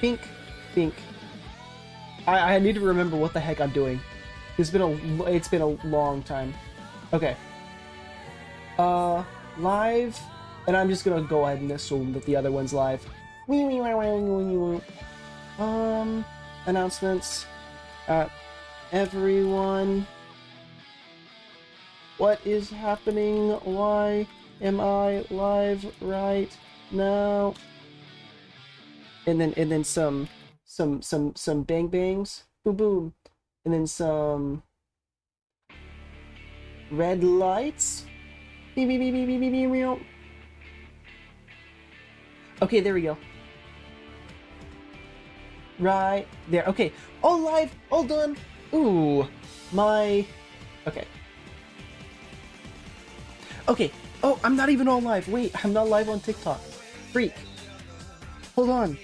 Pink, pink. I need to remember what the heck I'm doing. It's been a long time. Okay. Live, and I'm just gonna go ahead and assume that the other one's live. Announcements. Everyone. What is happening? Why am I live right now? And then some bang bangs, boom boom, and then some red lights. Beep, beep, beep, beep, beep, beep, beep, beep. Okay, there we go. Right there. Okay, all live, all done. Ooh, my. Okay. Okay. Oh, I'm not even all live. Wait, I'm not live on TikTok. Freak. Hold on.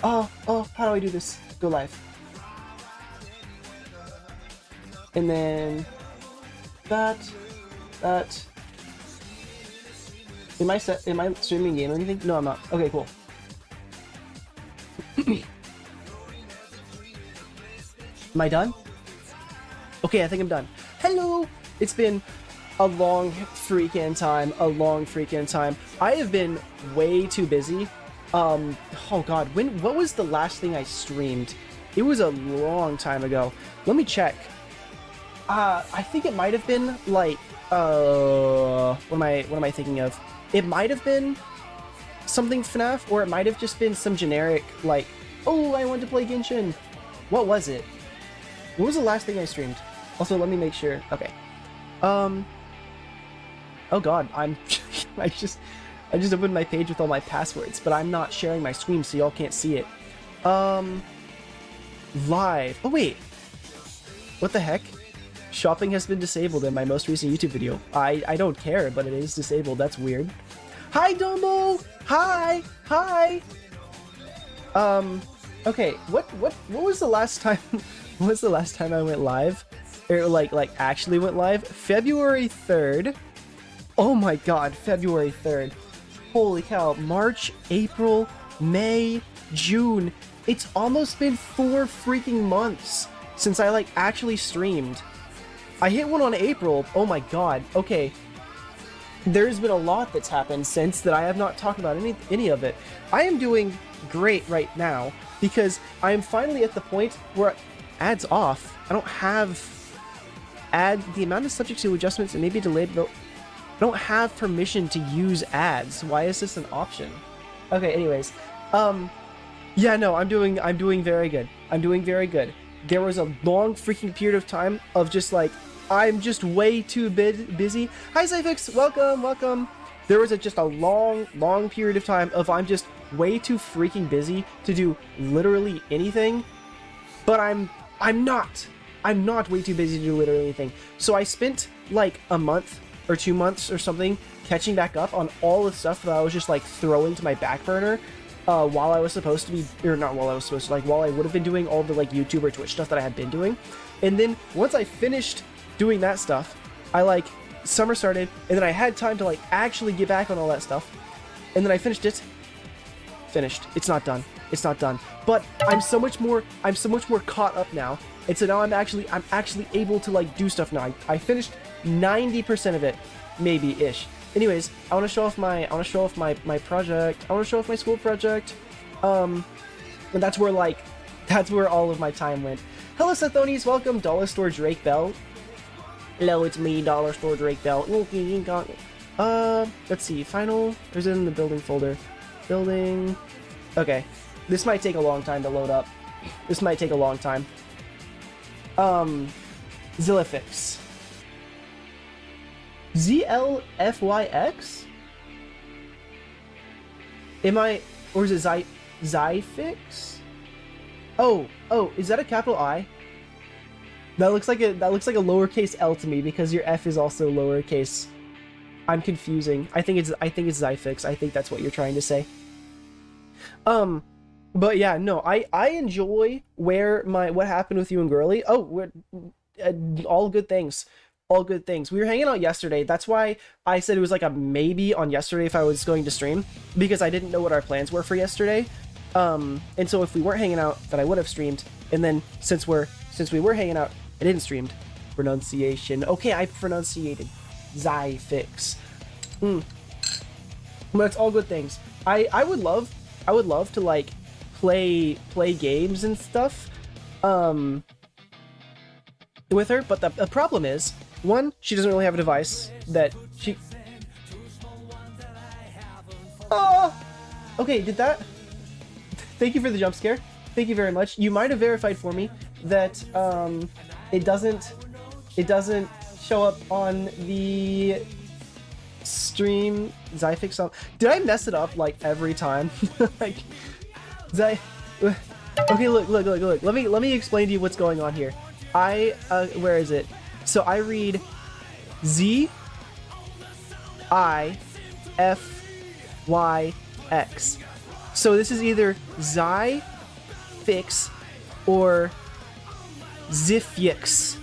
Oh, how do I do this? Go live. And then that. Am I streaming game or anything? No, I'm not. Okay, cool. Am I done? Okay, I think I'm done. Hello! It's been a long freaking time. I have been way too busy. Oh god, what was the last thing I streamed? It was a long time ago. Let me check. I think it might have been like, what am I thinking of? It might have been something FNAF, or it might have just been some generic, like, oh, I want to play Genshin. What was it? What was the last thing I streamed? Also, let me make sure. Okay. Oh god, I just opened my page with all my passwords, but I'm not sharing my screen, so y'all can't see it. Live. Oh wait. What the heck? Shopping has been disabled in my most recent YouTube video. I don't care, but it is disabled. That's weird. Hi, Domo! Hi! Okay, what was the last time what was the last time I went live? Or like actually went live? February 3rd. Oh my god, February 3rd. Holy cow. March, April, May, June. It's almost been 4 freaking months since I like actually streamed. I hit one on April. Oh my god. Okay. There's been a lot that's happened since that I have not talked about any of it. I am doing great right now because I am finally at the point where ads off. I don't have the amount of subject to adjustments, it may be delayed, but I don't have permission to use ads. Why is this an option? Okay, anyways. Yeah, no, I'm doing very good. I'm doing very good. There was a long freaking period of time of just like, I'm just way too busy. Hi, Zyfix, welcome. There was just a long period of time of I'm just way too freaking busy to do literally anything. But I'm not way too busy to do literally anything. So I spent like a month or 2 months or something catching back up on all the stuff that I was just like throwing to my back burner while I was supposed to be, or not while I was supposed to, like while I would have been doing all the like YouTube or Twitch stuff that I had been doing. And then once I finished doing that stuff, I like, summer started, and then I had time to like actually get back on all that stuff. And then I finished it. It's not done. But I'm so much more caught up now. And so now I'm actually able to like do stuff now. I finished 90% of it, maybe-ish. Anyways, I want to show off my project. I want to show off my school project. And that's where all of my time went. Hello, Sethonies, welcome. Dollar Store Drake Bell. Hello, it's me, Dollar Store Drake Bell. Let's see, final. There's it in the building folder. Building. Okay, this might take a long time to load up. This might take a long time. Zillifix. ZLFYX? Or is it Zyfix? Oh, is that a capital I? That looks like a lowercase L to me because your F is also lowercase. I'm confusing. I think it's Zyfix. I think that's what you're trying to say. But yeah, no, I enjoy what happened with you and Girly. Oh, we're all good things. All good things. We were hanging out yesterday. That's why I said it was like a maybe on yesterday if I was going to stream, because I didn't know what our plans were for yesterday. And so if we weren't hanging out, then I would have streamed. And then since we were hanging out, I didn't streamed. Pronunciation. Okay, I pronunciated. Zyfix. But it's all good things. I would love to like play games and stuff with her, but the problem is, one, she doesn't really have a device that she... Oh! Okay, did that... Thank you for the jump scare. Thank you very much. You might have verified for me that it doesn't show up on the stream. Zyfix. Did I mess it up like every time? Like, okay, look. Let me explain to you what's going on here. Where is it? So I read Z I F Y X. So this is either Zyfix or Zifyix.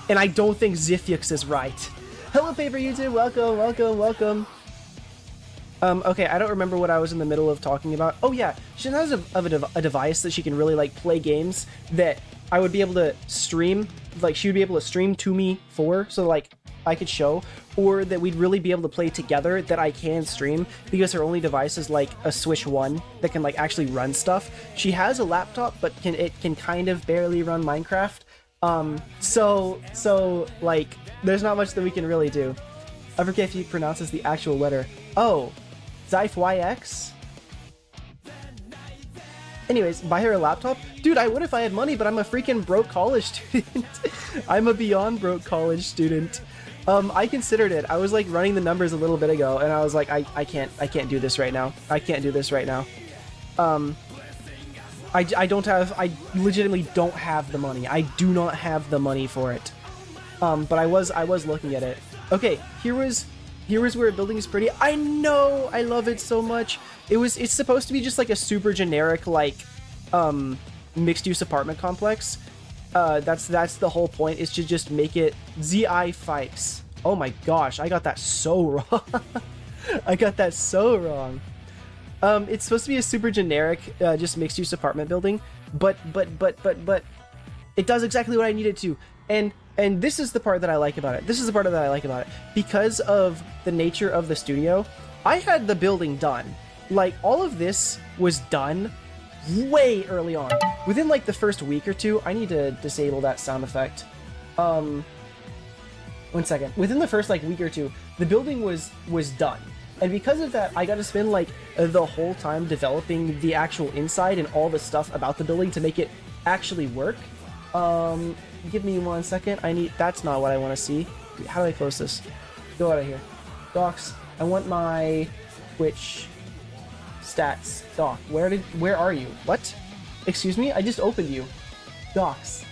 And I don't think Zifyix is right. Hello, Paper YouTube. Welcome. Okay, I don't remember what I was in the middle of talking about. Oh yeah, she has a device that she can really like play games that I would be able to stream. Like she would be able to stream to me for, so like I could show, or that we'd really be able to play together that I can stream, because her only device is like a Switch 1 that can like actually run stuff. She has a laptop, but it can kind of barely run Minecraft. So like there's not much that we can really do. I forget if he pronounces the actual letter. Oh, Zyfyx? Anyways, buy her a laptop? Dude, I would if I had money, but I'm a freaking broke college student. I'm a beyond broke college student. I considered it. I was like running the numbers a little bit ago, and I was like, I can't do this right now. I can't do this right now. I legitimately don't have the money. I do not have the money for it. But I was looking at it. Okay, here was where building is pretty. I know, I love it so much. It's supposed to be just like a super generic like mixed use apartment complex. That's the whole point, is to just make it ZI Fikes. Oh my gosh, I got that so wrong. I got that so wrong. It's supposed to be a super generic, just mixed use apartment building, but it does exactly what I need it to. And this is the part that I like about it. Because of the nature of the studio, I had the building done. Like, all of this was done way early on. Within, like, the first week or two, I need to disable that sound effect. 1 second. Within the first, like, week or two, the building was done. And because of that, I got to spend, like, the whole time developing the actual inside and all the stuff about the building to make it actually work. Give me 1 second. That's not what I want to see. How do I close this? Go out of here. Docs. I want my Twitch stats. Doc. Where are you? What? Excuse me? I just opened you. Docs.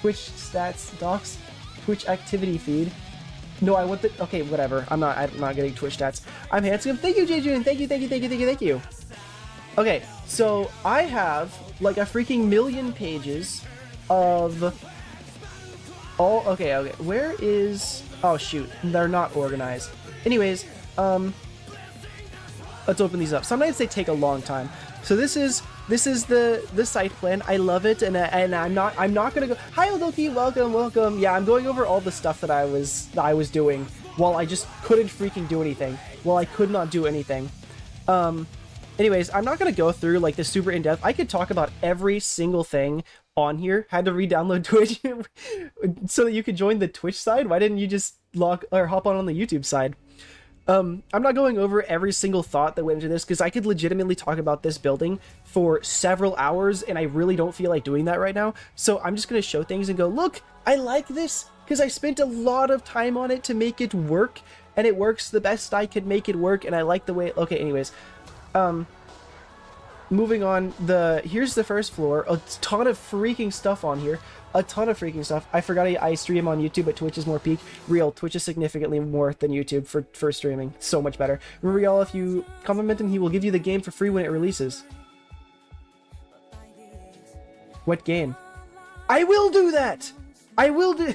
Twitch stats. Docs. Twitch activity feed. No, I want the... Okay, whatever. I'm not getting Twitch stats. I'm handsome. Thank you, Jejun. Thank you. Okay, so I have like a freaking million pages of all... Okay. Where is... Oh, shoot. They're not organized. Anyways, let's open these up. Sometimes they take a long time. So this is the site plan. I love it, and I'm not gonna go. Hi, Odoki, welcome. Yeah, I'm going over all the stuff that I was doing while I just couldn't freaking do anything. While I could not do anything. Anyways, I'm not gonna go through like the super in depth. I could talk about every single thing on here. Had to re-download Twitch so that you could join the Twitch side. Why didn't you just hop on the YouTube side? I'm not going over every single thought that went into this, because I could legitimately talk about this building for several hours, and I really don't feel like doing that right now. So I'm just going to show things and go, look, I like this, because I spent a lot of time on it to make it work, and it works the best I could make it work, and I like the way... Okay, anyways. Moving on, here's the first floor. A ton of freaking stuff on here. A ton of freaking stuff. I forgot I stream on YouTube, but Twitch is more peak. Real, Twitch is significantly more than YouTube for streaming. So much better. Remember, y'all, if you compliment him, he will give you the game for free when it releases. What game? I will do that! I will do...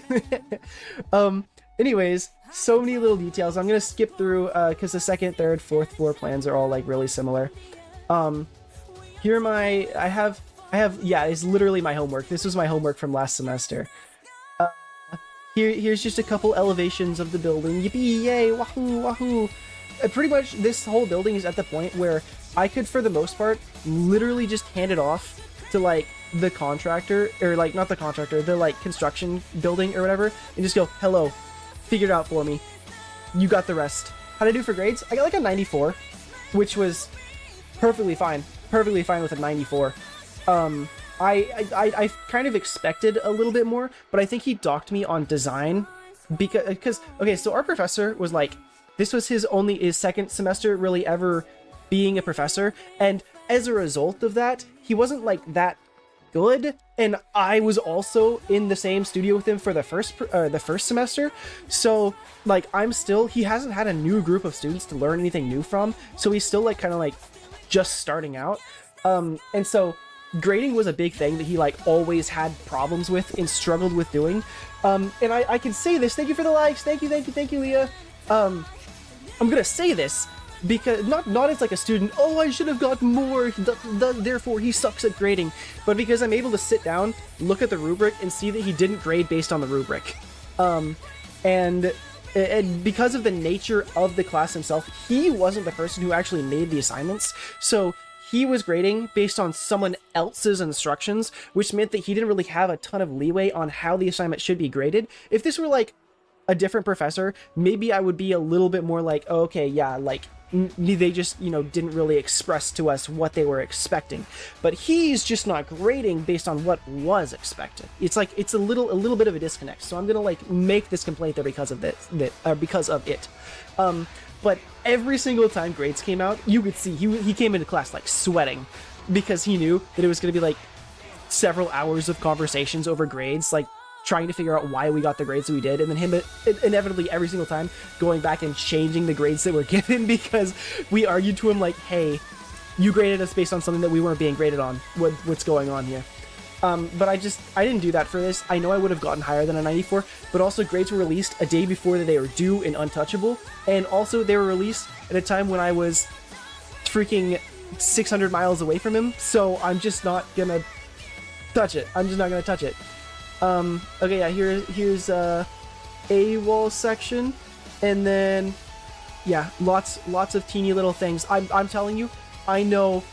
Anyways, so many little details. I'm gonna skip through, because the second, third, fourth floor plans are all, like, really similar. here are my, yeah, it's literally my homework. This was my homework from last semester. Here's just a couple elevations of the building. Yippee, yay, wahoo, wahoo. Pretty much this whole building is at the point where I could, for the most part, literally just hand it off to like the contractor, or like not the contractor, the like construction building or whatever, and just go, hello, figure it out for me. You got the rest. How'd I do for grades? I got like a 94, which was perfectly fine with a 94. I kind of expected a little bit more, but I think he docked me on design because okay, so our professor was like, this was his second semester really ever being a professor, and as a result of that, he wasn't like that good, and I was also in the same studio with him for the first semester, so like he hasn't had a new group of students to learn anything new from, so he's still like kind of like just starting out, and so grading was a big thing that he like always had problems with and struggled with doing, and I can say this, thank you for the likes, thank you Leah, I'm gonna say this because not as like a student, oh, I should have got more, therefore he sucks at grading, but because I'm able to sit down, look at the rubric, and see that he didn't grade based on the rubric. And because of the nature of the class himself, he wasn't the person who actually made the assignments, so he was grading based on someone else's instructions, which meant that he didn't really have a ton of leeway on how the assignment should be graded. If this were like a different professor, maybe I would be a little bit more like, oh, okay, yeah, like they just, you know, didn't really express to us what they were expecting. But he's just not grading based on what was expected. It's like it's a little bit of a disconnect. So I'm gonna like make this complaint there because of because of it. But every single time grades came out, you could see he came into class like sweating because he knew that it was gonna be like several hours of conversations over grades, like trying to figure out why we got the grades that we did, and then him inevitably every single time going back and changing the grades that were given because we argued to him like, hey, you graded us based on something that we weren't being graded on. What's going on here? But I didn't do that for this. I know I would have gotten higher than a 94, but also grades were released a day before that they were due and untouchable, and also they were released at a time when I was freaking 600 miles away from him, so I'm just not gonna touch it. I'm just not gonna touch it. Okay, yeah, here's a wall section, and then yeah, lots of teeny little things. I'm telling you, I know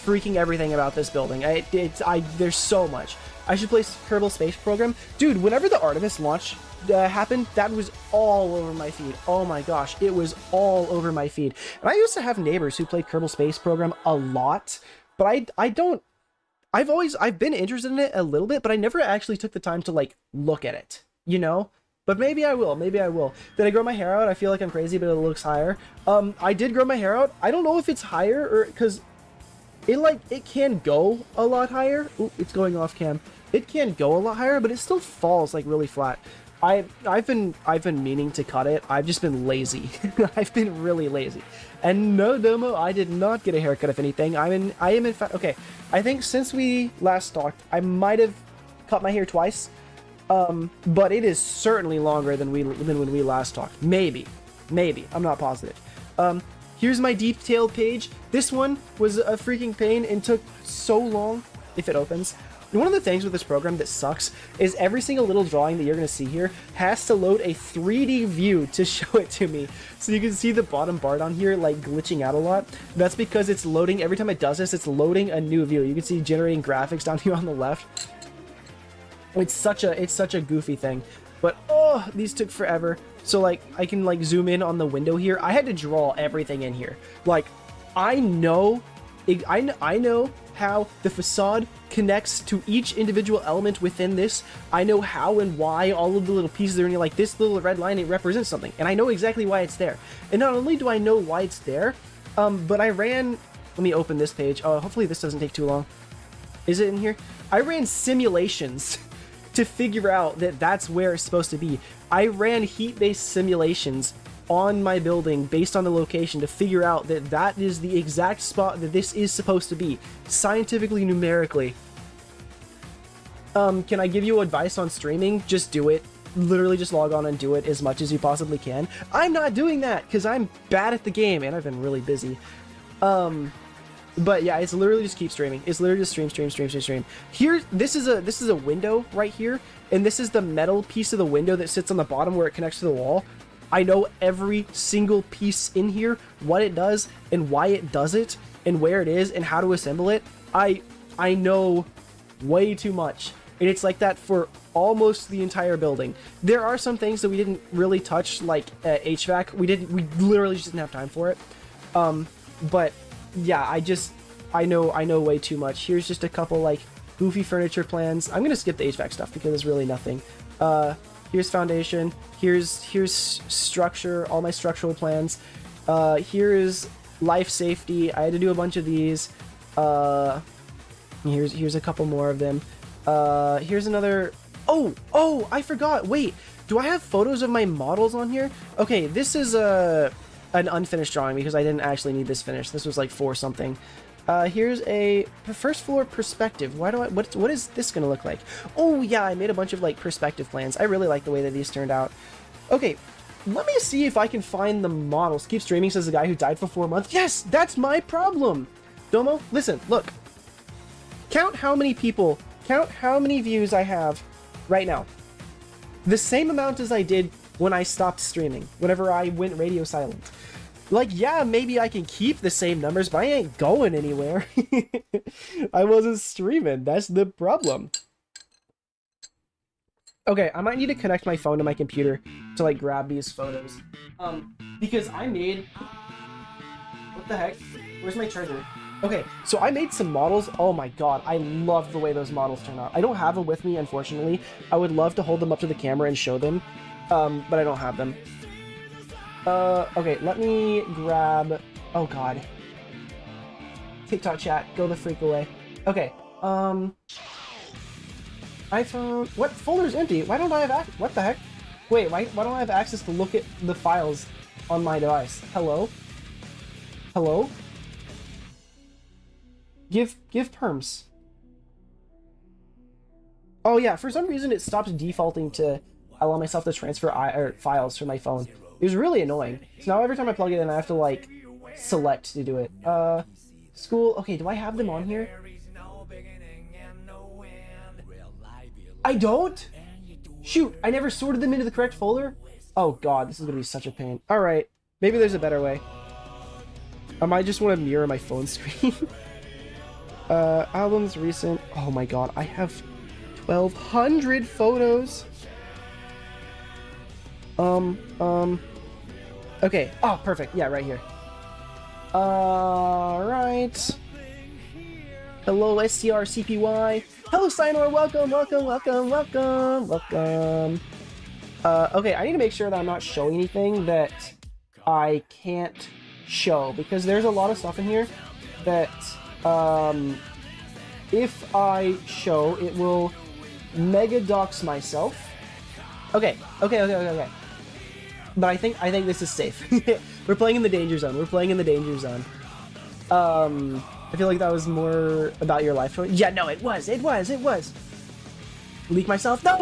freaking everything about this building. There's so much. I should play Kerbal Space Program, dude. Whenever the Artemis launch happened, that was all over my feed. Oh my gosh, it was all over my feed. And I used to have neighbors who played Kerbal Space Program a lot, but I don't. I've been interested in it a little bit, but I never actually took the time to like look at it, you know? But maybe I will, Did I grow my hair out? I feel like I'm crazy, but it looks higher. I did grow my hair out. I don't know if it's higher or because it can go a lot higher. Ooh, it's going off cam. It can go a lot higher, but it still falls like really flat. I've been meaning to cut it. I've just been lazy. I've been really lazy. And no, Domo, I did not get a haircut. If anything, I am in fact okay. I think since we last talked, I might have cut my hair twice. But it is certainly longer than when we last talked. Maybe. I'm not positive. Here's my detailed page. This one was a freaking pain and took so long. If it opens. One of the things with this program that sucks is every single little drawing that you're going to see here has to load a 3D view to show it to me. So you can see the bottom bar down here like glitching out a lot. That's because it's loading, every time it does this, it's loading a new view. You can see generating graphics down here on the left. It's such a goofy thing. But oh, these took forever. So like I can like zoom in on the window here. I had to draw everything in here. Like I know how the facade connects to each individual element within this. I know how and why all of the little pieces are in here. Like this little red line, it represents something, and I know exactly why it's there. And not only do I know why it's there, but I ran. Let me open this page. Oh, hopefully this doesn't take too long. Is it in here? I ran simulations to figure out that that's where it's supposed to be. I ran heat-based simulations on my building based on the location to figure out that that is the exact spot that this is supposed to be, scientifically, numerically. Can I give you advice on streaming? Just do it. Literally just log on and do it as much as you possibly can. I'm not doing that because I'm bad at the game and I've been really busy. But yeah, it's literally just keep streaming. It's literally just stream. Here, this is a window right here, and this is the metal piece of the window that sits on the bottom where it connects to the wall. I know every single piece in here, what it does, and why it does it, and where it is, and how to assemble it. I know way too much, and it's like that for almost the entire building. There are some things that we didn't really touch, like HVAC. We literally just didn't have time for it. But yeah, I know way too much. Here's just a couple like goofy furniture plans. I'm gonna skip the HVAC stuff because it's really nothing. Here's foundation. Here's structure. All my structural plans. Here's life safety. I had to do a bunch of these. Here's a couple more of them. Here's another. Oh, I forgot. Wait, do I have photos of my models on here? Okay, this is an unfinished drawing because I didn't actually need this finished. This was like for something. Here's a first floor perspective. What is this gonna look like? Oh yeah, I made a bunch of like perspective plans. I really like the way that these turned out. Okay, let me see if I can find the models. Keep streaming, says the guy who died for 4 months. Yes, that's my problem. Domo, listen, look. Count how many people, count how many views I have right now. The same amount as I did when I stopped streaming, whenever I went radio silent. Like, yeah, maybe I can keep the same numbers, but I ain't going anywhere. I wasn't streaming. That's the problem. Okay, I might need to connect my phone to my computer to, like, grab these photos. Because I made... What the heck? Where's my charger? Okay, so I made some models. Oh my god, I love the way those models turn out. I don't have them with me, unfortunately. I would love to hold them up to the camera and show them, but I don't have them. Okay, let me grab... Oh god. TikTok chat, go the freak away. Okay, iPhone... What? Folder's empty. Why don't I have access? What the heck? Wait, why don't I have access to look at the files on my device? Hello? Hello? Give perms. Oh yeah, for some reason it stopped defaulting to allow myself to transfer files from my phone. It was really annoying. So now every time I plug it in, I have to like select to do it. School. Okay, do I have them on here? I don't? Shoot, I never sorted them into the correct folder? Oh god, this is gonna be such a pain. Alright, maybe there's a better way. I might just want to mirror my phone screen. Albums recent. Oh my god, I have 1,200 photos. Okay. Oh, perfect. Yeah, right here. Alright. Hello, STRCPY. Hello, Cyanor. Welcome. Okay, I need to make sure that I'm not showing anything that I can't show, because there's a lot of stuff in here that, if I show, it will mega dox myself. Okay. But I think this is safe. We're playing in the danger zone. I feel like that was more about your life choice. Yeah, no, it was. Leak myself? No,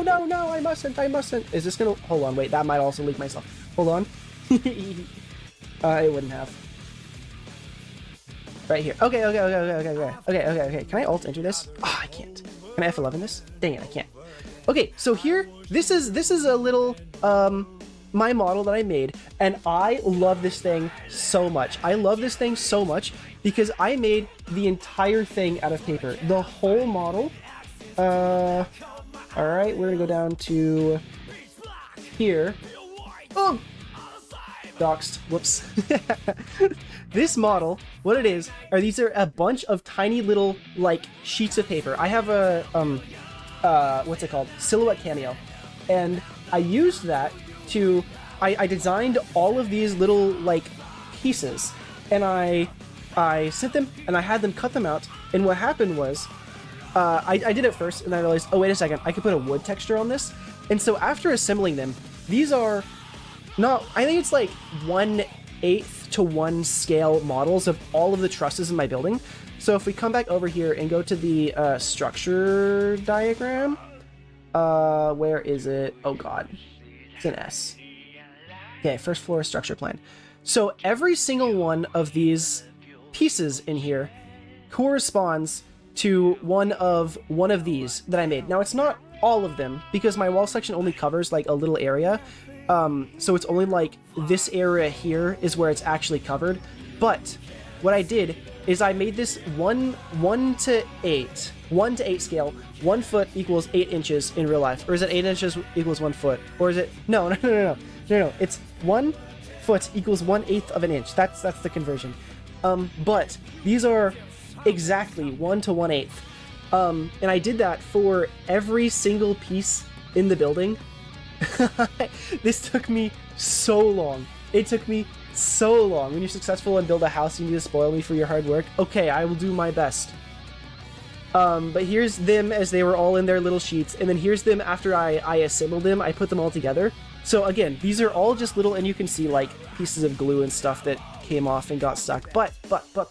I mustn't. Is this gonna... Hold on, wait, that might also leak myself. Hold on. It wouldn't have. Right here. Okay. Can I alt enter this? Oh, I can't. Can I F11 this? Dang it, I can't. Okay, so here, this is a little, my model that I made, and I love this thing so much. I love this thing so much because I made the entire thing out of paper. The whole model. Alright, we're gonna go down to here. Oh! Doxed. Whoops. This model, what it is, these are a bunch of tiny little, like, sheets of paper. I have a, what's it called? Silhouette Cameo. And I used that to, I designed all of these little, like, pieces. And I sent them, and I had them cut them out. And what happened was, I did it first, and I realized, oh, wait a second, I could put a wood texture on this. And so after assembling them, these are not, I think it's like 1/8 to 1 scale models of all of the trusses in my building. So if we come back over here and go to the structure diagram, where is it? Oh god, it's an S. Okay, first floor structure plan. So every single one of these pieces in here corresponds to one of these that I made. Now, it's not all of them, because my wall section only covers like a little area. So it's only like this area here is where it's actually covered. But what I did is I made this 1 to 8 scale. 1 foot equals 8 inches in real life. Or is it 8 inches equals 1 foot? Or is it, no. It's 1 foot equals 1/8 of an inch. That's the conversion. But these are exactly 1 to 1/8. And I did that for every single piece in the building. This took me so long. It took me so long. When you're successful and build a house, you need to spoil me for your hard work. Okay, I will do my best. But here's them as they were all in their little sheets, and then here's them after I assembled them. I put them all together. So again, these are all just little, and you can see like pieces of glue and stuff that came off and got stuck. But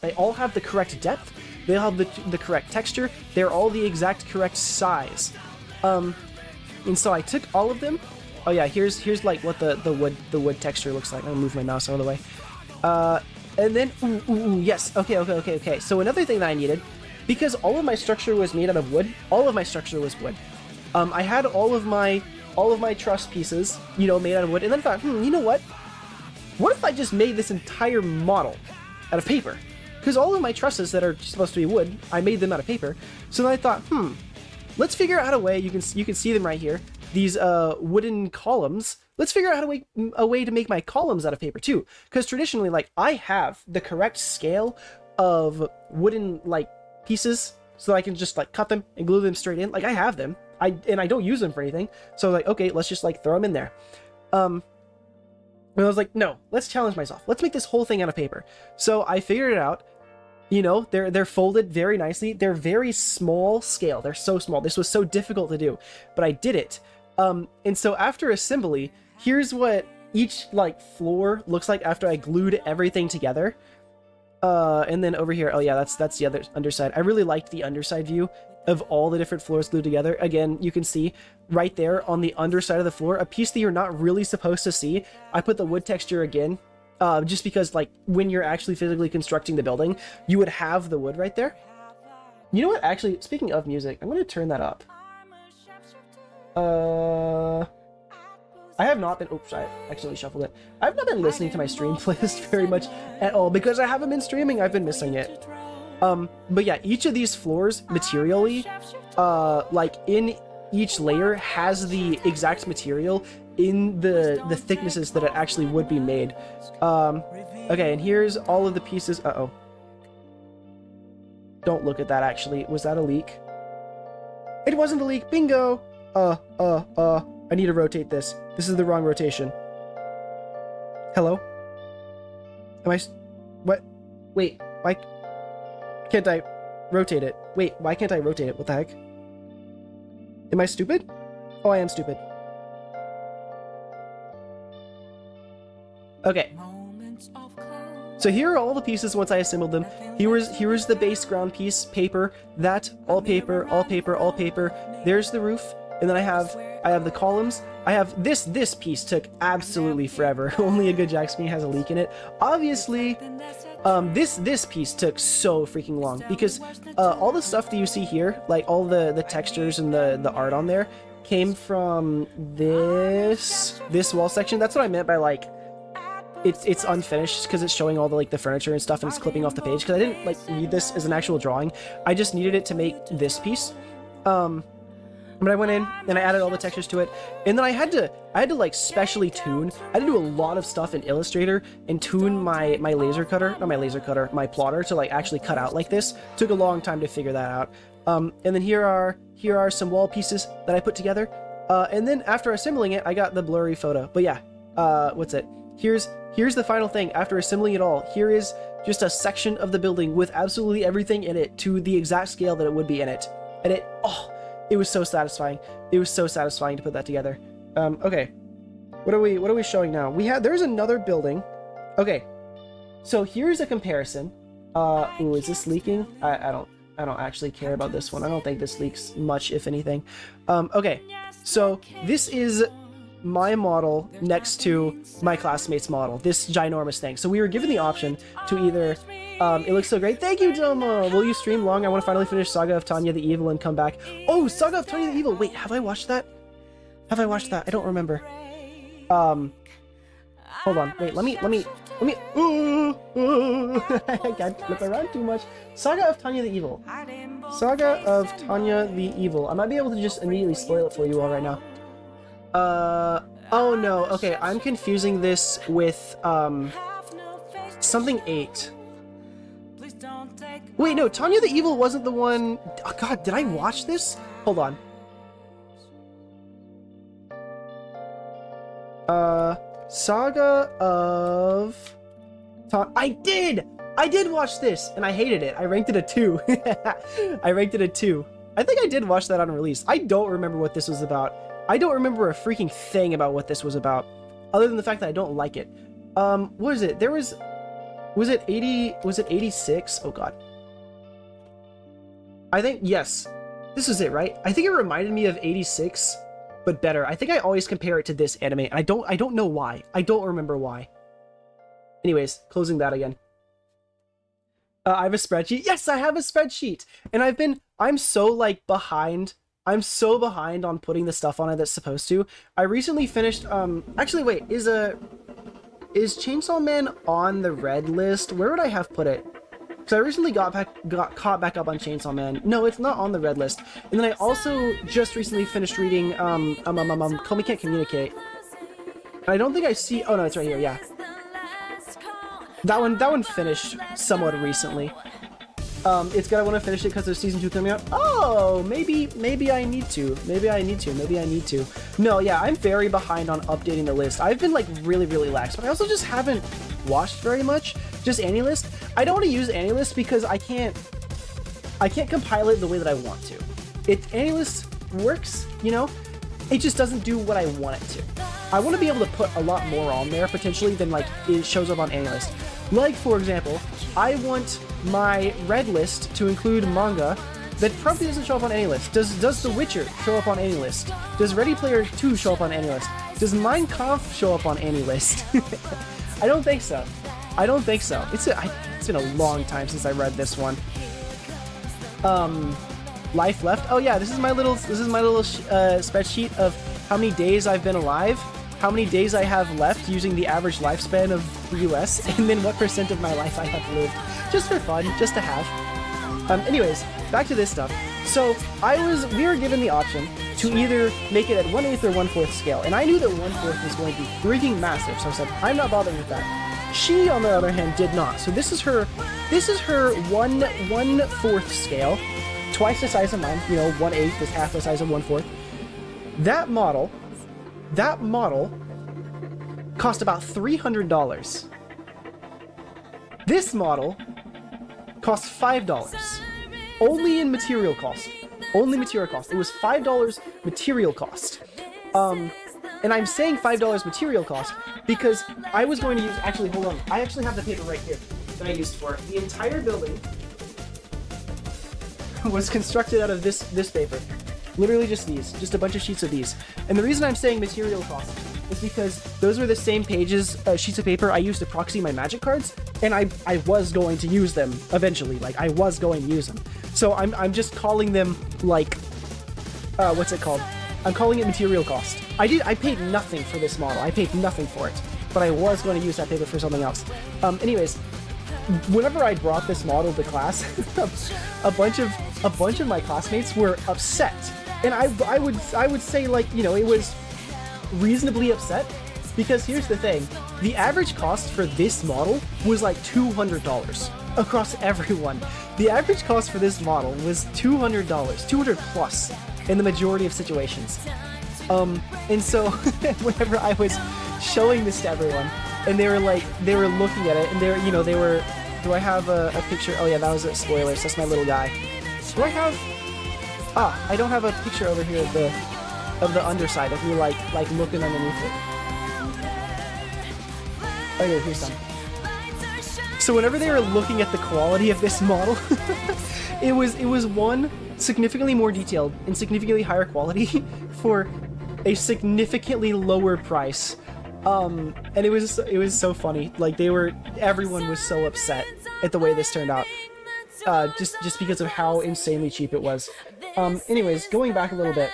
they all have the correct depth. They all have the correct texture. They're all the exact correct size. And so I took all of them. Oh yeah, here's like what the wood texture looks like. I'll move my mouse out of the way. And then yes, okay. So another thing that I needed, because all of my structure was made out of wood. All of my structure was wood. I had all of my truss pieces, you know, made out of wood, and then I thought, you know what? What if I just made this entire model out of paper? Because all of my trusses that are supposed to be wood, I made them out of paper. So then I thought, let's figure out a way. You can see them right here. These wooden columns. Let's figure out a way to make my columns out of paper too. Because traditionally, like, I have the correct scale of wooden like pieces, so I can just like cut them and glue them straight in. Like, I have them. I don't use them for anything. So like, okay, let's just like throw them in there. And I was like, no, let's challenge myself. Let's make this whole thing out of paper. So I figured it out. You know, they're folded very nicely. They're very small scale. They're so small. This was so difficult to do, but I did it. And so after assembly, here's what each like floor looks like after I glued everything together. And then over here, oh yeah, that's the other underside. I really liked the underside view of all the different floors glued together. Again, you can see right there on the underside of the floor, a piece that you're not really supposed to see. I put the wood texture again, just because like when you're actually physically constructing the building, you would have the wood right there. You know what? Actually, speaking of music, I'm going to turn that up. I have not been, oops, I accidentally shuffled it. I've not been listening to my stream playlist very much at all because I haven't been streaming. I've been missing it. But yeah, each of these floors materially, like in each layer has the exact material in the thicknesses that it actually would be made. Okay, and here's all of the pieces. Uh-oh. Don't look at that, actually. Was that a leak? It wasn't a leak. Bingo! I need to rotate this. This is the wrong rotation. Hello? Am I... What? Wait, why can't I rotate it? Wait, why can't I rotate it? What the heck? Am I stupid? Oh, I am stupid. Okay. So here are all the pieces once I assembled them. Here's the base ground piece, paper, that, all paper, all paper, all paper. There's the roof, and then I have the columns. I have this piece took absolutely forever. Only a good jack screen has a leak in it. Obviously, this piece took so freaking long because all the stuff that you see here, like all the textures and the art on there, came from this wall section. That's what I meant by like it's unfinished because it's showing all the furniture and stuff and it's clipping off the page because I didn't like need this as an actual drawing. I just needed it to make this piece. But I went in and I added all the textures to it, and then I had to like specially tune. I had to do a lot of stuff in Illustrator and tune my plotter to like actually cut out like this. Took a long time to figure that out. And then here are some wall pieces that I put together. And then after assembling it, I got the blurry photo. But yeah, what's it? Here's the final thing. After assembling it all, here is just a section of the building with absolutely everything in it to the exact scale that it would be in it. And it was so satisfying. It was so satisfying to put that together. Okay. What are we showing now? There's another building. Okay. So here's a comparison. Ooh, is this leaking? I don't actually care about this one. I don't think this leaks much, if anything. Okay. So this is my model next to my classmate's model, this ginormous thing. So we were given the option to either It looks so great. Thank you, Domo! Will you stream long? I want to finally finish Saga of Tanya the Evil and come back. Oh, Saga of Tanya the Evil! Wait, have I watched that? Have I watched that? I don't remember. Hold on. Wait, let me... I can't flip around too much. Saga of Tanya the Evil. Saga of Tanya the Evil. I might be able to just immediately spoil it for you all right now. Oh no. Okay, I'm confusing this with, something 8. Wait, no, Tanya the Evil wasn't the one... Oh god, did I watch this? Hold on. Saga of... I did watch this, and I hated it. I ranked it a 2. I ranked it a 2. I think I did watch that on release. I don't remember what this was about. I don't remember a freaking thing about what this was about, other than the fact that I don't like it. What is it? There was... Was it 80... Was it 86? Oh god. I think... Yes. This is it, right? I think it reminded me of 86, but better. I think I always compare it to this anime, and I don't know why. I don't remember why. Anyways, closing that again. I have a spreadsheet. Yes, I have a spreadsheet! And I'm so, like, behind. I'm so behind on putting the stuff on it that's supposed to. I recently finished, actually, wait, is Chainsaw Man on the red list? Where would I have put it? Because I recently got caught back up on Chainsaw Man. No, it's not on the red list. And then I also just recently finished reading, Komi Can't Communicate. And I don't think I see... Oh, no, it's right here, yeah. That one finished somewhat recently. It's good. I want to finish it because there's season 2 coming out. Oh, maybe I need to. Maybe I need to. No, yeah, I'm very behind on updating the list. I've been like really lax, but I also just haven't watched very much. Just AniList. I don't want to use AniList because I can't compile it the way that I want to. AniList works, you know. It just doesn't do what I want it to. I want to be able to put a lot more on there potentially than like it shows up on AniList. Like, for example, I want my red list to include manga that probably doesn't show up on AniList. Does The Witcher show up on AniList? Does Ready Player 2 show up on AniList? Does Mein Kampf show up on AniList? I don't think so. It's been a long time since I read this one. Life left. Oh yeah, this is my little spreadsheet of how many days I've been alive, how many days I have left using the average lifespan of the US, and then what percent of my life I have lived. Just for fun, just to have. Anyways, back to this stuff. So we were given the option to either make it at 1/8 or 1/4 scale, and I knew that 1/4 was going to be freaking massive, so I said, I'm not bothering with that. She, on the other hand, did not. So this is her 1/4 scale, twice the size of mine, you know, 1/8 is half the size of 1/4. That model cost about $300. This model cost $5. Only in material cost. Only material cost. It was $5 material cost. And I'm saying $5 material cost because I was going to use... Actually, hold on. I actually have the paper right here that I used for it. The entire building was constructed out of this paper. Literally just these. Just a bunch of sheets of these. And the reason I'm saying material cost is because those were the same pages, sheets of paper I used to proxy my magic cards, and I was going to use them eventually. Like, I was going to use them. So I'm just calling them, like, what's it called? I'm calling it material cost. I paid nothing for this model. I paid nothing for it. But I was going to use that paper for something else. Anyways, whenever I brought this model to class, a bunch of my classmates were upset. And I would say, like, you know, it was reasonably upset because here's the thing. The average cost for this model was like $200 across everyone. The average cost for this model was $200, $200 plus in the majority of situations. And so whenever I was showing this to everyone and they were looking at it and they were, do I have a picture? Oh yeah, that was a spoiler. So that's my little guy. Do I have, I don't have a picture over here of the underside of me like looking underneath it. Oh yeah, here's some. So whenever they were looking at the quality of this model, it was one, significantly more detailed and significantly higher quality for a significantly lower price. And it was so funny. Like everyone was so upset. at the way this turned out. Just because of how insanely cheap it was. Anyways, going back a little bit.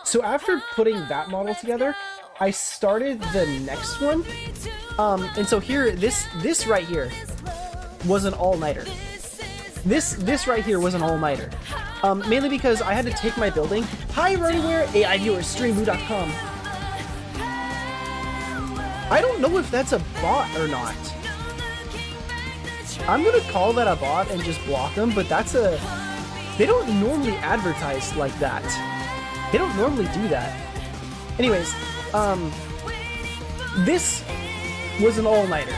So after putting that model together, I started the next one. And so here, this right here was an all-nighter. This right here was an all-nighter. Mainly because I had to take my building. Hi, Runyware, AI viewers, streamblue.com. I don't know if that's a bot or not. I'm gonna call that a bot and just block them, but that's a... They don't normally advertise like that. They don't normally do that. Anyways, this was an all-nighter.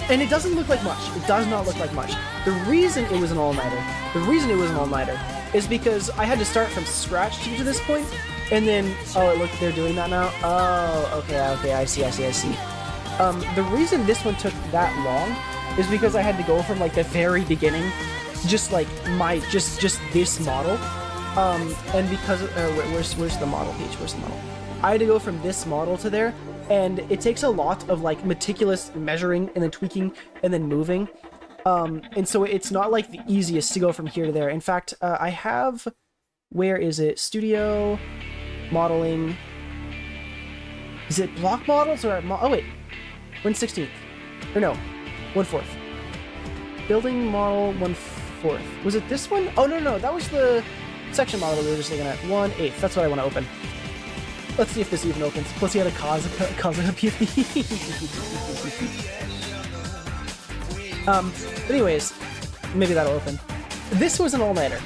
And it doesn't look like much. It does not look like much. The reason it was an all-nighter is because I had to start from scratch to get to this point, and then, oh, look, they're doing that now? Oh, okay, I see. The reason this one took that long is because I had to go from, like, the very beginning, just, like, just this model, and because, where's the model page? Where's the model? I had to go from this model to there, and it takes a lot of, like, meticulous measuring and then tweaking and then moving. And so it's not, like, the easiest to go from here to there. In fact, I have... Where is it? Studio... Modeling... Is it block models or... oh, wait. 1/16th. Or no. 1/4. Building model 1/4. Was it this one? Oh, no. That was the section model that we were just looking at. 1/8. That's what I want to open. Let's see if this even opens. Plus, he had a Kazuha PvP. Anyways, maybe that'll open. This was an all-nighter.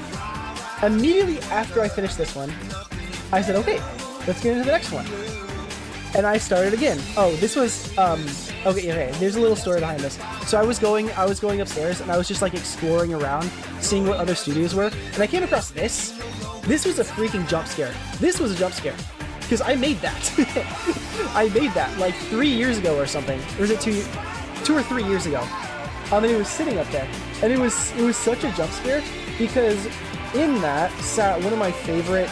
Immediately after I finished this one, I said, okay, let's get into the next one. And I started again. Oh, this was, okay, there's a little story behind this. So I was going upstairs, and I was just, like, exploring around, seeing what other studios were, and I came across this. This was a freaking jump scare. This was a jump scare. Because I made that. I made that, like, 3 years ago or something. Or was it 2 or 3 years ago? And it was sitting up there. And it was such a jump scare, because in that sat one of my favorite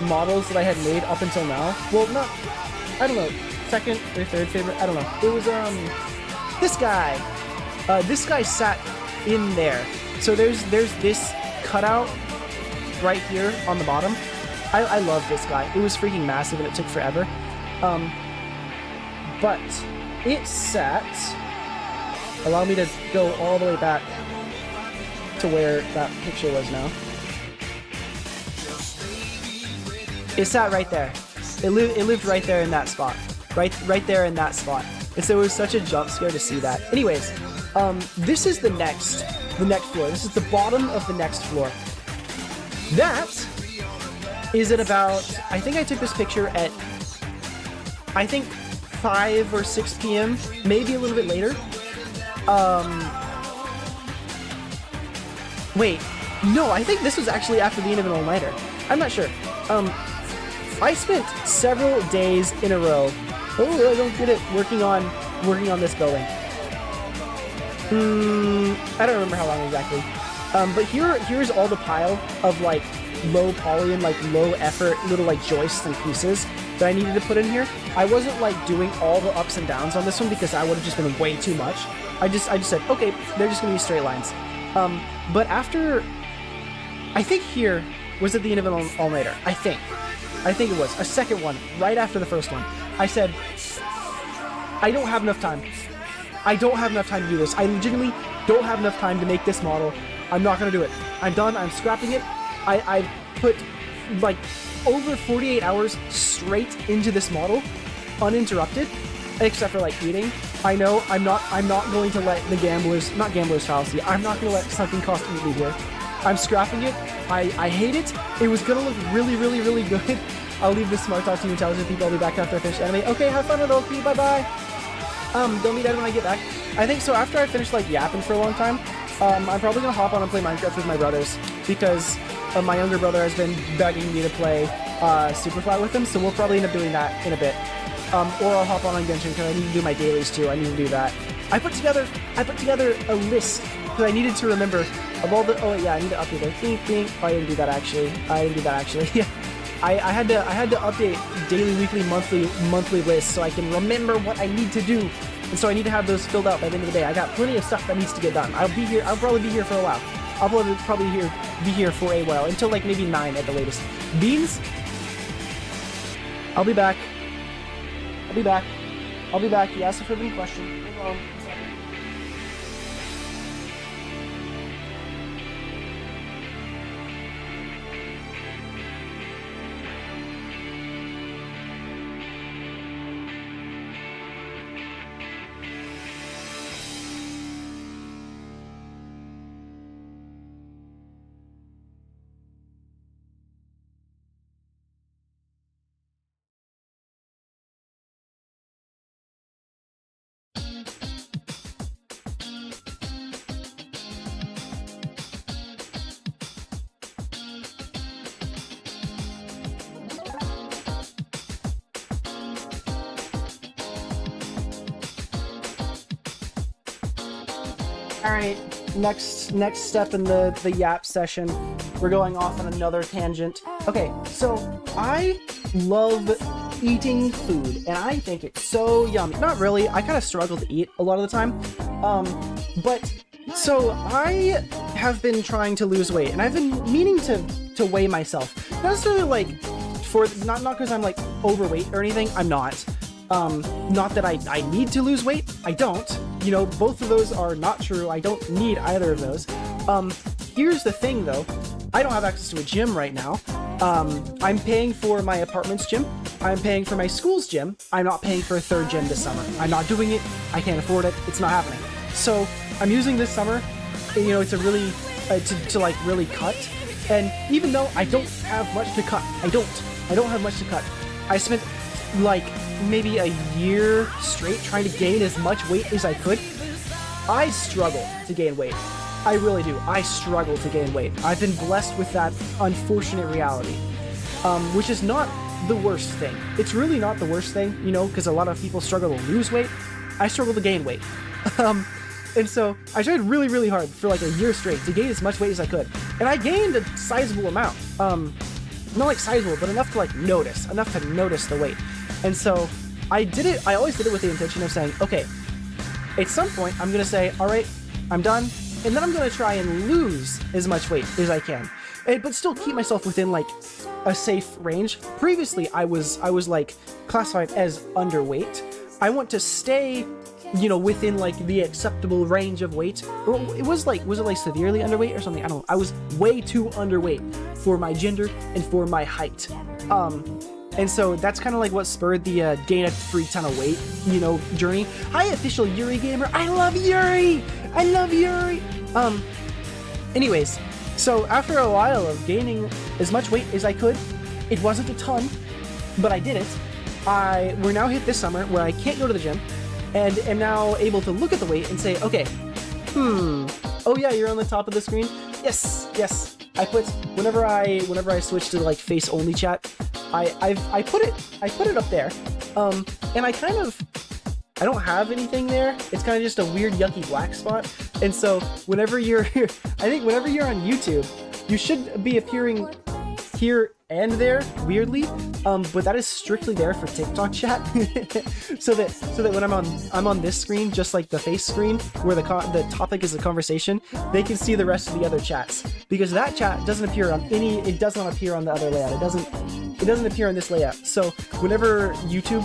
models that I had made up until now. Well, not... I don't know, second or third favorite, I don't know. It was, this guy. This guy sat in there. So there's this cutout right here on the bottom. I love this guy. It was freaking massive and it took forever. But it sat... Allow me to go all the way back to where that picture was now. It sat right there. It lived right there in that spot. Right there in that spot. And so it was such a jump scare to see that. Anyways, this is the next floor. This is the bottom of the next floor. That is at about, I think I took this picture at, I think 5 or 6 p.m., maybe a little bit later. Wait, no, I think this was actually after the end of an all-nighter. I'm not sure. I spent several days in a row. Oh, I don't get it. Working on this building. I don't remember how long exactly. But here's all the pile of, like, low poly and, like, low effort little, like, joists and pieces that I needed to put in here. I wasn't, like, doing all the ups and downs on this one because I would have just been way too much. I just said, okay, they're just gonna be straight lines. But after, I think here was at the end of an all-nighter. I think it was a second one right after the first one. I said, I don't have enough time. I don't have enough time to do this. I legitimately don't have enough time to make this model. I'm not gonna do it. I'm done. I'm scrapping it. I put, like, over 48 hours straight into this model, uninterrupted, except for, like, eating. I know I'm not going to let the not gambler's fallacy. I'm not gonna let something cost me here. I'm scrapping it. I hate it. It was gonna look really, really, really good. I'll leave this smart talk to you intelligent people. I'll be back after I finish anime. Okay, have fun with Oki. Bye bye. Don't meet Ed when I get back. I think so. After I finish, like, yapping for a long time, I'm probably gonna hop on and play Minecraft with my brothers because my younger brother has been begging me to play Superfly with him. So we'll probably end up doing that in a bit. Or I'll hop on Genshin because I need to do my dailies too. I need to do that. I put together a list because I needed to remember of all the. Oh yeah, I need to update it. Bing, bing. Oh, I didn't do that actually. Yeah, I had to update daily, weekly, monthly lists so I can remember what I need to do. and so I need to have those filled out by the end of the day. I got plenty of stuff that needs to get done. I'll probably be here for a while. I'll probably be here for a while, until like maybe 9 at the latest. Beans, I'll be back. I'll be back. I'll be back. You asked a flipping question. Hold on. All right, next step in the yap session, we're going off on another tangent. Okay, so I love eating food, and I think it's so yummy. Not really, I kind of struggle to eat a lot of the time. But so I have been trying to lose weight, and I've been meaning to weigh myself. Not necessarily like not because I'm like overweight or anything. I'm not. Not that I need to lose weight. I don't. You know, both of those are not true. I don't need either of those. Here's the thing, though. I don't have access to a gym right now. I'm paying for my apartment's gym. I'm paying for my school's gym. I'm not paying for a third gym this summer. I'm not doing it. I can't afford it. It's not happening. So I'm using this summer, you know, to really, to like really cut. And even though I don't have much to cut, I don't have much to cut. I spent like maybe a year straight trying to gain as much weight as I could. I struggle to gain weight. I really do. I struggle to gain weight. I've been blessed with that unfortunate reality, which is not the worst thing. It's really not the worst thing, you know, because a lot of people struggle to lose weight. I struggle to gain weight. And so I tried really, really hard for like a year straight to gain as much weight as I could. And I gained a sizable amount. Not like sizable, but enough to notice the weight. And so I always did it with the intention of saying, okay, at some point I'm going to say, all right, I'm done. And then I'm going to try and lose as much weight as I can, but still keep myself within like a safe range. Previously, I was like classified as underweight. I want to stay, you know, within like the acceptable range of weight. Was it like severely underweight or something? I don't know. I was way too underweight for my gender and for my height. And so that's kind of like what spurred the gain a free ton of weight, you know, journey. Hi, official Yuri gamer. I love Yuri. I love Yuri. Anyways, so after a while of gaining as much weight as I could, it wasn't a ton, but I did it. We're now hit this summer where I can't go to the gym, and am now able to look at the weight and say, okay, oh yeah, you're on the top of the screen. Yes. I put whenever I switch to like face only chat, I put it up there, and I don't have anything there. It's kind of just a weird yucky black spot. And so whenever you're whenever you're on YouTube, you should be appearing here and there weirdly, but that is strictly there for TikTok chat. so that when I'm on this screen, just like the face screen where the topic is a conversation, they can see the rest of the other chats, because that chat doesn't appear on it does not appear on the other layout. It doesn't appear on this layout. So whenever YouTube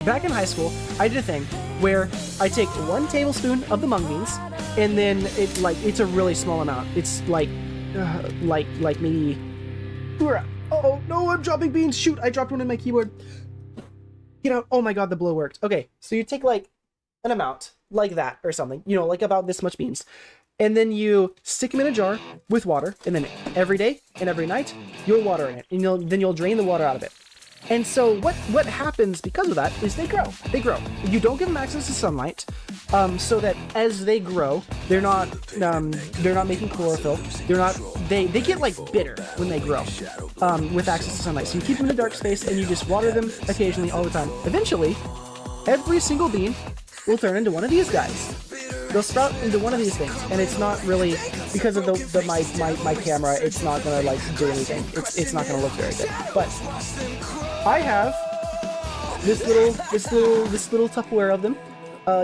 back in high school, I did a thing where I take 1 tablespoon of the mung beans, and then it's a really small amount. It's like maybe. Oh no, I'm dropping beans. Shoot, I dropped one in my keyboard. Get out. Oh my god, the blow worked. Okay, so you take like an amount like that or something, you know, like about this much beans. And then you stick them in a jar with water, and then every day and every night you'll water in it, and then you'll drain the water out of it. And so what happens because of that is they grow. You don't give them access to sunlight, so that as they grow, they're not making chlorophyll. They get like bitter when they grow, with access to sunlight. So you keep them in a dark space, and you just water them occasionally all the time. Eventually, every single bean will turn into one of these guys. They'll sprout into one of these things, and it's not really because of my camera. It's not gonna like do anything. It's not gonna look very good. But I have this little Tupperware of them.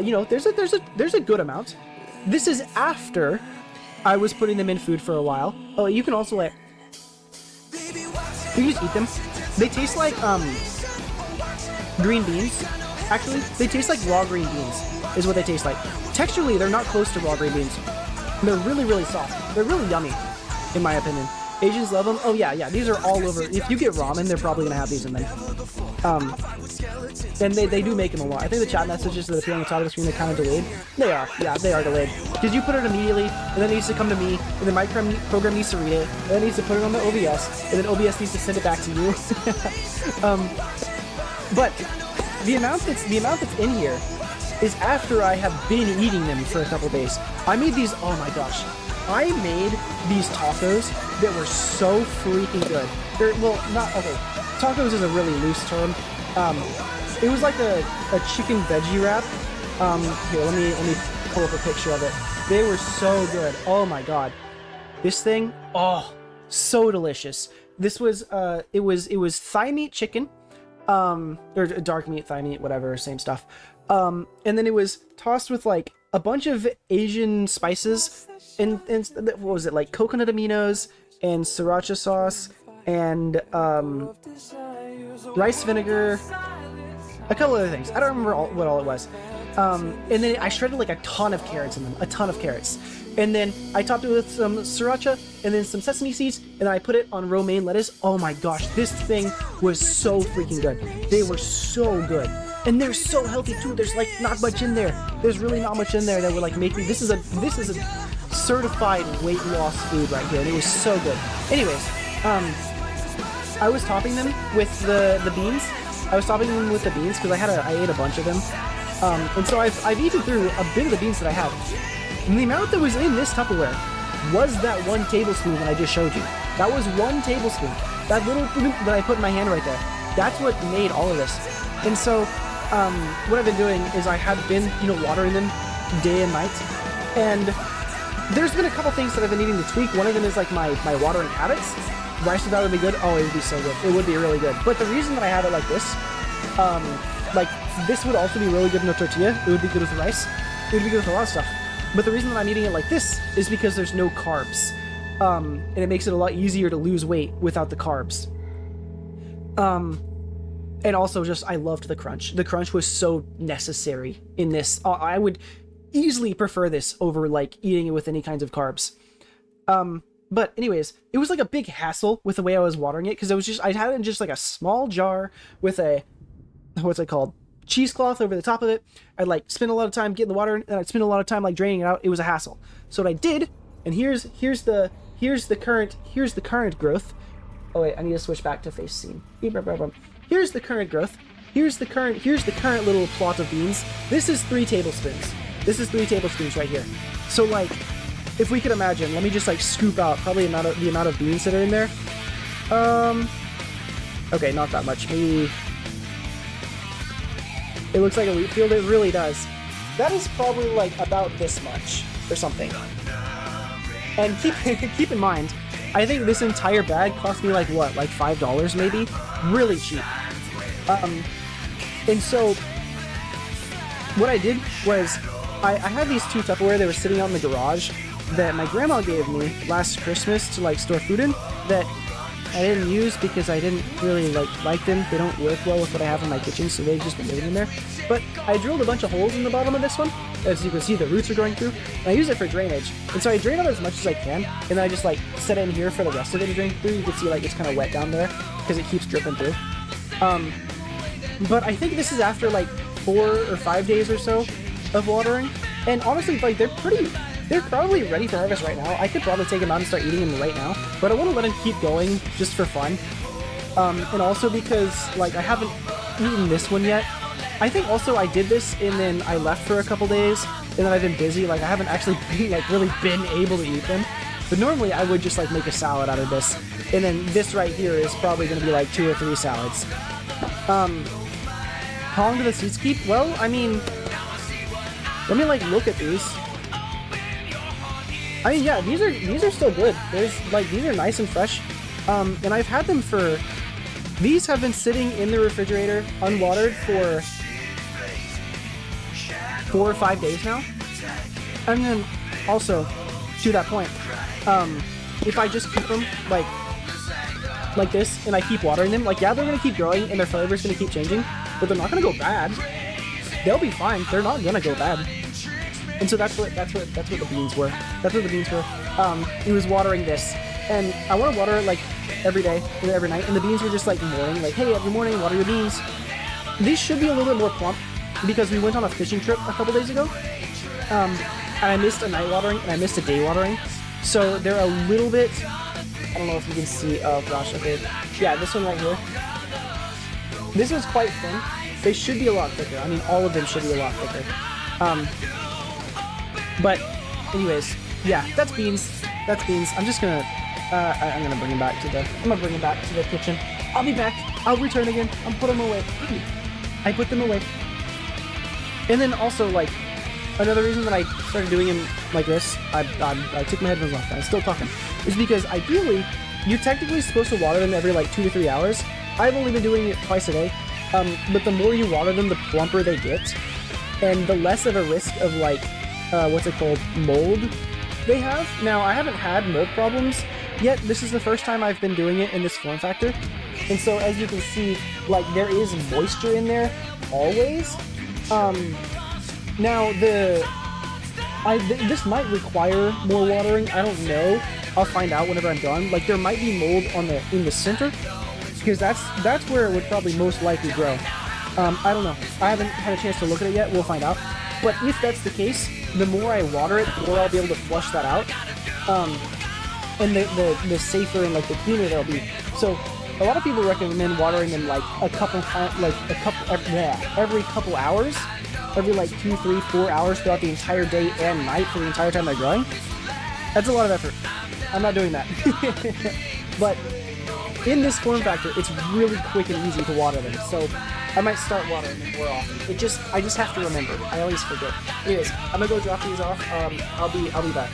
You know, there's a good amount. This is after I was putting them in food for a while. Oh, you can also you can just eat them. They taste like green beans. Actually, they taste like raw green beans. Is what they taste like. Texturally, they're not close to raw green beans. They're really, really soft. They're really yummy, in my opinion. Asians love them. Oh yeah. These are all over. If you get ramen, they're probably gonna have these in them. And they do make them a lot. I think the chat messages that appear on the top of the screen are kind of delayed. They are. Yeah, they are delayed. Because you put it immediately, and then it needs to come to me, and then my program needs to read it, and then it needs to put it on the OBS, and then OBS needs to send it back to you. But the amount that's in here is after I have been eating them for a couple days. I made these, oh my gosh. I made these tacos that were so freaking good. Tacos is a really loose term. It was like a chicken veggie wrap. Here, let me pull up a picture of it. They were so good. Oh my god. This thing, oh, so delicious. This was, it was thigh meat chicken, or dark meat, thigh meat, whatever, same stuff. And then it was tossed with like a bunch of Asian spices and what was it, like coconut aminos and sriracha sauce and rice vinegar, a couple other things. I don't remember what all it was. And then I shredded like a ton of carrots in them, a ton of carrots. And then I topped it with some sriracha and then some sesame seeds, and I put it on romaine lettuce. Oh my gosh, this thing was so freaking good. They were so good. And they're so healthy too. There's like not much in there. There's really not much in there that would like make me. This is a certified weight loss food right here, and it was so good. Anyways, I was topping them with the beans. I was topping them with the beans because I ate a bunch of them. And so I've eaten through a bit of the beans that I have. And the amount that was in this Tupperware was that 1 tablespoon that I just showed you. That was 1 tablespoon. That little that I put in my hand right there. That's what made all of this. And so what I've been doing is I had been, watering them day and night. And there's been a couple things that I've been needing to tweak. One of them is like my watering habits. Rice with that would be good. Oh, it would be so good. It would be really good. But the reason that I have it like this, this would also be really good in a tortilla. It would be good with rice. It would be good with a lot of stuff. But the reason that I'm eating it like this is because there's no carbs. And it makes it a lot easier to lose weight without the carbs. And also just, I loved the crunch. The crunch was so necessary in this. I would easily prefer this over like eating it with any kinds of carbs. But anyways, it was like a big hassle with the way I was watering it, because I had it in just like a small jar with a, what's it called? Cheesecloth over the top of it. I'd like spend a lot of time getting the water in, and I'd spend a lot of time like draining it out. It was a hassle. So what I did, and here's the current growth. Oh wait, I need to switch back to face scene. Here's the current growth. Here's the current little plot of beans. This is 3 tablespoons. This is 3 tablespoons right here. So like, if we could imagine, let me just like scoop out probably the amount of beans that are in there. Okay, not that much. Maybe. It looks like a wheat field. It really does. That is probably like about this much or something. And keep in mind, I think this entire bag cost me like what, like $5 maybe? Really cheap. And so what I did was I had these 2 Tupperware that were sitting out in the garage that my grandma gave me last Christmas to like store food in, that I didn't use because I didn't really like them. They don't work well with what I have in my kitchen, so they've just been living in there. But I drilled a bunch of holes in the bottom of this one. As you can see, the roots are going through, and I use it for drainage. And so I drain it as much as I can, and then I just like set it in here for the rest of it to drain through. You can see like it's kind of wet down there because it keeps dripping through. But I think this is after like 4 or 5 days or so of watering, and honestly, like they're probably ready for harvest right now. I could probably take them out and start eating them right now, but I want to let them keep going just for fun. And also because like I haven't eaten this one yet. I think also I did this and then I left for a couple days, and then I've been busy. Like I haven't actually really been able to eat them. But normally I would just like make a salad out of this, and then this right here is probably going to be like 2 or 3 salads. How long do the seeds keep? Well, I mean, let me like look at these. I mean, yeah, these are still good. These are nice and fresh. And I've had them for, these have been sitting in the refrigerator unwatered for 4 or 5 days now. And then also, to that point, if I just keep them like this and I keep watering them, like yeah, they're gonna keep growing and their flavor's gonna keep changing, but they're not gonna go bad. They'll be fine. They're not gonna go bad. And so that's what the beans were. That's what the beans were. It was watering this, and I want to water it like every day or every night. And the beans were just like morning, like hey, every morning water your beans. These should be a little bit more plump because we went on a fishing trip a couple days ago, and I missed a night watering and I missed a day watering, so they're a little bit. I don't know if you can see. Oh gosh, okay, yeah, this one right here. This is quite thin. They should be a lot thicker. I mean, all of them should be a lot thicker. But anyways, yeah, that's beans. That's beans. I'm just gonna I'm gonna bring them back to the kitchen. I'll be back. I'll return again. I'll put them away. I put them away. And then also like another reason that I started doing them like this, I took my headphones off. I'm still talking. Is because ideally you're technically supposed to water them every like 2 to 3 hours. I've only been doing it twice a day. But the more you water them, the plumper they get, and the less of a risk of like what's it called, mold they have. Now, I haven't had mold problems yet. This is the first time I've been doing it in this form factor. And so, as you can see, like, there is moisture in there, always. Now, this might require more watering, I don't know. I'll find out whenever I'm done. Like, there might be mold in the center, because that's where it would probably most likely grow. I don't know. I haven't had a chance to look at it yet. We'll find out. But if that's the case, the more I water it, the more I'll be able to flush that out, and the safer and like the cleaner they'll be. So a lot of people recommend watering them like every couple hours, every like 2, 3, 4 hours throughout the entire day and night for the entire time they're growing. That's a lot of effort. I'm not doing that. But in this form factor, it's really quick and easy to water them. So I might start watering them more often. I just have to remember. I always forget. Anyways, I'm gonna go drop these off. I'll be back.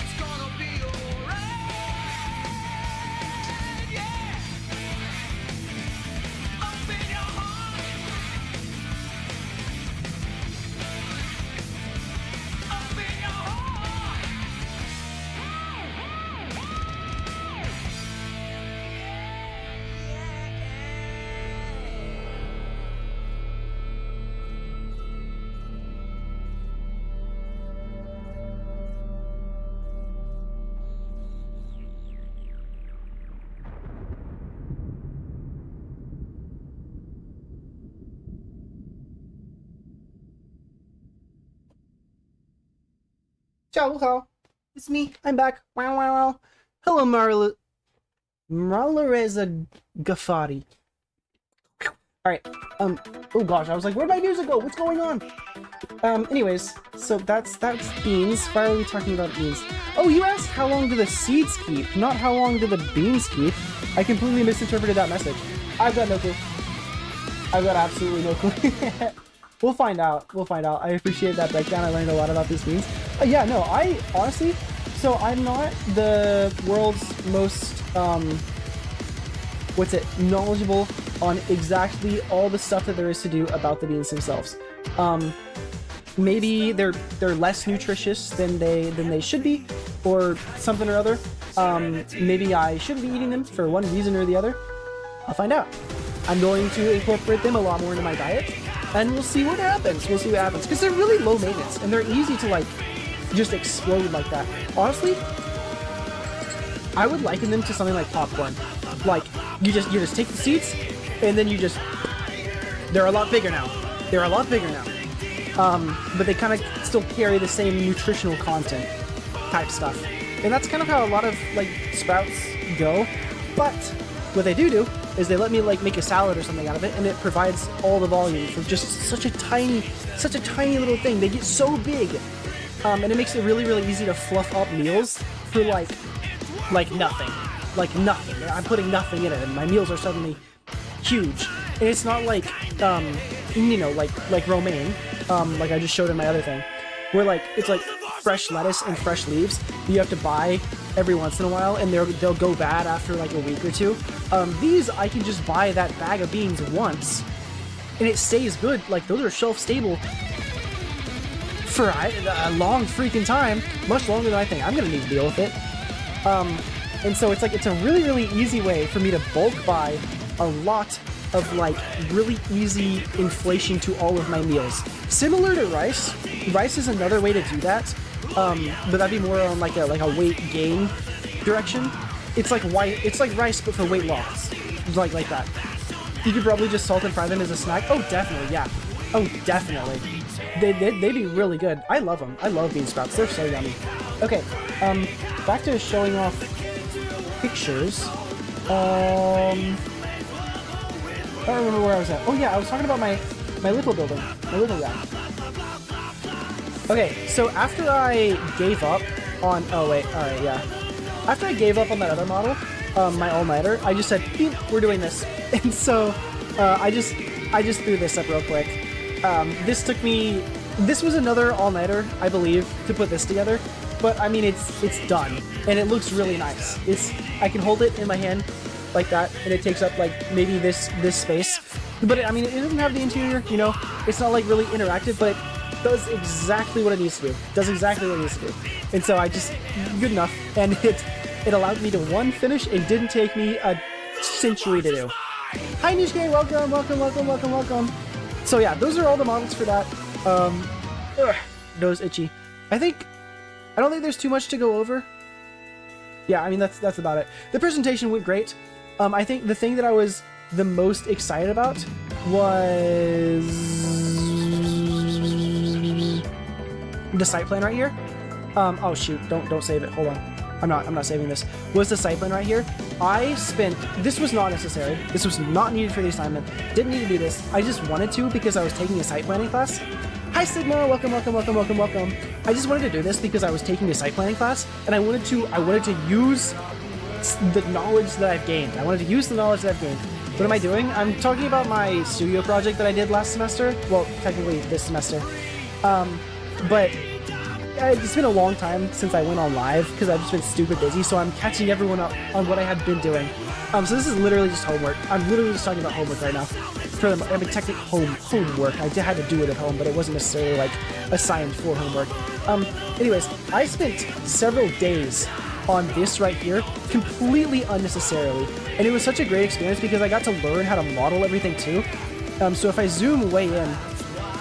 Ciao, it's me. I'm back. Wow, wow, wow. Hello, Marlareza Ghaffari. Alright, oh gosh, I was like, where'd my music go? What's going on? Anyways, so that's beans. Why are we talking about beans? Oh, you asked how long do the seeds keep, not how long do the beans keep. I completely misinterpreted that message. I've got no clue. I've got absolutely no clue. We'll find out. I appreciate that breakdown. I learned a lot about these beans. Yeah, no, I honestly, so I'm not the world's most, knowledgeable on exactly all the stuff that there is to do about the beans themselves. Maybe they're less nutritious than they should be, or something or other. Maybe I shouldn't be eating them for one reason or the other. I'll find out. I'm going to incorporate them a lot more into my diet, and we'll see what happens. We'll see what happens, because they're really low maintenance, and they're easy to, like, just explode like that. Honestly, I would liken them to something like popcorn. Like, you just take the seeds, and then you just... They're a lot bigger now. They're a lot bigger now. But they kind of still carry the same nutritional content type stuff. And that's kind of how a lot of, like, sprouts go. But what they do is they let me, like, make a salad or something out of it, and it provides all the volume for just such a tiny little thing. They get so big, and it makes it really, really easy to fluff up meals for, like nothing. Like nothing. I'm putting nothing in it, and my meals are suddenly huge. And it's not like, you know, like romaine, like I just showed in my other thing, where, like, it's like fresh lettuce and fresh leaves that you have to buy every once in a while, and they'll go bad after like a week or two. These, I can just buy that bag of beans once, and it stays good. Like, those are shelf stable for a long freaking time, much longer than I think I'm gonna need to deal with it. And so it's like, it's a really, really easy way for me to bulk buy a lot of, like, really easy inflation to all of my meals. Similar to rice. Rice is another way to do that, but that'd be more on like a weight gain direction. It's like rice, but for weight loss, like that. You could probably just salt and fry them as a snack. Oh, definitely, yeah. Oh, definitely. They'd be really good. I love them. I love bean sprouts. They're so yummy. Okay, back to showing off pictures. I don't remember where I was at. Oh yeah, I was talking about my little building, my little guy. Okay, so after I gave up on, oh wait, alright, yeah. After I gave up on that other model, my all-nighter, I just said, we're doing this. And so, I just threw this up real quick. This was another all-nighter, I believe, to put this together. But I mean, it's done, and it looks really nice. I can hold it in my hand like that, and it takes up, like, maybe this space. But I mean, it doesn't have the interior, you know? It's not, like, really interactive, but it does exactly what it needs to do. Does exactly what it needs to do. And so good enough. And it allowed me to, one, finish. It didn't take me a century to do. Hi, Nishike, welcome. So yeah, those are all the models for that. Nose itchy. I don't think there's too much to go over. Yeah, I mean, that's about it. The presentation went great. I think the thing that I was the most excited about was the site plan right here. Oh shoot, don't save it. Hold on. I'm not saving this. Was the site plan right here? This was not necessary. This was not needed for the assignment. Didn't need to do this. I just wanted to because I was taking a site planning class. Hi Sigma, welcome. I just wanted to do this because I was taking a site planning class, and I wanted to use the knowledge that I've gained. What am I doing? I'm talking about my studio project that I did last semester. Well, technically this semester. But it's been a long time since I went on live because I've just been stupid busy, so I'm catching everyone up on what I had been doing. So this is literally just homework. I'm literally just talking about homework right now. I mean, technically homework. I had to do it at home, but it wasn't necessarily, like, assigned for homework. Anyways, I spent several days on this right here completely unnecessarily, and it was such a great experience because I got to learn how to model everything too. So if I zoom way in,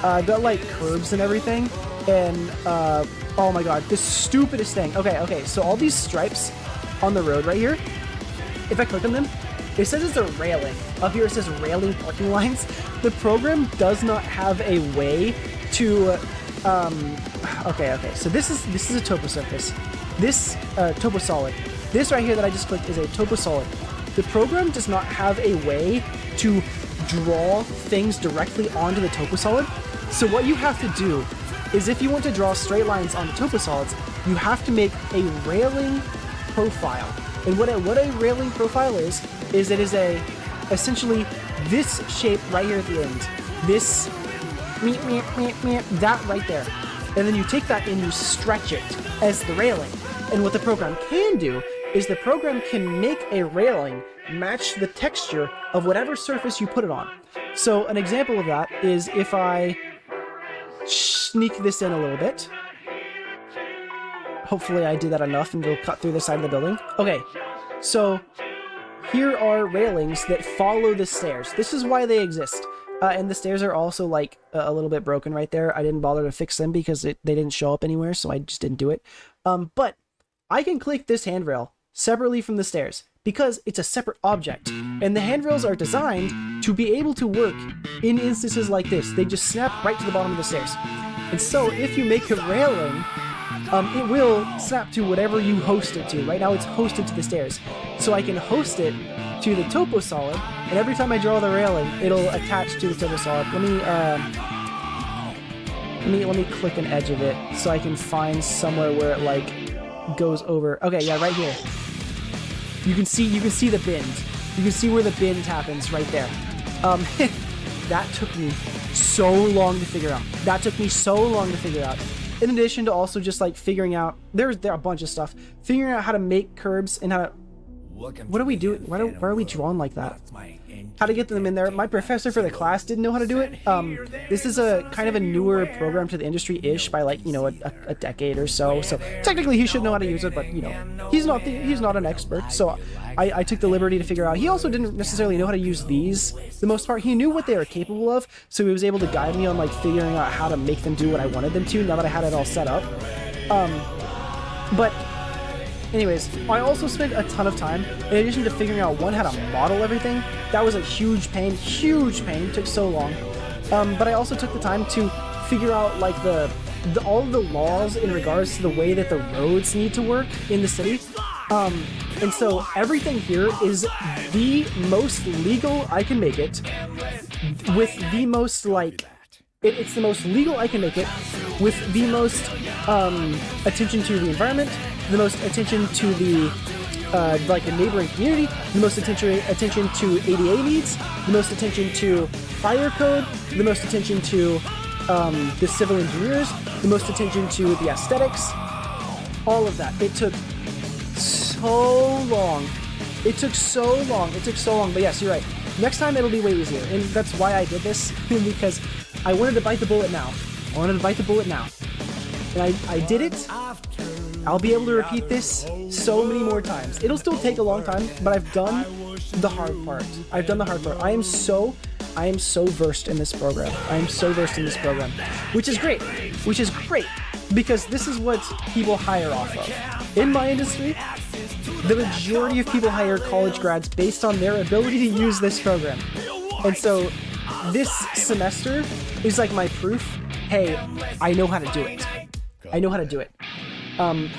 I've got, like, curves and everything, and oh my god, the stupidest thing. Okay, so all these stripes on the road right here, if I click on them, it says it's a railing. Up here it says railing parking lines. The program does not have a way to, okay, so this is a topo surface. This, topo solid. This right here that I just clicked is a topo solid. The program does not have a way to draw things directly onto the topo solid. So what you have to do is, if you want to draw straight lines on the topo solids, you have to make a railing profile. And what a railing profile is it is essentially this shape right here at the end. This, that right there. And then you take that and you stretch it as the railing. And what the program can do is the program can make a railing match the texture of whatever surface you put it on. So an example of that is if I sneak this in a little bit. hopefully I did that enough and it'll cut through the side of the building. Okay, so here are railings that follow the stairs. This is why they exist. And the stairs are also like a little bit broken right there. I didn't bother to fix them because they didn't show up anywhere, so I just didn't do it. But I can click this handrail separately from the stairs because it's a separate object. And the handrails are designed to be able to work in instances like this. They just snap right to the bottom of the stairs. And so if you make a railing, it will snap to whatever you host it to. Right now it's hosted to the stairs. So I can host it to the topo solid, and every time I draw the railing, it'll attach to the topo solid. Let me click an edge of it so I can find somewhere where it like goes over. Okay, yeah, right here. You can see the bend. You can see where the bend happens right there. That took me so long to figure out. In addition to also just like figuring out, there are a bunch of stuff. Figuring out how to make curbs and how to... What are we doing? Why are we drawn like that? How to get them in there. My professor for the class didn't know how to do it. This is a kind of a newer program to the industry-ish by like, you know, a decade or so. So technically he should know how to use it, but you know, he's not an expert. So I took the liberty to figure out. He also didn't necessarily know how to use these. The most part, he knew what they were capable of, so he was able to guide me on like figuring out how to make them do what I wanted them to. Now that I had it all set up, but. Anyways, I also spent a ton of time, in addition to figuring out, one, how to model everything. That was a huge pain, took so long. But I also took the time to figure out, like, all of the laws in regards to the way that the roads need to work in the city. And so everything here is the most legal I can make it, with the most, like... It's the most legal I can make it, with the most attention to the environment, the most attention to the like the neighboring community, the most attention to ADA needs, the most attention to fire code, the most attention to the civil engineers, the most attention to the aesthetics, all of that. It took so long. But yes, you're right. Next time it'll be way easier, and that's why I did this, because I wanted to bite the bullet now. And I did it. I'll be able to repeat this so many more times. It'll still take a long time, but I've done the hard part. I am so versed in this program. Which is great. Because this is what people hire off of. In my industry, the majority of people hire college grads based on their ability to use this program. And so this semester is like my proof, hey, I know how to do it.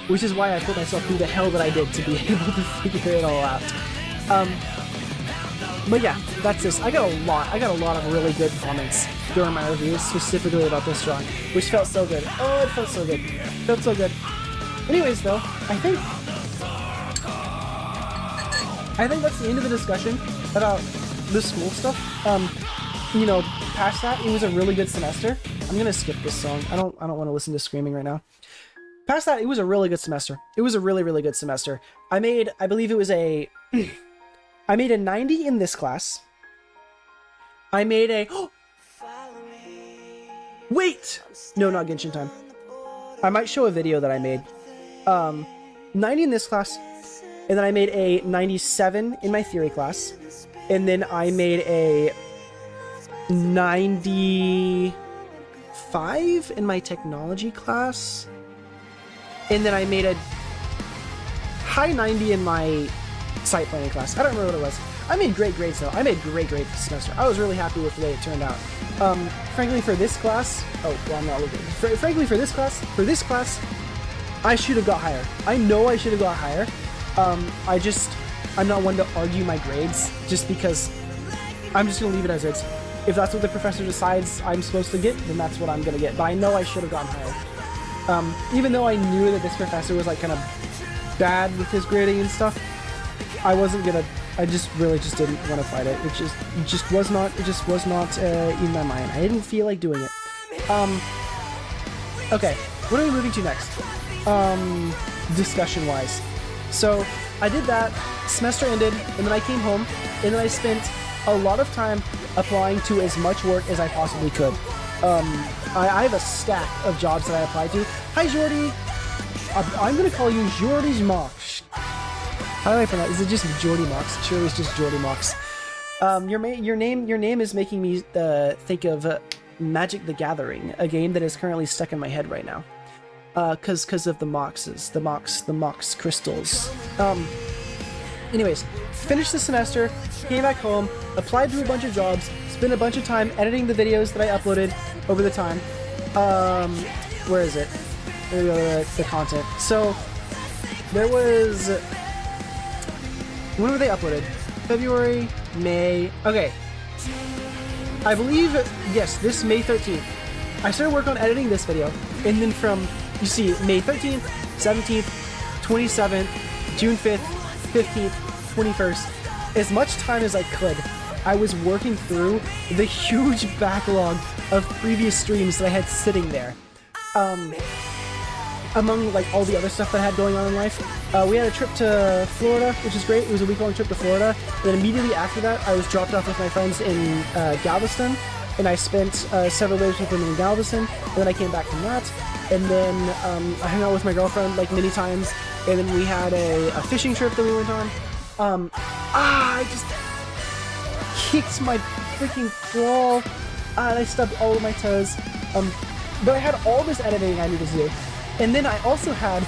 Which is why I put myself through the hell that I did to be able to figure it all out. But yeah, that's this. I got a lot of really good comments during my reviews, specifically about this drawing, which felt so good. Oh, it felt so good. Anyways, though, I think that's the end of the discussion about the school stuff. You know, past that, it was a really good semester. I'm gonna skip this song. I don't want to listen to screaming right now. Past that, it was a really good semester. It was a really, really good semester. I believe it was I made a 90 in this class. I made a... Wait! No, not Genshin time. I might show a video that I made. 90 in this class, and then I made a 97 in my theory class, and then I made a 95 in my technology class, and then I made a high 90 in my site planning class. I don't remember what it was. I made great grades though. I made great grades this semester. I was really happy with the way it turned out. Frankly, for this class, I'm not looking. Frankly, for this class, I should have got higher. I know I should have got higher. I'm not one to argue my grades just because I'm just gonna leave it as is. If that's what the professor decides I'm supposed to get, then that's what I'm gonna get. But I know I should have gotten higher. Even though I knew that this professor was like kind of bad with his grading and stuff, I just didn't want to fight it. It just was not in my mind. I didn't feel like doing it. Okay, what are we moving to next? Discussion wise. So I did that, semester ended, and then I came home, and then I spent a lot of time applying to as much work as I possibly could. I have a stack of jobs that I applied to. Hi, Jordy! I'm gonna call you Jordy Mox. How do I pronounce? Is it just Jordy Mox? Sure, it's just Jordy Mox. Your name is making me think of Magic the Gathering, a game that is currently stuck in my head right now. Cause of the Moxes, the Mox crystals. Anyways, finished the semester, came back home, applied to a bunch of jobs, spent a bunch of time editing the videos that I uploaded over the time. Where is it? The content. So there was, when were they uploaded? February, May. Okay. I believe, yes, this May 13th. I started work on editing this video, and then from, you see, May 13th, 17th, 27th, June 5th, 15th, 21st, as much time as I could, I was working through the huge backlog of previous streams that I had sitting there. Among like all the other stuff that I had going on in life, we had a trip to Florida, which is great. It was a week-long trip to Florida. And then immediately after that, I was dropped off with my friends in Galveston, and I spent several days with them in Galveston. And then I came back from that, and then I hung out with my girlfriend like many times. And then we had a fishing trip that we went on. I just kicked my freaking claw, and I stubbed all of my toes. But I had all this editing I needed to do. And then I also had,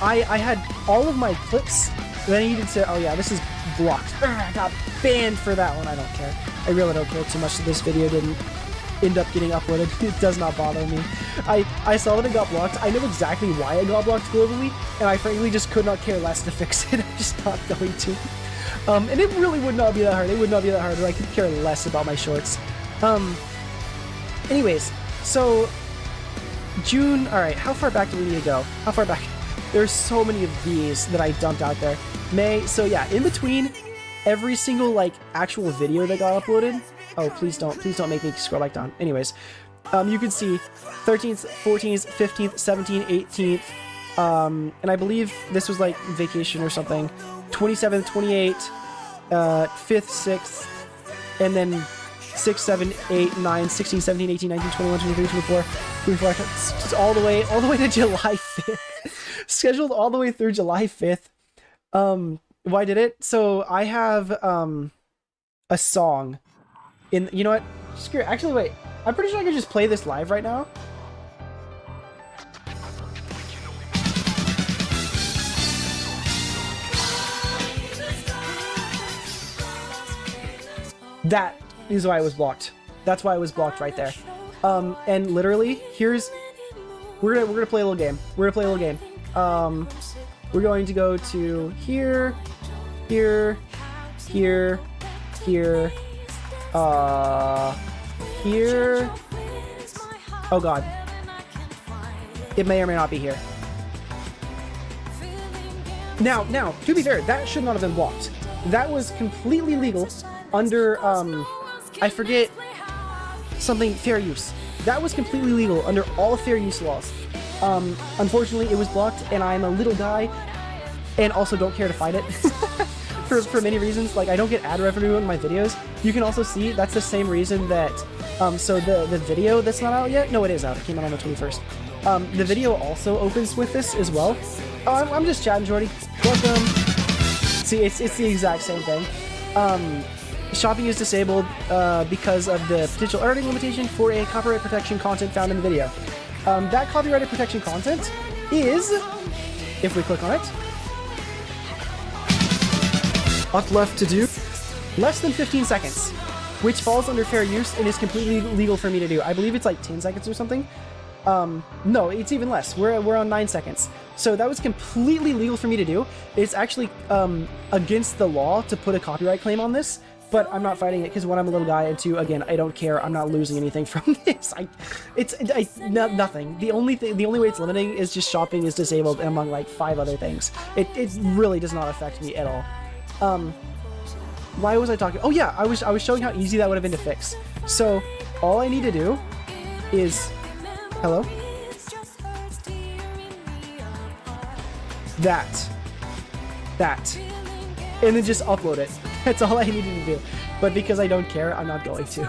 I had all of my clips that I needed to, oh yeah, this is blocked. I got banned for that one, I don't care. I really don't care too much that this video didn't end up getting uploaded. It does not bother me. I saw that it got blocked. I know exactly why it got blocked globally, and I frankly just could not care less to fix it. I'm just not going to. And it really would not be that hard. It would not be that hard, but I could care less about my shorts. Anyways, so June, alright, how far back do we need to go? How far back? There's so many of these that I dumped out there. May, so yeah, in between every single, like, actual video that got uploaded. Oh, please don't make me scroll back down. Anyways, you can see 13th, 14th, 15th, 17th, 18th, and I believe this was, like, vacation or something. 27th, 28th, 5th, 6th, and then 6, 7, 8, 9, 16, 17, 18, 19, 21, 23, 24, 24, all the way to July 5th. Scheduled all the way through July 5th. Why did it? So I have a song in, you know what? Screw it. Actually, wait. I'm pretty sure I could just play this live right now. That is why I was blocked. That's why I was blocked right there. And literally, here's, we're gonna play a little game. We're going to go to here, here, here, here, here. Oh god. It may or may not be here. Now, to be fair, that should not have been blocked. That was completely legal under, I forget, something fair use. That was completely legal under all fair use laws. Unfortunately, it was blocked, and I'm a little guy, and also don't care to fight it. for many reasons. Like, I don't get ad revenue in my videos. You can also see that's the same reason that, so the video that's not out yet, no, it is out. It came out on the 21st. The video also opens with this as well. Oh, I'm just chatting, Jordy. Welcome. See, it's the exact same thing. Shopping is disabled because of the potential earning limitation for a copyright protection content found in the video. That copyrighted protection content is, if we click on it, what's left to do? Less than 15 seconds, which falls under fair use and is completely legal for me to do. I believe it's like 10 seconds or something. No, it's even less. We're on 9 seconds. So that was completely legal for me to do. It's actually against the law to put a copyright claim on this, but I'm not fighting it because one, I'm a little guy, and two, again, I don't care. I'm not losing anything from this. Nothing. The only way it's limiting is just shopping is disabled among like 5 other things. It really does not affect me at all. Why was I talking? Oh yeah, I was showing how easy that would have been to fix. So all I need to do is, hello? That. And then just upload it. That's all I needed to do. But because I don't care, I'm not going to.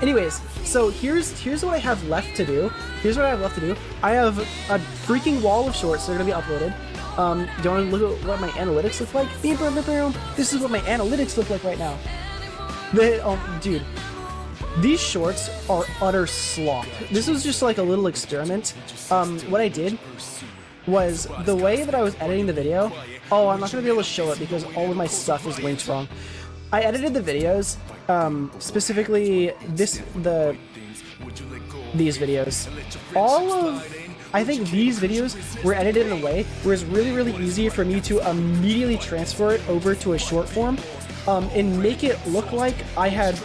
Anyways, so here's what I have left to do. Here's what I have left to do. I have a freaking wall of shorts that are gonna be uploaded. Do you want to look at what my analytics look like? This is what my analytics look like right now. Dude, these shorts are utter slop. This was just like a little experiment. What I did was the way that I was editing the video. Oh, I'm not gonna be able to show it because all of my stuff is linked wrong. I edited the videos, specifically these videos. I think these videos were edited in a way where it's really, really easy for me to immediately transfer it over to a short form, and make it look like I had...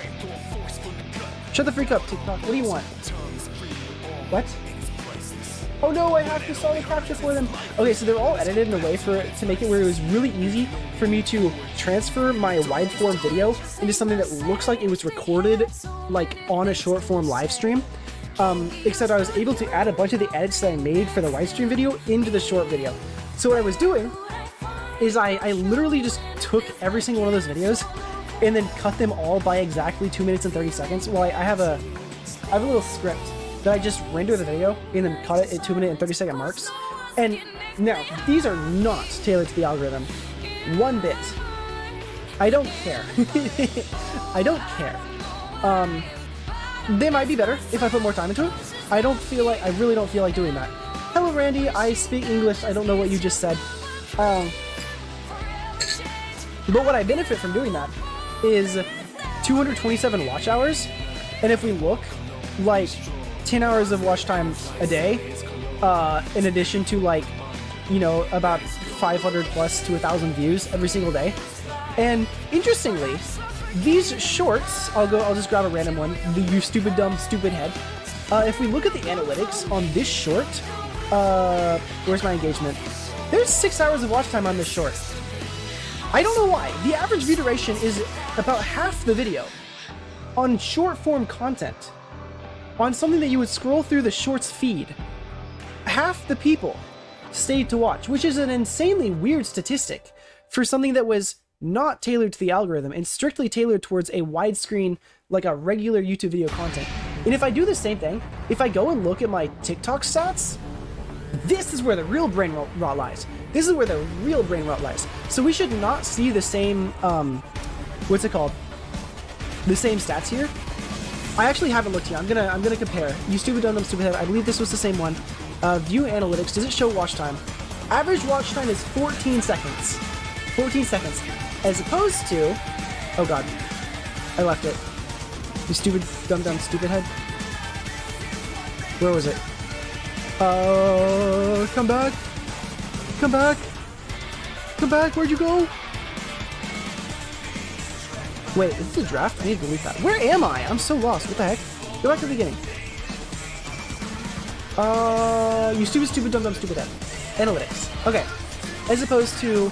Shut the freak up, TikTok. What do you want? What? Oh no, I have to start a capture for them. Okay, so they're all edited in a way to make it where it was really easy for me to transfer my wide form video into something that looks like it was recorded like on a short form live stream. Except I was able to add a bunch of the edits that I made for the live stream video into the short video. So what I was doing is I literally just took every single one of those videos and then cut them all by exactly 2 minutes and 30 seconds. Well, I have a little script that I just render the video and then cut it at 2 minute and 30 second marks. And now, these are not tailored to the algorithm. One bit. I don't care. I don't care. They might be better if I put more time into it. I really don't feel like doing that. Hello, Randy. I speak English. I don't know what you just said. But what I benefit from doing that is 227 watch hours. And if we look, like 10 hours of watch time a day, in addition to like, you know, about 500 plus to 1,000 views every single day. And interestingly, these shorts, I'll just grab a random one, the You Stupid Dumb Stupid Head. If we look at the analytics on this short, where's my engagement? There's 6 hours of watch time on this short. I don't know why. The average view duration is about half the video on short form content. On something that you would scroll through the shorts feed. Half the people stayed to watch, which is an insanely weird statistic for something that was not tailored to the algorithm and strictly tailored towards a widescreen, like a regular YouTube video content. And if I do the same thing, if I go and look at my TikTok stats, this is where the real brain rot lies. This is where the real brain rot lies. So we should not see the same, what's it called? The same stats here. I actually haven't looked here. I'm gonna compare. You Stupid Dumb Dumb Stupid Head. I believe this was the same one. View analytics. Does it show watch time? Average watch time is 14 seconds. 14 seconds. As opposed to... Oh god. I left it. You Stupid Dumb Dumb Stupid Head. Where was it? Come back. Come back. Come back. Where'd you go? Wait, is this a draft? I need to delete that. Where am I? I'm so lost. What the heck? Go back to the beginning. You stupid dumb stupid head. Analytics. Okay. As opposed to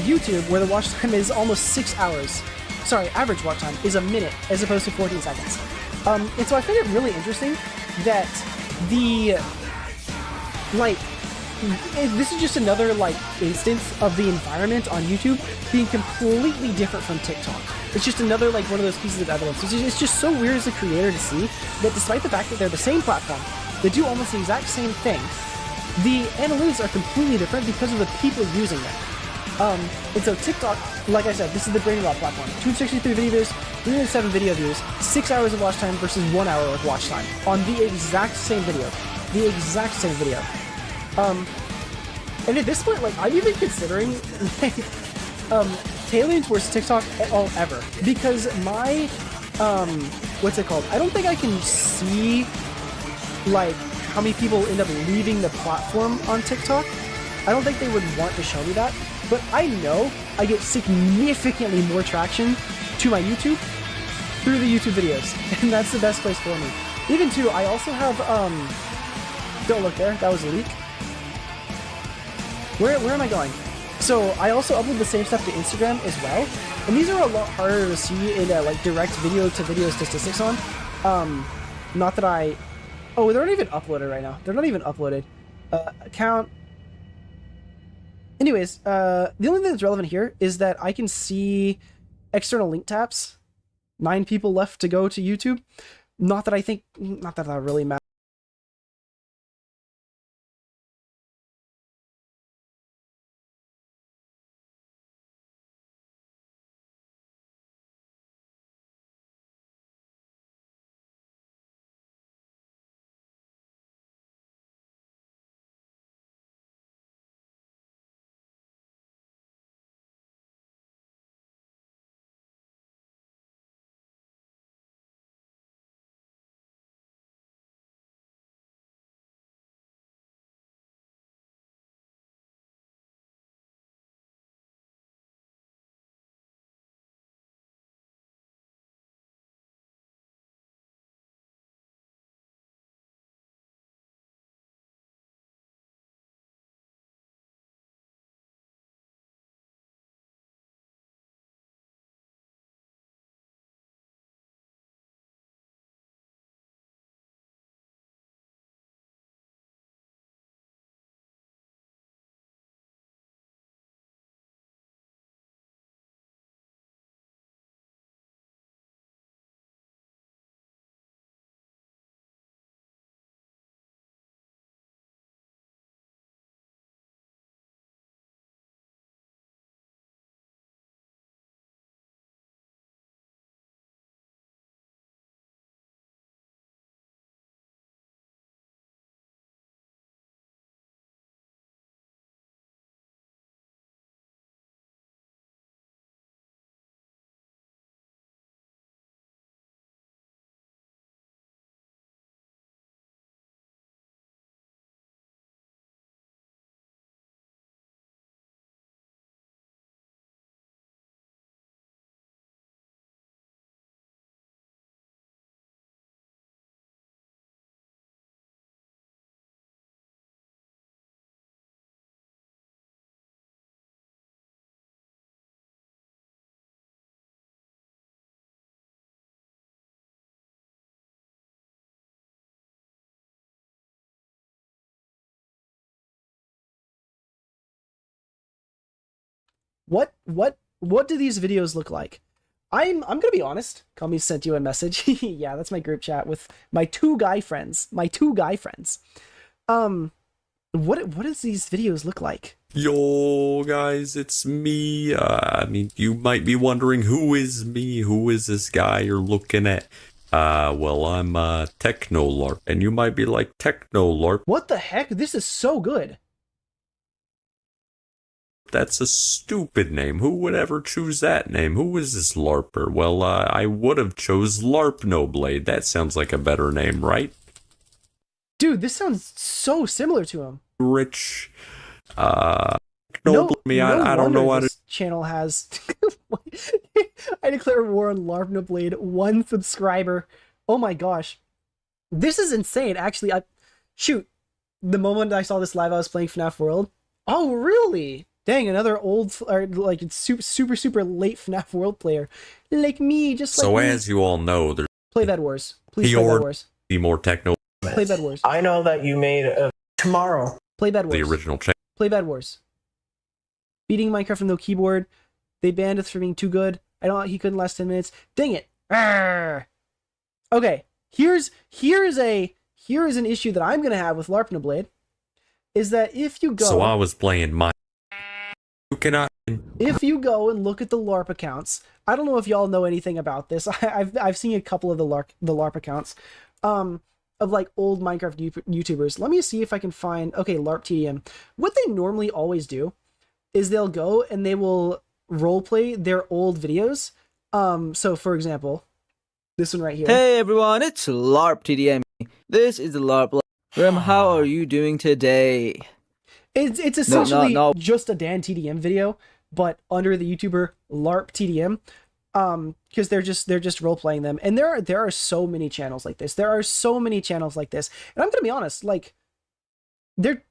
YouTube, where the watch time is almost 6 hours. Sorry, average watch time is a minute as opposed to 14 seconds. And so I find it really interesting that this is just another instance of the environment on YouTube being completely different from TikTok. It's just another one of those pieces of evidence. It's just so weird as a creator to see that despite the fact that they're the same platform, they do almost the exact same thing, the analytics are completely different because of the people using them. And so TikTok, like I said, this is the brain rot platform. 263 videos, 307 video views, 6 hours of watch time versus 1 hour of watch time on the exact same video. The exact same video. And at this point, I'm even considering tailoring towards TikTok at all ever, because my what's it called? I don't think I can see how many people end up leaving the platform on TikTok. I don't think they would want to show me that, but I know I get significantly more traction to my YouTube through the YouTube videos, and that's the best place for me. Even too, I also have don't look there, that was a leak. Where am I going? So I also upload the same stuff to Instagram as well, and these are a lot harder to see in direct video to video statistics on. Not that oh, they're not even uploaded right now. They're not even uploaded. Account. Anyways, the only thing that's relevant here is that I can see external link taps 9 people left to go to YouTube. Not that that really matters. What do these videos look like? I'm gonna be honest. Kami sent you a message. Yeah, that's my group chat with my two guy friends. My two guy friends. What does these videos look like? Yo, guys, it's me. I mean, you might be wondering, who is me? Who is this guy you're looking at? Well, I'm Technolarp, and you might be like, Technolarp? What the heck? This is so good. That's a stupid name. Who would ever choose that name? Who is this LARPer? Well, I would have chose LARPnoblade. That sounds like a better name, right? Dude, this sounds so similar to him. Rich, I don't know how to... This channel has... I declare war on LARPnoblade. 1 subscriber. Oh my gosh. This is insane. Actually, shoot. The moment I saw this live, I was playing FNAF World. Oh, really? Dang, another old, or like super late FNAF World player. Like me, just like so me. As you all know, there's... Play Bed Wars. Please play Bed Wars. Be more techno... Play Bed Wars. I know that you made a tomorrow. Play Bed Wars. The original channel. Play Bed Wars. Beating Minecraft with no keyboard. They banned us for being too good. He couldn't last 10 minutes. Dang it. Arrgh. Okay. Here is an issue that I'm gonna have with LARPnoblade. Is that if you go... So I was playing my... You cannot... If you go and look at the LARP accounts, I don't know if y'all know anything about this. I've seen a couple of the LARP accounts, of like old Minecraft YouTubers. Let me see if I can find... Okay, LARP TDM. What they normally always do is they'll go and they will roleplay their old videos. So for example, this one right here. Hey everyone, it's LARP TDM. This is the LARP. How are you doing today? It's essentially just a Dan TDM video, but under the YouTuber LARP TDM, because they're just role playing them. And there are so many channels like this. There are so many channels like this. And I'm gonna be honest, like they're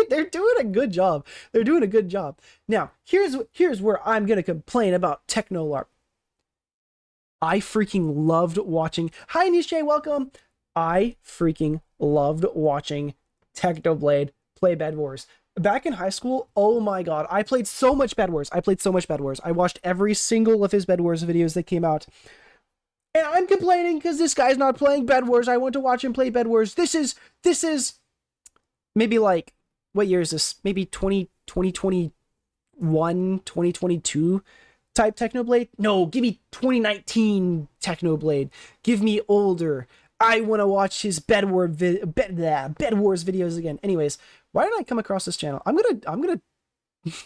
doing a good job. They're doing a good job. Now here's where I'm gonna complain about Technolarp. I freaking loved watching. Hi Niche, welcome. I freaking loved watching Technoblade play Bed Wars. Back in high school, oh my god, I played so much Bed Wars. I watched every single of his Bed Wars videos that came out. And I'm complaining because this guy's not playing Bed Wars. I want to watch him play Bed Wars. This is maybe like, what year is this? Maybe 2021, 2022 type Technoblade? No, give me 2019 Technoblade. Give me older. I want to watch his Bed Wars videos again. Anyways, why did I come across this channel? I'm gonna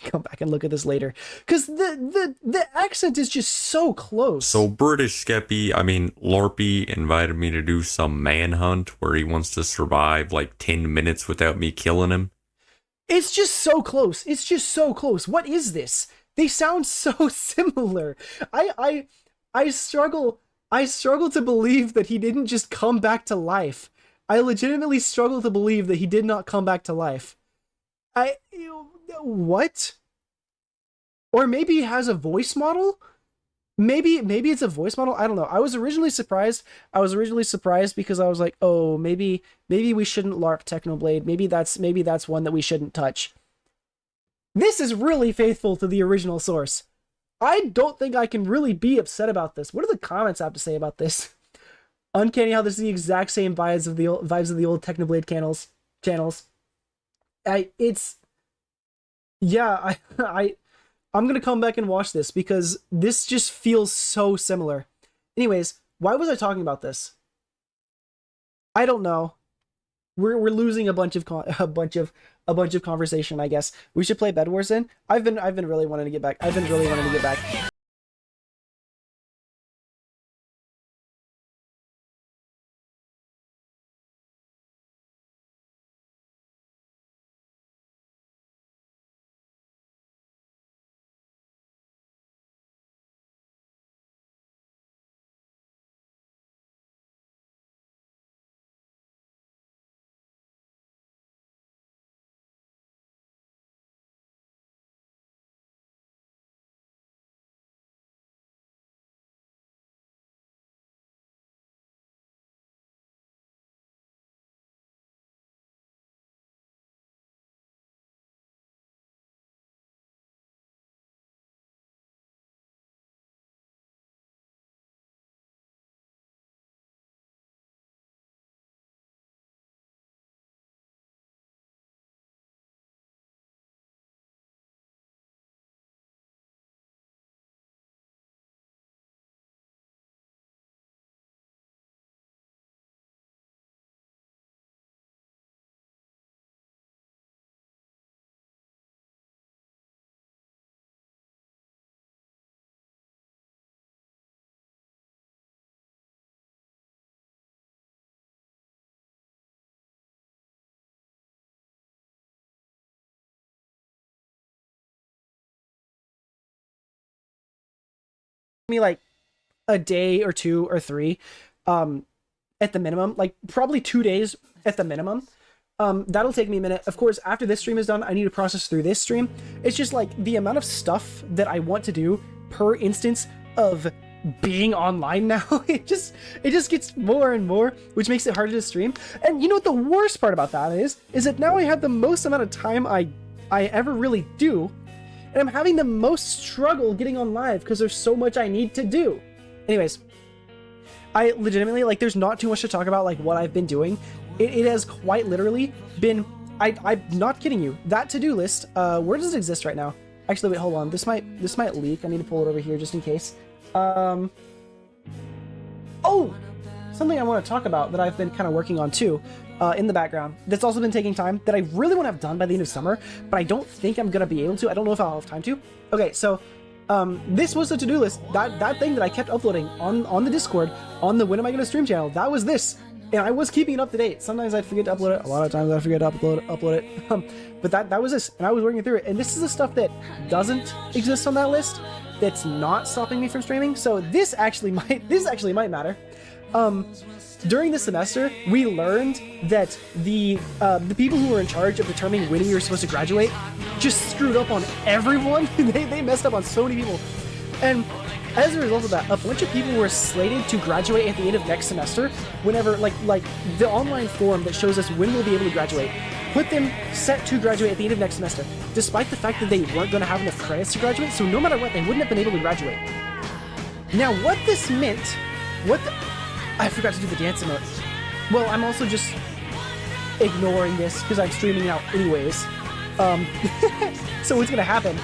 come back and look at this later because the accent is just so close. So British Skeppy, I mean Larpy invited me to do some manhunt where he wants to survive like 10 minutes without me killing him. It's just so close. It's just so close. What is this? They sound so similar. I struggle to believe that he didn't just come back to life. I legitimately struggle to believe that he did not come back to life. What? Or maybe he has a voice model? Maybe it's a voice model. I don't know. I was originally surprised because I was like, oh, maybe we shouldn't LARP Technoblade. Maybe that's one that we shouldn't touch. This is really faithful to the original source. I don't think I can really be upset about this. What do the comments have to say about this? Uncanny how this is the exact same vibes of the old Technoblade channels. I'm gonna come back and watch this because this just feels so similar. Anyways, why was I talking about this? I don't know. We're losing a bunch of conversation, I guess. We should play Bed Wars in. I've been really wanting to get back. Me like a day or 2 or 3 at the minimum, like probably 2 days at the minimum. That'll take me a minute. Of course, after this stream is done, I need to process through this stream. It's just like the amount of stuff that I want to do per instance of being online now. It just gets more and more, which makes it harder to stream. And you know what the worst part about that is that now I have the most amount of time I ever really do. And I'm having the most struggle getting on live because there's so much I need to do. Anyways, I legitimately, like, there's not too much to talk about, like, what I've been doing. It has quite literally been, I'm not kidding you, that to-do list, where does it exist right now? Actually, wait, hold on. This might leak. I need to pull it over here just in case. Oh! Something I want to talk about that I've been kind of working on too. In the background, that's also been taking time, that I really want to have done by the end of summer, but I don't think I'm gonna be able to. I don't know if I'll have time to. Okay, so this was the to-do list, that thing that I kept uploading on the Discord, on the When Am I Gonna Stream channel. That was this, and I was keeping it up to date. Sometimes I'd forget to upload it, a lot of times I forget to upload it. But that was this, and I was working through it, and this is the stuff that doesn't exist on that list, that's not stopping me from streaming. So this actually might matter. During the semester, we learned that the people who were in charge of determining when we were supposed to graduate just screwed up on everyone. they messed up on so many people. And as a result of that, a bunch of people were slated to graduate at the end of next semester whenever, like the online form that shows us when we'll be able to graduate, put them set to graduate at the end of next semester, despite the fact that they weren't going to have enough credits to graduate, so no matter what, they wouldn't have been able to graduate. Now, what this meant what the? I forgot to do the dance emote. Well, I'm also just ignoring this because I'm streaming out anyways. So what's gonna happen?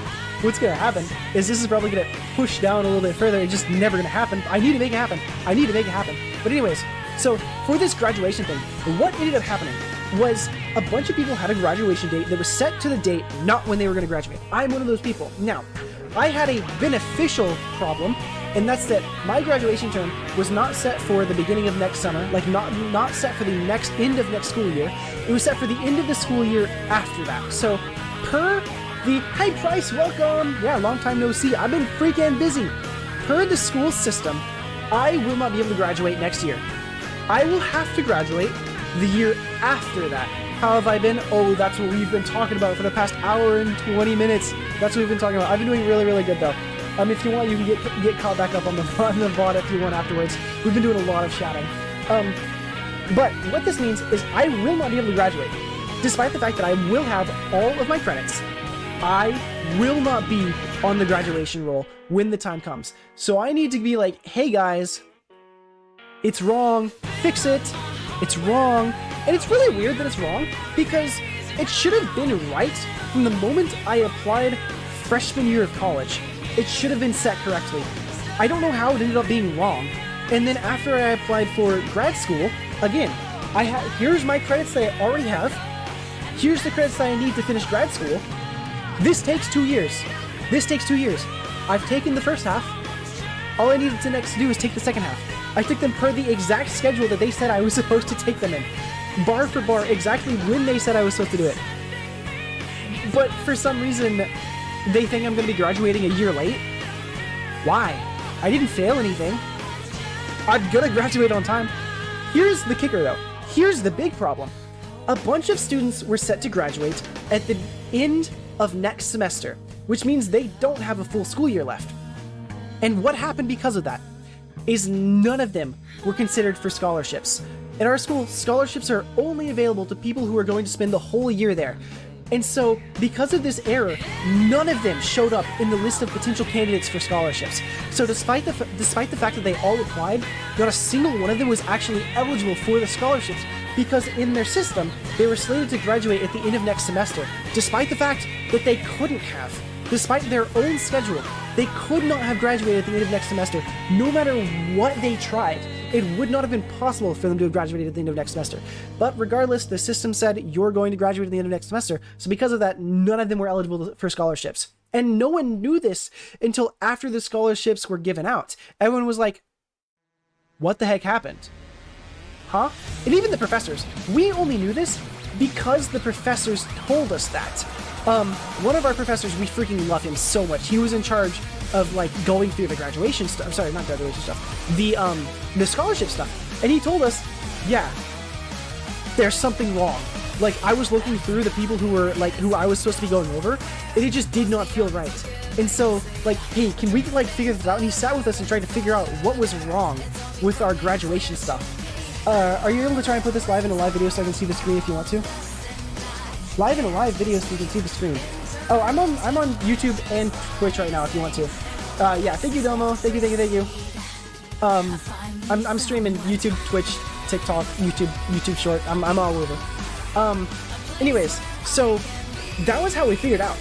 What's gonna happen is this is probably gonna push down a little bit further. It's just never gonna happen. I need to make it happen. I need to make it happen. But anyways, so for this graduation thing, what ended up happening was a bunch of people had a graduation date that was set to the date, not when they were gonna graduate. I'm one of those people. Now, I had a beneficial problem, and that's that my graduation term was not set for the beginning of next summer, like not set for the next end of next school year. It was set for the end of the school year after that. So per the, hey Price, welcome. Yeah, long time no see. I've been freaking busy. Per the school system, I will not be able to graduate next year. I will have to graduate the year after that. How have I been? Oh, that's what we've been talking about for the past hour and 20 minutes. That's what we've been talking about. I've been doing really, really good though. If you want, you can get caught back up on the VOD if you want afterwards. We've been doing a lot of chatting. But what this means is I will not be able to graduate. Despite the fact that I will have all of my credits, I will not be on the graduation roll when the time comes. So I need to be like, hey guys, it's wrong, fix it, it's wrong. And it's really weird that it's wrong because it should have been right from the moment I applied freshman year of college. It should have been set correctly. I don't know how it ended up being wrong. And then after I applied for grad school, again, here's my credits that I already have. Here's the credits that I need to finish grad school. This takes 2 years. This takes 2 years. I've taken the first half. All I needed to next do is take the second half. I took them per the exact schedule that they said I was supposed to take them in. Bar for bar, exactly when they said I was supposed to do it. But for some reason, they think I'm going to be graduating a year late? Why? I didn't fail anything. I'm going to graduate on time. Here's the kicker though. Here's the big problem. A bunch of students were set to graduate at the end of next semester, which means they don't have a full school year left. And what happened because of that is none of them were considered for scholarships. At our school, scholarships are only available to people who are going to spend the whole year there. And so, because of this error, none of them showed up in the list of potential candidates for scholarships. So despite the fact that they all applied, not a single one of them was actually eligible for the scholarships because in their system, they were slated to graduate at the end of next semester, despite the fact that they couldn't have. Despite their own schedule, they could not have graduated at the end of next semester, no matter what they tried. It would not have been possible for them to have graduated at the end of next semester. But regardless, the system said you're going to graduate at the end of next semester. So because of that, none of them were eligible for scholarships. And no one knew this until after the scholarships were given out. Everyone was like, what the heck happened? Huh? And even the professors. We only knew this because the professors told us that. One of our professors, we freaking love him so much. He was in charge of like going through the graduation stuff. Sorry, not graduation stuff. The scholarship stuff. And he told us, yeah, there's something wrong. Like I was looking through the people who I was supposed to be going over, and it just did not feel right. And so like, hey, can we like figure this out? And he sat with us and tried to figure out what was wrong with our graduation stuff. Are you able to try and put this live in a live video so I can see the screen if you want to? Live in a live video so you can see the screen. Oh, I'm on YouTube and Twitch right now if you want to. Yeah, thank you, Domo. Thank you. I'm streaming YouTube, Twitch, TikTok, YouTube Short. I'm all over. Anyways, so that was how we figured out.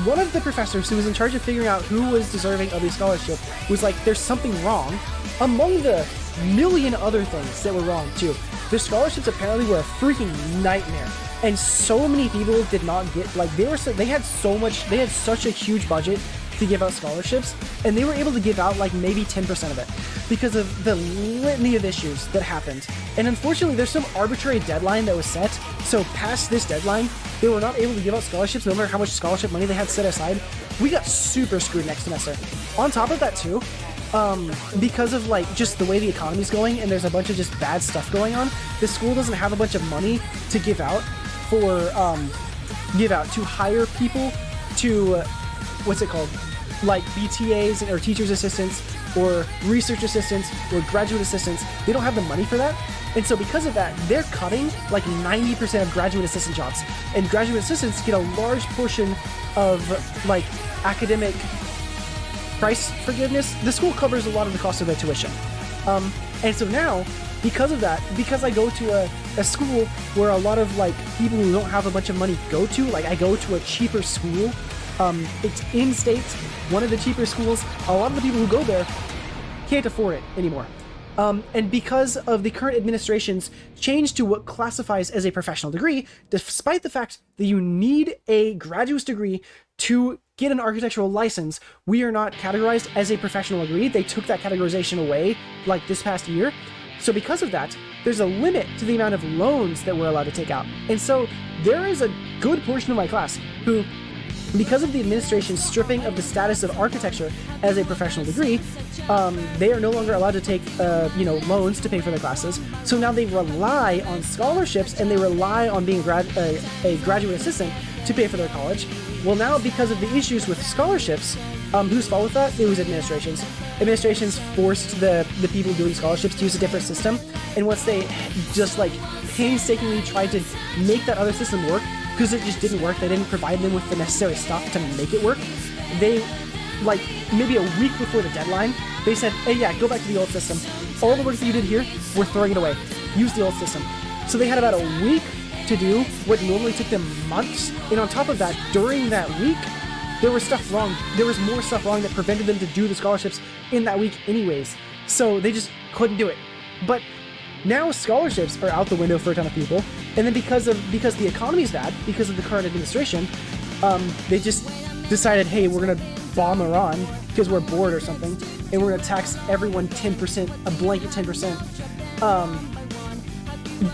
One of the professors who was in charge of figuring out who was deserving of a scholarship was like, there's something wrong. Among the million other things that were wrong too, the scholarships apparently were a freaking nightmare. And so many people did not get, like, they had such a huge budget to give out scholarships, and they were able to give out like maybe 10% of it because of the litany of issues that happened. And unfortunately, there's some arbitrary deadline that was set, so past this deadline, they were not able to give out scholarships no matter how much scholarship money they had set aside. We got super screwed next semester. On top of that too, because of like just the way the economy's going and there's a bunch of just bad stuff going on, the school doesn't have a bunch of money to give out to hire people to what's it called, like BTAs or teachers assistants or research assistants or graduate assistants. They don't have the money for that, and so because of that, they're cutting like 90% of graduate assistant jobs, and graduate assistants get a large portion of like academic price forgiveness. The school covers a lot of the cost of their tuition. And so now, because of that, because I go to a school where a lot of like people who don't have a bunch of money go to, like I go to a cheaper school, it's in state, one of the cheaper schools, a lot of the people who go there can't afford it anymore. And because of the current administration's change to what classifies as a professional degree, despite the fact that you need a graduate degree to get an architectural license, we are not categorized as a professional degree. They took that categorization away like this past year. So because of that, there's a limit to the amount of loans that we're allowed to take out. And so there is a good portion of my class who, because of the administration's stripping of the status of architecture as a professional degree, they are no longer allowed to take, loans to pay for their classes. So now they rely on scholarships and they rely on being a graduate assistant to pay for their college. Well, now because of the issues with scholarships, whose fault was that? It was administration's. Administrations forced the people doing scholarships to use a different system. And once they just like painstakingly tried to make that other system work, because it just didn't work, they didn't provide them with the necessary stuff to make it work. They, like, maybe a week before the deadline, they said, hey, yeah, go back to the old system. All the work that you did here, we're throwing it away. Use the old system. So they had about a week to do what normally took them months. And on top of that, during that week, there was stuff wrong. There was more stuff wrong that prevented them to do the scholarships in that week anyways. So they just couldn't do it. But now scholarships are out the window for a ton of people, and then because the economy's bad, because of the current administration, they just decided, hey, we're gonna bomb Iran because we're bored or something, and we're gonna tax everyone 10%, a blanket 10%.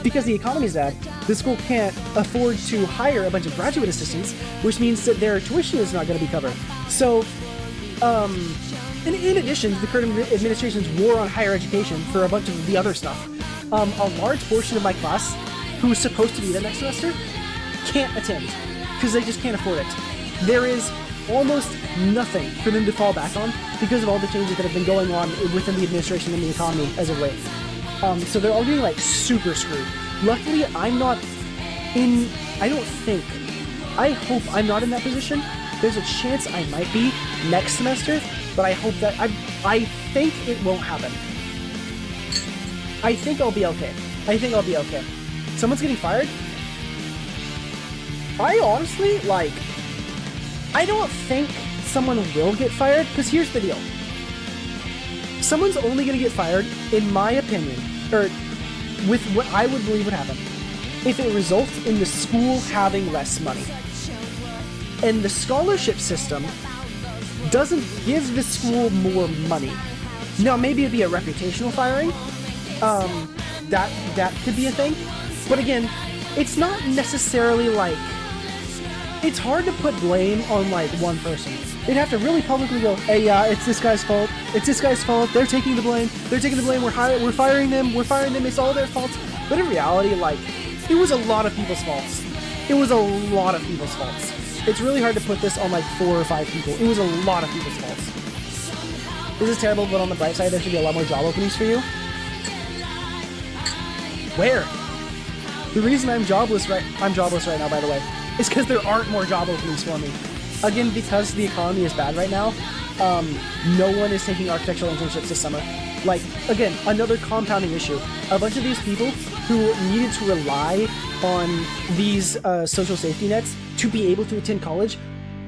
Because the economy's bad, the school can't afford to hire a bunch of graduate assistants, which means that their tuition is not going to be covered. So, in addition to the current administration's war on higher education for a bunch of the other stuff, a large portion of my class, who's supposed to be there next semester, can't attend because they just can't afford it. There is almost nothing for them to fall back on because of all the changes that have been going on within the administration and the economy as of late. So they're all getting like super screwed. Luckily, I'm not in, I hope I'm not in that position. There's a chance I might be next semester, but I hope that, I think it won't happen. I think I'll be okay. Someone's getting fired? I honestly, I don't think someone will get fired, because here's the deal. Someone's only going to get fired, in my opinion, or with what I would believe would happen, if it results in the school having less money. And the scholarship system doesn't give the school more money. Now, maybe it'd be a reputational firing. That could be a thing. But again, it's not necessarily it's hard to put blame on one person. They'd have to really publicly go, hey, yeah, it's this guy's fault. They're taking the blame. We're firing them. It's all their fault. But in reality, it was a lot of people's faults. It's really hard to put this on 4 or 5 people. It was a lot of people's faults. This is terrible, but on the bright side, there should be a lot more job openings for you. Where? The reason I'm jobless right now, by the way, is because there aren't more job openings for me. Again, because the economy is bad right now, no one is taking architectural internships this summer. Again, another compounding issue. A bunch of these people who needed to rely on these social safety nets to be able to attend college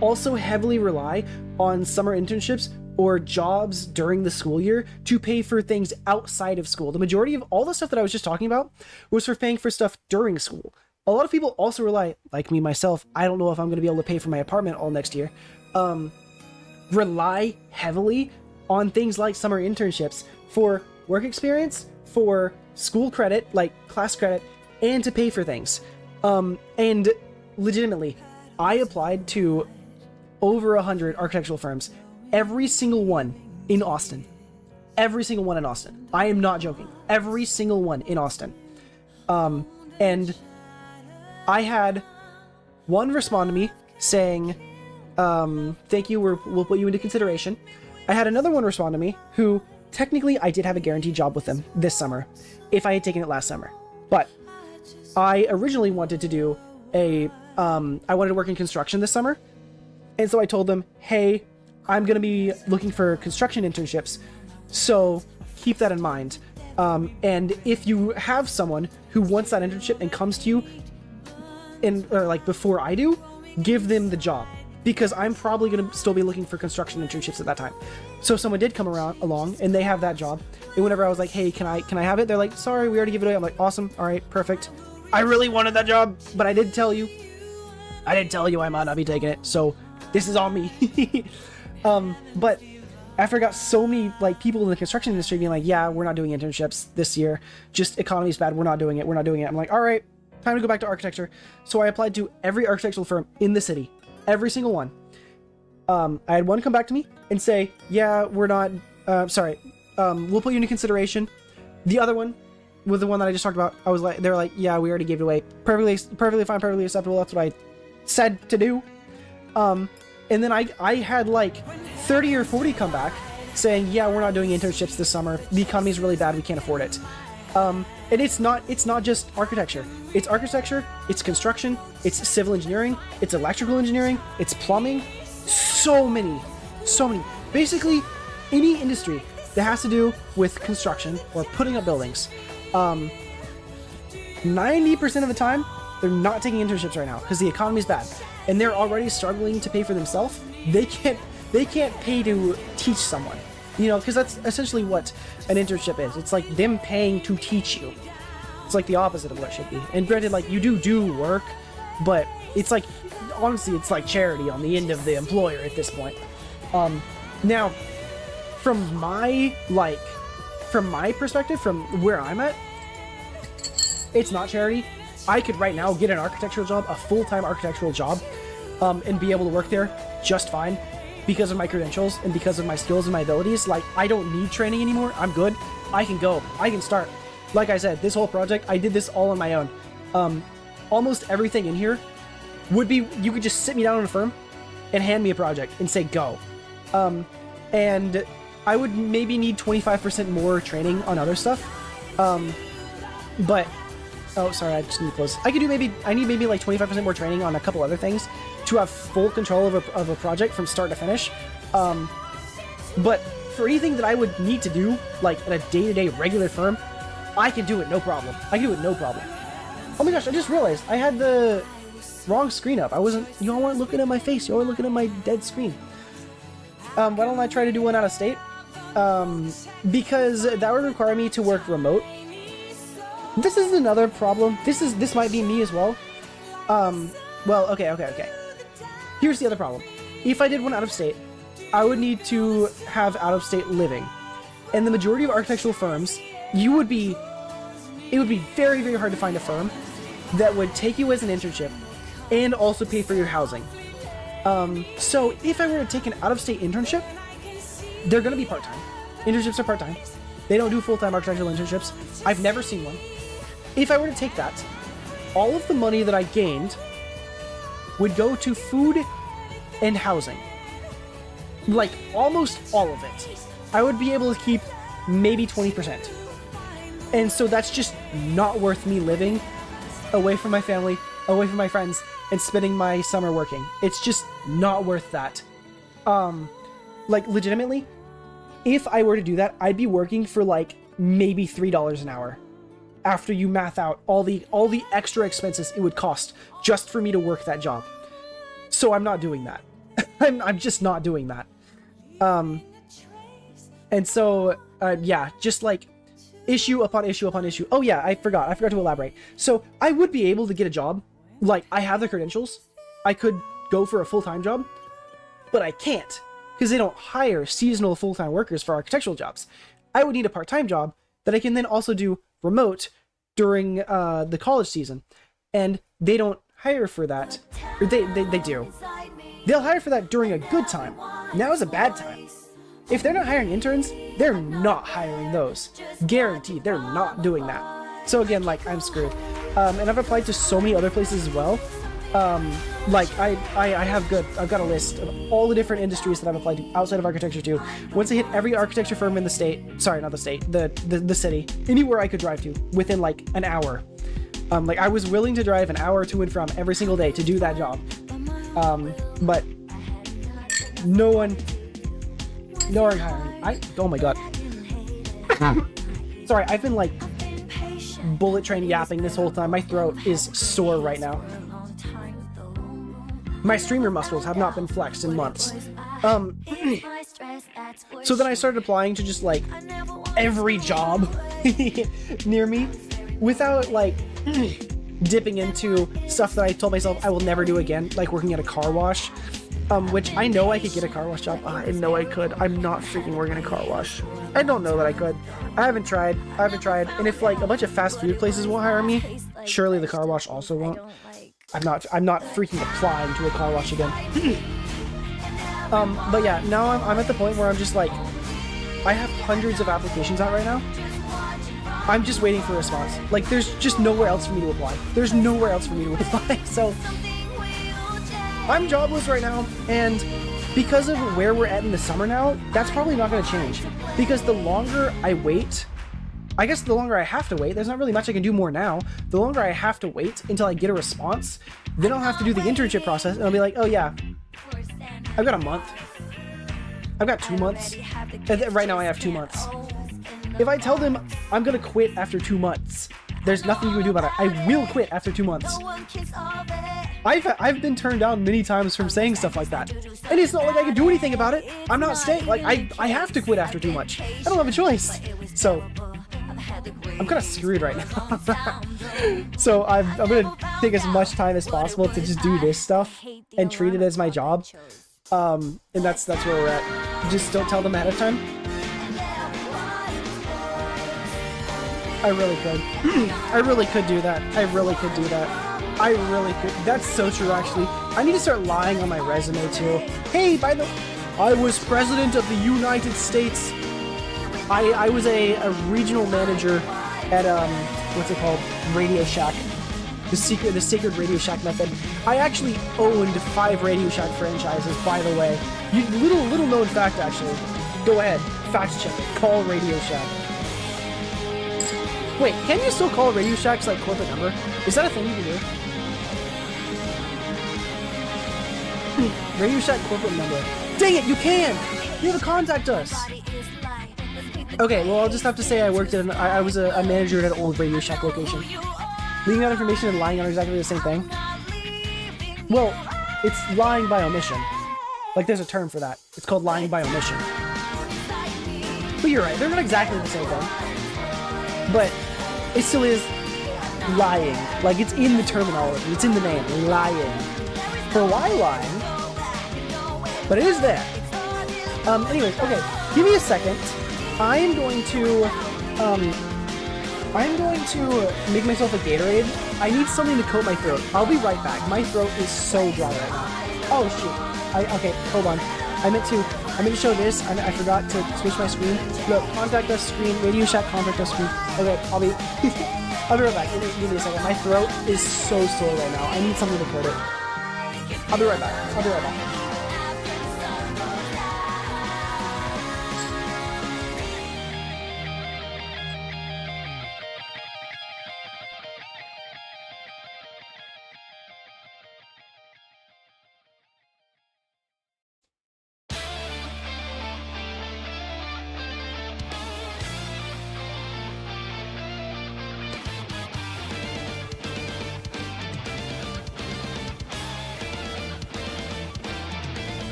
also heavily rely on summer internships or jobs during the school year to pay for things outside of school. The majority of all the stuff that I was just talking about was for paying for stuff during school. A lot of people also rely, like me myself, I don't know if I'm going to be able to pay for my apartment all next year, rely heavily on things like summer internships for work experience, for school credit, like class credit, and to pay for things. And legitimately, I applied to over 100 architectural firms, every single one in Austin. I am not joking. Every single one in Austin. And I had one respond to me saying, thank you, we'll put you into consideration. I had another one respond to me who, technically, I did have a guaranteed job with them this summer, if I had taken it last summer. But I originally wanted to do I wanted to work in construction this summer. And so I told them, hey, I'm going to be looking for construction internships. So keep that in mind. And if you have someone who wants that internship and comes to you or like before I do, give them the job, because I'm probably going to still be looking for construction internships at that time. So if someone did come along and they have that job, and whenever I was like, hey, can I have it? They're like, sorry, we already gave it away. I'm like, awesome. All right, perfect. I really wanted that job, but I did tell you. I might not be taking it. So this is on me. But after I got so many like people in the construction industry being like, yeah, we're not doing internships this year. Just economy's bad. We're not doing it. I'm like, all right, time to go back to architecture. So I applied to every architectural firm in the city, every single one. I had one come back to me and say, yeah, we're not, we'll put you into consideration. The other one, with the one that I just talked about, they were like, yeah, we already gave it away. Perfectly fine, perfectly acceptable. That's what I said to do. And then I had like 30 or 40 come back saying, yeah, we're not doing internships this summer. The economy's really bad. We can't afford it. And it's not just architecture. It's architecture, it's construction, it's civil engineering, it's electrical engineering, it's plumbing. So many. Basically, any industry that has to do with construction or putting up buildings. 90% of the time, they're not taking internships right now because the economy's bad. And they're already struggling to pay for themselves. They can't pay to teach someone, because that's essentially what an internship is. It's like them paying to teach you. It's like the opposite of what it should be. And granted, like, you do work, but it's like, honestly, it's like charity on the end of the employer at this point. Now, from my perspective, from where I'm at, it's not charity. I could right now get an architectural job, a full-time architectural job, and be able to work there just fine because of my credentials and because of my skills and my abilities. Like, I don't need training anymore. I'm good. I can go. I can start. Like I said, this whole project, I did this all on my own. Almost everything in here would be, you could just sit me down in a firm and hand me a project and say, go. And I would maybe need 25% more training on other stuff. But oh, sorry, I just need to close. I need maybe like 25% more training on a couple other things to have full control of a project from start to finish. But for anything that I would need to do, like at a day-to-day regular firm, I can do it no problem. Oh my gosh, I just realized I had the wrong screen up. Y'all weren't looking at my face. Y'all were looking at my dead screen. Why don't I try to do one out of state? Because that would require me to work remote. This is another problem. This might be me as well. Well, okay. Here's the other problem. If I did one out of state, I would need to have out of state living. And the majority of architectural firms, it would be very, very hard to find a firm that would take you as an internship and also pay for your housing. So if I were to take an out of state internship, they're going to be part-time. Internships are part-time. They don't do full-time architectural internships. I've never seen one. If I were to take that, all of the money that I gained would go to food and housing. Like, almost all of it. I would be able to keep maybe 20%. And so that's just not worth me living away from my family, away from my friends, and spending my summer working. It's just not worth that. Like, legitimately, if I were to do that, I'd be working for like maybe $3 an hour. After you math out all the extra expenses it would cost just for me to work that job. So I'm not doing that. I'm just not doing that. And so, yeah, just like issue upon issue upon issue. Oh yeah, I forgot to elaborate. So I would be able to get a job. Like, I have the credentials. I could go for a full-time job, but I can't because they don't hire seasonal full-time workers for architectural jobs. I would need a part-time job that I can then also do remote during the college season, and they don't hire for that. Or they do. They'll hire for that during a good time. Now is a bad time. If they're not hiring interns, they're not hiring those. Guaranteed, they're not doing that. So again, like, I'm screwed. And I've applied to so many other places as well. Like, I've got a list of all the different industries that I've applied to outside of architecture too. Once I hit every architecture firm in the state, sorry, not the state, the city, anywhere I could drive to within like an hour. Like, I was willing to drive an hour to and from every single day to do that job. But no one hiring. Oh my god. Sorry, I've been like bullet train yapping this whole time. My throat is sore right now. My streamer muscles have not been flexed in months. So then I started applying to just like every job near me without like dipping into stuff that I told myself I will never do again, like working at a car wash. Which I know I could get a car wash job. I know I could. I'm not freaking working a car wash. I don't know that I could. I haven't tried. And if like a bunch of fast food places will hire me, surely the car wash also won't. I'm not freaking applying to a car wash again. But yeah, now I'm at the point where I'm just like, I have hundreds of applications out right now. I'm just waiting for a response. Like, there's just nowhere else for me to apply. There's nowhere else for me to apply. So I'm jobless right now, and because of where we're at in the summer now, that's probably not going to change. Because the longer I wait, I guess the longer I have to wait, there's not really much I can do more now. The longer I have to wait until I get a response, then I'll have to do the internship process, and I'll be like, oh yeah, I've got a month. I've got 2 months. Right now I have 2 months. If I tell them I'm going to quit after 2 months, there's nothing you can do about it. I will quit after 2 months. I've been turned down many times from saying stuff like that. And it's not like I can do anything about it. I'm not staying. Like, I have to quit after too much. I don't have a choice. So, I'm kind of screwed right now. So, I'm going to take as much time as possible to just do this stuff and treat it as my job. And that's where we're at. Just don't tell them ahead of time. I really could. I really could do that. I really could do that. I really could. That's so true, actually. I need to start lying on my resume, too. Hey, by the way, I was president of the United States. I was a regional manager at, what's it called? Radio Shack. The Sacred Radio Shack method. I actually owned 5 Radio Shack franchises, by the way. Little known fact, actually. Go ahead. Fact check it. Call Radio Shack. Wait, can you still call Radio Shack's like corporate number? Is that a thing you can do? Radio Shack corporate number. Dang it, you can! You have to contact us! Okay, well I'll just have to say I worked at I was a manager at an old Radio Shack location. Leaving out information and lying on exactly the same thing? Well, it's lying by omission. Like there's a term for that. It's called lying by omission. But you're right, they're not exactly the same thing. But it still is lying. Like, it's in the terminology. It's in the name. Lying. For why lying? But it is there. Anyways, okay. Give me a second. I'm going to make myself a Gatorade. I need something to coat my throat. I'll be right back. My throat is so dry right now. Oh, shoot. Okay, hold on. I meant to show this. I forgot to switch my screen. Look, contact us screen, Radio Shack contact us screen. Okay, I'll be right back. Give me a second. My throat is so sore right now. I need something to coat it. I'll be right back.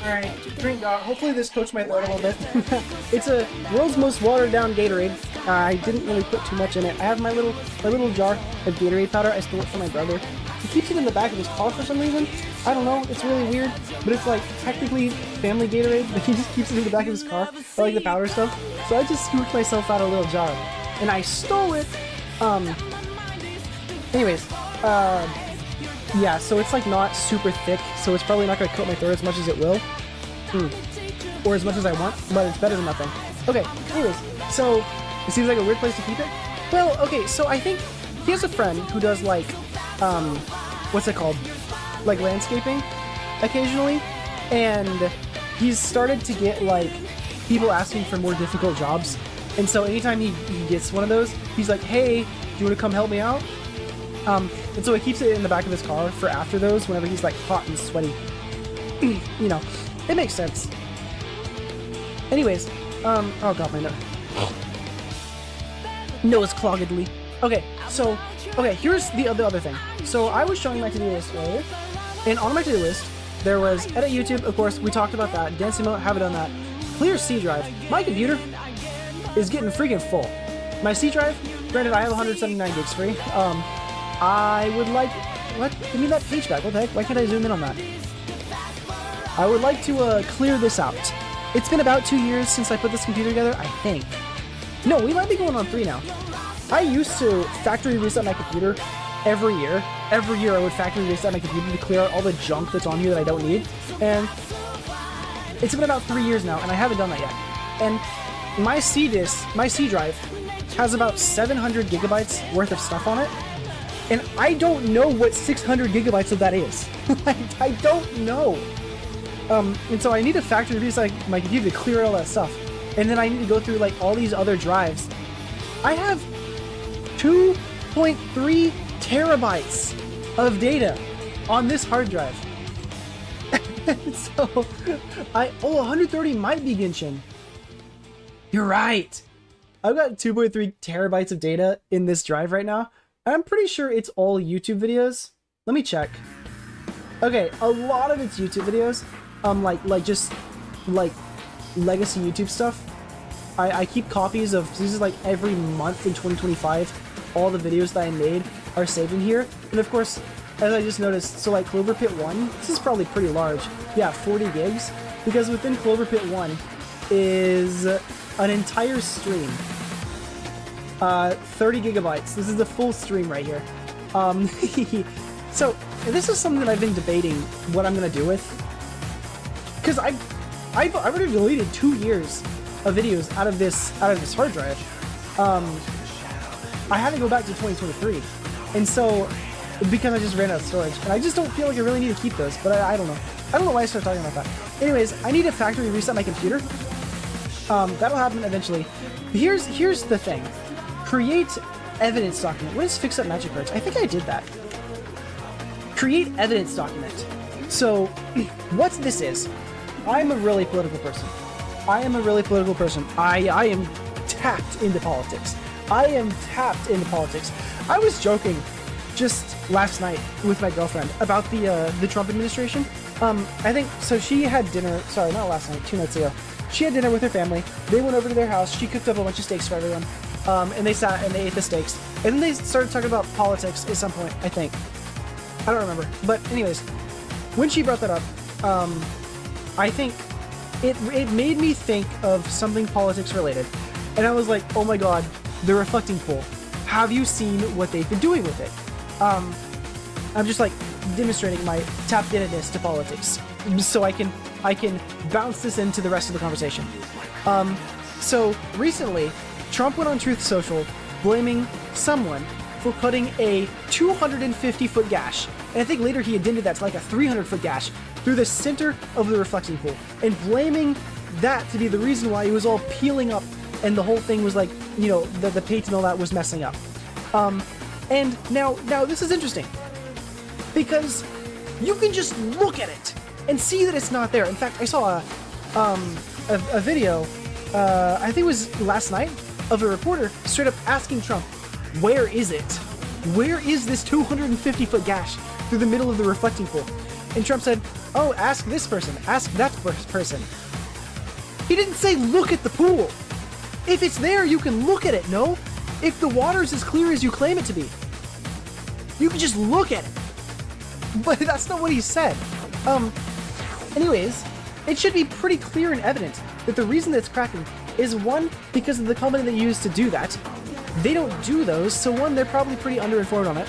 Alright, drink. Hopefully this coats my throat a little bit. It's a world's most watered down Gatorade. I didn't really put too much in it. I have my little jar of Gatorade powder. I stole it from my brother. He keeps it in the back of his car for some reason. I don't know. It's really weird. But it's like technically family Gatorade, but he just keeps it in the back of his car. I like the powder stuff. So I just scooped myself out a little jar. And I stole it. Anyways, yeah, so it's like not super thick, so it's probably not going to coat my throat as much as it will. Or as much as I want, but it's better than nothing. Okay, anyways, so it seems like a weird place to keep it. Well, okay, so I think he has a friend who does like, what's it called? Like landscaping occasionally, and he's started to get like people asking for more difficult jobs. And so anytime he gets one of those, he's like, hey, do you want to come help me out? And so he keeps it in the back of his car for after those, whenever he's like hot and sweaty. You know, it makes sense. Anyways, oh god, my nose. Nose cloggedly. Okay, so, okay, here's the other thing. So I was showing my to-do list earlier, and on my to-do list, there was edit YouTube, of course, we talked about that, dance emote, haven't done that. Clear C drive. My computer is getting freaking full. My C drive, granted I have 179 gigs free, I would like... What? Give me that page back. What the heck? Why can't I zoom in on that? I would like to clear this out. It's been about 2 years since I put this computer together, I think. No, we might be going on 3 now. I used to factory reset my computer every year. Every year I would factory reset my computer to clear out all the junk that's on here that I don't need. And it's been about 3 years now, and I haven't done that yet. And my C disk, my C drive, has about 700 gigabytes worth of stuff on it. And I don't know what 600 gigabytes of that is. I don't know. And so I need to factory reset my computer to clear all that stuff. And then I need to go through like all these other drives. I have 2.3 terabytes of data on this hard drive. So 130 might be Genshin. You're right. I've got 2.3 terabytes of data in this drive right now. I'm pretty sure it's all YouTube videos. Let me check. Okay, a lot of it's YouTube videos. Like just like legacy YouTube stuff. I keep copies of, this is like every month in 2025, all the videos that I made are saved in here. And of course, as I just noticed, so like Clover Pit 1, this is probably pretty large. Yeah, 40 gigs. Because within Clover Pit 1 is an entire stream. 30 gigabytes. This is the full stream right here. So this is something that I've been debating what I'm gonna do with, because I've already deleted 2 years of videos out of this hard drive. I had to go back to 2023, and so because I just ran out of storage, and I just don't feel like I really need to keep those. But I don't know. I don't know why I started talking about that. Anyways, I need to factory reset my computer. That'll happen eventually. Here's the thing. Create evidence document. What is fix up magic cards? I think I did that. Create evidence document. So, what this is, I'm a really political person. I am tapped into politics. I was joking just last night with my girlfriend about the Trump administration. I think, so she had dinner, sorry, not last night, 2 nights ago. She had dinner with her family. They went over to their house. She cooked up a bunch of steaks for everyone. And they sat and they ate the steaks. And then they started talking about politics at some point, I think. I don't remember. But anyways, when she brought that up, I think it made me think of something politics related. And I was like, oh my god, the reflecting pool. Have you seen what they've been doing with it? I'm just like demonstrating my tapped inness to politics. So I can bounce this into the rest of the conversation. So recently, Trump went on Truth Social blaming someone for cutting a 250-foot gash, and I think later he addended that to like a 300-foot gash through the center of the reflecting pool, and blaming that to be the reason why it was all peeling up and the whole thing was like, you know, the paint and all that was messing up. And now this is interesting, because you can just look at it and see that it's not there. In fact, I saw a video, I think it was last night, of a reporter straight up asking Trump, where is it? Where is this 250-foot gash through the middle of the reflecting pool? And Trump said, oh, ask this person, ask that person. He didn't say look at the pool. If it's there, you can look at it, no? If the water's as clear as you claim it to be, you can just look at it. But that's not what he said. Anyways, it should be pretty clear and evident that the reason that it's cracking is, one, because of the company they use to do that. They don't do those, so one, they're probably pretty underinformed on it.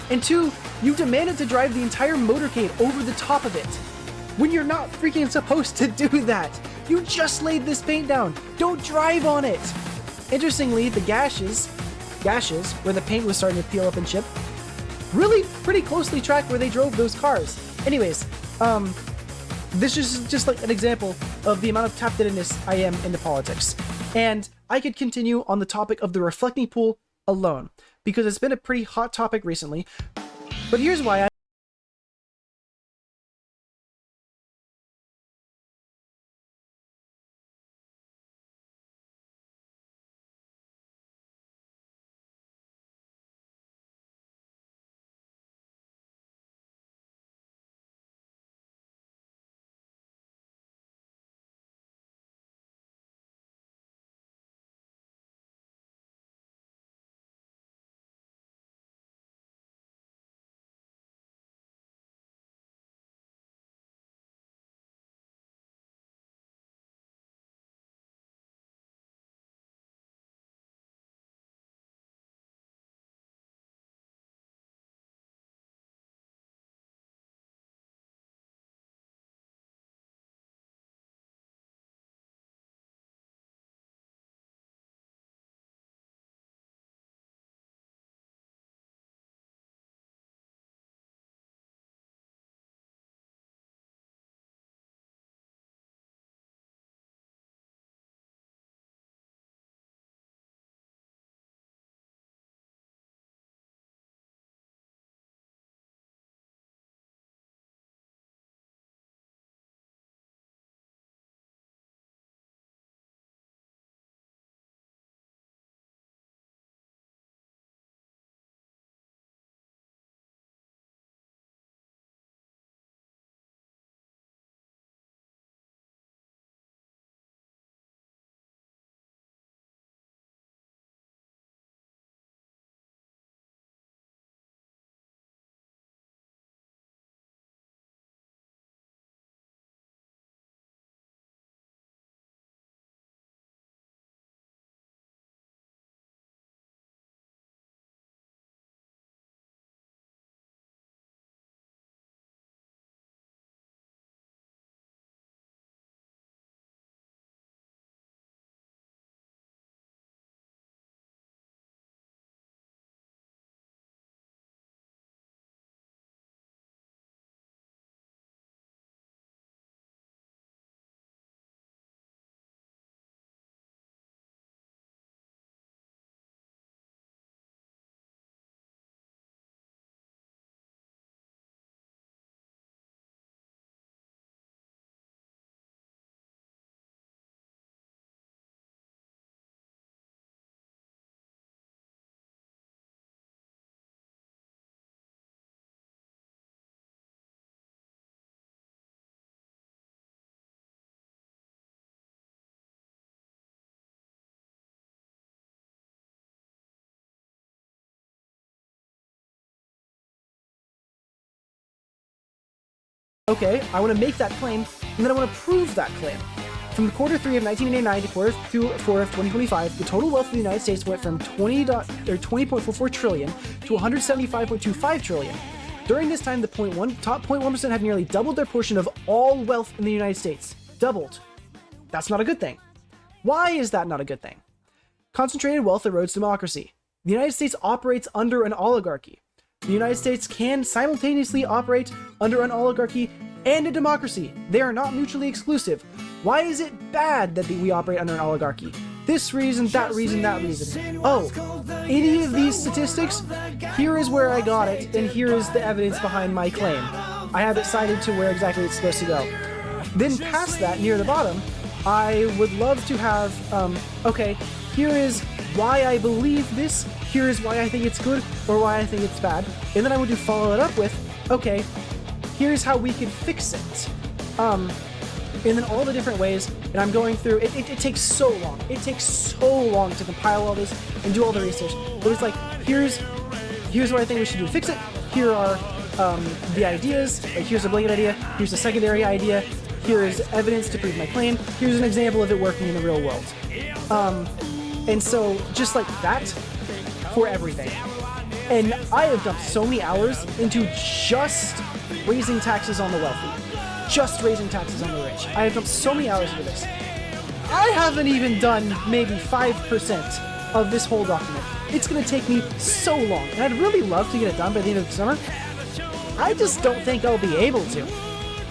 And two, you demanded to drive the entire motorcade over the top of it, when you're not freaking supposed to do that. You just laid this paint down. Don't drive on it. Interestingly, the gashes where the paint was starting to peel up and chip, really pretty closely track where they drove those cars. Anyways, this is just like an example of the amount of tapped-inness I am into politics. And I could continue on the topic of the reflecting pool alone, because it's been a pretty hot topic recently. But here's why okay, I want to make that claim, and then I want to prove that claim. From the quarter 3 of 1989 to quarter 4 of 2025, the total wealth of the United States went from 20.44 trillion to 175.25 trillion. During this time, the top 0.1% have nearly doubled their portion of all wealth in the United States. Doubled. That's not a good thing. Why is that not a good thing? Concentrated wealth erodes democracy. The United States operates under an oligarchy. The United States can simultaneously operate under an oligarchy and a democracy. They are not mutually exclusive. Why is it bad that we operate under an oligarchy? This reason, that reason, that reason. Oh, any of these statistics? Here is where I got it, and here is the evidence behind my claim. I have it cited to where exactly it's supposed to go. Then past that, near the bottom, I would love to have, okay, here is why I believe this, here is why I think it's good, or why I think it's bad. And then I would follow it up with, okay, here's how we could fix it. And then all the different ways, and I'm going through, it takes so long. It takes so long to compile all this and do all the research. But it's like, here's what I think we should do to fix it. Here are the ideas. Like, here's a blanket idea. Here's a secondary idea. Here's evidence to prove my claim. Here's an example of it working in the real world. And so, just like that, for everything. And I have dumped so many hours into just raising taxes on the wealthy. Just raising taxes on the rich. I have dumped so many hours into this. I haven't even done maybe 5% of this whole document. It's going to take me so long, and I'd really love to get it done by the end of the summer. I just don't think I'll be able to.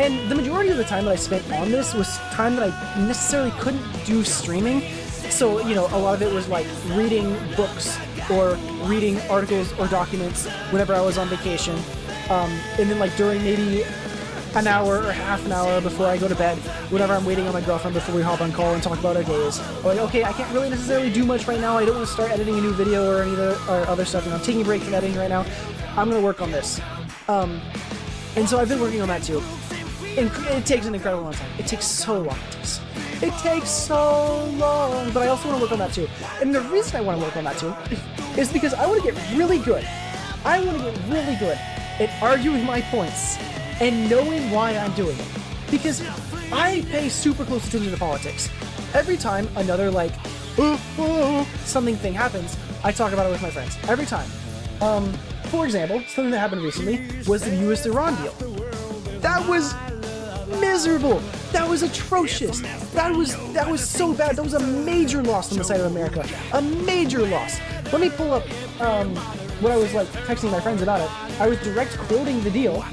And the majority of the time that I spent on this was time that I necessarily couldn't do streaming. So, you know, a lot of it was like reading books or reading articles or documents whenever I was on vacation. And then like during maybe an hour or half an hour before I go to bed, whenever I'm waiting on my girlfriend before we hop on call and talk about our days. I'm like, okay, I can't really necessarily do much right now. I don't want to start editing a new video or any other stuff. And I'm taking a break from editing right now. I'm going to work on this. And so I've been working on that too. And it takes an incredible amount of time. It takes so long. It takes so long. But I also want to work on that too. And the reason I want to work on that too is because I want to get really good. I want to get really good at arguing my points and knowing why I'm doing it. Because I pay super close attention to politics. Every time another like something thing happens, I talk about it with my friends. Every time. For example, something that happened recently was the US-Iran deal. That was miserable. That was atrocious. That was so bad. That was a major loss on the side of America. A major loss. Let me pull up what I was like texting my friends about it. I was direct quoting the deal.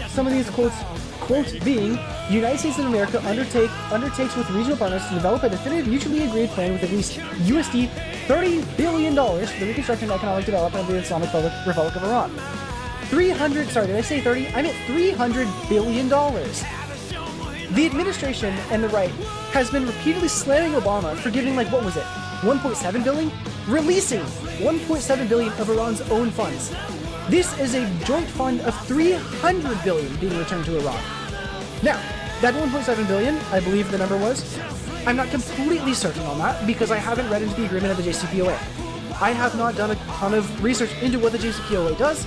Some of these quotes being, the United States of America undertakes with regional partners to develop a definitive mutually agreed plan with at least USD $30 billion for the reconstruction and economic development of the Islamic Republic of Iran. 300, sorry, did I say 30? I meant $300 billion. The administration and the right has been repeatedly slamming Obama for giving, like, what was it, 1.7 billion? Releasing 1.7 billion of Iran's own funds. This is a joint fund of 300 billion being returned to Iran. Now, that 1.7 billion, I believe the number was, I'm not completely certain on that because I haven't read into the agreement of the JCPOA. I have not done a ton of research into what the JCPOA does,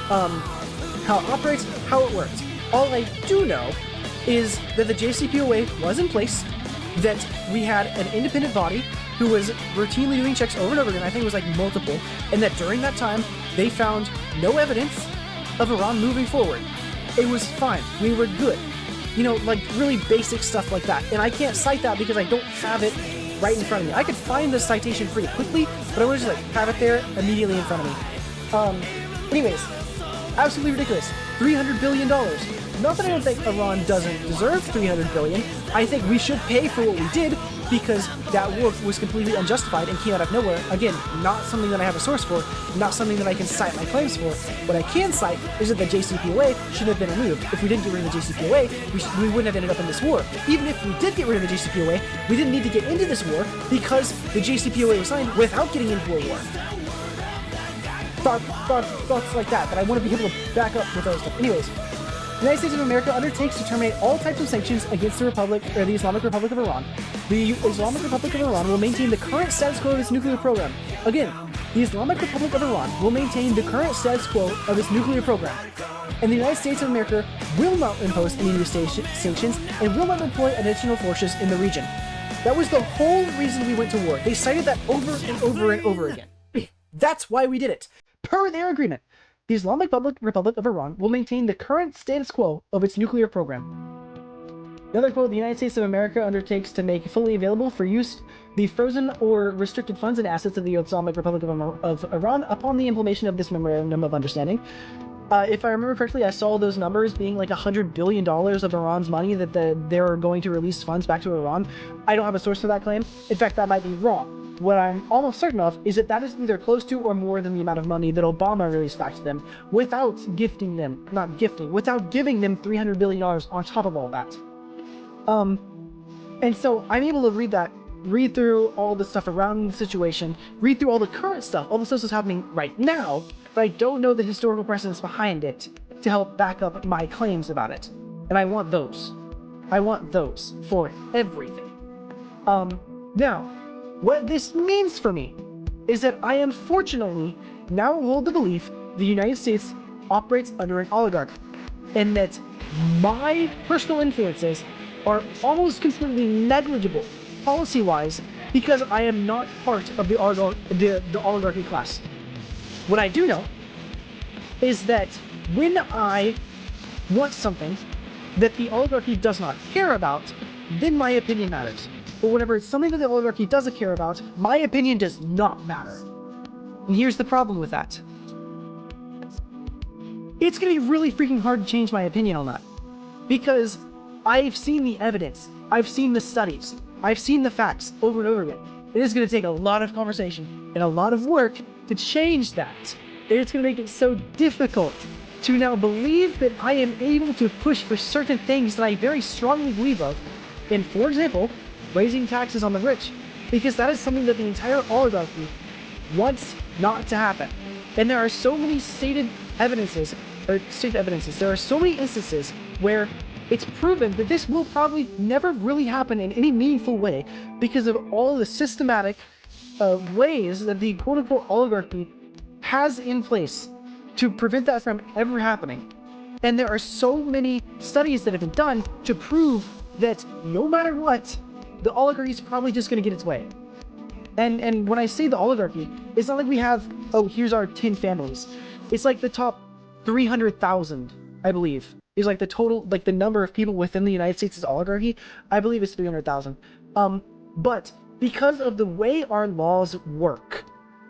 how it operates, how it works. All I do know is that the JCPOA was in place, that we had an independent body who was routinely doing checks over and over again, I think it was like multiple, and that during that time, they found no evidence of Iran moving forward. It was fine. We were good. You know, like really basic stuff like that. And I can't cite that because I don't have it right in front of me. I could find the citation pretty quickly, but I want to just like have it there immediately in front of me. Anyways, absolutely ridiculous. $300 billion. Not that I don't think Iran doesn't deserve $300 billion. I think we should pay for what we did because that war was completely unjustified and came out of nowhere. Again, not something that I have a source for, not something that I can cite my claims for. What I can cite is that the JCPOA should have been removed. If we didn't get rid of the JCPOA, we wouldn't have ended up in this war. Even if we did get rid of the JCPOA, we didn't need to get into this war because the JCPOA was signed without getting into a war. Thoughts like that, but I want to be able to back up with those stuff. Anyways, the United States of America undertakes to terminate all types of sanctions against the Islamic Republic of Iran. The Islamic Republic of Iran will maintain the current status quo of its nuclear program. Again, the Islamic Republic of Iran will maintain the current status quo of its nuclear program. And the United States of America will not impose any new sanctions and will not deploy additional forces in the region. That was the whole reason we went to war. They cited that over and over and over again. That's why we did it. Per their agreement, the Islamic Republic of Iran will maintain the current status quo of its nuclear program. Another quote, the United States of America undertakes to make fully available for use the frozen or restricted funds and assets of the Islamic Republic of Iran upon the implementation of this memorandum of understanding. If I remember correctly, I saw those numbers being like $100 billion of Iran's money that they're going to release funds back to Iran. I don't have a source for that claim. In fact, that might be wrong. What I'm almost certain of is that is either close to or more than the amount of money that Obama released back to them without giving them $300 billion on top of all that. And so I'm able to read through all the stuff around the situation, read through all the current stuff, all the stuff that's happening right now, but I don't know the historical precedence behind it. to help back up my claims about it. And I want those. I want those for everything. Now, what this means for me is that I unfortunately now hold the belief the United States operates under an oligarchy, and that my personal influences are almost completely negligible policy-wise because I am not part of the oligarchy class. What I do know is that when I want something that the oligarchy does not care about, then my opinion matters. But whenever it's something that the oligarchy doesn't care about, my opinion does not matter. And here's the problem with that. It's gonna be really freaking hard to change my opinion on that. Because I've seen the evidence, I've seen the studies, I've seen the facts over and over again. It is gonna take a lot of conversation and a lot of work to change that. And it's gonna make it so difficult to now believe that I am able to push for certain things that I very strongly believe of. And for example, raising taxes on the rich, because that is something that the entire oligarchy wants not to happen. And there are so many stated evidences, there are so many instances where it's proven that this will probably never really happen in any meaningful way because of all the systematic ways that the quote-unquote oligarchy has in place to prevent that from ever happening. And there are so many studies that have been done to prove that no matter what, the oligarchy is probably just going to get its way. And when I say the oligarchy, it's not like we have, oh, here's our 10 families. It's like the top 300,000, I believe, is like the total, like the number of people within the United States' oligarchy. I believe it's 300,000. But because of the way our laws work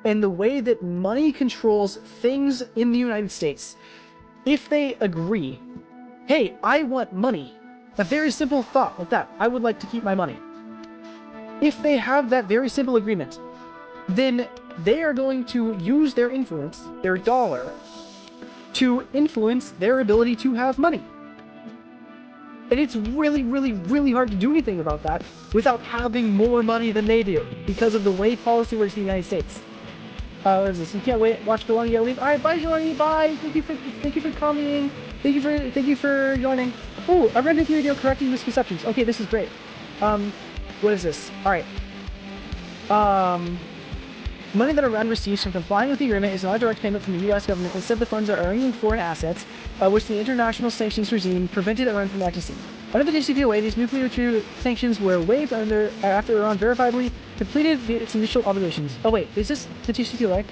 and the way that money controls things in the United States, if they agree, hey, I want money, a very simple thought like that, I would like to keep my money. If they have that very simple agreement, then they are going to use their influence, their dollar, to influence their ability to have money. And it's really, really, really hard to do anything about that without having more money than they do because of the way policy works in the United States. What is this? You can't wait. Watch Jelani. You leave. All right, bye, Jelani. Bye. Thank you for coming. Thank you for joining. Oh, I'm running a video correcting misconceptions. Okay, this is great. What is this? All right. Money that Iran receives from complying with the agreement is not a direct payment from the U.S. government. Instead, the funds are earned in foreign assets, which the international sanctions regime prevented Iran from accessing. Under the JCPOA, these nuclear sanctions were waived after Iran verifiably completed its initial obligations. Oh wait, is this the JCPOA?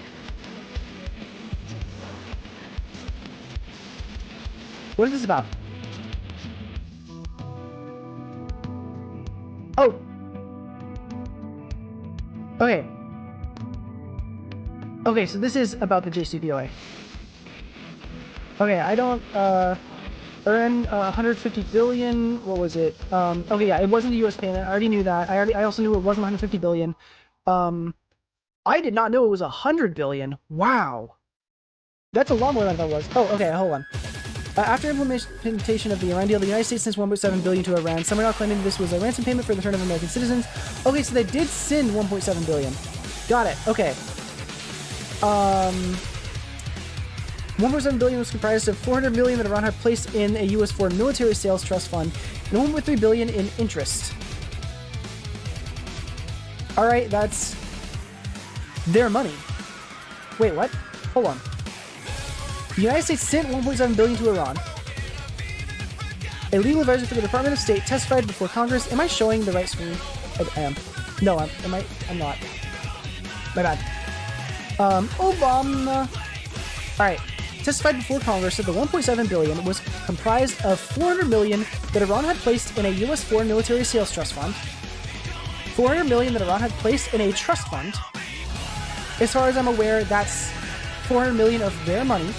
What is this about? Oh! Okay. Okay, so this is about the JCPOA. Okay, I don't, earn 150 billion, what was it? Okay, yeah, it wasn't a US payment, I already knew that. I also knew it wasn't 150 billion. I did not know it was 100 billion. Wow. That's a lot more than I thought it was. Oh, okay, hold on. After implementation of the Iran deal, the United States sends 1.7 billion to Iran. Some are now claiming this was a ransom payment for the return of American citizens. Okay, so they did send 1.7 billion. Got it. Okay. 1.7 billion was comprised of 400 million that Iran had placed in a US foreign military sales trust fund, and 1.3 billion in interest. All right, that's their money. Wait, what? Hold on. The United States sent 1.7 billion to Iran. A legal advisor for the Department of State testified before Congress. Am I showing the right screen? I am. No, I'm not. My bad. Obama. Alright. Testified before Congress that the 1.7 billion was comprised of 400 million that Iran had placed in a US foreign military sales trust fund, 400 million that Iran had placed in a trust fund. As far as I'm aware, that's 400 million of their money,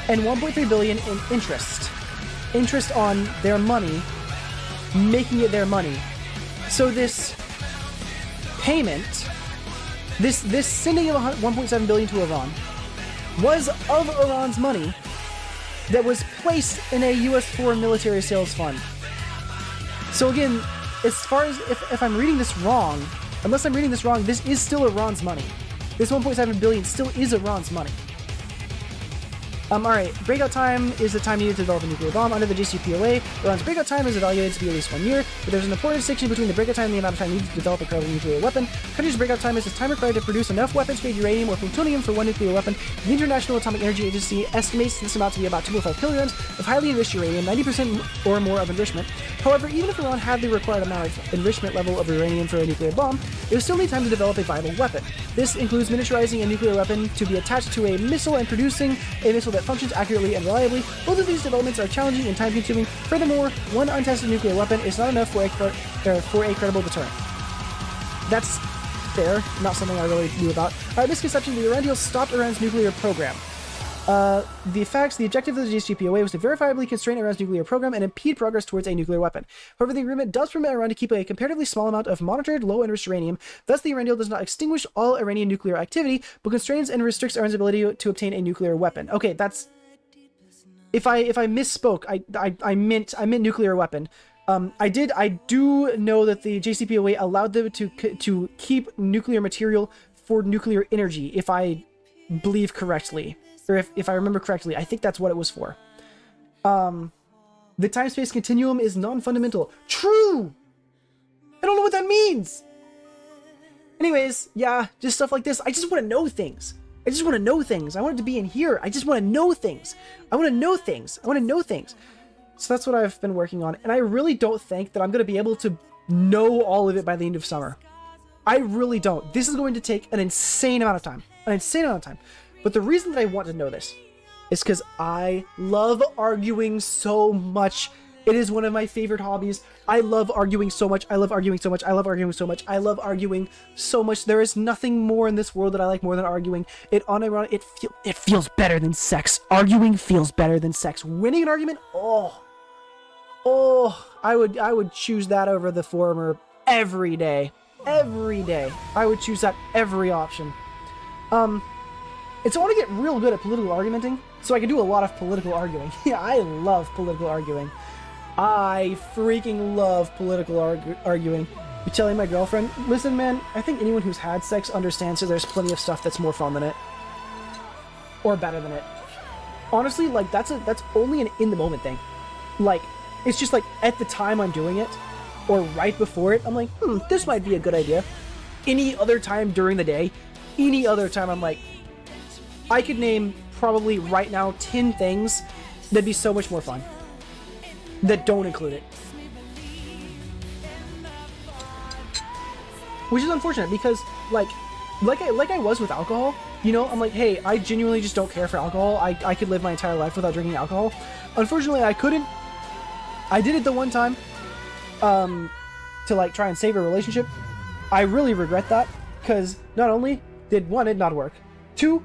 and 1.3 billion in interest. Interest on their money, making it their money. So this payment, this sending of 1.7 billion to Iran was of Iran's money that was placed in a US foreign military sales fund. So again, as far as if I'm reading this wrong, unless I'm reading this wrong, this is still Iran's money. This 1.7 billion still is Iran's money. Alright, breakout time is the time needed to develop a nuclear bomb. Under the JCPOA, Iran's breakout time is evaluated to be at least 1 year, but there's an important distinction between the breakout time and the amount of time needed to develop a credible nuclear weapon. Country's breakout time is the time required to produce enough weapons-grade uranium or plutonium for one nuclear weapon. The International Atomic Energy Agency estimates this amount to be about 2.5 kilograms of highly enriched uranium, 90% or more of enrichment. However, even if Iran had the required amount of enrichment level of uranium for a nuclear bomb, it would still need time to develop a viable weapon. This includes miniaturizing a nuclear weapon to be attached to a missile and producing a missile that functions accurately and reliably. Both of these developments are challenging and time-consuming. Furthermore, one untested nuclear weapon is not enough for a credible deterrent. That's fair, not something I really knew about. Alright, misconception, the Iran deal stopped Iran's nuclear program. The facts, the objective of the JCPOA was to verifiably constrain Iran's nuclear program and impede progress towards a nuclear weapon. However, the agreement does permit Iran to keep a comparatively small amount of monitored, low-enriched uranium. Thus, the Iran deal does not extinguish all Iranian nuclear activity, but constrains and restricts Iran's ability to obtain a nuclear weapon. Okay, that's... If I misspoke, I meant nuclear weapon. I do know that the JCPOA allowed them to keep nuclear material for nuclear energy, if I believe correctly. Or if I remember correctly, I think that's what it was for. The time-space continuum is non-fundamental. True! I don't know what that means! Anyways, yeah, just stuff like this. I just want to know things. I just want to know things. I want it to be in here. I just want to know things. I want to know things. I want to know things. So that's what I've been working on. And I really don't think that I'm going to be able to know all of it by the end of summer. I really don't. This is going to take an insane amount of time. An insane amount of time. But the reason that I want to know this is because I love arguing so much. It is one of my favorite hobbies. I love arguing so much. I love arguing so much. I love arguing so much. I love arguing so much. There is nothing more in this world that I like more than arguing. It feels better than sex. Arguing feels better than sex. Winning an argument, I would choose that over the former every day. Every day. I would choose that every option. And so I want to get real good at political argumenting, so I can do a lot of political arguing. Yeah, I love political arguing. I freaking love political arguing. You're telling my girlfriend, listen man, I think anyone who's had sex understands that there's plenty of stuff that's more fun than it. Or better than it. Honestly, like, that's only an in-the-moment thing. Like, it's just like, at the time I'm doing it, or right before it, I'm like, this might be a good idea. Any other time during the day, any other time I'm like, I could name probably right now 10 things that'd be so much more fun that don't include it. Which is unfortunate because like I was with alcohol, you know, I'm like, hey, I genuinely just don't care for alcohol. I could live my entire life without drinking alcohol. Unfortunately, I couldn't. I did it the one time to like try and save a relationship. I really regret that because not only did one, it not work. Two,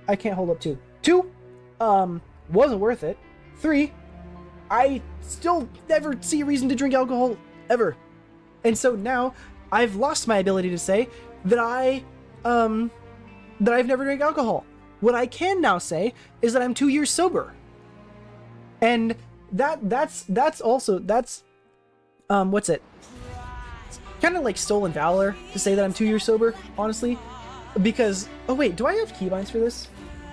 I can't hold up two. Two, wasn't worth it. Three, I still never see a reason to drink alcohol ever. And so now I've lost my ability to say that I've never drank alcohol. What I can now say is that I'm 2 years sober. And that's what's it? It's kind of like stolen valor to say that I'm 2 years sober, honestly. Because, oh wait, do I have keybinds for this?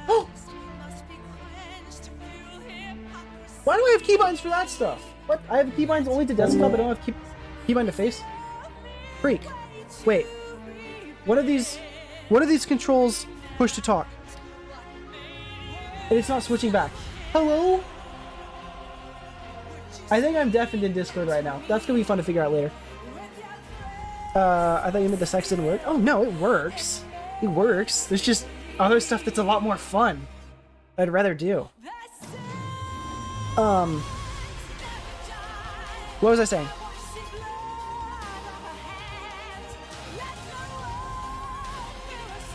Oh! Why do I have keybinds for that stuff? What? I have keybinds only to desktop, I don't have keybind to face? Freak. Wait. One of these controls push to talk. And it's not switching back. Hello? I think I'm deafened in Discord right now. That's gonna be fun to figure out later. I thought you meant the sex didn't work. Oh no, it works. It works. There's just other stuff that's a lot more fun I'd rather do. What was I saying?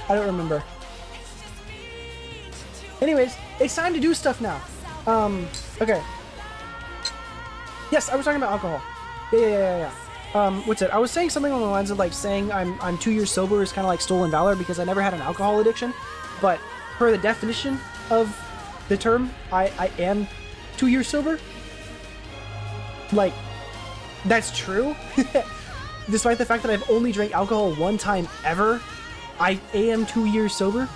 I don't remember. Anyways, it's time to do stuff now. Okay. Yes, I was talking about alcohol. Yeah. What's it? I was saying something along the lines of like saying I'm 2 years sober is kind of like stolen valor because I never had an alcohol addiction. But per the definition of the term, I am 2 years sober. Like, that's true. Despite the fact that I've only drank alcohol one time ever, I am 2 years sober.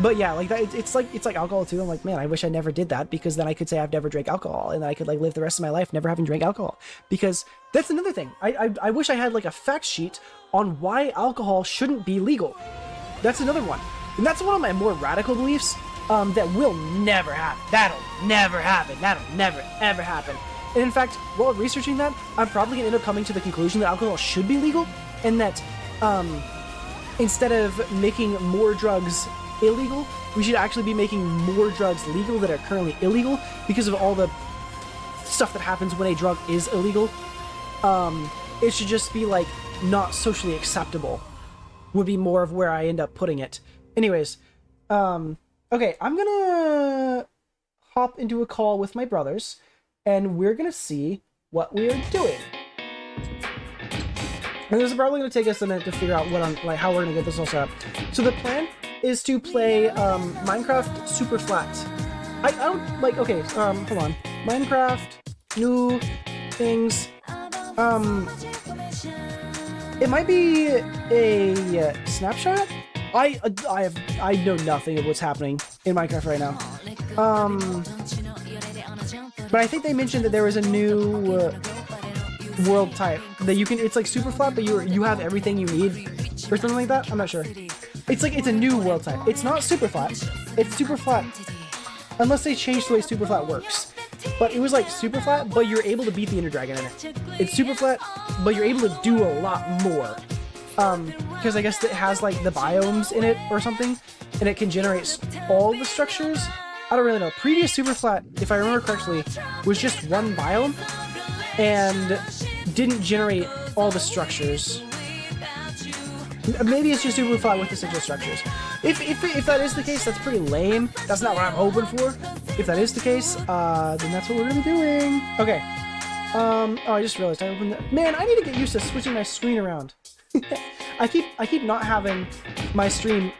But yeah, like that, it's like alcohol too. I'm like, man, I wish I never did that, because then I could say I've never drank alcohol, and then I could like live the rest of my life never having drank alcohol. Because that's another thing. I wish I had like a fact sheet on why alcohol shouldn't be legal. That's another one, and that's one of my more radical beliefs. That will never happen. That'll never happen. That'll never ever happen. And in fact, while researching that, I'm probably gonna end up coming to the conclusion that alcohol should be legal, and that instead of making more drugs illegal, we should actually be making more drugs legal that are currently illegal, because of all the stuff that happens when a drug is illegal. It should just be like not socially acceptable, would be more of where I end up putting it. Anyways, okay, I'm gonna hop into a call with my brothers, and we're gonna see what we're doing. And this is probably gonna take us a minute to figure out how we're gonna get this all set up. So the plan is to play Minecraft Super Flat. I don't like. Okay, hold on. Minecraft new things. It might be a snapshot. I know nothing of what's happening in Minecraft right now. But I think they mentioned that there was a new world type that you can. It's like super flat, but you have everything you need, or something like that. I'm not sure. It's a new world type. It's not super flat. It's super flat, unless they change the way super flat works. But it was like super flat, but you're able to beat the Ender Dragon in it. It's super flat, but you're able to do a lot more. Because I guess it has like the biomes in it or something, and it can generate all the structures. I don't really know. Previous super flat, if I remember correctly, was just one biome and didn't generate all the structures. Maybe it's just super flat with essential structures. If that is the case, that's pretty lame. That's not what I'm hoping for. If that is the case, then that's what we're gonna be doing. Okay. Oh, I just realized I opened that. Man, I need to get used to switching my screen around. I keep not having my stream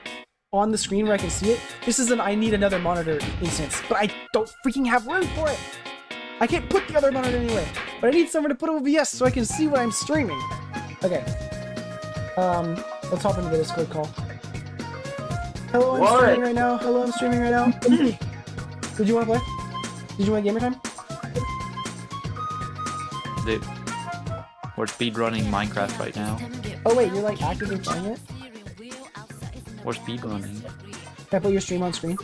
on the screen where I can see it. This is I need another monitor instance, but I don't freaking have room for it. I can't put the other monitor anywhere, but I need somewhere to put OBS so I can see what I'm streaming. Okay. Let's hop into the Discord call. Hello, I'm streaming right now. Hello, I'm streaming right now. Did you want to play? Did you want gamer time? Dude, we're speedrunning Minecraft right now. Oh wait, you're like actively playing it? We're speedrunning. Can I put your stream on screen?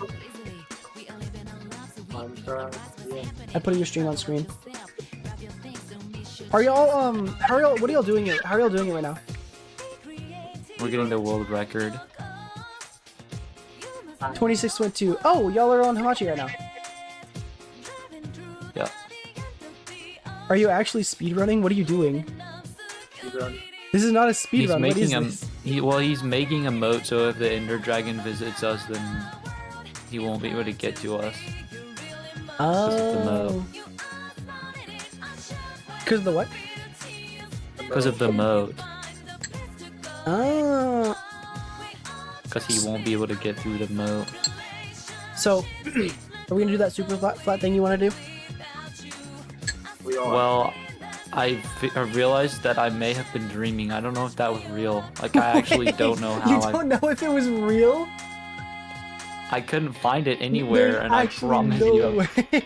I put your stream on screen. Are y'all what are y'all doing it? How are y'all doing it right now? We're getting the world record. 26.2. Oh, y'all are on Hamachi right now. Yeah. Are you actually speedrunning? What are you doing? This is not a speedrun. What is this? He's making a moat, so if the Ender Dragon visits us, then he won't be able to get to us. Oh. Because of the what? Because of the moat. Oh. Because he won't be able to get through the moat. So, are we gonna do that super flat thing you want to do? Well, I realized that I may have been dreaming. I don't know if that was real. Like, I actually don't know how. You don't know if it was real? I couldn't find it anywhere, There's and I promise no you. way.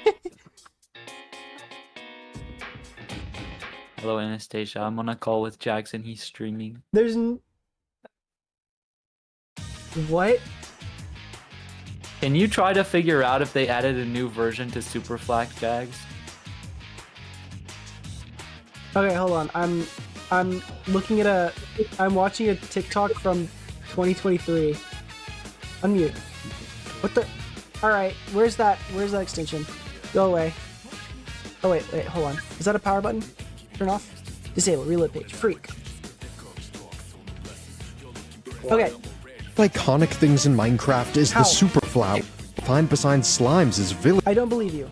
Hello, Anastasia. I'm on a call with Jackson. He's streaming. There's what? Can you try to figure out if they added a new version to Super Flack, Jags? Okay, hold on. I'm looking at I'm watching a TikTok from 2023. Unmute. What the? All right, where's that extension? Go away. Oh wait, hold on. Is that a power button? Turn off. Disable. Reload page. Freak. Okay. Iconic things in Minecraft is How? the super flat. Find besides slimes is I don't believe you.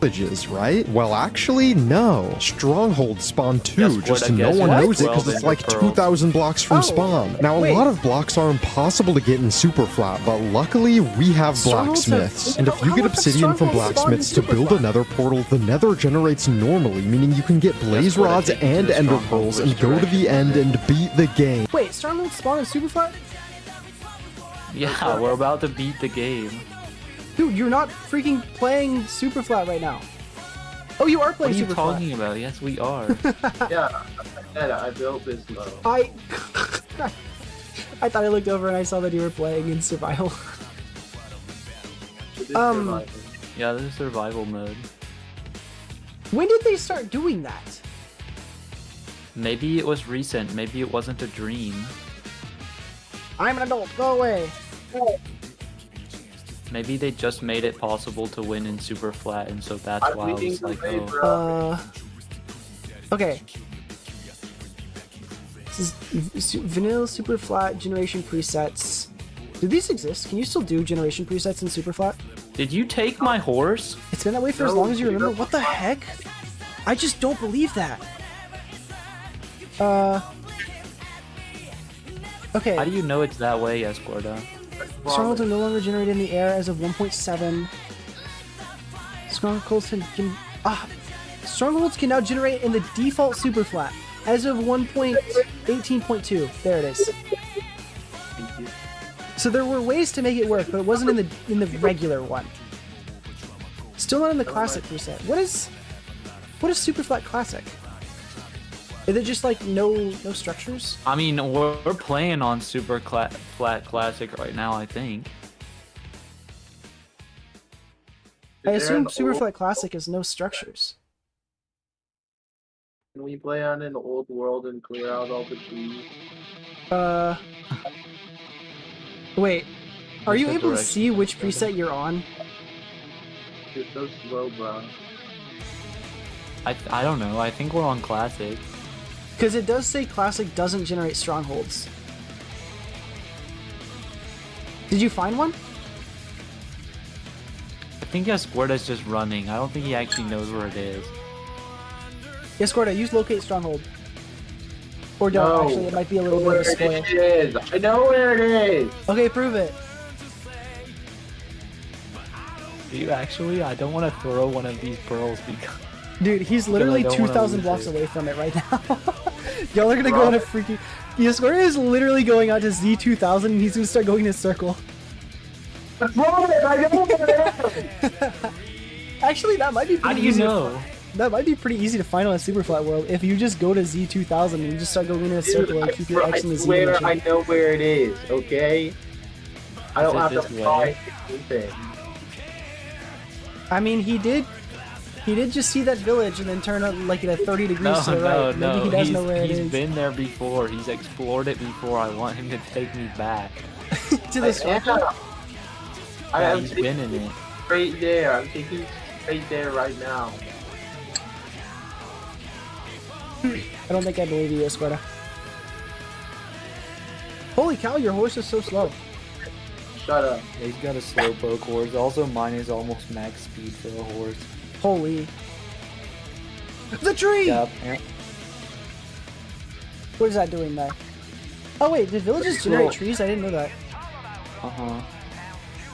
villages, right? Well, actually, no. Strongholds spawn too, Guess just what? I no guess one what? knows it because 12 it's like Ender 2,000 blocks from Oh, spawn. Now, wait. a lot of blocks are impossible to get in super flat, but luckily we have Strongholds have- blacksmiths. And if How you get much have obsidian from strongholds spawned in blacksmiths to build Superflat? another portal, the nether generates normally, meaning you can get blaze what I rods think to and the ender stronghold pearls and which go to the direction end and beat the game. Wait, Stronghold spawn in Superflat? Yeah, we're about to beat the game. Dude, you're not freaking playing Super Flat right now. Oh, you are What are playing you Super talking about? Yes, we are. Yeah, I built this mode. I thought I looked over and I saw that you were playing in survival. It is Um, survival. Yeah, this is survival mode. When did they start doing that? Maybe it was recent. Maybe it wasn't a dream. I'm an adult. Go away. Maybe they just made it possible to win in super flat, and so that's I'm why I leading was the like, way, oh. bro. Okay. This is vanilla super flat generation presets. Do these exist? Can you still do generation presets in super flat? Did you take my horse? It's been that way for as No, long as you you remember. don't. What the heck? I just don't believe that. Okay. How do you know it's that way, Escorta? Strongholds are no longer generated in the air as of 1.7. Strongholds Strongholds can now generate in the default super flat as of 1.18.2. There it is. So there were ways to make it work, but it wasn't in the regular one. Still not in the classic preset. What is super flat classic? Is it just like no structures? I mean, we're playing on super flat classic right now, I think. I Is there assume an super old- flat classic is no structures. Can we play on an old world and clear out all the trees? Wait. Are you Which able to direction? see which preset you're on? You're so slow, bro. I don't know. I think we're on classic. Because it does say classic doesn't generate strongholds. Did you find one? I think Escorta's just running. I don't think he actually knows where it is. Yes, Gorda, use locate stronghold. Or don't, No. actually, it might be a little bit Where of a spoil. it is. I know where it is. Okay, prove it. Do you actually? I don't want to throw one of these pearls because... Dude, he's literally don't wanna 2,000 lose blocks it. away from it right now. Y'all are gonna go on a freaking... Yes, Gorda is literally going out to Z2000 and he's gonna start going in a circle. What's wrong with it? I know where it is. Actually, that might be How pretty do you easy. know? That might be pretty easy to find on a super flat world if you just go to Z2000 and just start going in a circle and keep your I X in the Z swear direction. I know where it is, okay? I don't Is it have this to way? find anything. I mean, he did just see that village and then turn it like at 30 degrees No, to the no, right. no. Maybe he does know where it He's is. been there before. He's explored it before. I want him to take me back. To the structure? I Yeah, am he's been in it. straight there. I'm taking straight there right now. I don't think I believe you, Escorta. Holy cow, your horse is so slow. Shut up. He's got a slowpoke horse. Also, mine is almost max speed for a horse. Holy. The tree! Yep. What is that doing there? Oh wait, did villages generate Well- trees? I didn't know that. Uh-huh.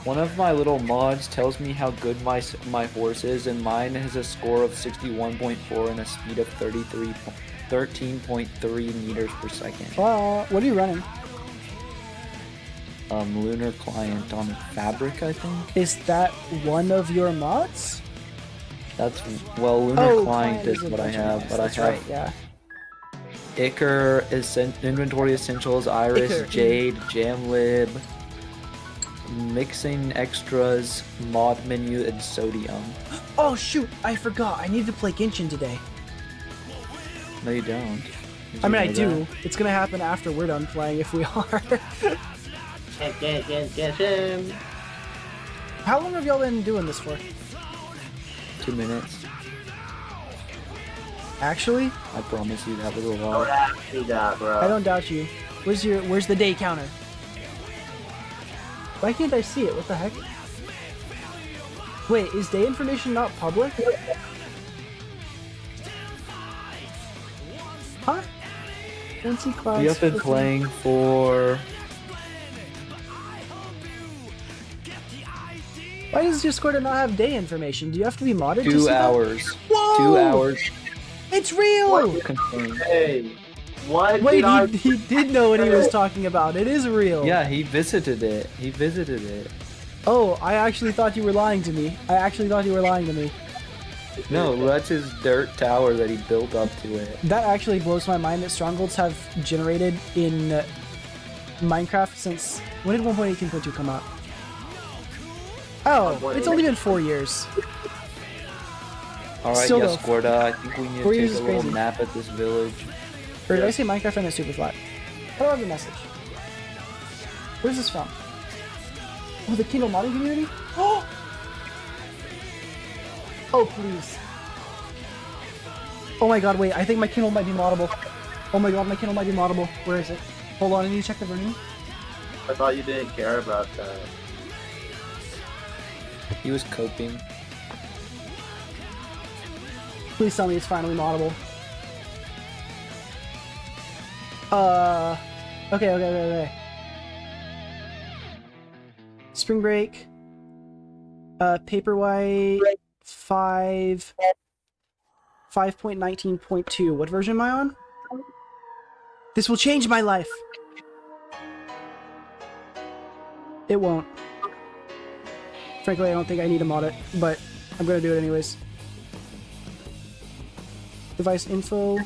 One of my little mods tells me how good my horse is, and mine has a score of 61.4 and a speed of 13.3 meters per second. What are you running? Lunar Client on Fabric, I think. Is that one of your mods? That's Lunar Oh, Client is a what I bunch of have, mods, but I that's have right, yeah. Icar, Inventory Essentials, Iris, Icar. Jade, Jamlib, Mixing Extras, Mod Menu, and Sodium. Oh shoot, I forgot. I need to play Genshin today. No, you don't. Did I you mean, I know do. that? It's gonna happen after we're done playing if we are. Get him. How long have y'all been doing this for? 2 minutes. Actually, I promise you that was a Don't lot. ask me that, bro. I don't doubt you. Where's the day counter? Why can't I see it? What the heck? Wait, is day information not public? Huh? Fancy clouds. We have been 50. playing for... Why does Discord not have day information? Do you have to be modded to see 2 that? hours. Whoa! 2 hours It's real! confirmed. Hey, What Wait, did I... he did know what he was talking about. It is real. Yeah, he visited it. He visited it. Oh, I actually thought you were lying to me. No, that's his dirt tower that he built up to it. That actually blows my mind that strongholds have generated in Minecraft since... When did 1.18.2 come out? Oh, it's only been 4 years. Alright, Still though, Yasquarta, I think we need 4 to years take is a little crazy. nap at this village. Or did I say Minecraft and it's super flat? How do I have the message? Where's this from? Oh, the Kindle modding community? Oh! Oh, please. Oh my god, wait, I think my Kindle might be moddable. Oh my god, my Kindle might be moddable. Where is it? Hold on, I need to check the version. I thought you didn't care about that. He was coping. Please tell me it's finally moddable. Okay. Spring Break. Paperwhite 5.19.2. What version am I on? This will change my life. It won't. Frankly, I don't think I need to mod it, but I'm gonna do it anyways. Device info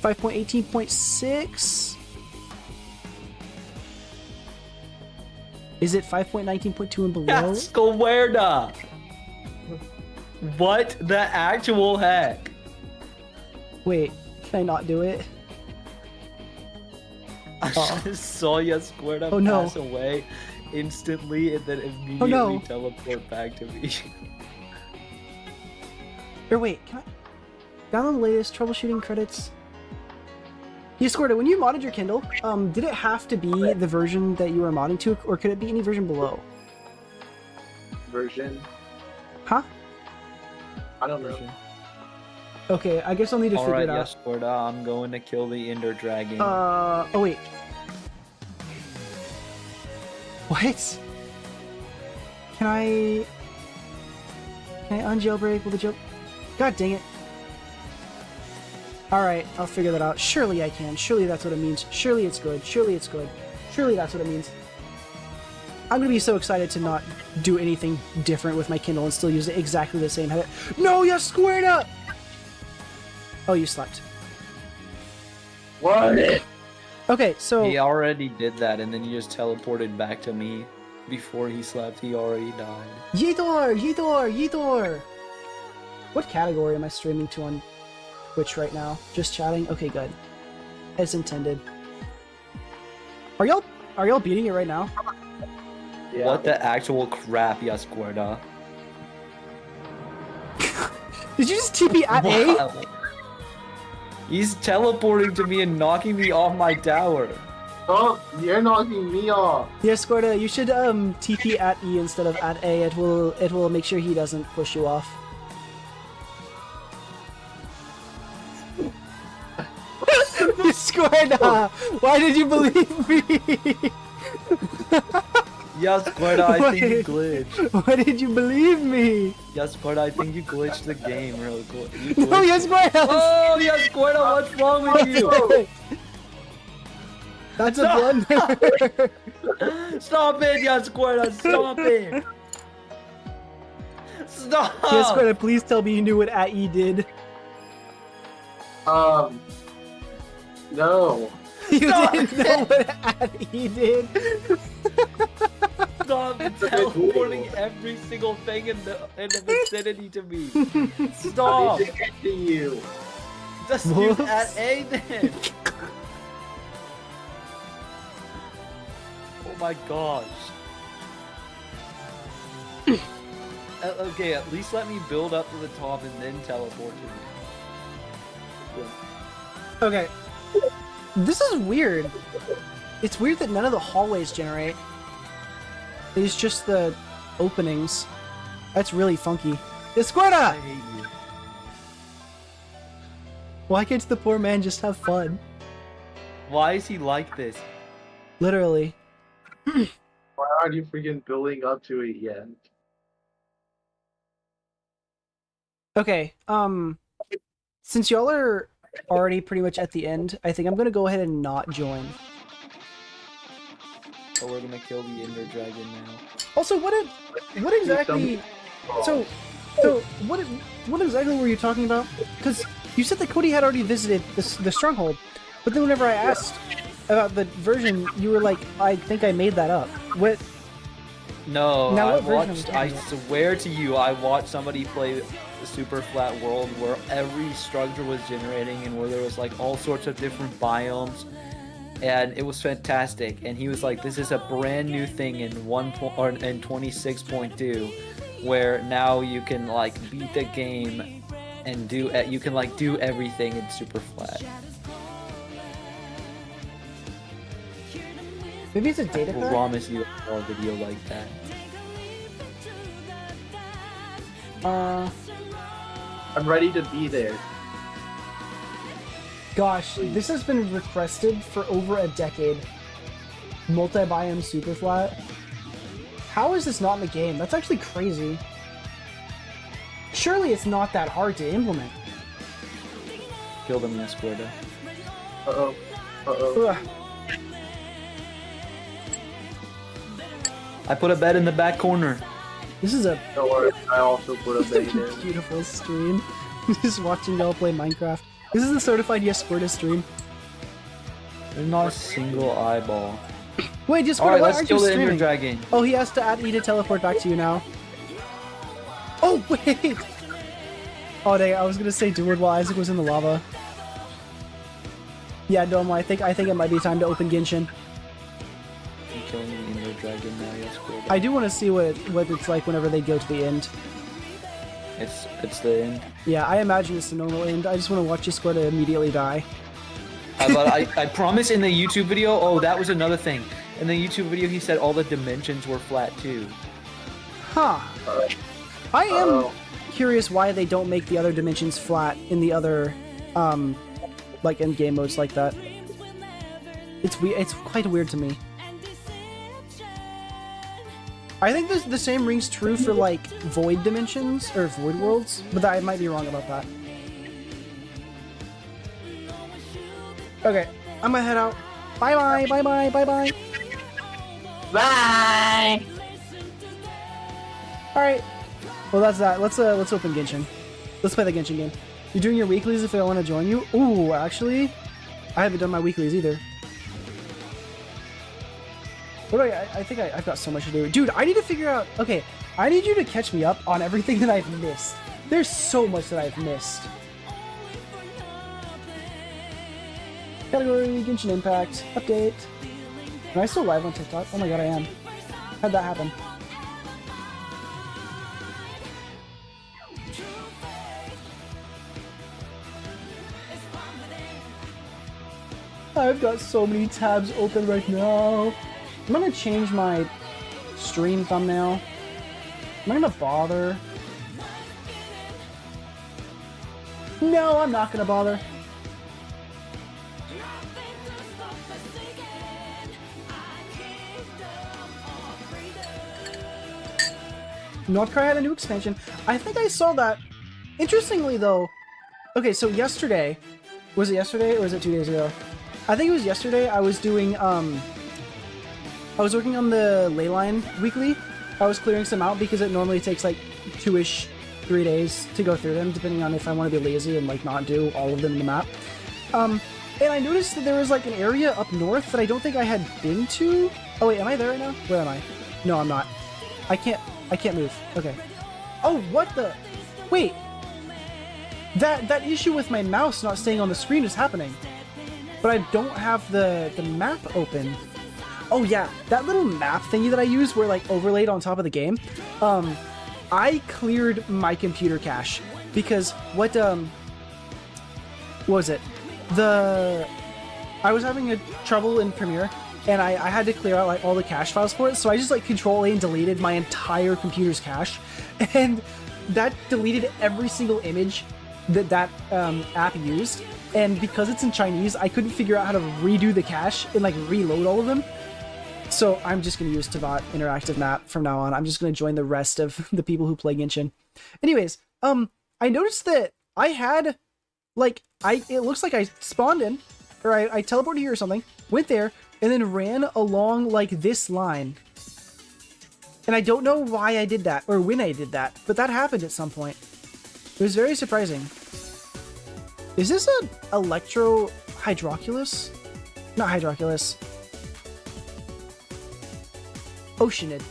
5.18.6. Is it 5.19.2 and below? Yasquarta! What the actual heck? Wait, can I not do it? I just saw Yasquarta Oh, no. pass away instantly and then immediately Oh, no. teleport back to me. Or wait, can I download the latest troubleshooting credits? Yasquarta, when you modded your Kindle, did it have to be the version that you were modding to, or could it be any version below? Version? Huh? I don't know. Okay, I guess I'll need to figure Alright, it out. Yasquarta, I'm going to kill the Ender Dragon. Oh wait. What? Can I unjailbreak with a jail? God dang it. Alright, I'll figure that out. Surely I can. Surely that's what it means. Surely it's good. Surely it's good. Surely that's what it means. I'm gonna be so excited to not do anything different with my Kindle and still use it exactly the same header. No, you squared up! Oh, you slept. What? Okay, so... He already did that and then he just teleported back to me. Before he slept, he already died. Yidor! What category am I streaming to on Twitch right now? Just chatting? Okay, good. As intended. Are y'all beating it right now? Yeah. What the actual crap, Yasquarta? Did you just TP at A? Wow. He's teleporting to me and knocking me off my tower. Oh, you're knocking me off. Yes, Squirta, you should TP at E instead of at A. It will make sure he doesn't push you off. Squirta, why did you believe me? Yasquarta, I think you glitched. Why did you believe me? Yasquarta, I think you glitched the game real quick. No, yes, Squirta. Oh, Yasquarta, what's wrong with you? That's a blunder. Stop it, Yasquarta, stop it. Stop. Yes, Squirta, please tell me you knew what at E did. No. You didn't know what at E did. Stop teleporting every single thing in the vicinity to me. Stop. I didn't get to you. Just use Whoops. at A then. Oh my gosh. Okay, at least let me build up to the top and then teleport to me. Okay. This is weird. It's weird that none of the hallways generate. It's just the openings. That's really funky. I Esquerda! hate you. Why can't the poor man just have fun? Why is he like this? Literally. Why aren't you freaking building up to it yet? Okay, since y'all are already pretty much at the end, I think I'm gonna go ahead and not join. So we're gonna kill the Ender Dragon now. Also, what exactly? So what exactly were you talking about? Because you said that Cody had already visited the stronghold, but then whenever I asked about the version, you were like, I think I made that up. What? No, Now, I what version watched. was I that? swear to you, I watched somebody play the Super Flat World where every structure was generating and where there was like all sorts of different biomes, and it was fantastic. And he was like, "This is a brand new thing in 26.2, where now you can like beat the game and do you can like do everything in Super Flat." Maybe it's a data Will pack? promise you a video like that. I'm ready to be there. Gosh, this has been requested for over a decade. Multi-biome super flat. How is this not in the game? That's actually crazy. Surely it's not that hard to implement. Kill them, Escuerda. Uh-oh. Uh-oh. Ugh. I put a bed in the back corner. This is a Don't worry, I also put a bait in. beautiful stream. Just watching y'all play Minecraft. This is the certified Yesquerda stream. There's not a single eyeball. Wait, Yesquerda, Alright, why let's aren't you kill the Ender streaming? Dragon. Oh, he has to add E to teleport back to you now. Oh, wait! Oh, dang, I was gonna say do it while Isaac was in the lava. Yeah, Domo, I think it might be time to open Genshin. I'm killing the Ender Dragon now, Escuerda. I do want to see what it's like whenever they go to the end. It's the end. Yeah, I imagine it's the normal end. I just want to watch Yesquerda immediately die. But I promise in the YouTube video, oh, that was another thing. In the YouTube video, he said all the dimensions were flat too. Huh. I am curious why they don't make the other dimensions flat in the other, like in game modes like that. It's weird. It's quite weird to me. I think the same rings true for like void dimensions or void worlds, but I might be wrong about that. Okay, I'm gonna head out. Bye bye, bye bye, bye bye. Bye. All right. Well, that's that. Let's open Genshin. Let's play the Genshin game. You're doing your weeklies if I want to join you. Ooh, actually, I haven't done my weeklies either. What do I think I've got so much to do. Dude, I need to figure out... Okay, I need you to catch me up on everything that I've missed. There's so much that I've missed. Category, Genshin Impact, update. Am I still live on TikTok? Oh my god, I am. How'd that happen? I've got so many tabs open right now. I'm gonna change my stream thumbnail. I'm not gonna bother. No, I'm not gonna bother. Northcry had a new expansion. I think I saw that. Interestingly though, okay, so yesterday, was it yesterday or was it 2 days ago? I think it was yesterday. I was doing, I was working on the Leyline weekly. I was clearing some out because it normally takes like 2-ish, 3 days to go through them, depending on if I want to be lazy and like not do all of them in the map. And I noticed that there was like an area up north that I don't think I had been to. Oh wait, am I there right now? Where am I? No, I'm not. I can't move. Okay. Oh, what the? Wait. That issue with my mouse not staying on the screen is happening. But I don't have the map open. Oh yeah, that little map thingy that I use where like overlaid on top of the game. I cleared my computer cache because what was it? I was having a trouble in Premiere and I had to clear out like all the cache files for it, so I just like Control-A and deleted my entire computer's cache, and that deleted every single image that app used. And because it's in Chinese, I couldn't figure out how to redo the cache and like reload all of them. So I'm just going to use Tavat Interactive Map from now on. I'm just going to join the rest of the people who play Genshin. Anyways, I noticed that I had Like, it looks like I spawned in, or I teleported here or something, went there, and then ran along, like, this line. And I don't know why I did that, or when I did that, but that happened at some point. It was very surprising. Is this an Electro Hydroculus? Not Hydroculus. Oceanid.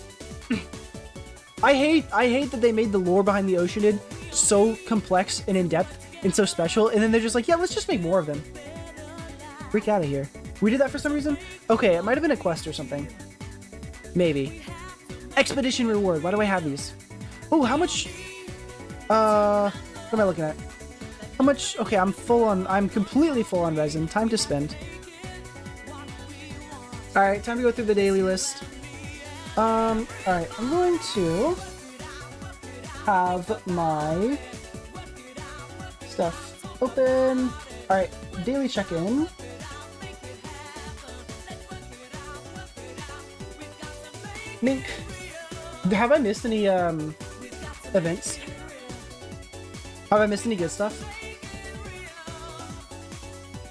I hate that they made the lore behind the Oceanid so complex and in-depth and so special, and then they're just like, yeah, let's just make more of them. Freak out of here. We did that for some reason? Okay, it might have been a quest or something. Maybe. Expedition reward. Why do I have these? Oh, how much... what am I looking at? How much... Okay, I'm completely full on resin. Time to spend. Alright, time to go through the daily list. Alright, I'm going to have my stuff open. Alright, daily check-in. Mink. Have I missed any, events? Have I missed any good stuff?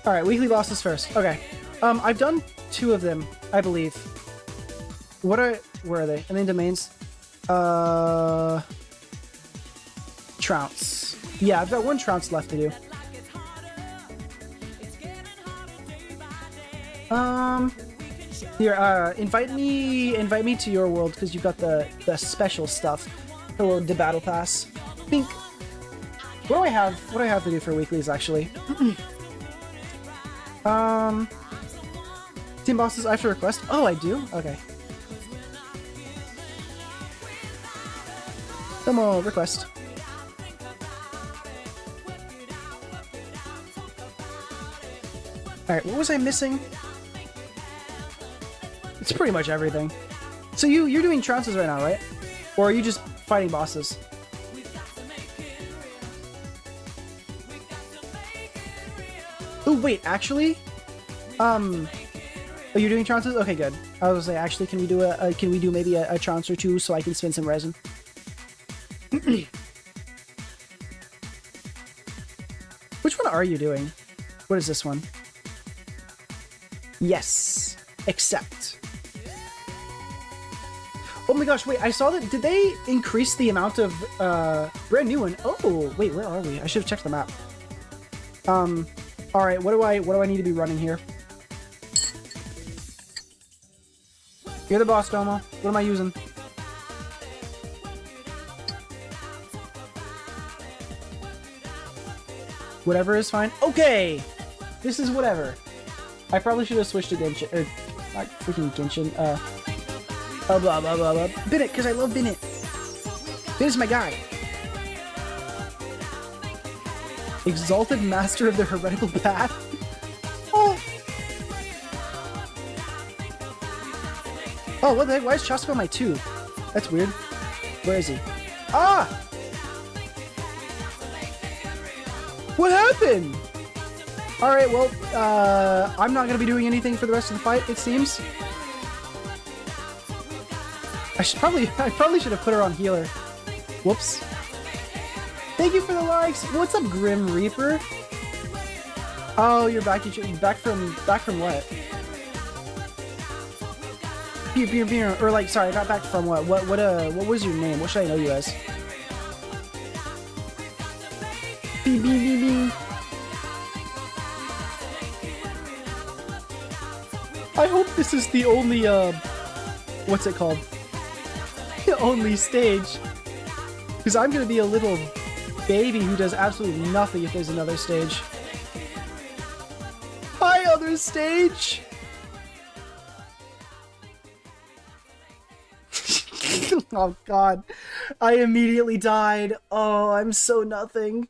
Alright, weekly bosses first. Okay. I've done 2 of them, I believe. Where are they? And then domains. Trounce. Yeah, I've got 1 Trounce left to do. Here, invite me to your world, because you've got the special stuff. Hello, the battle pass. Think. What do I have to do for weeklies, actually? Team bosses I have to request? Oh, I do? Okay. Come on, request. Alright, what was I missing? It's pretty much everything. So you're doing trounces right now, right? Or are you just fighting bosses? Oh wait, actually, are you doing trounces? Okay, good. I was like, actually, can we do maybe a trounce or 2 so I can spend some resin? Which one are you doing? What is this one? Yes, accept. Oh my gosh, wait, I saw that. Did they increase the amount of brand new one? Oh, wait, where are we? I should have checked the map. All right, what do I need to be running here? You're the boss, Domo. What am I using? Whatever is fine. Okay, this is whatever. I probably should have switched to Genshin, or not freaking Genshin. Blah blah blah blah. Bennett, because I love Bennett. Bennett's my guy. Exalted Master of the Heretical Path. Oh. Oh, what the heck? Why is Chasuke on my 2? That's weird. Where is he? Ah! What happened? Alright, well, I'm not gonna be doing anything for the rest of the fight, it seems. I probably should have put her on healer. Whoops. Thank you for the likes. What's up, Grim Reaper? Oh, you're back. Back from what? Or like, sorry, not back from what? What was your name? What should I know you as? I hope this is the only what's it called? The only stage. Because I'm gonna be a little baby who does absolutely nothing if there's another stage. Hi, other stage! Oh god. I immediately died. Oh, I'm so nothing.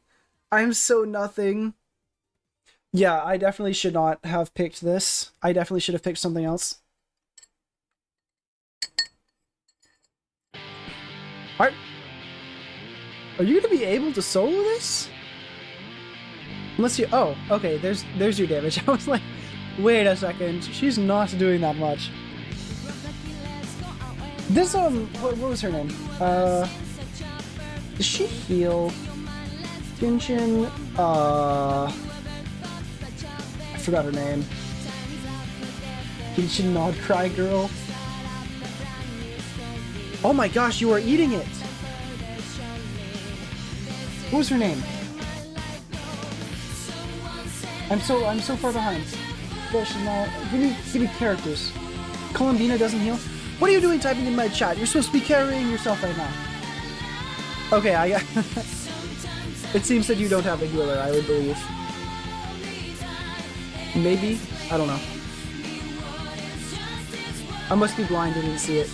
I'm so nothing. Yeah, I definitely should not have picked this. I definitely should have picked something else. Are you gonna be able to solo this? Unless you... Oh, okay, there's your damage. I was like, wait a second, she's not doing that much. This, what was her name? Does she heal? Genshin, I forgot her name. Genshin Nod Cry Girl. Oh my gosh, you are eating it! What was her name? I'm so far behind. Gosh, now give me characters. Columbina doesn't heal. What are you doing typing in my chat? You're supposed to be carrying yourself right now. Okay, I got. It seems that you don't have a healer, I would believe. Maybe? I don't know. I must be blind and didn't see it.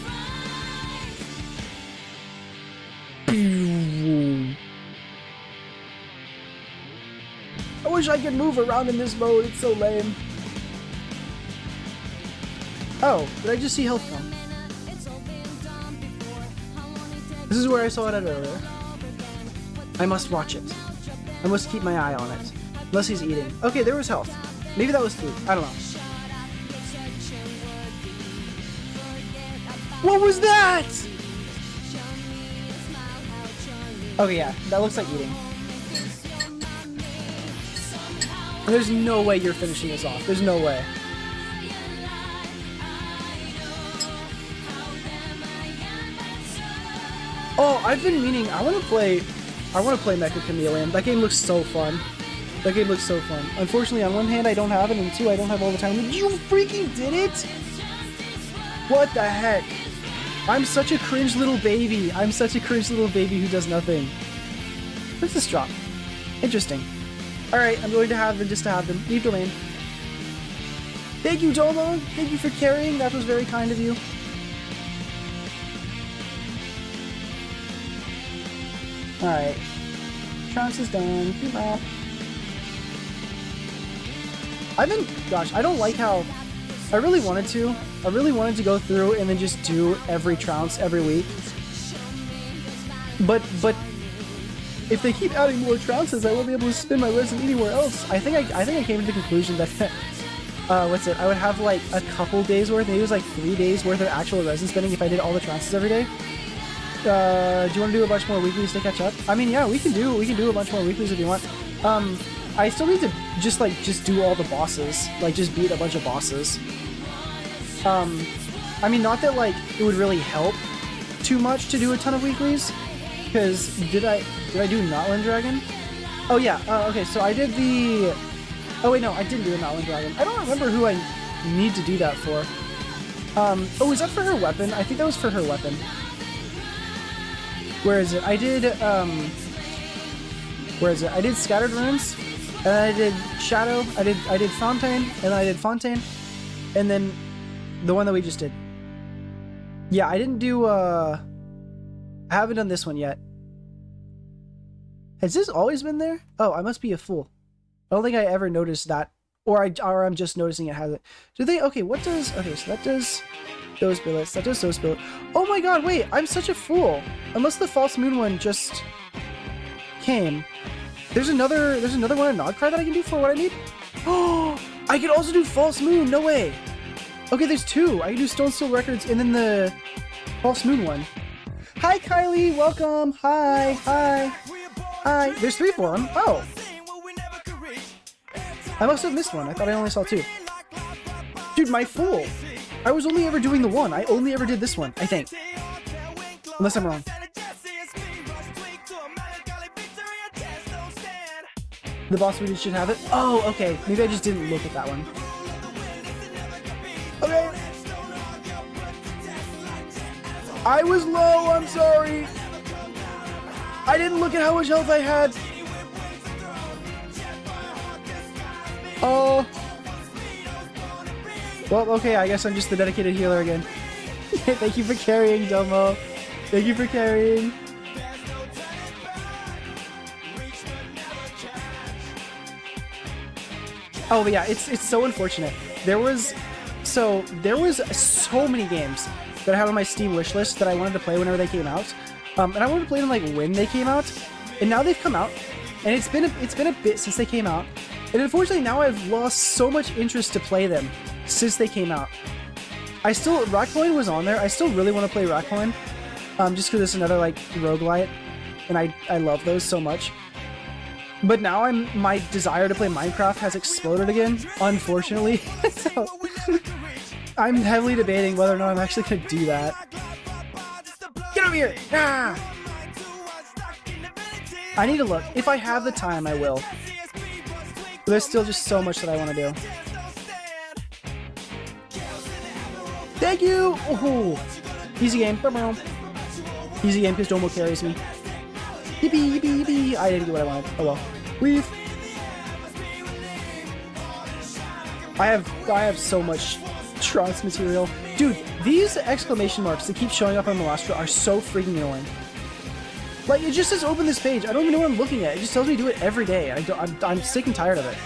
I wish I could move around in this mode, it's so lame. Oh, did I just see health come? This is where I saw it at earlier. I must watch it. I must keep my eye on it. Unless he's eating. Okay, there was health. Maybe that was food. I don't know. What was that? Okay, yeah. That looks like eating. There's no way you're finishing this off. There's no way. Oh, I've been meaning, I want to play Mecha Chameleon. That game looks so fun. That game looks so fun. Unfortunately, on one hand, I don't have it, and two, I don't have all the time. You freaking did it? What the heck? I'm such a cringe little baby. I'm such a cringe little baby who does nothing. Where's this drop? Interesting. Alright, I'm going to have them just to have them. Leave domain. Thank you, Domo. Thank you for carrying. That was very kind of you. Alright. Trunks is done. Gosh, I don't like how, I really wanted to go through and then just do every trounce every week. But if they keep adding more trounces, I won't be able to spend my resin anywhere else. I think I came to the conclusion that, I would have like a couple days worth, maybe it was like 3 days worth of actual resin spending if I did all the trounces every day. Do you want to do a bunch more weeklies to catch up? I mean, yeah, we can do a bunch more weeklies if you want. I still need to just do all the bosses, like just beat a bunch of bosses. I mean, not that like it would really help too much to do a ton of weeklies, because did I do Notland Dragon? Oh yeah, okay, so I did the. Oh wait, no, I didn't do the Notland Dragon. I don't remember who I need to do that for. Oh, is that for her weapon? I think that was for her weapon. Where is it? I did, where is it? I did Scattered Runes, and then I did Shadow, I did Fontaine, and then I did Fontaine, and then the one that we just did. Yeah, I didn't do, I haven't done this one yet. Has this always been there? Oh, I must be a fool. I don't think I ever noticed that, or I'm just noticing it has it. Do they, okay, what does, okay, so that does those billets, that does those billets. Oh my god, wait, I'm such a fool. Unless the False Moon one just came. There's another one in Nodcry that I can do for what I need? Oh, I can also do False Moon, no way. Okay, there's two. I can do Stone Steel Records and then the False Moon one. Hi, Kylie, welcome. Hi, hi, hi. There's three for them. Oh. I must have missed one. I thought I only saw two. Dude, my fool. I was only ever doing the one. I only ever did this one, I think. Unless I'm wrong. The boss we should have it. Oh, okay. Maybe I just didn't look at that one. Okay. I was low, I'm sorry. I didn't look at how much health I had. Oh. Well, okay, I guess I'm just the dedicated healer again. Thank you for carrying, Domo. Thank you for carrying. Oh, but yeah, it's so unfortunate. There was so many games that I had on my Steam wish list that I wanted to play whenever they came out. And I wanted to play them like when they came out. And now they've come out. And it's been a bit since they came out. And unfortunately now I've lost so much interest to play them since they came out. Rakcoin was on there. I still really want to play Rakcoin. Just because it's another like roguelite. And I love those so much. But now my desire to play Minecraft has exploded again, unfortunately. So I'm heavily debating whether or not I'm actually gonna do that. Get over here! Ah! I need to look. If I have the time, I will. But there's still just so much that I want to do. Thank you! Ooh. Easy game. Easy game because Domo carries me. Yippee, yippee, yippee. I didn't get what I wanted. Oh well. Leave. I have so much Trunks material. Dude, these exclamation marks that keep showing up on Melastra are so freaking annoying. Like, it just says open this page. I don't even know what I'm looking at. It just tells me to do it every day. I'm sick and tired of it.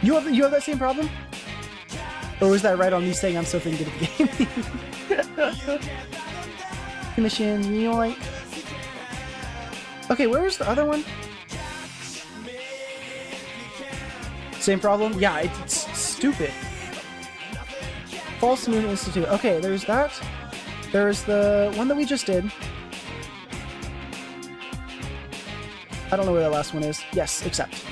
You have that same problem? Or was that right on me saying I'm so freaking good at the game? Commission, yoink. Okay, where was the other one? Same problem? Yeah, it's stupid. False Moon Institute. Okay, there's that. There's the one that we just did. I don't know where that last one is. Yes, accept.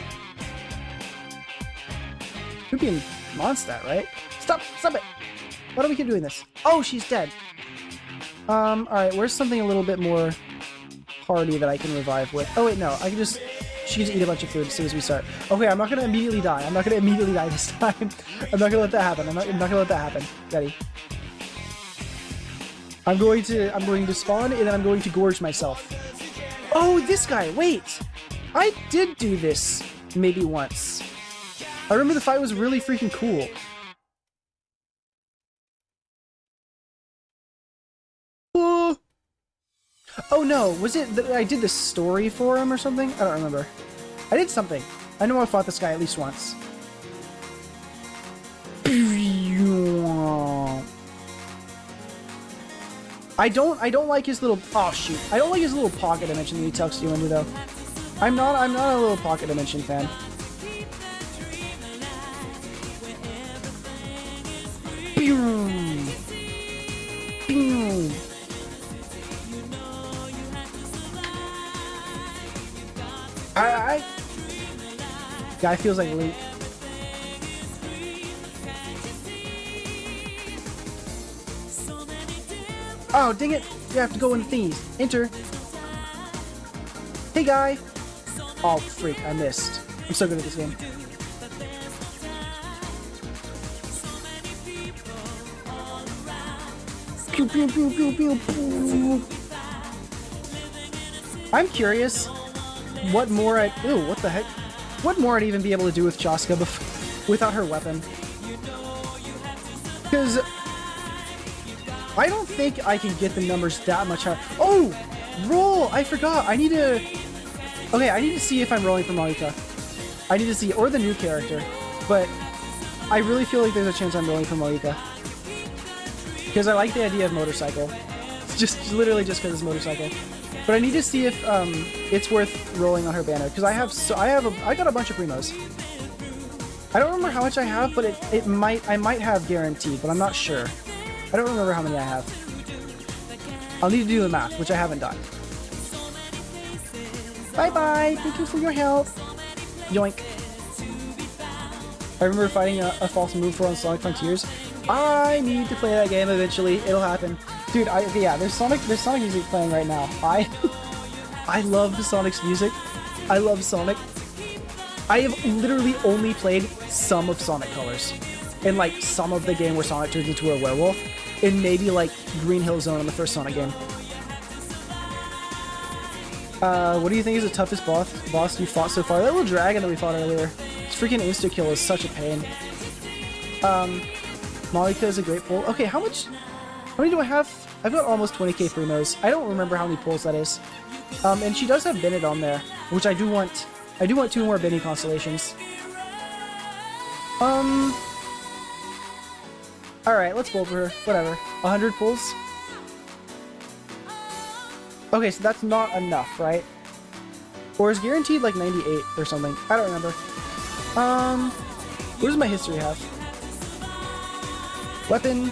Could be in Mondstadt, right? Stop it! Why do we keep doing this? Oh, she's dead. Alright, where's something a little bit more hardy that I can revive with? Oh wait, no, I can just... She can just eat a bunch of food as soon as we start. Okay, I'm not gonna immediately die. I'm not gonna immediately die this time. I'm not gonna let that happen. I'm not gonna let that happen. Ready. I'm going to spawn, and then I'm going to gorge myself. Oh, this guy! Wait! I did do this maybe once. I remember the fight was really freaking cool. Oh no, was it that I did the story for him or something? I don't remember. I did something. I know I fought this guy at least once. I don't like his little... Oh shoot. I don't like his little pocket dimension that he tucks you into though. I'm not a little pocket dimension fan. Guy feels like Link. Oh, dang it! You have to go into thingies. Enter. Hey, guy. Oh, freak! I missed. I'm so good at this game. Pew, pew, pew, pew, pew, pew. I'm curious what more I... Ew, what the heck? What more I'd even be able to do with Chaska without her weapon. Because I don't think I can get the numbers that much higher. Oh! Roll! I forgot. I need to... Okay, I need to see if I'm rolling for Marika. I need to see... Or the new character. But I really feel like there's a chance I'm rolling for Marika. Because I like the idea of motorcycle. Just literally just because it's motorcycle. But I need to see if it's worth rolling on her banner because I got a bunch of primos. I don't remember how much I have, but I might have guaranteed, but I'm not sure. I don't remember how many I have. I'll need to do the math, which I haven't done. Bye bye. Thank you for your help. Yoink. I remember fighting a false move for on Sonic Frontiers. I need to play that game eventually. It'll happen. Dude, yeah, there's Sonic music playing right now. I love the Sonic's music. I love Sonic. I have literally only played some of Sonic Colors. And like some of the game where Sonic turns into a werewolf. And maybe like Green Hill Zone on the first Sonic game. What do you think is the toughest boss you fought so far? That little dragon that we fought earlier. This freaking insta-kill is such a pain. Marika is a great pull. Okay, how many do I have? I've got almost 20k primos. I don't remember how many pulls that is. And she does have Bennett on there, which I do want 2 more Benny constellations. Alright, let's pull for her. Whatever. 100 pulls? Okay, so that's not enough, right? Or is guaranteed like 98 or something? I don't remember. What does my history have? Weapon.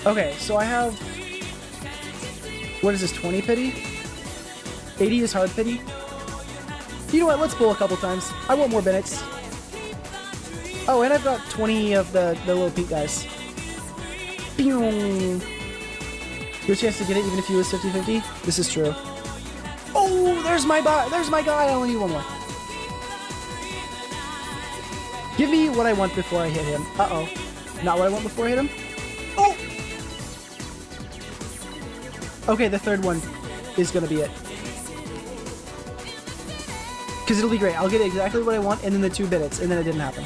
Okay, so I have What is this, 20 pity? 80 is hard pity? You know what, let's pull a couple times. I want more Bennett's. Oh, and I've got 20 of the little pink guys. Pew! Your chance to get it even if you lose 50-50? This is true. Oh, there's my guy! I only need one more. Give me what I want before I hit him. Uh-oh. Not what I want before I hit him? Oh! Okay, the third one is gonna be it. Because it'll be great. I'll get exactly what I want and then the 2 bits, and then it didn't happen.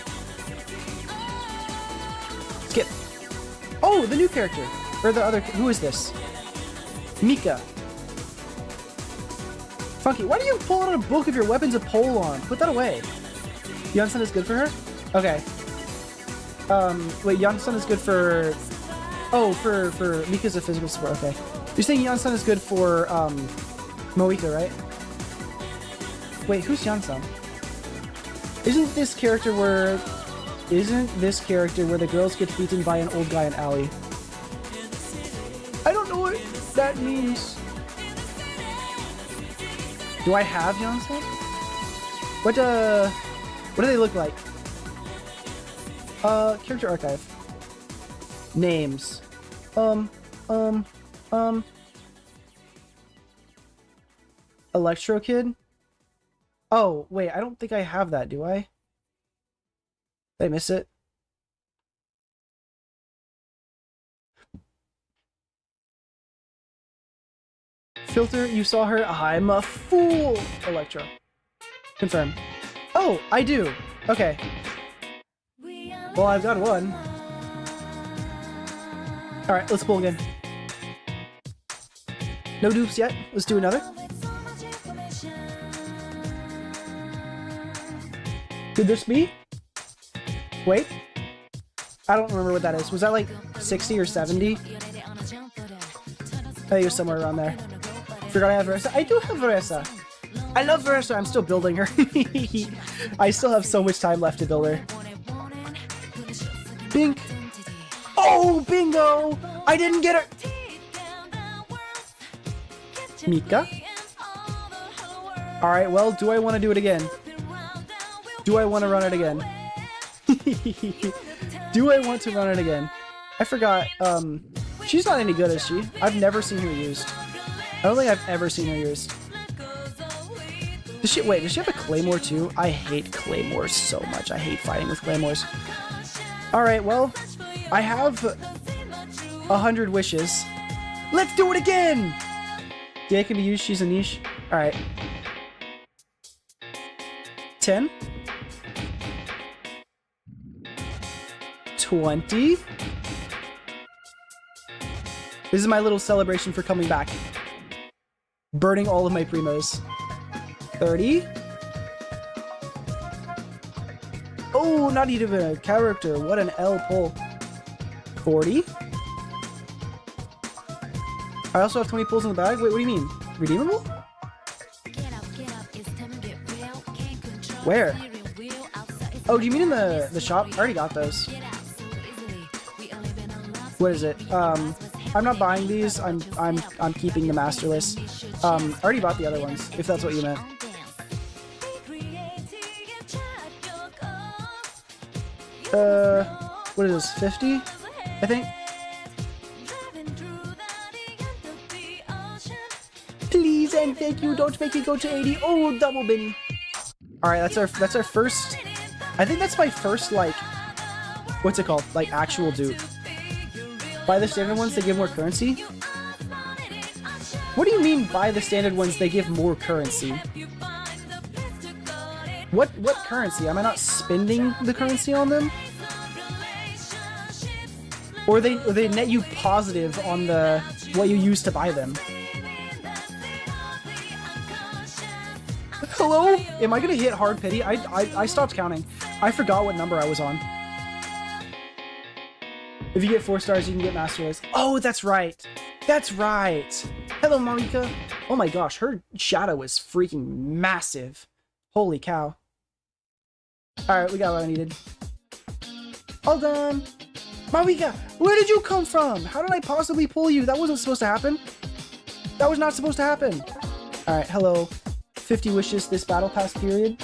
Skip. Oh, the new character. Or the other... Who is this? Mika. Funky, why do you pull out a book of your weapons of pole on? Put that away. Yunsun is good for her? Okay. Wait, Yunsun is good for... Oh, for Mika's a physical support, okay. You're saying Yunsun is good for, Moika, right? Wait, who's Yunsun? Isn't this character where the girls get beaten by an old guy in alley? I don't know what that means. Do I have Yunsun? What do they look like? Character archive. Names. Electro Kid? Oh, wait, I don't think I have that, do I? Did I miss it? Filter, you saw her? I'm a fool! Electro. Confirm. Oh, I do! Okay. Well, I've got one. Alright, let's pull again. No dupes yet. Let's do another. Could this be? Wait. I don't remember what that is. Was that like 60 or 70? I think it was somewhere around there. Forgot I have Veresa. I do have Veresa. I love Veresa. I'm still building her. I still have so much time left to build her. Bink. Oh, bingo! I didn't get her. Mika? Alright, well, do I want to do it again? Do I want to run it again? Do I want to run it again? I forgot, she's not any good, is she? I've never seen her used. I don't think I've ever seen her used. Does she have a claymore too? I hate claymores so much. I hate fighting with claymores. Alright, well, I have 100 wishes. Let's do it again! Yeah, it can be used. She's a niche. Alright. 10. 20. This is my little celebration for coming back. Burning all of my primos. 30. Oh, not even a character. What an L pull. 40. I also have 20 pulls in the bag. Wait, what do you mean? Redeemable? Where? Oh, do you mean in the shop? I already got those. What is it? I'm not buying these. I'm keeping the masterless. I already bought the other ones, if that's what you meant. What is this? 50? I think. Please and thank you. Don't make me go to 80. Oh, double Benny. All right, that's our first. I think that's my first, like, what's it called? Like actual dupe. Buy the standard ones, they give more currency. What do you mean by the standard ones they give more currency? What currency? Am I not spending the currency on them? Or they net you positive on the what you use to buy them? Hello? Am I gonna hit hard pity? I stopped counting. I forgot what number I was on. If you get 4 stars, you can get masterless. Oh, that's right. That's right. Hello, Marika. Oh my gosh, her shadow is freaking massive. Holy cow. Alright, we got what I needed. All done. Marika, where did you come from? How did I possibly pull you? That wasn't supposed to happen. That was not supposed to happen. All right, hello. 50 wishes this battle pass period.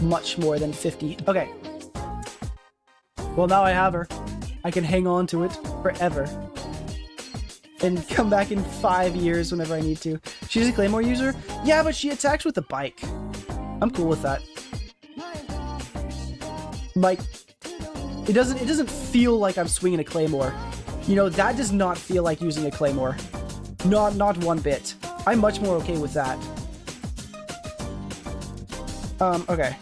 Much more than 50. Okay. Well, now I have her. I can hang on to it forever. And come back in 5 years whenever I need to. She's a Claymore user? Yeah, but she attacks with a bike. I'm cool with that. Like, it doesn't feel like I'm swinging a Claymore. You know, that does not feel like using a Claymore. Not one bit. I'm much more okay with that. Okay.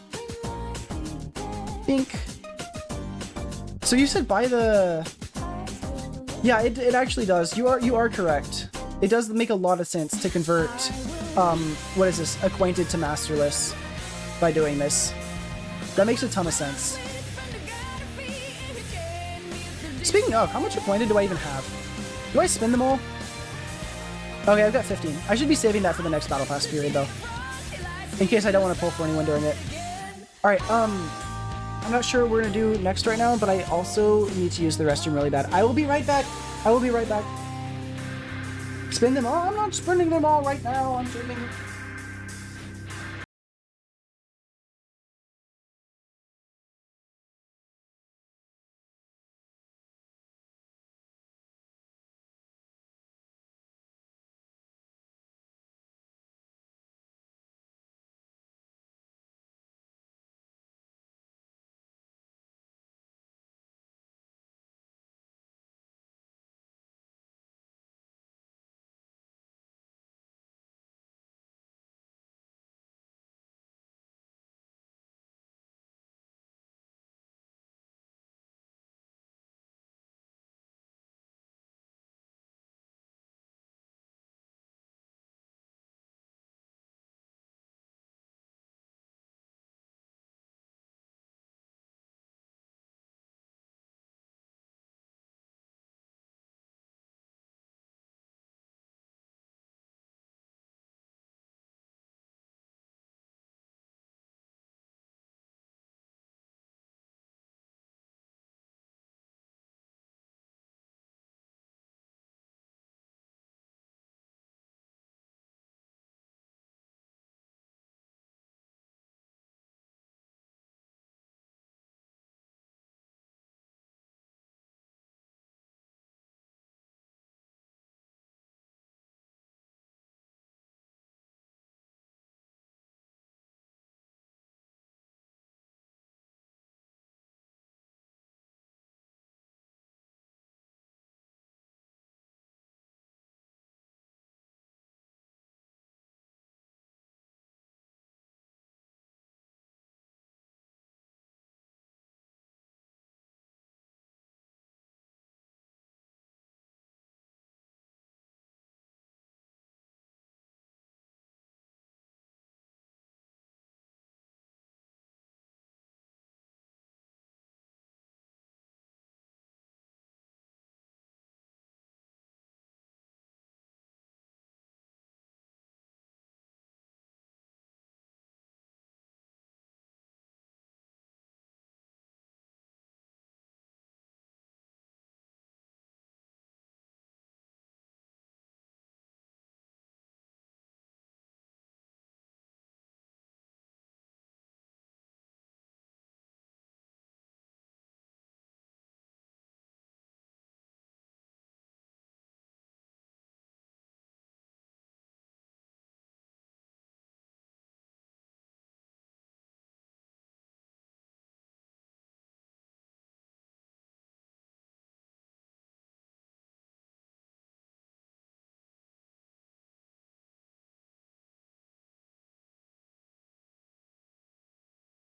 Think. So you said buy the... Yeah, it actually does. You are correct. It does make a lot of sense to convert, what is this? Acquainted to Masterless by doing this. That makes a ton of sense. Speaking of, how much Acquainted do I even have? Do I spend them all? Okay, I've got 15. I should be saving that for the next Battle Pass period, though. In case I don't want to pull for anyone during it. Alright, I'm not sure what we're gonna do next right now, but I also need to use the restroom really bad. I will be right back. I will be right back. Spend them all? I'm not spending them all right now. I'm saving...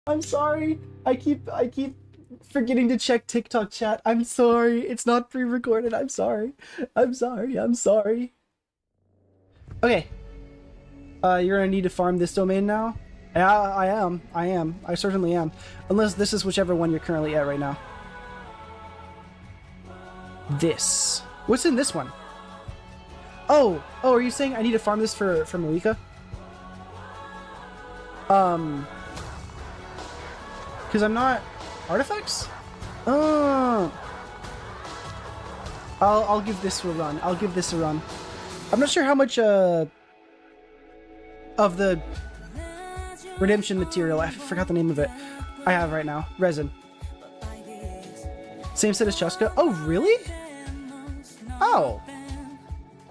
I'm sorry. I keep forgetting to check TikTok chat. I'm sorry. It's not pre-recorded. I'm sorry. I'm sorry. I'm sorry. Okay. You're gonna need to farm this domain now? Yeah, I am. I certainly am. Unless this is whichever one you're currently at right now. This. What's in this one? Oh, are you saying I need to farm this for Marika? Because I'm not... Artifacts? Oh. I'll give this a run. I'll give this a run. I'm not sure how much of the redemption material, I forgot the name of it, I have right now. Resin. Same set as Chuska. Oh, really? Oh.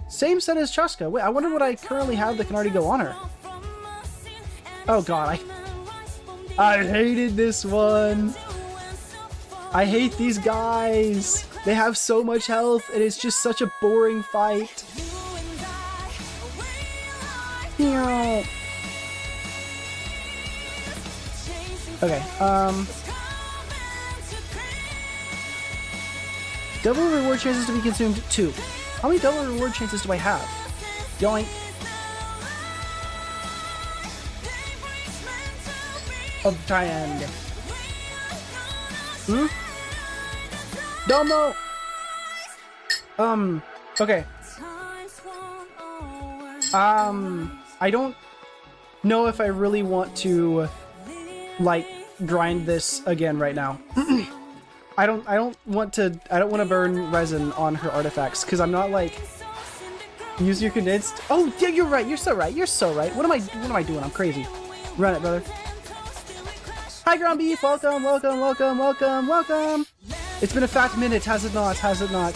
Same set as Chuska. Wait, I wonder what I currently have that can already go on her. Oh god, I hated this one. I hate these guys. They have so much health, and it's just such a boring fight. Yeah. Okay, double reward chances to be consumed 2. How many double reward chances do I have? Yoink. Of Giant. Domo! Okay. I don't know if I really want to, like, grind this again right now. I don't want to burn resin on her artifacts, because I'm not, like, use your condensed. Oh, yeah, you're right. You're so right. You're so right. What am I doing? I'm crazy. Run it, brother. Hi, Ground Beef. Welcome, welcome, welcome, welcome, welcome. It's been a fat minute, has it not? Has it not?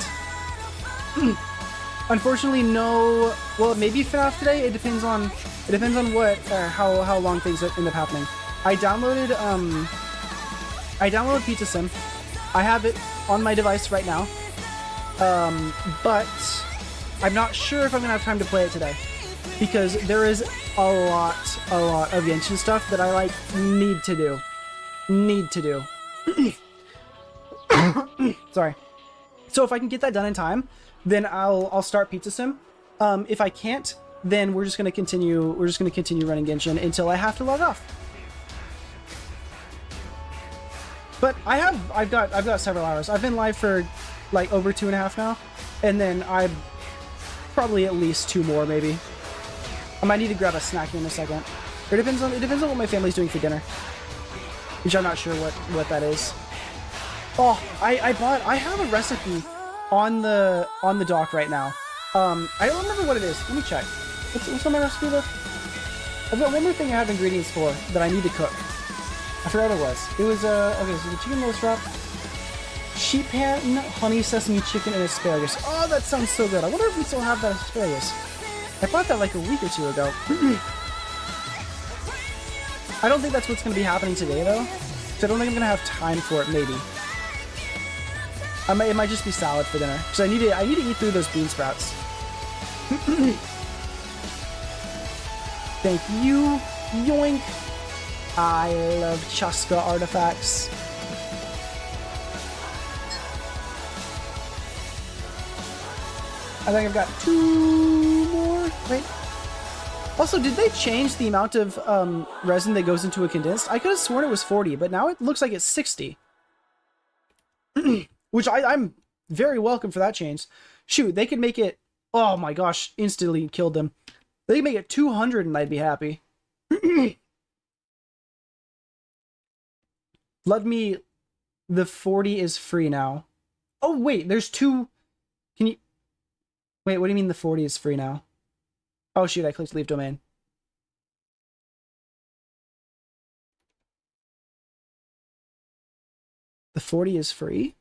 Unfortunately, no. Well, maybe FNAF today. It depends on what how long things end up happening. I downloaded Pizza Sim. I have it on my device right now. But I'm not sure if I'm gonna have time to play it today, because there is a lot of Genshin stuff that I like need to do. Sorry. So if I can get that done in time, then I'll start Pizza Sim. If I can't, then we're just gonna continue running Genshin until I have to log off. But I've got several hours. I've been live for like over 2.5 now, and then I'm probably at least 2 more maybe. I might need to grab a snack in a second. It depends on what my family's doing for dinner, which I'm not sure what that is. Oh, I have a recipe on the dock right now. I don't remember what it is. Let me check. What's on my recipe list? I've got one more thing I have ingredients for that I need to cook. I forgot what it was. It was okay, so the chicken roast wrap, sheep pan, honey sesame chicken, and asparagus. Oh, that sounds so good. I wonder if we still have that asparagus. I bought that like a week or 2 ago. I don't think that's what's going to be happening today, though. So I don't think I'm going to have time for it, maybe. It might just be salad for dinner. Because I need to eat through those bean sprouts. Thank you. Yoink. I love Chuska artifacts. I think I've got 2 more. Wait. Also, did they change the amount of resin that goes into a condensed? I could have sworn it was 40, but now it looks like it's 60. Which I'm very welcome for that change. Shoot, they could make it... Oh my gosh, instantly killed them. They could make it 200 and I'd be happy. Let me... The 40 is free now. Oh, wait, there's 2... Can you... Wait, what do you mean the 40 is free now? Oh, shoot, I clicked leave domain. The 40 is free?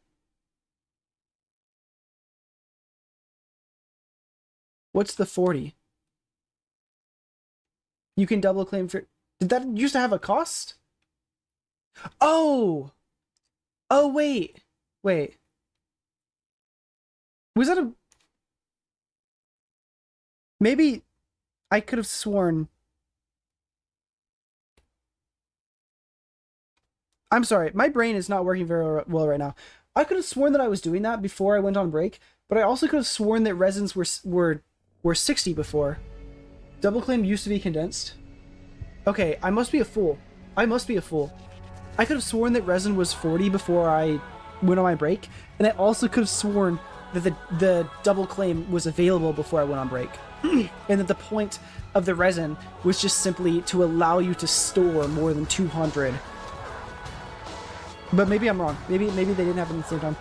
What's the 40? You can double claim for... Did that used to have a cost? Oh! Oh, wait. Wait. Was that a... Maybe I could have sworn... I'm sorry, my brain is not working very well right now. I could have sworn that I was doing that before I went on break, but I also could have sworn that resins were 60 before. Double claim used to be condensed. Okay, I must be a fool. I must be a fool. I could have sworn that resin was 40 before I went on my break, and I also could have sworn that the double claim was available before I went on break. And that the point of the resin was just simply to allow you to store more than 200. But maybe I'm wrong. Maybe they didn't have it at the same time.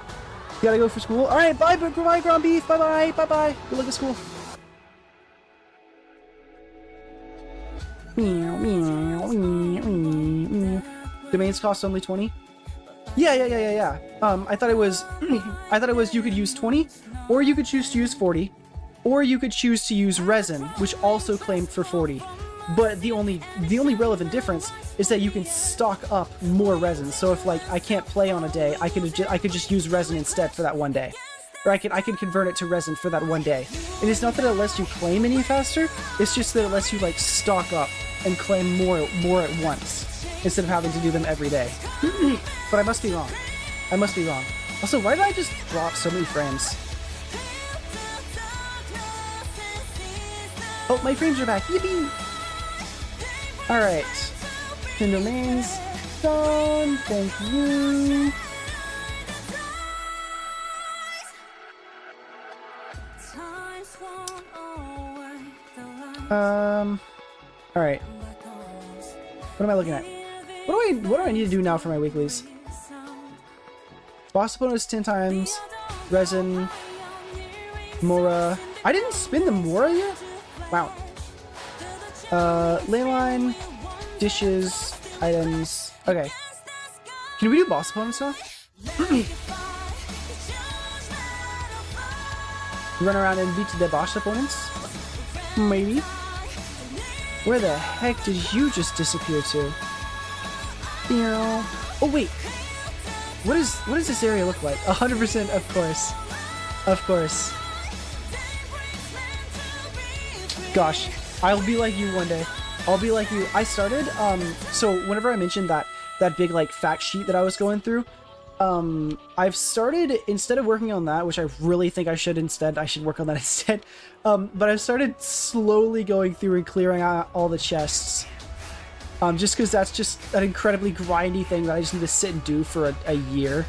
gotta go for school. All right, bye, bye, ground beef. Bye, bye, bye, bye. Good luck at school. Domains cost only 20. Yeah. I thought it was, you could use 20, or you could choose to use 40, or you could choose to use resin, which also claimed for 40. But the only relevant difference is that you can stock up more resin. So if like I can't play on a day, I could just use resin instead for that one day, or I can convert it to resin for that one day. And it's not that it lets you claim any faster; it's just that it lets you like stock up and claim more at once instead of having to do them every day. But I must be wrong. Also, why did I just drop so many frames? Oh, my frames are back. Yippee! Alright. 10 domains. Done. Thank you. Alright. What am I looking at? What do I need to do now for my weeklies? Boss opponent is 10 times. Resin. Mora. I didn't spin the Mora yet? Wow. Leyline. Dishes. Items. Okay. Can we do boss opponent stuff? Run around and beat the boss opponents? Maybe. Where the heck did you just disappear to? Oh wait. What does this area look like? 100%, of course. Of course. Gosh, I'll be like you one day. I'll be like you. I started, so whenever I mentioned that big, like, fact sheet that I was going through, I've started, instead of working on that, which I really think I should work on that instead, but I've started slowly going through and clearing out all the chests. Just because that's just an incredibly grindy thing that I just need to sit and do for a year.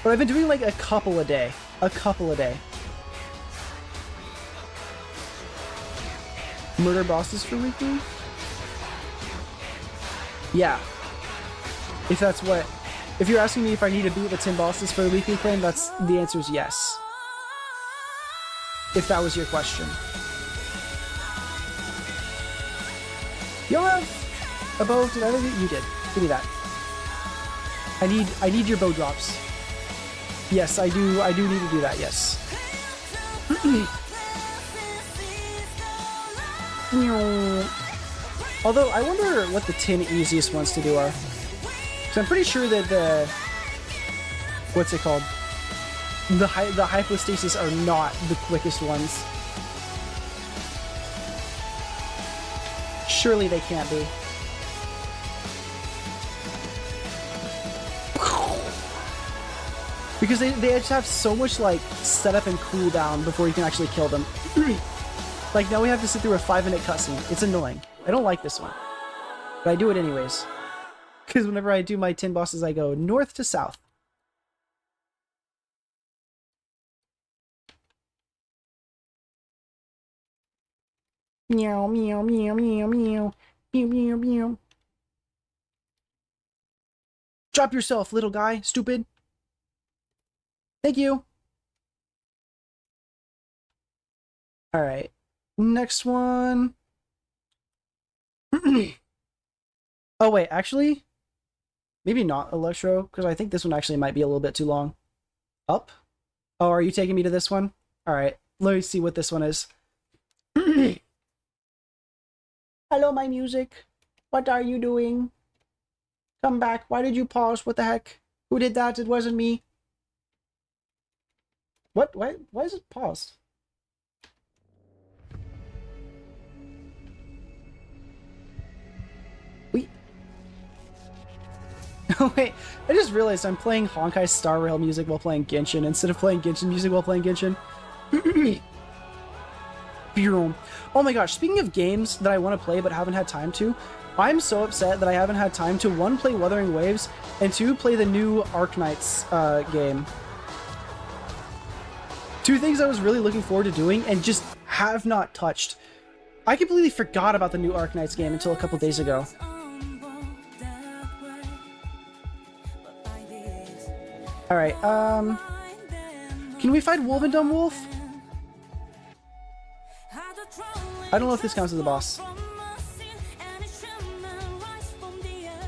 But I've been doing like a couple a day. Murder bosses for weekly? Yeah. If you're asking me if I need to beat the 10 bosses for a weekly claim, the answer is yes. If that was your question. You'll have a bow. Did I you did. Give me that. I need your bow drops. Yes, I do need to do that, yes. Although I wonder what the 10 easiest ones to do are. So I'm pretty sure that the what's it called? The hypostasis are not the quickest ones. Surely they can't be. Because they just have so much like setup and cooldown before you can actually kill them. Like now we have to sit through a 5-minute cutscene. It's annoying. I don't like this one. But I do it anyways. Because whenever I do my 10 bosses, I go north to south. Meow, meow, meow, meow, meow. Meow, meow, meow. Drop yourself, little guy. Stupid. Thank you. Alright. Next one. Oh, wait. Actually, maybe not Electro, because I think this one actually might be a little bit too long. Up? Oh, are you taking me to this one? Alright. Let me see what this one is. Hello, my music. What are you doing? Come back. Why did you pause? What the heck? Who did that? It wasn't me. What? Why is it paused? Wait. Oh, wait. I just realized I'm playing Honkai Star Rail music while playing Genshin instead of playing Genshin music while playing Genshin. Oh my gosh, speaking of games that I want to play but haven't had time to, I'm so upset that I haven't had time to 1, play Wuthering Waves, and 2, play the new Arknights game. 2 things I was really looking forward to doing and just have not touched. I completely forgot about the new Arknights game until a couple days ago. Alright, Can we fight Wolvendom Wolf? I don't know if this counts as a boss.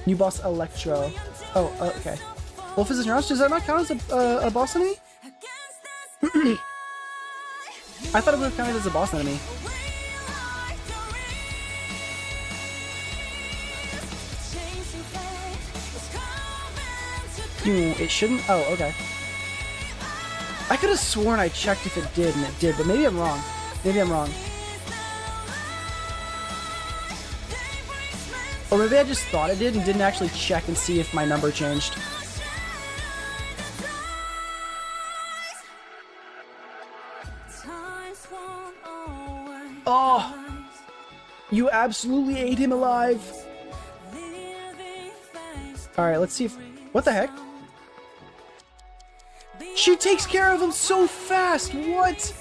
New boss Electro. Oh, okay. Wolf is in Rush. Does that not count as a boss enemy? I thought it would have counted as a boss enemy. It shouldn't? Oh, okay. I could have sworn I checked if it did, and it did, but maybe I'm wrong. Maybe I'm wrong. Or maybe I just thought it did and didn't actually check and see if my number changed. Oh! You absolutely ate him alive! Alright, let's see if... What the heck? She takes care of him so fast! What?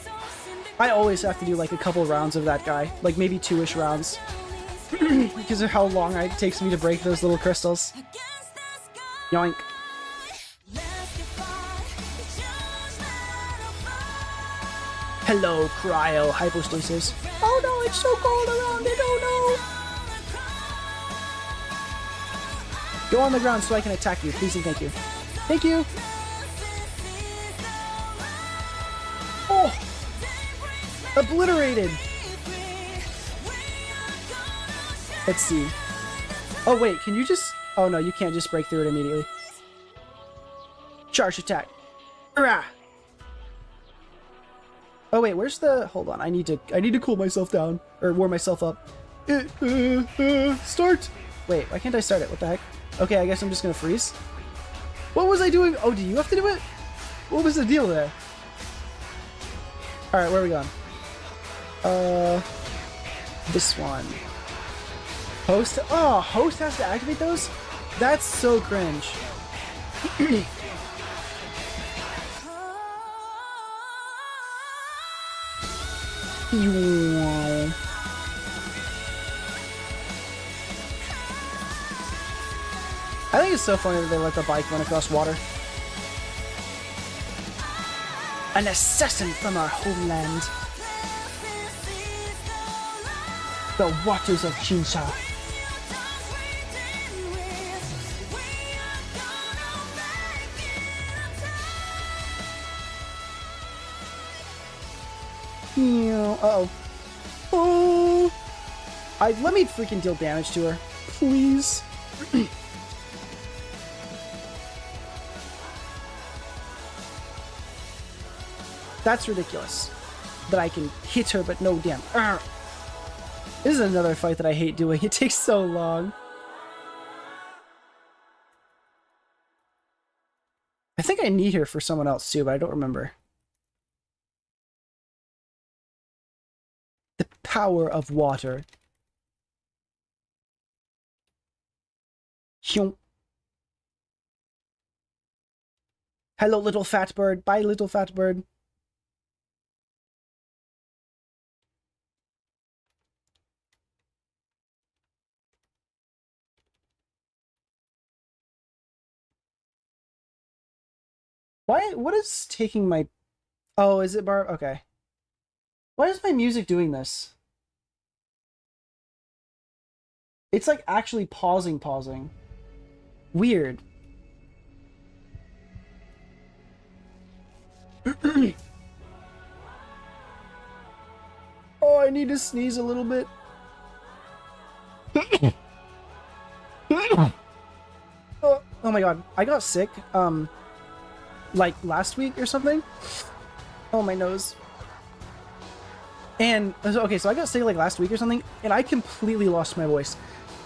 I always have to do like a couple rounds of that guy. Like maybe 2-ish rounds. Because of how long it takes me to break those little crystals. Yoink. Hello, cryo hypostasis. Oh no, it's so cold around it, oh no! Go on the ground so I can attack you, please and thank you. Thank you! Oh! Obliterated! Let's see. Oh wait, can you just... Oh no, you can't just break through it immediately. Charge attack. Hurrah! Oh wait, where's the... Hold on, I need to cool myself down. Or warm myself up. Start! Wait, why can't I start it? What the heck? Okay, I guess I'm just gonna freeze. What was I doing? Oh, do you have to do it? What was the deal there? Alright, where are we going? This one. Host? Oh, host has to activate those? That's so cringe. I think it's so funny that they let the bike run across water. An assassin from our homeland. The waters of Chinsha. Uh-oh. Oh! Let me freaking deal damage to her. Please. That's ridiculous. That I can hit her, but no damn. This is another fight that I hate doing. It takes so long. I think I need her for someone else too, but I don't remember. The power of water. Hello, little fat bird. Bye, little fat bird. Why? What is taking my... Oh, is it Barb? Okay. Why is my music doing this? It's like actually pausing. Weird. Oh, I need to sneeze a little bit. Oh my god, I got sick, like last week or something. Oh, my nose. And, okay, so I got sick like last week or something, and I completely lost my voice.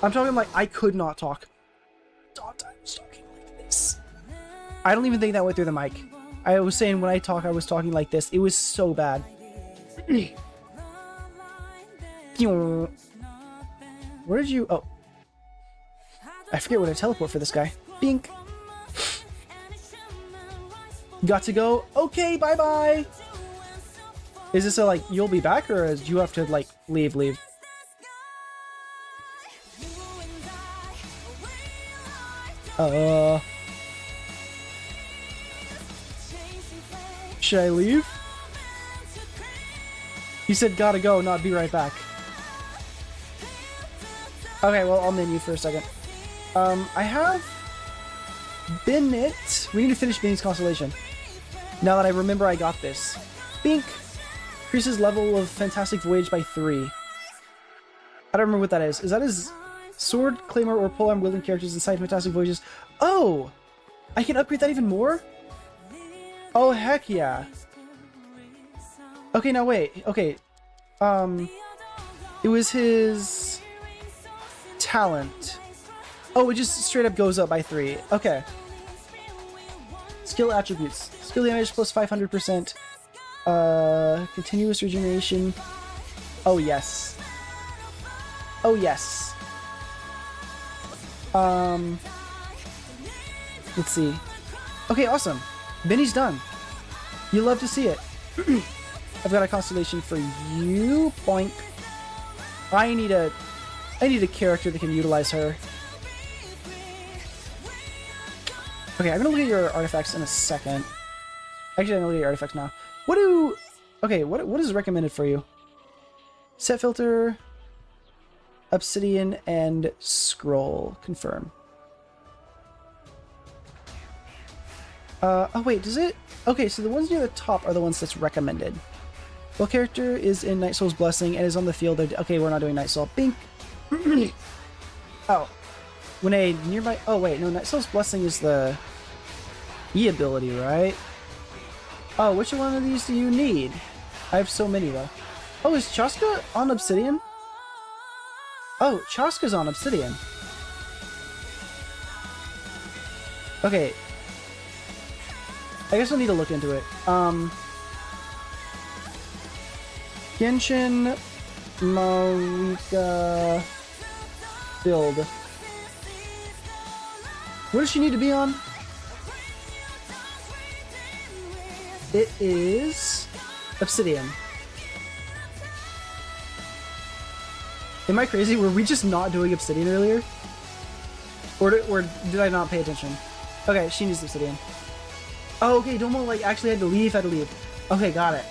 I'm talking like I could not talk. I was talking like this. I don't even think that went through the mic. I was saying when I talk, I was talking like this. It was so bad. Where did you... Oh. I forget what I teleport for this guy. Bink. Got to go. Okay, bye-bye. Is this a, like, you'll be back, or do you have to, like, leave? Should I leave? You said gotta go, not be right back. Okay, well, I'll menu for a second. I have Bennett. We need to finish Bennett's Constellation. Now that I remember I got this. Bink increases level of Fantastic Voyage by 3. I don't remember what that is. Is that his sword, claymore, or polearm wielding characters inside Fantastic Voyages? Oh! I can upgrade that even more? Oh, heck yeah. Okay, now wait. Okay. It was his talent. Oh, it just straight up goes up by 3. Okay. Skill attributes. Skill damage plus 500%. Continuous regeneration. Oh, yes. Oh, yes. Let's see. Okay, awesome. Benny's done. You love to see it. I've got a constellation for you. Boink. I need a character that can utilize her. Okay, I'm gonna look at your artifacts in a second. Actually, I'm gonna look at your artifacts now. What is recommended for you? Set filter, obsidian, and scroll. Confirm. Oh wait, does it? Okay, so the ones near the top are the ones that's recommended. Well, character is in Night Soul's Blessing and is on the field. Okay, we're not doing Night Soul. Bink. Oh. When a nearby... Oh, wait. No, Night Soul's Blessing is the E ability, right? Oh, which one of these do you need? I have so many, though. Oh, is Chaska on Obsidian? Oh, Chaska's on Obsidian. Okay. I guess I'll need to look into it. Genshin Marika build. What does she need to be on? It is Obsidian. Am I crazy? Were we just not doing Obsidian earlier? Or did I not pay attention? Okay, she needs Obsidian. Oh, okay, Domo actually had to leave. Okay, got it.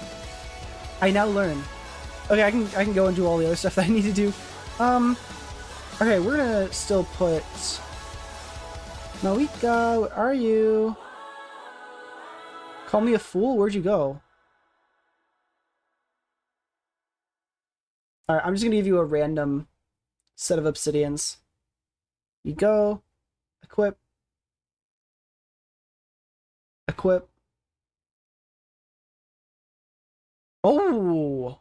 I now learn. Okay, I can go and do all the other stuff that I need to do. Okay, we're gonna still put Malika. Where are you? Call me a fool? Where'd you go? Alright, I'm just gonna give you a random set of obsidians. You go. Equip. Equip. Oh!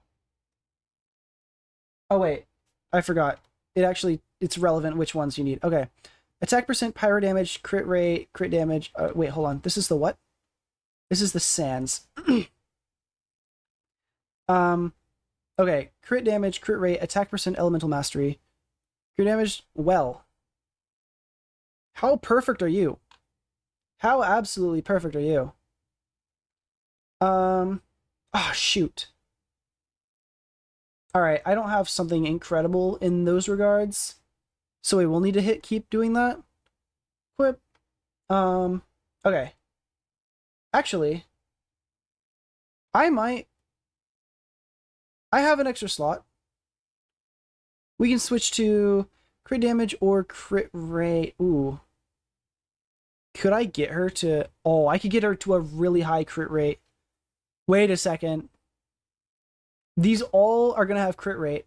Oh wait, I forgot. It's relevant which ones you need. Okay. Attack percent, pyro damage, crit rate, crit damage. Wait, hold on. This is the what? This is the sands. Okay. Crit damage, crit rate, attack percent, elemental mastery. Crit damage, well. How perfect are you? How absolutely perfect are you? Oh, shoot. Alright, I don't have something incredible in those regards. So we will need to keep doing that. Equip. Okay. Actually, I have an extra slot. We can switch to crit damage or crit rate. Ooh. Could I get her to... Oh, I could get her to a really high crit rate. Wait a second. These all are going to have crit rate.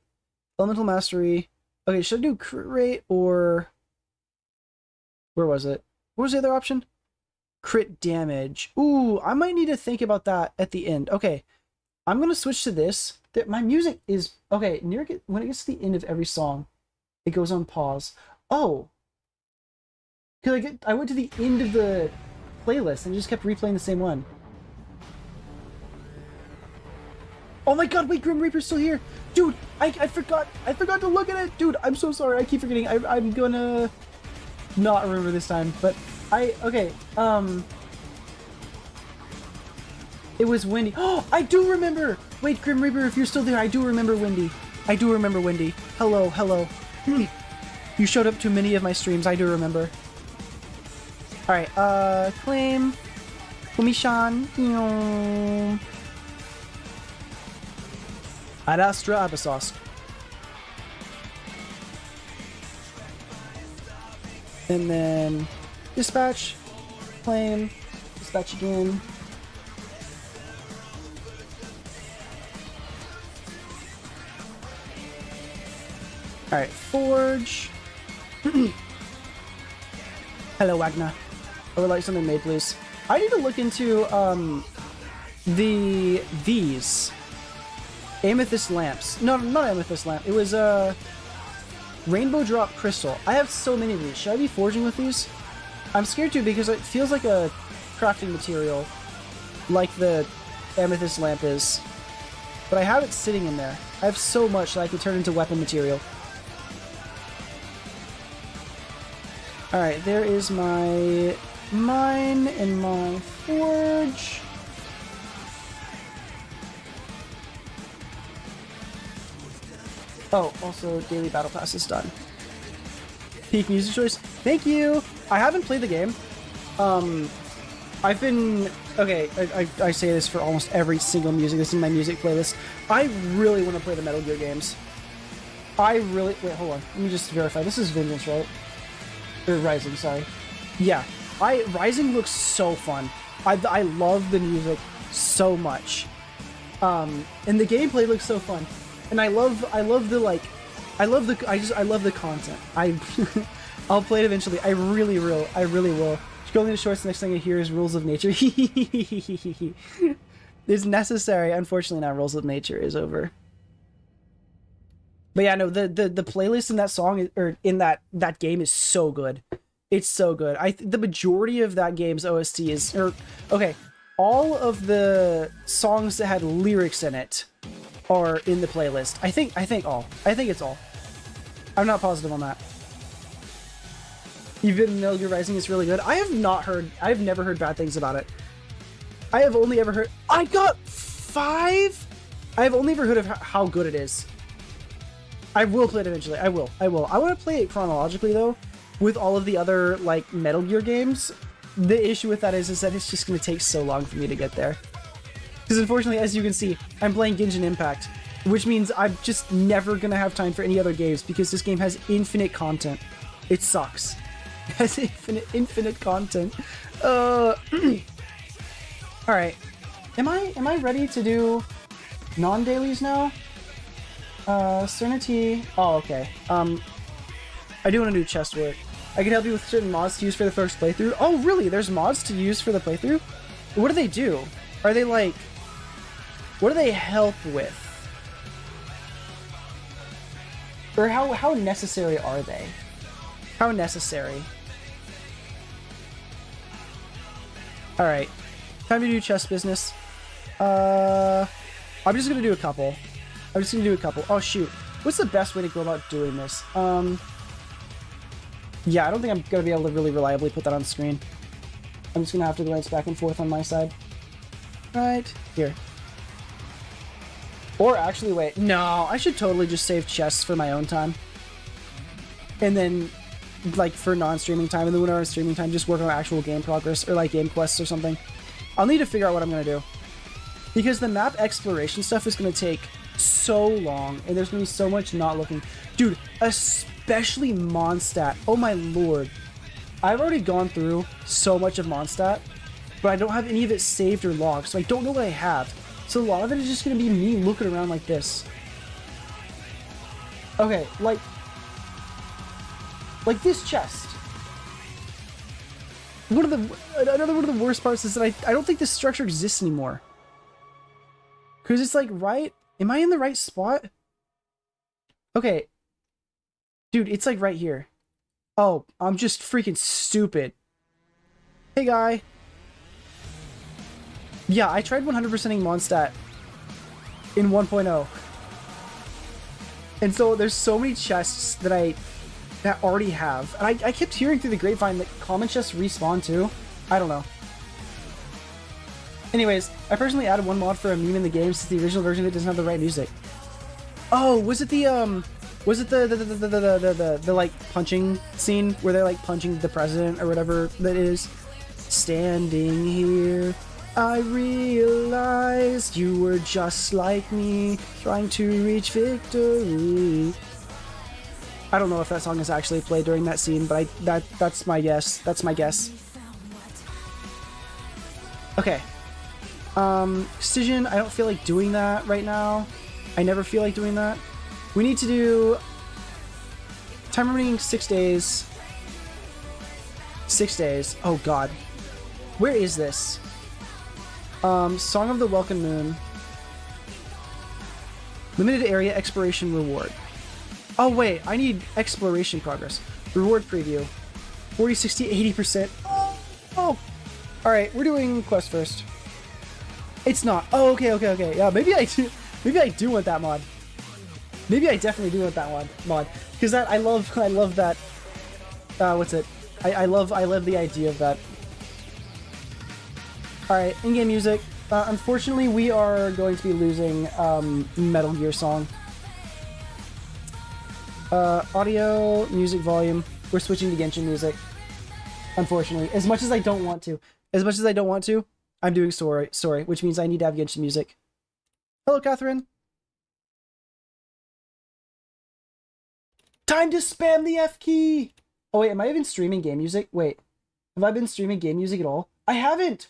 Elemental Mastery. Okay, should I do crit rate or... Where was it? What was the other option? Crit damage. Ooh, I might need to think about that at the end. Okay, I'm going to switch to this. My music is... Okay, when it gets to the end of every song, it goes on pause. Oh! Because I went to the end of the playlist and just kept replaying the same one. Oh my god, wait, Grim Reaper's still here! Dude, I forgot to look at it! Dude, I'm so sorry, I keep forgetting. I'm gonna not remember this time, but okay, it was Wendy. Oh, I do remember! Wait, Grim Reaper, if you're still there, I do remember Wendy. Hello, hello. You showed up to many of my streams, I do remember. Alright, claim. Kumishan. Ad Astra Abyssosque. And then dispatch, claim, dispatch again. Alright, forge. Hello, Wagner. I would like something made, please. I need to look into these amethyst lamps. No, not amethyst lamp. It was rainbow drop crystal. I have so many of these. Should I be forging with these? I'm scared to because it feels like a crafting material, like the amethyst lamp is. But I have it sitting in there. I have so much that I could turn into weapon material. Alright, there is my mine and my forge. Oh, also daily battle pass is done. Peak music choice. Thank you! I haven't played the game. I've been... Okay, I say this for almost every single music. This is my music playlist. I really want to play the Metal Gear games. I really... Wait, hold on. Let me just verify. This is Vengeance, right? Or Rising, sorry. Yeah. Rising looks so fun. I love the music so much. And the gameplay looks so fun. And I love the content. I'll play it eventually. I really will. Scrolling to shorts, the next thing I hear is Rules of Nature. It's necessary. Unfortunately now Rules of Nature is over. But yeah, no, the playlist in that song or in that game is so good. It's so good. The majority of that game's OST is all of the songs that had lyrics in it are in the playlist. I think all. I think it's all. I'm not positive on that. Even Metal Gear Rising is really good. I've never heard bad things about it. I have only ever heard... I got 5? I have only ever heard of how good it is. I will play it eventually. I will. I want to play it chronologically, though, with all of the other, like, Metal Gear games. The issue with that is that it's just going to take so long for me to get there. Because unfortunately, as you can see, I'm playing Genshin Impact, which means I'm just never going to have time for any other games because this game has infinite content. It sucks. It has infinite content. Alright. Am I ready to do non-dailies now? Serenity. Oh, okay. I do want to do chest work. I can help you with certain mods to use for the first playthrough. Oh, really? There's mods to use for the playthrough? What do they do? Are they like... What do they help with? Or how necessary are they? How necessary? Alright. Time to do chest business. I'm just gonna do a couple. Oh, shoot. What's the best way to go about doing this? Yeah, I don't think I'm gonna be able to really reliably put that on screen. I'm just gonna have to glance back and forth on my side. Right here. Or actually, wait. No, I should totally just save chests for my own time. And then, like, for non-streaming time, and then when I'm streaming time, just work on actual game progress, or like game quests or something. I'll need to figure out what I'm gonna do. Because the map exploration stuff is gonna take so long, and there's gonna be so much not looking. Dude, especially Mondstadt. Oh my lord. I've already gone through so much of Mondstadt, but I don't have any of it saved or logged, so I don't know what I have. So a lot of it is just gonna be me looking around like this. Okay, like this chest. Another one of the worst parts is that I don't think this structure exists anymore. Cause it's like right. Am I in the right spot? Okay. Dude, it's like right here. Oh, I'm just freaking stupid. Hey, guy. Yeah, I tried 100%ing Mondstadt in 1.0. And so there's so many chests that I already have. And I kept hearing through the grapevine that common chests respawn too. I don't know. Anyways, I personally added one mod for a meme in the game since the original version of it doesn't have the right music. Oh, was it the like punching scene where they're like punching the president or whatever that is? Standing here I realized you were just like me, trying to reach victory. I don't know if that song is actually played during that scene, but that's my guess. That's my guess. Okay. Excision, I don't feel like doing that right now. I never feel like doing that. We need to do time remaining 6 days. 6 days. Oh god. Where is this? Song of the Welcome Moon. Limited area exploration reward. Oh wait, I need exploration progress. Reward preview. 40, 60, 80%. Oh! Alright, we're doing quest first. It's not. Oh, okay. Yeah, maybe I do want that mod. Maybe I definitely do want that mod. Because that I love that what's it? I love the idea of that. Alright, in-game music. Unfortunately, we are going to be losing Metal Gear song. Audio, music volume. We're switching to Genshin music. Unfortunately. As much as I don't want to. I'm doing story, which means I need to have Genshin music. Hello, Catherine. Time to spam the F key! Oh wait, am I even streaming game music? Wait. Have I been streaming game music at all? I haven't!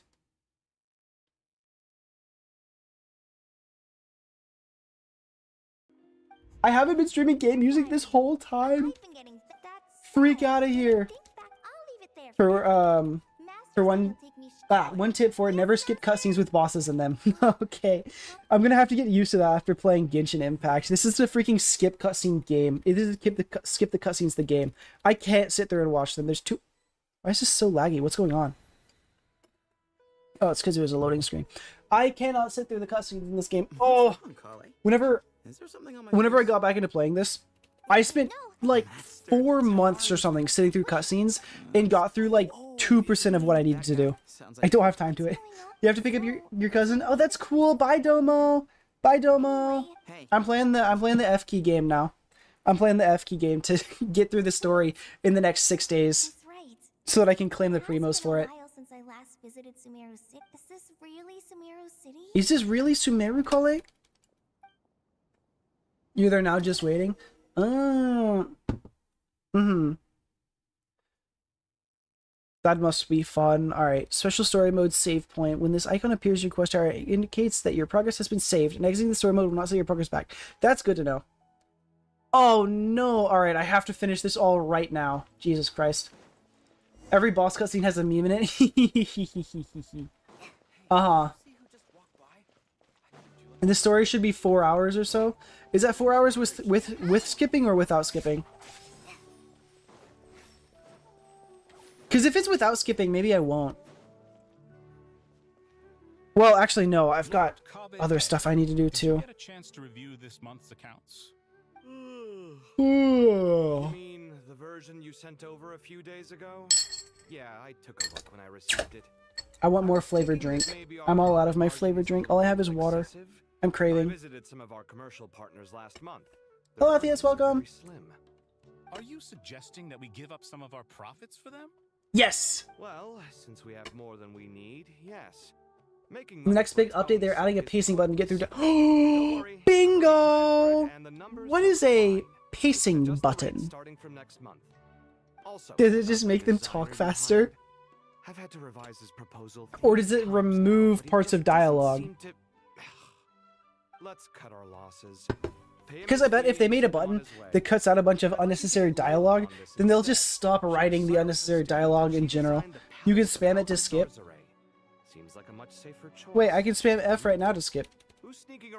I haven't been streaming game music this whole time. Freak out of here. For one tip for it, never skip cutscenes with bosses in them. Okay. I'm gonna have to get used to that after playing Genshin Impact. This is a freaking skip cutscene game. It is skip the cutscenes the game. I can't sit there and watch them. There's too... Why is this so laggy? What's going on? Oh, it's because it was a loading screen. I cannot sit through the cutscenes in this game. Oh! Whenever I got back into playing this, I spent like 4 months or something sitting through cutscenes and got through like 2% of what I needed to do. I don't have time to it. You have to pick up your cousin. Oh, that's cool. Bye, Domo. Bye, Domo. I'm playing the F key game now. I'm playing the F key game to get through the story in the next 6 days, so that I can claim the primos for it. Is this really Sumeru, Kole? You're there now, just waiting. Oh. That must be fun. Alright, special story mode save point. When this icon appears in your quest area, it indicates that your progress has been saved, and exiting the story mode will not save your progress back. That's good to know. Oh no! Alright, I have to finish this all right now. Jesus Christ. Every boss cutscene has a meme in it. Uh-huh. And the story should be 4 hours or so. Is that 4 hours with skipping or without skipping? Because if it's without skipping, maybe I won't. Well, actually, no. I've got other stuff I need to do too. Get a chance to review this month's accounts. You mean the version you sent over a few days ago? Yeah, I took a look when I received it. I want more flavored drink. I'm all out of my flavored drink. All I have is water. I'm craving. I visited some of our commercial partners last month. Hello, Atheus, welcome. Are you suggesting that we give up some of our profits for them? Yes! Well, since we have more than we need, yes. In the next big update, they're adding a pacing button to get through to... Bingo! What is a pacing button? Does it just make them talk faster? I've had to revise his proposal. Or does it remove parts of dialogue? Let's cut our losses. Because I bet if they made a button that cuts out a bunch of unnecessary dialogue, then they'll just stop writing the unnecessary dialogue in general. You can spam it to skip. Wait, I can spam F right now to skip.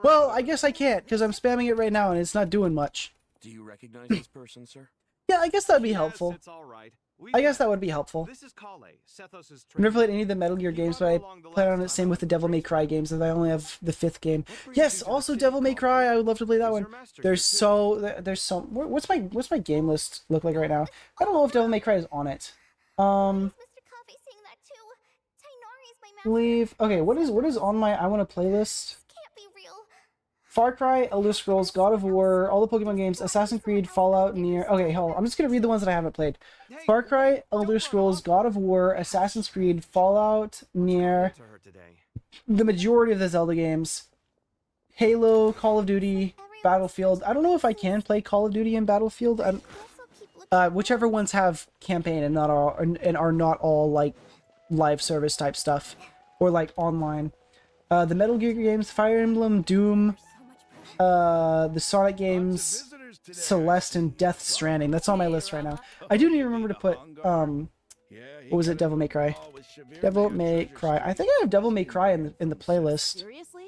Well, I guess I can't, because I'm spamming it right now and it's not doing much. Do you recognize this person, sir? Yeah, I guess that'd be helpful. It's all right. I guess that would be helpful. This is Kale, Sethos' I've never played any of the Metal Gear games, but I plan on it. Same with the Devil May Cry games, as I only have the 5th game. Yes, also Devil May Cry. I would love to play that one. There's so what's my game list look like right now? I don't know if Devil May Cry is on it. Leave. Okay, what is on my I want to playlist? Far Cry, Elder Scrolls, God of War, all the Pokemon games, Assassin's Creed, Fallout, Nier. Okay, hold on. I'm just gonna read the ones that I haven't played. Far Cry, Elder Scrolls, God of War, Assassin's Creed, Fallout, Nier, the majority of the Zelda games. Halo, Call of Duty, Battlefield. I don't know if I can play Call of Duty and Battlefield. Whichever ones have campaign and are not all like live service type stuff or like online. The Metal Gear games, Fire Emblem, Doom, the Sonic games, Celeste, and Death Stranding. That's on my list right now. I do need to remember to put what was it? Devil May Cry. Devil May Cry. I think I have Devil May Cry in the playlist. Seriously?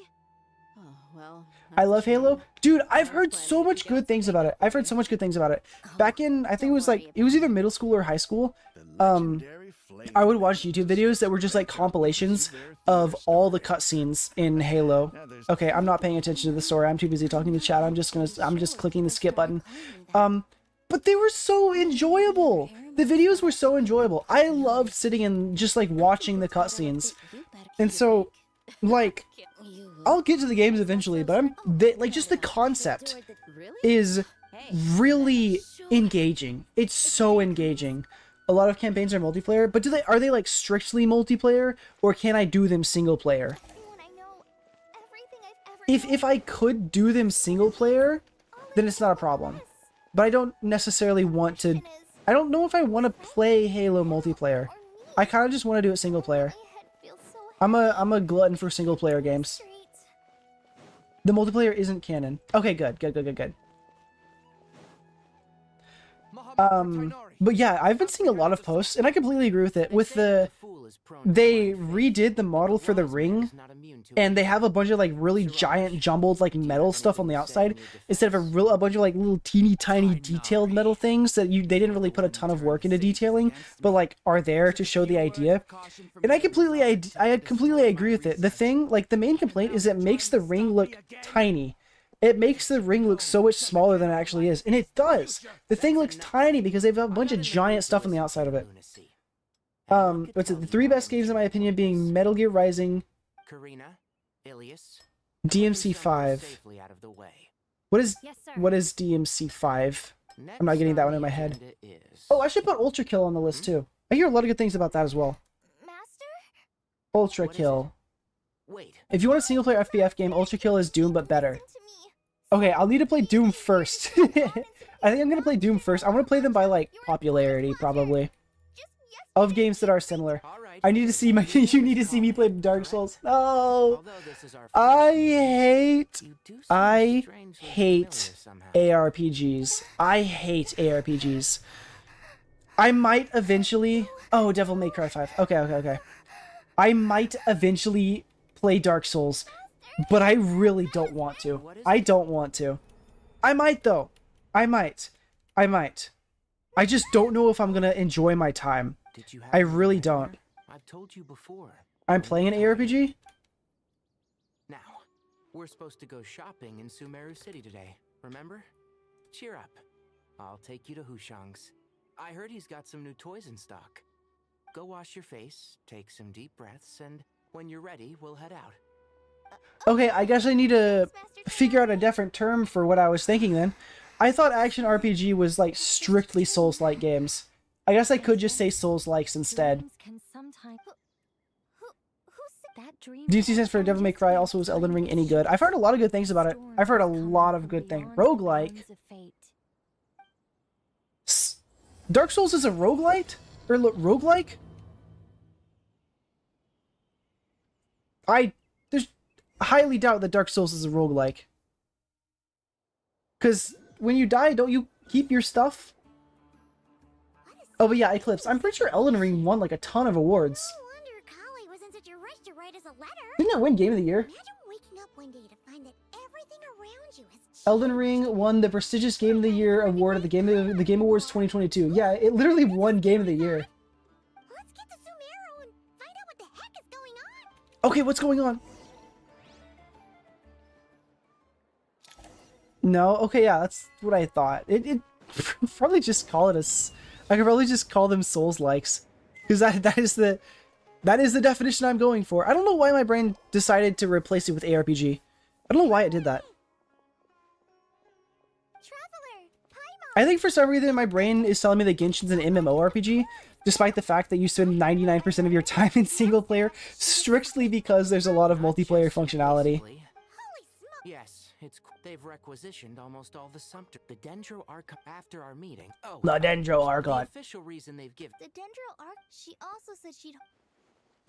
Oh, well. I love Halo. Dude, I've heard so much good things about it. I've heard so much good things about it. Back in, I think it was either middle school or high school. I would watch YouTube videos that were just like compilations of all the cutscenes in Halo. Okay, I'm not paying attention to the story. I'm too busy talking to chat. I'm just clicking the skip button. But they were so enjoyable. The videos were so enjoyable. I loved sitting and just like watching the cutscenes. And so, like, I'll get to the games eventually, but like just the concept is really engaging. It's so engaging. A lot of campaigns are multiplayer, but are they like strictly multiplayer, or can I do them single player? If I could do them single player, then it's not a problem. But I don't necessarily want to. I don't know if I want to play Halo multiplayer. I kind of just want to do it single player. I'm a glutton for single player games. The multiplayer isn't canon. Okay, good. But yeah, I've been seeing a lot of posts, and I completely agree with it. They redid the model for the ring, and they have a bunch of like really giant jumbled like metal stuff on the outside instead of a bunch of like little teeny tiny detailed metal things that they didn't really put a ton of work into detailing, but like are there to show the idea. And I completely agree with it. The thing, like the main complaint, is it makes the ring look tiny. It makes the ring look so much smaller than it actually is. And it does. The thing looks tiny because they've got a bunch of giant stuff on the outside of it. What's it? The three best games in my opinion being Metal Gear Rising, DMC5. What is DMC5? I'm not getting that one in my head. Oh, I should put Ultra Kill on the list too. I hear a lot of good things about that as well. Ultra Kill. If you want a single player FBF game, Ultra Kill is Doom but better. Okay, I'll need to play Doom first. I think I'm gonna play Doom first. I want to play them by like popularity, probably, of games that are similar. I need to see you need to see me play Dark Souls. No, I hate ARPGs. I hate ARPGs. I might eventually. Oh, Devil May Cry 5. Okay. I might eventually play Dark Souls, but I really don't want to. I don't want to. I might though. I might. I just don't know if I'm gonna enjoy my time. I really don't. I've told you before. I'm playing an ARPG? Now, we're supposed to go shopping in Sumeru City today, remember? Cheer up. I'll take you to Hushang's. I heard he's got some new toys in stock. Go wash your face, take some deep breaths, and when you're ready, we'll head out. Okay, I guess I need to figure out a different term for what I was thinking then. I thought action RPG was like strictly Souls-like games. I guess I could just say Souls-likes instead. DMC stands for Devil May Cry. Also, is Elden Ring any good? I've heard a lot of good things about it. I've heard a lot of good things. Roguelike? Dark Souls is a roguelite? Or roguelike? I highly doubt that Dark Souls is a roguelike. Because when you die, don't you keep your stuff? Oh, but yeah, Eclipse. I'm pretty sure Elden Ring won like a ton of awards. Didn't it win Game of the Year? Elden Ring won the prestigious Game of the Year award at the Game Awards 2022. Yeah, it literally won Game of the Year. Okay, what's going on? No? Okay, yeah, that's what I thought. It probably just call it I could probably just call them Souls-likes. Because that is the definition I'm going for. I don't know why my brain decided to replace it with ARPG. I don't know why it did that. I think for some reason my brain is telling me that Genshin's an MMORPG, despite the fact that you spend 99% of your time in single player, strictly because there's a lot of multiplayer functionality. Yes, they've requisitioned almost all the Sumter. The Dendro Archon after our meeting. Oh, The Dendro Archon. The official reason they've given. The Dendro Arc. She also said she'd.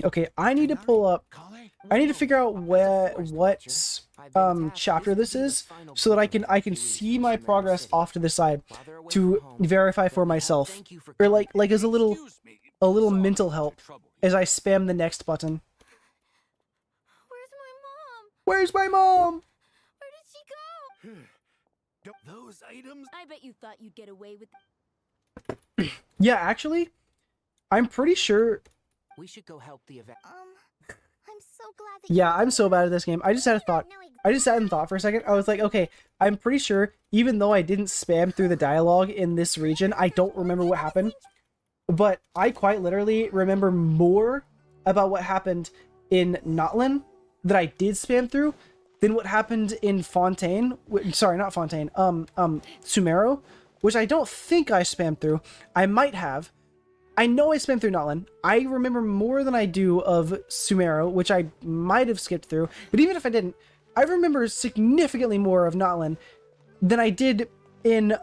Okay, I need to pull up. I need to figure out what chapter this is, so that I can see my progress off to the side to verify for myself, or like as a little mental help as I spam the next button. Where's my mom? Where's my mom? Where did she go? Those items. I bet you thought you'd get away with. Yeah, actually, I'm pretty sure. We should go help the event. I'm so glad that. Yeah, I'm so bad at this game. I just had a thought. I just sat and thought for a second. I was like, okay, I'm pretty sure, even though I didn't spam through the dialogue in this region, I don't remember what happened. But I quite literally remember more about what happened in Notlin that I did spam through than what happened in Fontaine. Sorry, not Fontaine. Sumeru, which I don't think I spammed through. I might have. I know I spammed through Notlin. I remember more than I do of Sumeru, which I might have skipped through. But even if I didn't, I remember significantly more of Notlin than I did in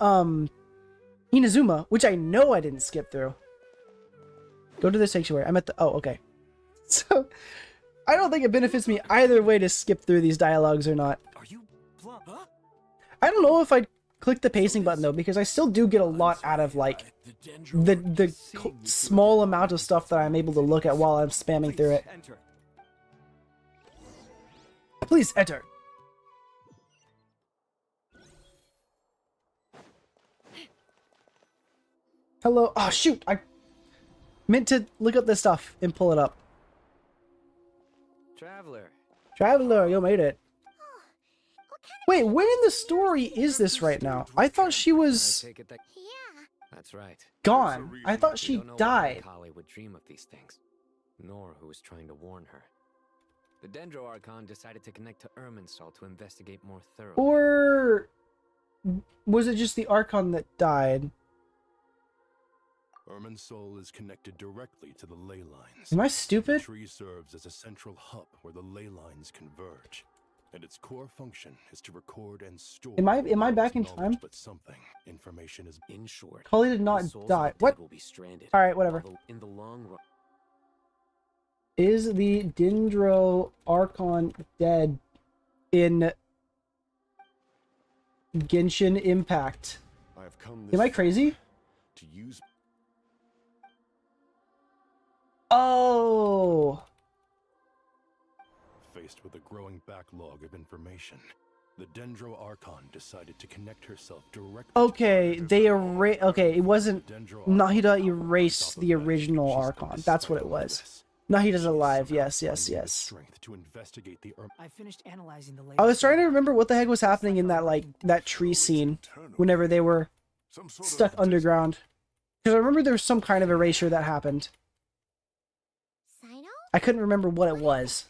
Inazuma, which I know I didn't skip through. Go to the sanctuary. I'm at the... Oh, okay. So, I don't think it benefits me either way to skip through these dialogues or not. Are you huh? I don't know if I'd click the pacing button though, because I still do get a lot out of like the small amount of stuff that I'm able to look at while I'm spamming through it. Please enter. Hello. Oh shoot! I meant to look up this stuff and pull it up. Traveler. Traveler, you made it. Wait, when in the story is this right now? I thought she was That's right. gone. I thought she died. Kali would dream of these things, nor who was trying to warn her. The Dendro Archon decided to connect to Irminsul to investigate more thoroughly. Or was it just the Archon that died? Irminsul is connected directly to the ley lines. Am I stupid? The tree serves as a central hub where the ley lines converge, and its core function is to record and store. Am I back in time? But something information is in short. Kali did not die. What? Will be stranded. All right, whatever. In the long run. Is the Dendro Archon dead in Genshin Impact? I have come Am I crazy? to use. Oh. Faced with a growing backlog of information, the Dendro Archon decided to connect herself directly. Okay, they okay, it wasn't Nahida erased the original Archon. That's what it was. Nahida's alive. Yes, yes, yes. I finished analyzing the I was trying to remember what the heck was happening in that that tree scene whenever they were stuck underground. Because I remember there was some kind of erasure that happened. I couldn't remember what it was.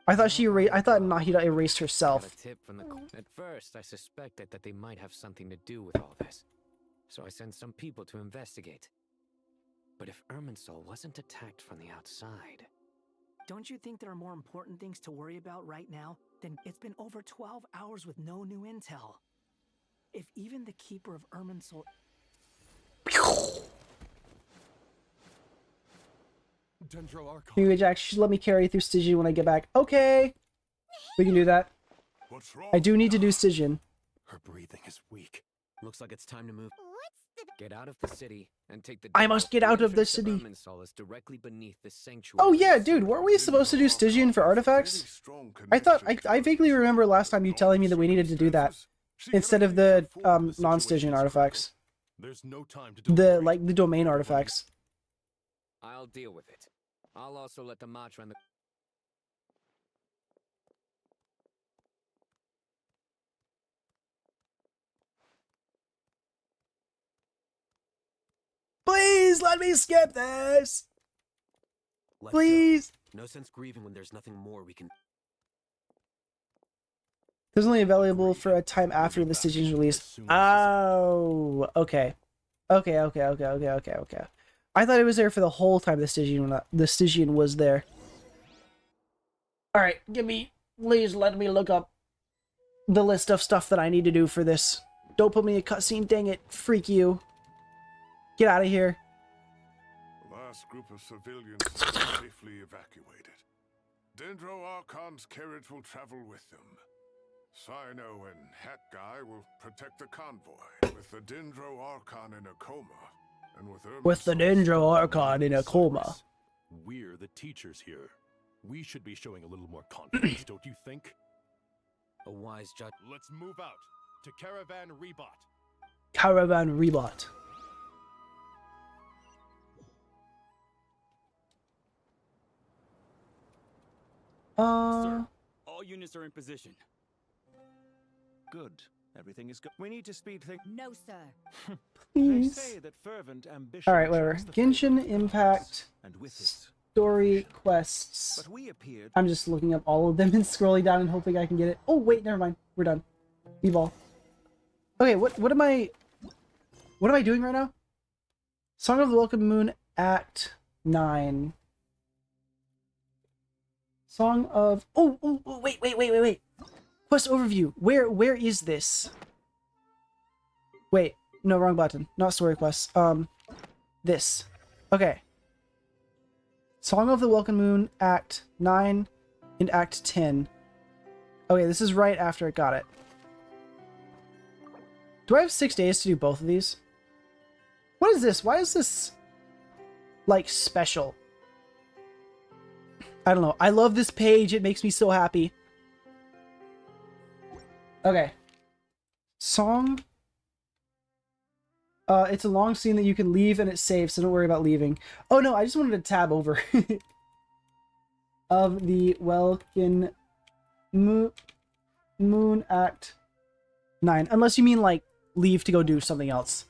I thought I thought Nahida erased herself. At first, I suspected that they might have something to do with all this, so I sent some people to investigate. But if Irminsul wasn't attacked from the outside... Don't you think there are more important things to worry about right now than it's been over 12 hours with no new intel? If even the Keeper of Irminsul... Dendro Archon. Anyway, Jack, should let me carry you through Stygian when I get back. Okay! We can do that. What's wrong? I do need to do Stygian. Her breathing is weak. Looks like it's time to move. Get out of the city and take the... I must get out of the city. Irminsul is directly beneath the sanctuary. Oh yeah, dude, weren't we supposed to do Stygian for artifacts? I thought, I vaguely remember last time you telling me that we needed to do that instead of the non-Stygian artifacts. There's no time to the domain artifacts. I'll deal with it. I'll also let the Matra and the... Please let me skip this! Please! No sense grieving when there's nothing more we can... There's only available for a time after the Stygian's release. Oh, okay. Okay. I thought it was there for the whole time the Stygian was there. Alright, please let me look up the list of stuff that I need to do for this. Don't put me in a cutscene, dang it, freak you. Get out of here. The last group of civilians safely evacuated. Dendro Archon's carriage will travel with them. Cyno and Hat Guy will protect the convoy, with the Dendro Archon in a coma, and with the Dendro Archon in a coma. We're the teachers here. We should be showing a little more confidence, don't you think? A wise judge. Let's move out to Caravan Rebot. Caravan Rebot. Sir, all units are in position. Good. Everything is good. We need to speed things. No, sir. Please. They say that fervent ambition. Alright, whatever. Genshin Impact. And with it. Story quests. But we appeared. I'm just looking up all of them and scrolling down and hoping I can get it. Oh wait, never mind. We're done. B-ball. Okay, what am I doing right now? Song of the Welcome Moon, Act 9. Song of wait. Quest overview. Where is this? Wait, no, wrong button. Not story quests. This. Okay. Song of the Welcome Moon, Act 9 and Act 10. Okay, this is right after I got it. Do I have 6 days to do both of these? What is this? Why is this, like, special? I don't know. I love this page. It makes me so happy. Okay. Song. It's a long scene that you can leave and it saves, so don't worry about leaving. Oh no, I just wanted to tab over. Of the Welkin Moon Act 9. Unless you mean, like, leave to go do something else.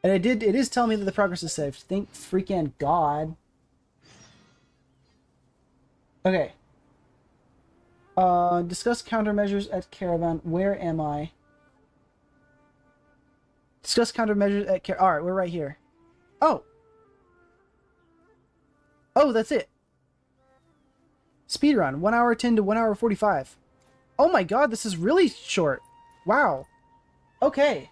And it is telling me that the progress is saved. Thank freaking God. Okay. Discuss countermeasures at Caravan. Where am I? Discuss countermeasures at Alright, we're right here. Oh! Oh, that's it. Speedrun. 1 hour 10 to 1 hour 45. Oh my god, this is really short. Wow. Okay.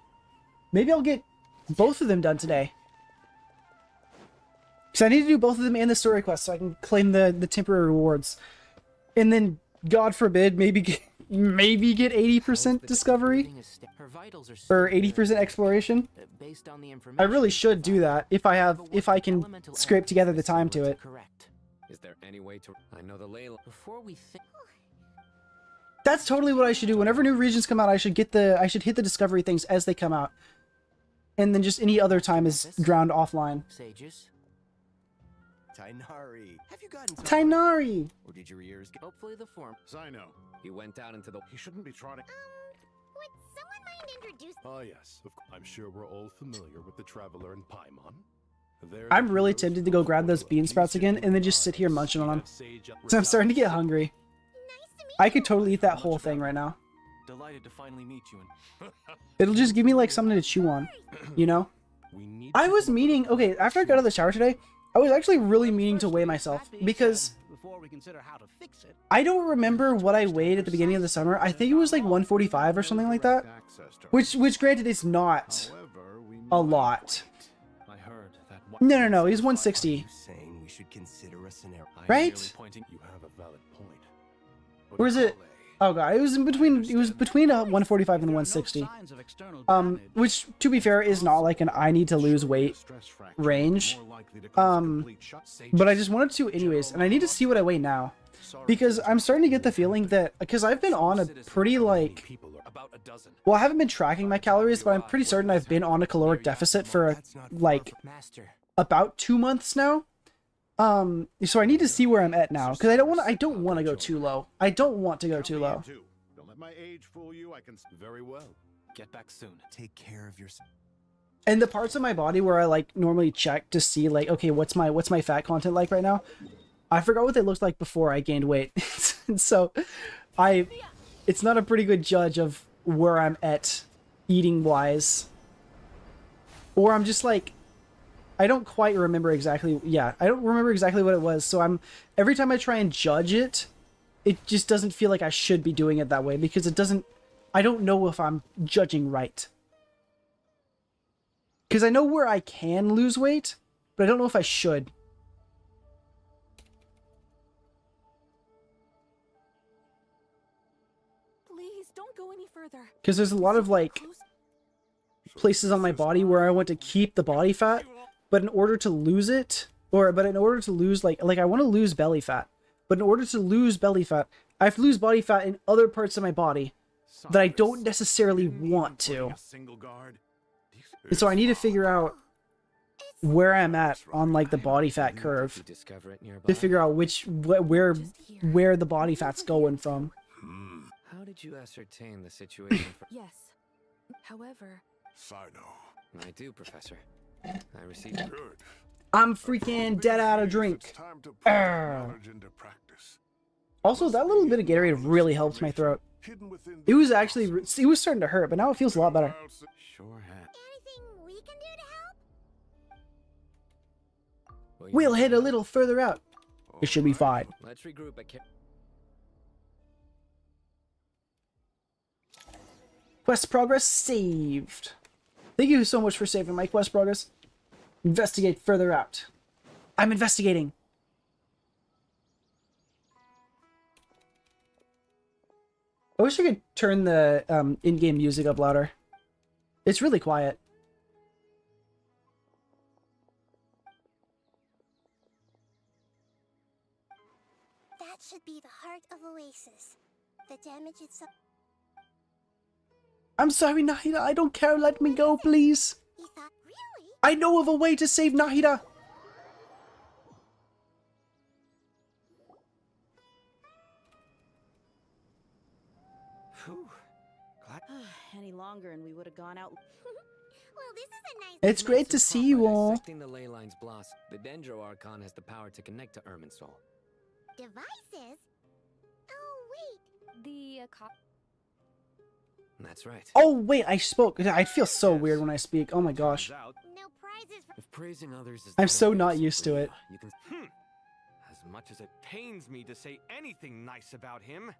Maybe I'll get both of them done today. Because I need to do both of them and the story quest so I can claim the temporary rewards. And then, God forbid, maybe get 80% discovery? Or 80% exploration? I really should do that if I can scrape together the time to it. Is there any way to... I know the ley... Before we think... That's totally what I should do. Whenever new regions come out, I should hit the discovery things as they come out. And then just any other time is drowned offline. Sages. Tainari. Have you gotten Tainari! Or did your ears get... Hopefully the form. Cyno. He went out into the... He shouldn't be trotting... Would someone mind introducing... Oh yes. I'm sure we're all familiar with the Traveler and Paimon. I'm really tempted to go grab those bean sprouts again and then just sit here munching on them. So I'm starting to get hungry. I could totally eat that whole thing right now. Delighted to finally meet you. It'll just give me like something to chew on, you know? I was meaning, okay, after I got out of the shower today, I was actually really meaning to weigh myself because I don't remember what I weighed at the beginning of the summer. I think it was like 145 or something like that, which granted is not a lot. No, he's 160. Right? Or is it? Oh god, it was between 145 and 160. Which, to be fair, is not like an I need to lose weight range. But I just wanted to anyways, and I need to see what I weigh now. Because I'm starting to get the feeling that, because I've been on a pretty like... Well, I haven't been tracking my calories, but I'm pretty certain I've been on a caloric deficit for like about 2 months now. So I need to see where I'm at now, because I don't want to go too low. I don't want to go too low. Don't let my age fool you. I can... Very well. Get back soon. Take care of yourself. And the parts of my body where I like normally check to see like, okay, what's my fat content like right now? I forgot what they looked like before I gained weight. So it's not a pretty good judge of where I'm at eating wise. Or I'm just like I don't quite remember exactly. Yeah, I don't remember exactly what it was. So every time I try and judge it, it just doesn't feel like I should be doing it that way because it doesn't. I don't know if I'm judging right. Because I know where I can lose weight, but I don't know if I should. Please don't go any further. Because there's a lot of like places on my body where I want to keep the body fat, but in order to lose it, but in order to lose like I want to lose belly fat, but in order to lose belly fat, I have to lose body fat in other parts of my body that I don't necessarily want to. And so I need to figure out where I'm at on like the body fat curve to figure out where the body fat's going from. How did you ascertain the situation? Yes. However, I do, Professor. I received. Good. I'm freaking dead out of drink. Also, that little bit of Gatorade really helped my throat. It was starting to hurt, but now it feels a lot better. Sure have. anything we can do to help? We'll head a little further out. It should be fine. Let's regroup at Quest progress saved. Thank you so much for saving my quest progress. Investigate further out. I'm investigating. I wish I could turn the in-game music up louder. It's really quiet. That should be the heart of Oasis. The damage itself. I'm sorry, Nahida. I don't care. Let me go, please. Really? I know of a way to save Nahida. Any longer and we would have gone out. Well, this is a nice. It's great to see you all. Dissecting the ley lines blast, the Dendro Archon has the power to connect to Irminsul. Devices? Oh, wait. The That's right. Oh, wait, I spoke. I feel so weird when I speak. Oh my gosh. No prizes for. If praising others is I'm so not used to it. You can. As much as it pains me to say anything nice about him,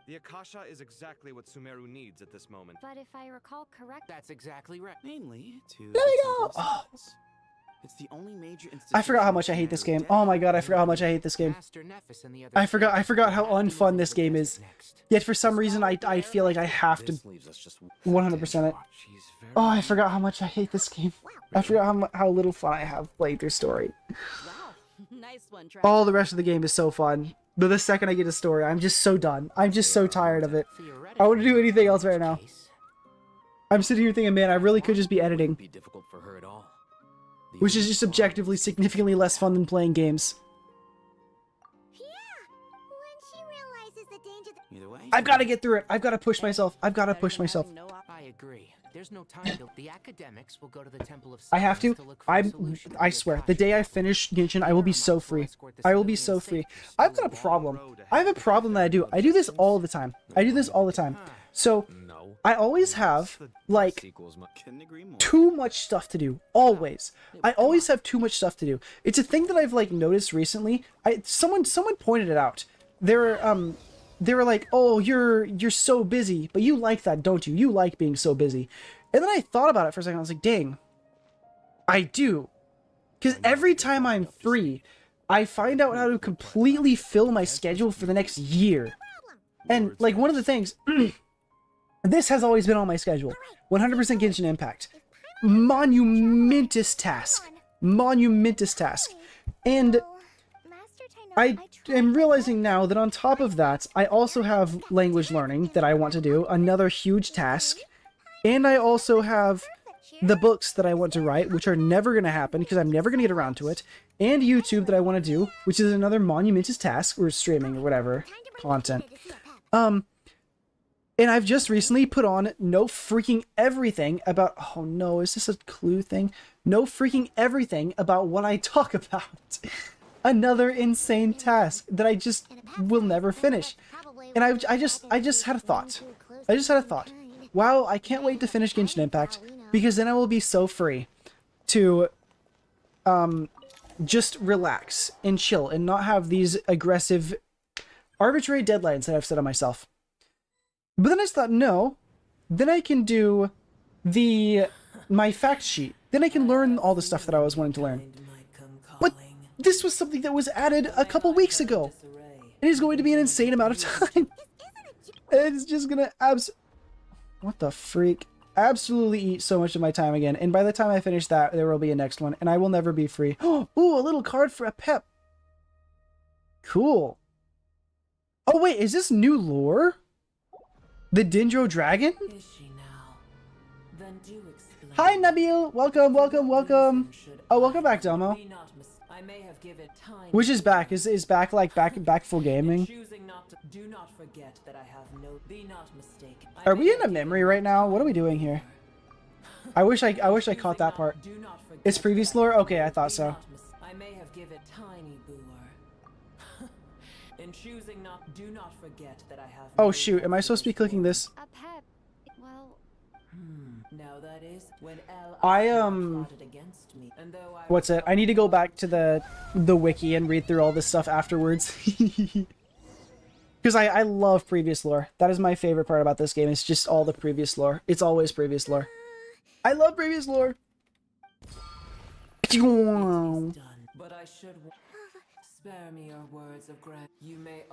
the Akasha is exactly what Sumeru needs at this moment. But if I recall correctly, That's exactly right. Namely, to Let me go! Oh. It's the only major I forgot how much I hate this game. Oh my god, I forgot how much I hate this game. Master Nephis and the other I forgot how unfun this game is. Yet for some reason I feel like I have to 100% it. Oh, I forgot how much I hate this game. I forgot how little fun I have playing through story. wow, nice one, Travis. All the rest of the game is so fun. But the second I get a story, I'm just so done. I'm just so tired of it. I want to do anything else right now. I'm sitting here thinking, man, I really could just be editing. Be difficult for her at all. Which is just objectively significantly less fun than playing games. Yeah. When she realizes the danger. Either way. I've got to get through it. I've got to push myself. I've got to push myself. I agree. There's no time. The academics will go to the Temple of I have to. look for a solution to I the swear, Akasha. the day I finish Genshin, I will be so free. I will be so free. I've got a problem. I have a problem that I do. I do this all the time. I do this all the time. So, I always have, like, too much stuff to do. Always. I always have too much stuff to do. It's a thing that I've, like, noticed recently. Someone pointed it out. They were like, oh, you're so busy, but you like that, don't you? You like being so busy. And then I thought about it for a second. I was like, dang, I do. Because every time I'm free, I find out how to completely fill my schedule for the next year. And, like, one of the things, this has always been on my schedule. 100% Genshin Impact. Monumentous task. Monumentous task. And I am realizing now that on top of that, I also have language learning that I want to do, another huge task. And I also have the books that I want to write, which are never going to happen because I'm never going to get around to it. And YouTube that I want to do, which is another monumentous task, or streaming or whatever, content. And I've just recently put on No Freaking Everything about... Oh no, is this a clue thing? No Freaking Everything about what I talk about. Another insane task that I just will never finish. And I just had a thought. I just had a thought. Wow, I can't wait to finish Genshin Impact, because then I will be so free to just relax and chill and not have these aggressive, arbitrary deadlines that I've set on myself. But then I just thought, no, then I can do my fact sheet. Then I can learn all the stuff that I was wanting to learn. But this was something that was added a couple weeks ago. It is going to be an insane amount of time. It's just gonna what the freak? Absolutely eat so much of my time again. And by the time I finish that, there will be a next one, and I will never be free. Ooh, a little card for a pep. Cool. Oh wait, is this new lore? The Dendro Dragon? Hi Nabil! Welcome, welcome, welcome. Oh, welcome back, Domo. Which is back? Is back like back full gaming? Are we in a memory right now? What are we doing here? I wish I caught that part. It's previous lore? Okay, I thought so. I may have given tiny booer. In choosing not, do not forget that I have. Oh shoot, am I supposed to be clicking this? A pet. Well. Now that is when What's it? I need to go back to the wiki and read through all this stuff afterwards. Because I love previous lore. That is my favorite part about this game. It's just all the previous lore. It's always previous lore. I love previous lore. But I should spare me your words of gratitude. You may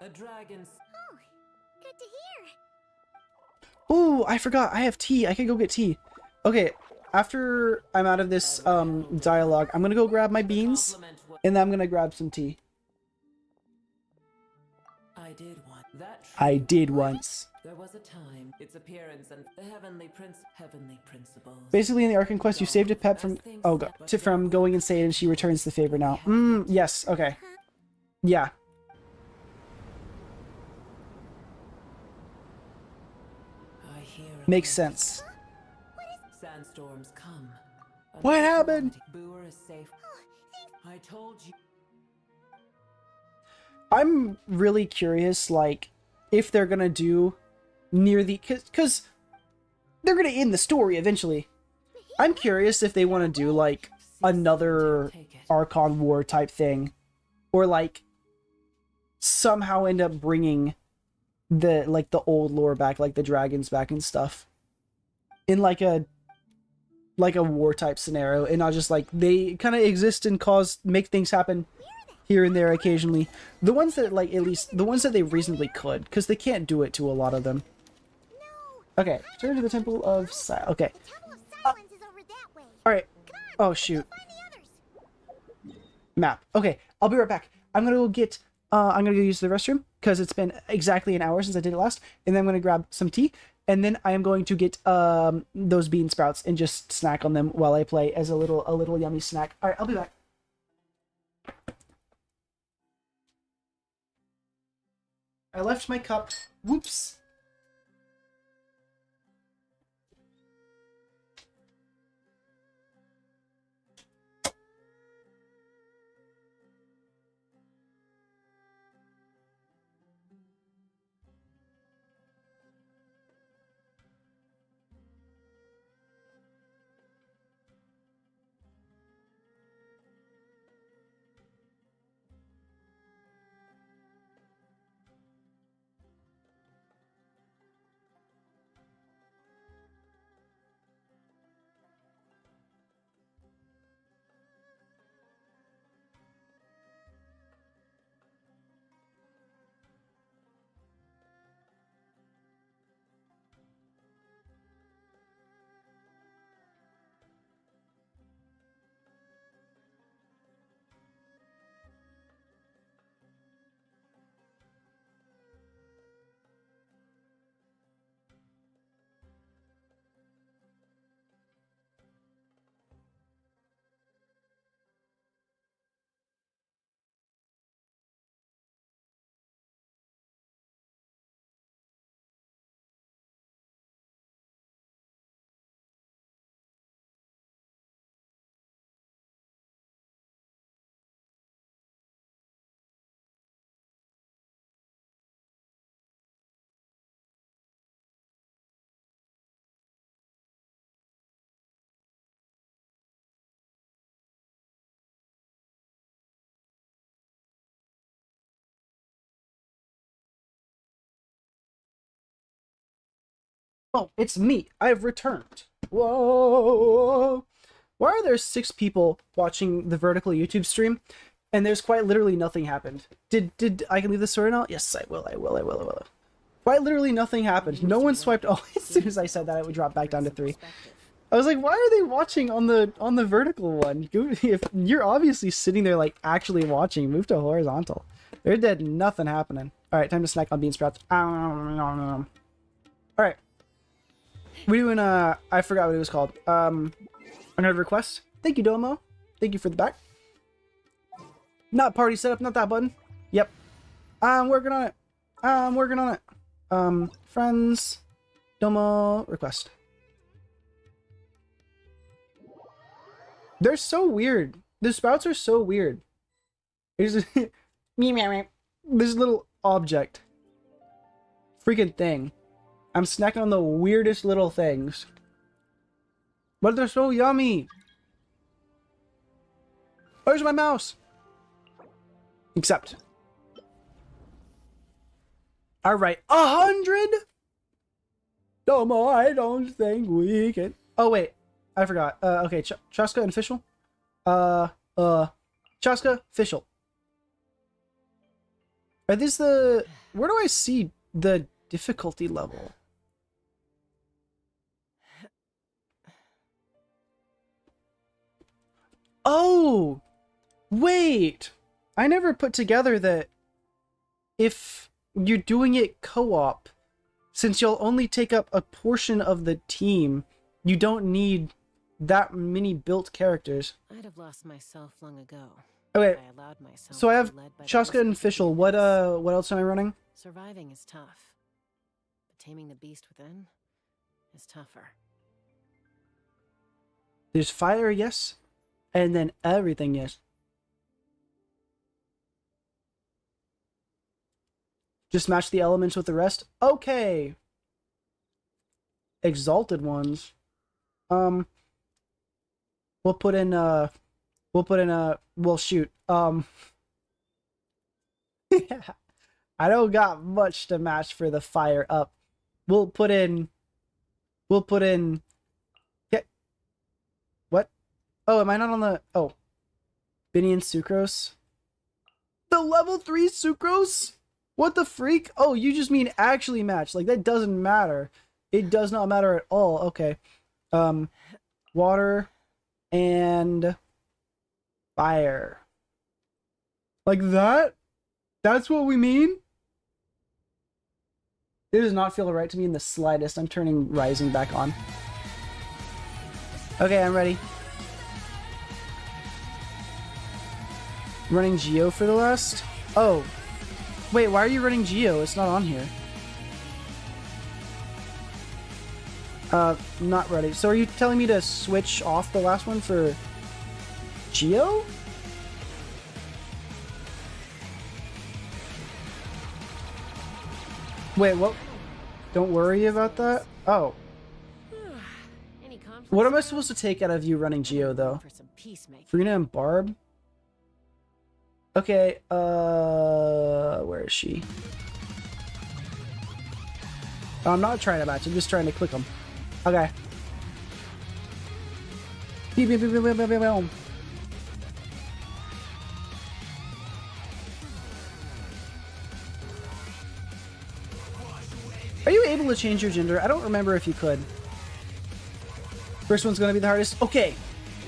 a dragon's. Oh, good to hear. Ooh, I forgot. I have tea. I can go get tea. Okay, after I'm out of this dialogue, I'm gonna go grab my beans, and then I'm gonna grab some tea. I did once. There was a time, its appearance and the heavenly principles. Basically, in the Archon quest, you saved a pet from from going insane, and she returns the favor now. Yes. Okay. Yeah. Makes sense. Sandstorms come. What happened? Booer is safe. I told you. I'm really curious, like, if they're gonna do near the... Because they're gonna end the story eventually. I'm curious if they want to do, like, another Archon War type thing. Or, like, somehow end up bringing the old lore back, like the dragons back and stuff. In, like a war type scenario. And not just, like, they kind of exist and make things happen here and there occasionally. The ones that, like, at least, the ones that they reasonably could, because they can't do it to a lot of them. Okay, turn to the Temple of Silence. Okay. Alright. Oh, shoot. Map. Okay, I'll be right back. I'm gonna go get, I'm gonna go use the restroom, because it's been exactly an hour since I did it last, and then I'm gonna grab some tea, and then I am going to get, those bean sprouts and just snack on them while I play as a little yummy snack. Alright, I'll be back. I left my cup. Whoops. Oh, it's me. I've returned. Whoa. Why are there 6 people watching the vertical YouTube stream and there's quite literally nothing happened? Did I can leave this story now? Yes, I will. Quite literally nothing happened. No one swiped. Oh, as soon as I said that, it would drop back down to 3. I was like, why are they watching on the vertical one? If you're obviously sitting there like actually watching, move to horizontal. They're dead. Nothing happening. All right, time to snack on bean sprouts. All right. We're doing I forgot what it was called. Another request. Thank you, Domo. Thank you for the back. Not party setup, not that button. Yep. I'm working on it. Friends. Domo request. They're so weird. The sprouts are so weird. There's this little object. Freaking thing. I'm snacking on the weirdest little things. But they're so yummy. Where's my mouse? Except. Alright, 100? Domo, I don't think we can. Oh, wait. I forgot. Okay, Chaska and Fischl. Chaska, Fischl. Are these the... Where do I see the difficulty level? Oh! Wait! I never put together that if you're doing it co-op, since you'll only take up a portion of the team, you don't need that many built characters. I'd have lost myself long ago. Okay, if I allowed myself so I to have be led by the Chaska and Fischl. What else am I running? Surviving is tough, but taming the beast within is tougher. There's fire, yes, and then everything, yes. Just match the elements with the rest. Okay. Exalted ones. We'll put in well shoot. I don't got much to match for the fire up. We'll put in yeah. What? Oh, am I not on the Benny and Sucrose? The level 3 Sucrose? What the freak? Oh, you just mean actually match. Like, that doesn't matter. It does not matter at all. Okay. Water and fire. Like that? That's what we mean? It does not feel right to me in the slightest. I'm turning Rising back on. Okay, I'm ready. Running Geo for the last? Oh. Wait, why are you running Geo? It's not on here. Not ready. So are you telling me to switch off the last one for Geo? Wait, what? Don't worry about that? Oh. What am I supposed to take out of you running Geo, though? Frina and Barb? Okay, where is she? Oh, I'm not trying to match, I'm just trying to click them. Okay. Are you able to change your gender? I don't remember if you could. First one's gonna be the hardest. Okay.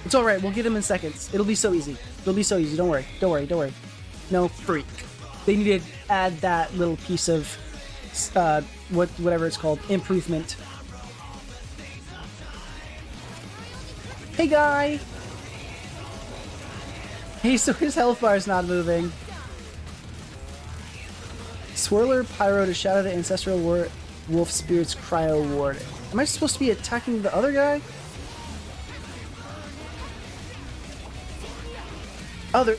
It's alright, we'll get him in seconds. It'll be so easy. It'll be so easy, don't worry. Don't worry, don't worry. No, freak. They need to add that little piece of, whatever it's called, improvement. Hey, guy! Hey, so his health bar is not moving. Swirler Pyro to shatter the Ancestral Wolf Spirit's Cryo Ward. Am I supposed to be attacking the other guy? Other.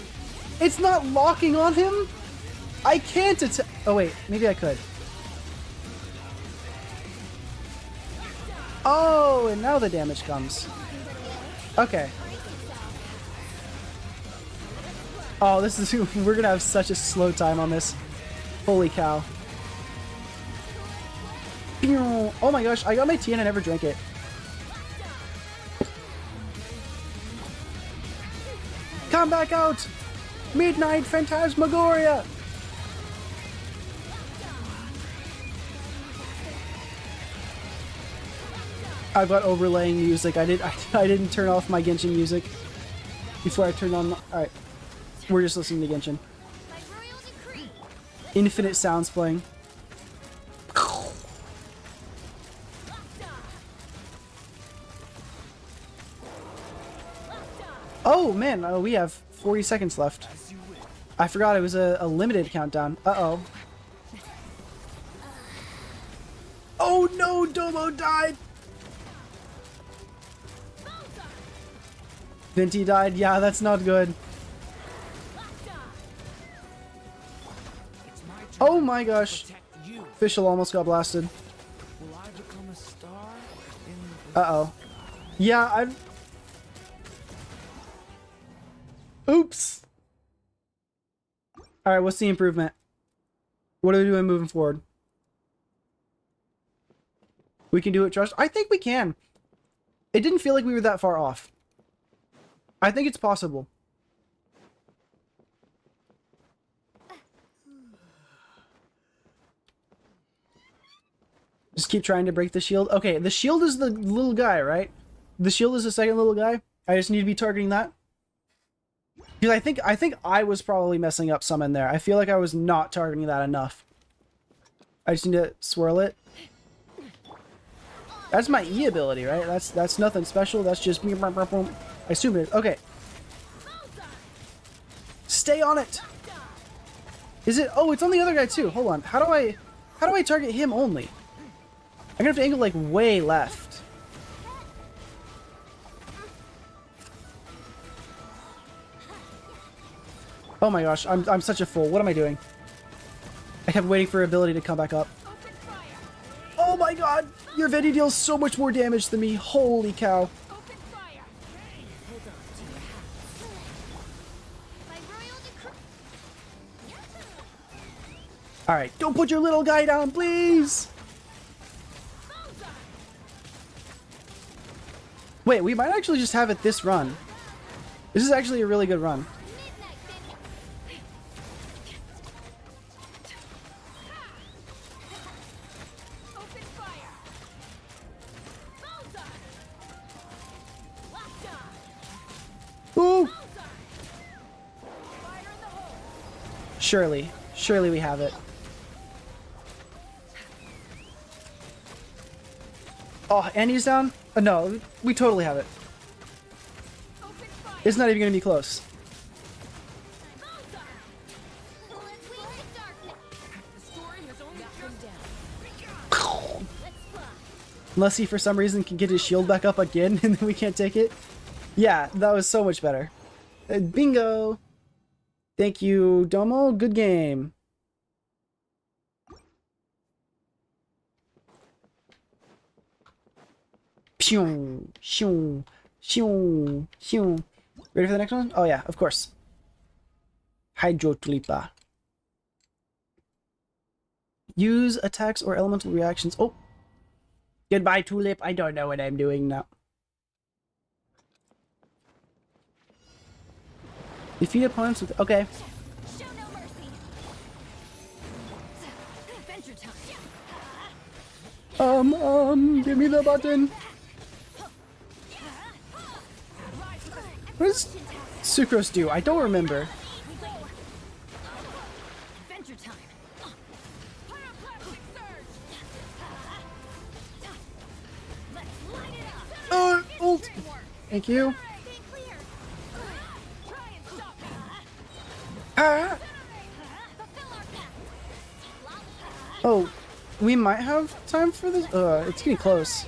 It's not locking on him? I can't attack. Oh, wait. Maybe I could. Oh, and now the damage comes. Okay. Oh, this is. We're gonna have such a slow time on this. Holy cow. Pew! Oh my gosh, I got my tea and I never drank it. Come back out! Midnight Phantasmagoria! I've got overlaying music. I didn't turn off my Genshin music before I turned on. Alright. We're just listening to Genshin. Infinite sounds playing. Oh man, we have 40 seconds left. I forgot it was a limited countdown. Uh-oh. Oh no, Domo died! Venti died? Yeah, that's not good. Oh my gosh. Fischl almost got blasted. Uh-oh. Yeah, Oops! Alright, what's the improvement? What are we doing moving forward? We can do it, Trust? I think we can. It didn't feel like we were that far off. I think it's possible. Just keep trying to break the shield. Okay, the shield is the little guy, right? The shield is the second little guy. I just need to be targeting that. Because I think I was probably messing up some in there. I feel like I was not targeting that enough. I just need to swirl it. That's my E ability, right? That's nothing special. That's just me. I assume it is. Okay. Stay on it. Is it? Oh, it's on the other guy too. Hold on. How do I target him only? I'm gonna have to angle like way left. Oh my gosh, I'm such a fool. What am I doing? I kept waiting for ability to come back up. Oh my god! Your Venti deals so much more damage than me. Holy cow. Alright, don't put your little guy down, please! Wait, we might actually just have it this run. This is actually a really good run. Ooh! Surely. Surely we have it. Oh, and he's down? No, we totally have it. It's not even going to be close. Unless he for some reason can get his shield back up again and then we can't take it. Yeah, that was so much better. Bingo! Thank you, Domo. Good game. Pew, shoo, shoo, shoo. Ready for the next one? Oh yeah, of course. Hydro Tulipa. Use attacks or elemental reactions. Oh! Goodbye, Tulip. I don't know what I'm doing now. Defeat opponents with... Okay. Give me the button. What does Sucrose do? I don't remember. Ult. Thank you. Ah. Oh, we might have time for this. It's getting close.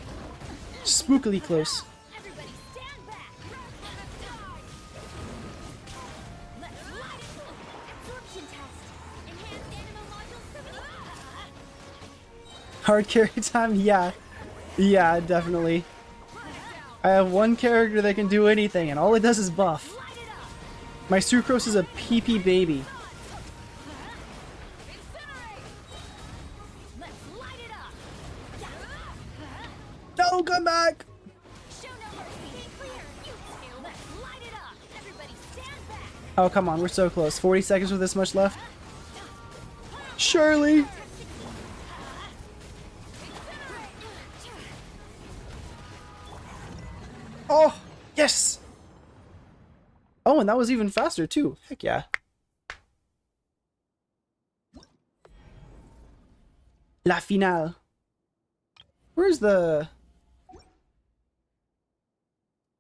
Spookily close. Hard carry time? Yeah. Yeah, definitely. I have one character that can do anything, and all it does is buff. My Sucrose is a PP baby. No, come back! Oh, come on, we're so close. 40 seconds with this much left. Shirley! Oh, yes! Oh, and that was even faster, too. Heck yeah. La finale. Where's the...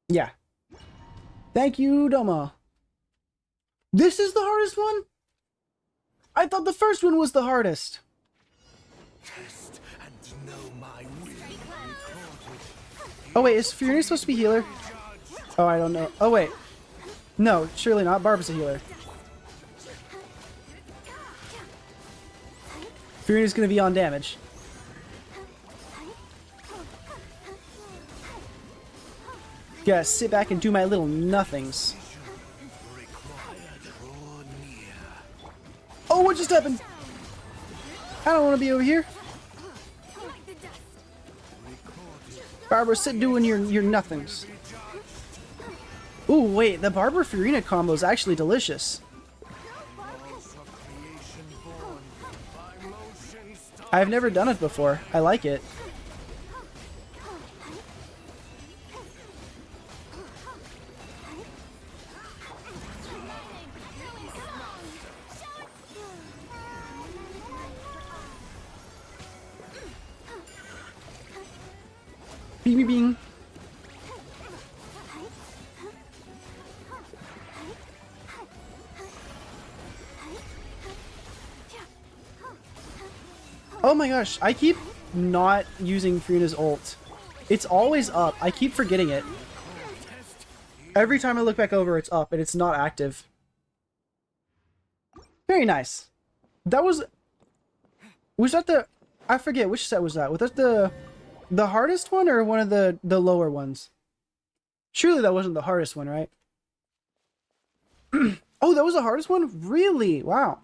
Yeah. Thank you, Doma. This is the hardest one? I thought the first one was the hardest. Oh wait, is Fiona supposed to be healer? Oh, I don't know. Oh wait. No, surely not. Barbara's a healer. Fiona's gonna be on damage. Gotta sit back and do my little nothings. Oh, what just happened? I don't want to be over here. Barbara, sit doing your nothings. Ooh, wait, the Barbara Fiorina combo is actually delicious. I've never done it before. I like it. Bing, bing, bing. Oh my gosh, I keep not using Fiona's ult. It's always up. I keep forgetting it. Every time I look back over, it's up and it's not active. Very nice. That was that the... I forget, which set was that? Was that the hardest one or one of the lower ones? Surely that wasn't the hardest one, right? Oh, that was the hardest one? Really? Wow.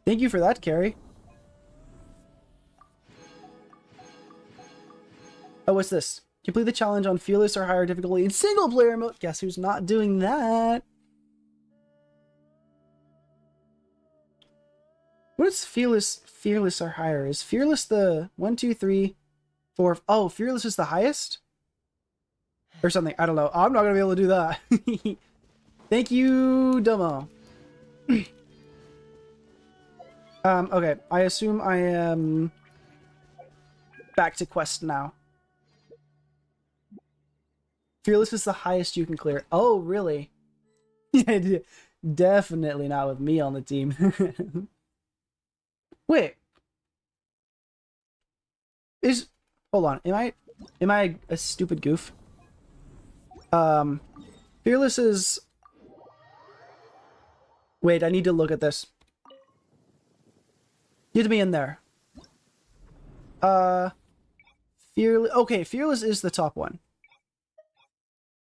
Thank you for that, Carrie. Oh, what's this? Complete the challenge on Fearless or higher difficulty in single player mode. Guess who's not doing that? What is Fearless or higher? Is Fearless the 1, 2, 3, 4? Oh, Fearless is the highest? Or something. I don't know. I'm not going to be able to do that. Thank you, Domo. Okay. I assume I am back to quest now. Fearless is the highest you can clear. Oh, really? Definitely not with me on the team. Wait. Hold on. Am I a stupid goof? Fearless is... Wait, I need to look at this. Get me in there. Fearless... Okay, Fearless is the top one.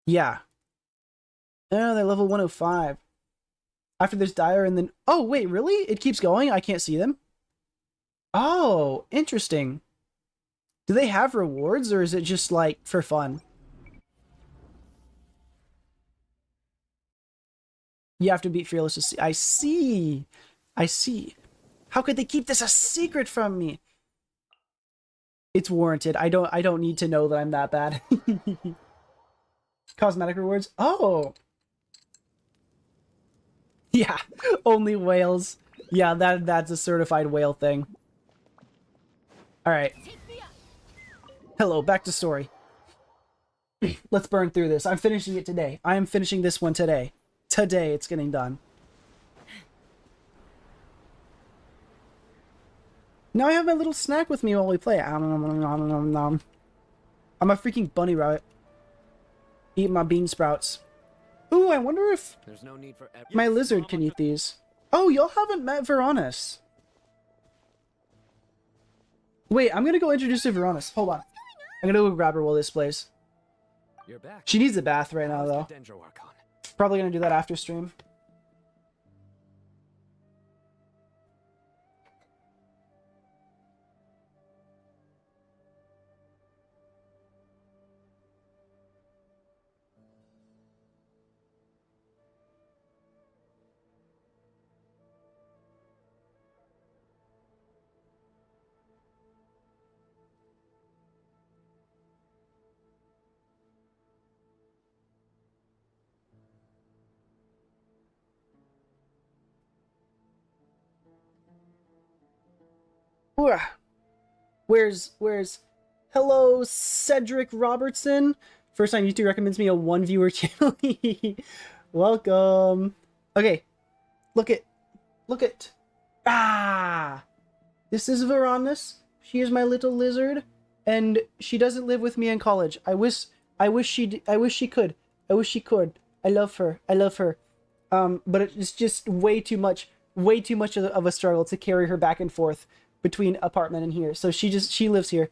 Yeah. Oh, they're level 105. After there's Dire and then... Oh, wait, really? It keeps going? I can't see them? Oh, interesting. Do they have rewards or is it just like for fun? You have to beat Fearless to see. I see. I see. How could they keep this a secret from me? It's warranted. I don't need to know that I'm that bad. Cosmetic rewards? Oh. Yeah, only whales. Yeah, that's a certified whale thing. Alright. Hello, back to story. Let's burn through this. I'm finishing it today. I am finishing this one today. Today it's getting done. Now I have my little snack with me while we play. I'm a freaking bunny rabbit. Eat my bean sprouts. Ooh, I wonder if There's no need for my lizard can eat these. Oh, y'all haven't met Veronis. Wait, I'm gonna go introduce to Veronis. Hold on. I'm gonna go grab her while this plays. You're back. She needs a bath right now, though. Probably gonna do that after stream. Ooh. Where's hello Cedric Robertson? First time YouTube recommends me a 1 viewer channel. Welcome. Okay. Look it. This is Veronis. She is my little lizard, and she doesn't live with me in college. I wish she could. I love her. But it's just way too much of a struggle to carry her back and forth between apartment and here. So she lives here,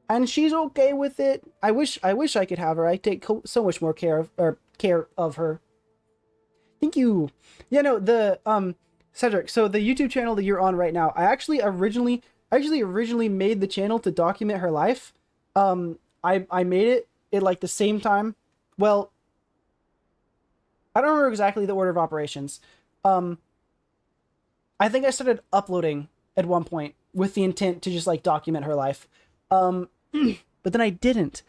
and she's okay with it. I wish I could have her. I take so much more care of her. Thank you. Yeah, no, the Cedric. So the YouTube channel that you're on right now, I actually originally made the channel to document her life. I made it like the same time. Well, I don't remember exactly the order of operations. I think I started uploading at one point with the intent to just like document her life. But then I didn't.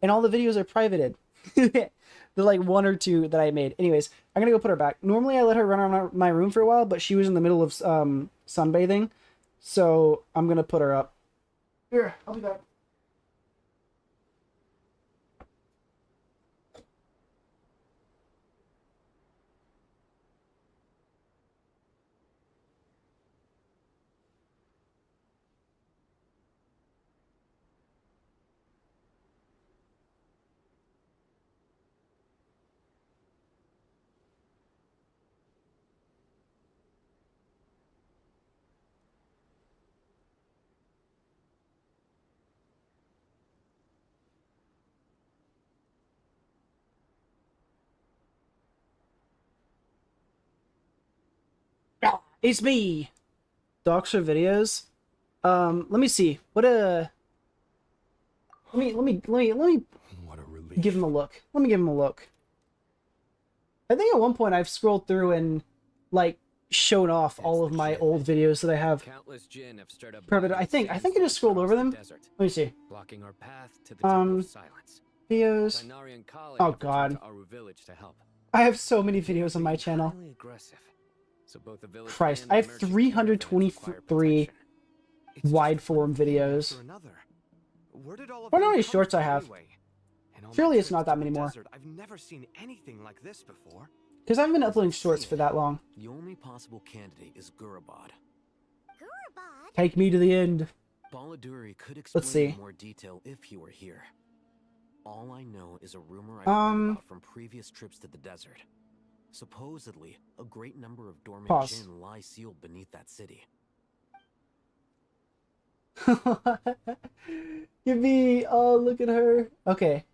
And all the videos are privated. The like 1 or 2 that I made. Anyways, I'm gonna go put her back. Normally I let her run around my room for a while, but she was in the middle of sunbathing. So I'm gonna put her up. Here, I'll be back. It's me. Doxer videos. Let me see. Let me give him a look. Let me give him a look. I think at one point I've scrolled through and like shown off all of my old videos that I have. I think I just scrolled over them. Let me see. Blocking our path to the Temple of Silence. Videos. Oh god. I have so many videos on my channel. Christ, I have 323 wide form videos. I wonder how many shorts I have. Surely it's not that many more. I've never seen anything like this before. Because I haven't been uploading shorts for that long. The only possible candidate is Gurabad. Take me to the end. Baladuri could Let's see. explain in more detail if he were here. All I know is a rumor I've heard about from previous trips to the desert. Supposedly, a great number of dormant Pause. Jinn lie sealed beneath that city. Give me, oh, look at her. Okay,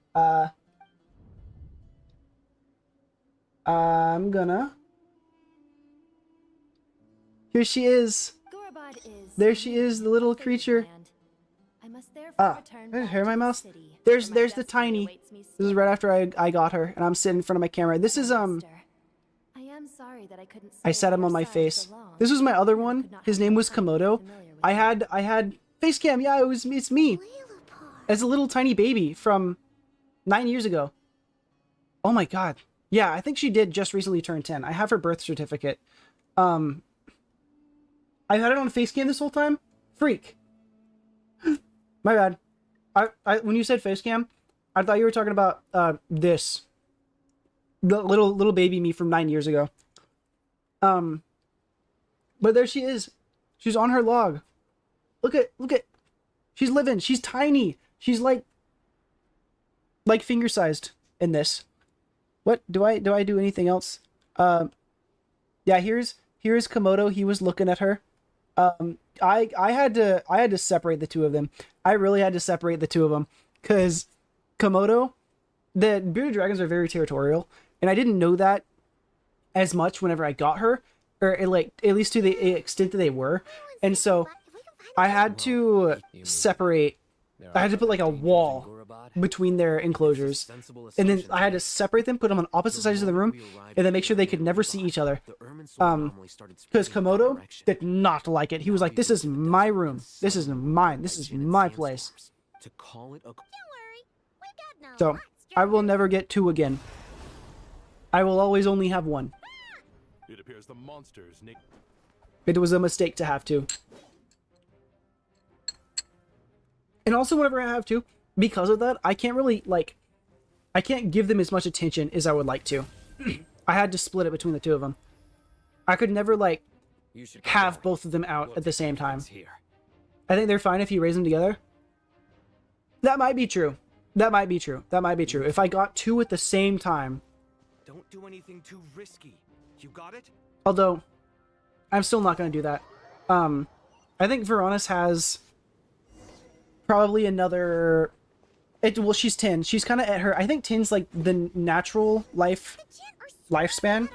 I'm gonna. Here she is. There she is, the little creature. There's hair in my mouth. There's the tiny. This is right after I got her, and I'm sitting in front of my camera. This is I sat him on my face. This was my other one. His name was Komodo. I had face cam. Yeah, it's me. As a little tiny baby from 9 years ago. Oh my god. Yeah, I think she did just recently turn 10. I have her birth certificate. I've had it on face cam this whole time. Freak. My bad. I when you said face cam, I thought you were talking about this. The little baby me from 9 years ago. But there she is. She's on her log. Look at. She's living. She's tiny. She's like finger sized in this. What do I do anything else? Yeah, here's Komodo. He was looking at her. I had to separate the two of them. I really had to separate the two of them because Komodo, the bearded dragons are very territorial, and I didn't know that as much whenever I got her, or like at least to the extent that they were, and so I had to separate. I had to put like a wall between their enclosures, and then I had to separate them, put them on opposite sides of the room, and then make sure they could never see each other. Because Komodo did not like it. He was like, "This is my room. This is mine. This is my place." So I will never get two again. I will always only have one. It appears the monsters. It was a mistake to have two. And also whenever I have to, because of that, I can't really, like, I can't give them as much attention as I would like to. I had to split it between the two of them. I could never, like, have both of them out at the same time. I think they're fine if you raise them together. That might be true. That might be true. That might be true. If I got two at the same time. Don't do anything too risky. You got it? Although, I'm still not going to do that. I think Veronis has probably another... well, she's 10. She's kind of at her... I think 10's like the natural lifespan.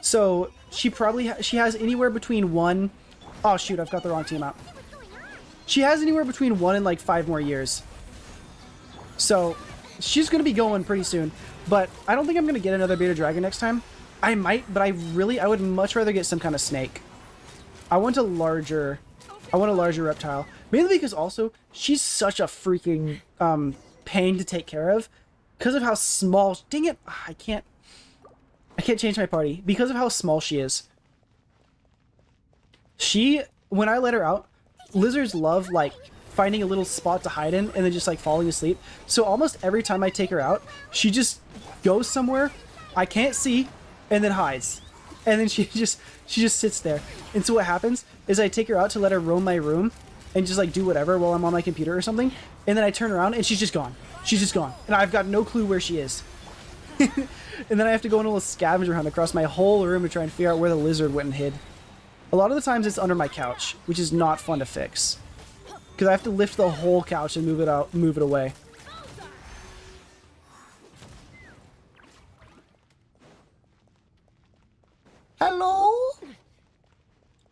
So she probably she has anywhere between 1... Oh shoot, I've got the wrong team out. She has anywhere between 1 and like 5 more years. So she's going to be going pretty soon. But I don't think I'm going to get another Beta Dragon next time. I might, but I would much rather get some kind of snake. I want a larger reptile. Mainly because also, she's such a freaking pain to take care of. Because of how small... Dang it! I can't change my party. Because of how small she is. When I let her out, lizards love, like, finding a little spot to hide in and then just, like, falling asleep. So almost every time I take her out, she just goes somewhere I can't see and then hides. And then she just sits there. And so what happens is I take her out to let her roam my room and just, like, do whatever while I'm on my computer or something. And then I turn around and she's just gone. She's just gone. And I've got no clue where she is. And then I have to go on a little scavenger hunt across my whole room to try and figure out where the lizard went and hid. A lot of the times it's under my couch, which is not fun to fix. Because I have to lift the whole couch and move it away. Hello?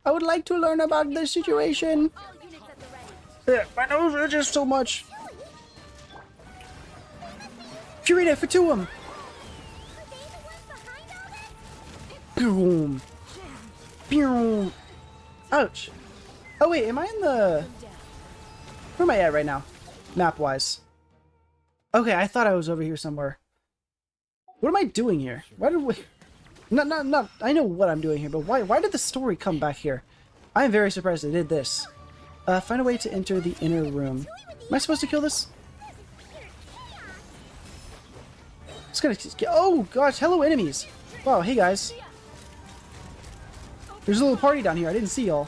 I would like to learn about this situation. My nose itches so much. Furina, Fatuum! Boom. Boom. Ouch. Oh wait, am I in the... Where am I at right now? Map-wise. Okay, I thought I was over here somewhere. What am I doing here? Why did we... Not... I know what I'm doing here, but why did the story come back here? I am very surprised it did this. Find a way to enter the inner room. Am I supposed to kill this? It's gonna... Oh, gosh, hello, enemies! Wow, hey, guys. There's a little party down here. I didn't see y'all.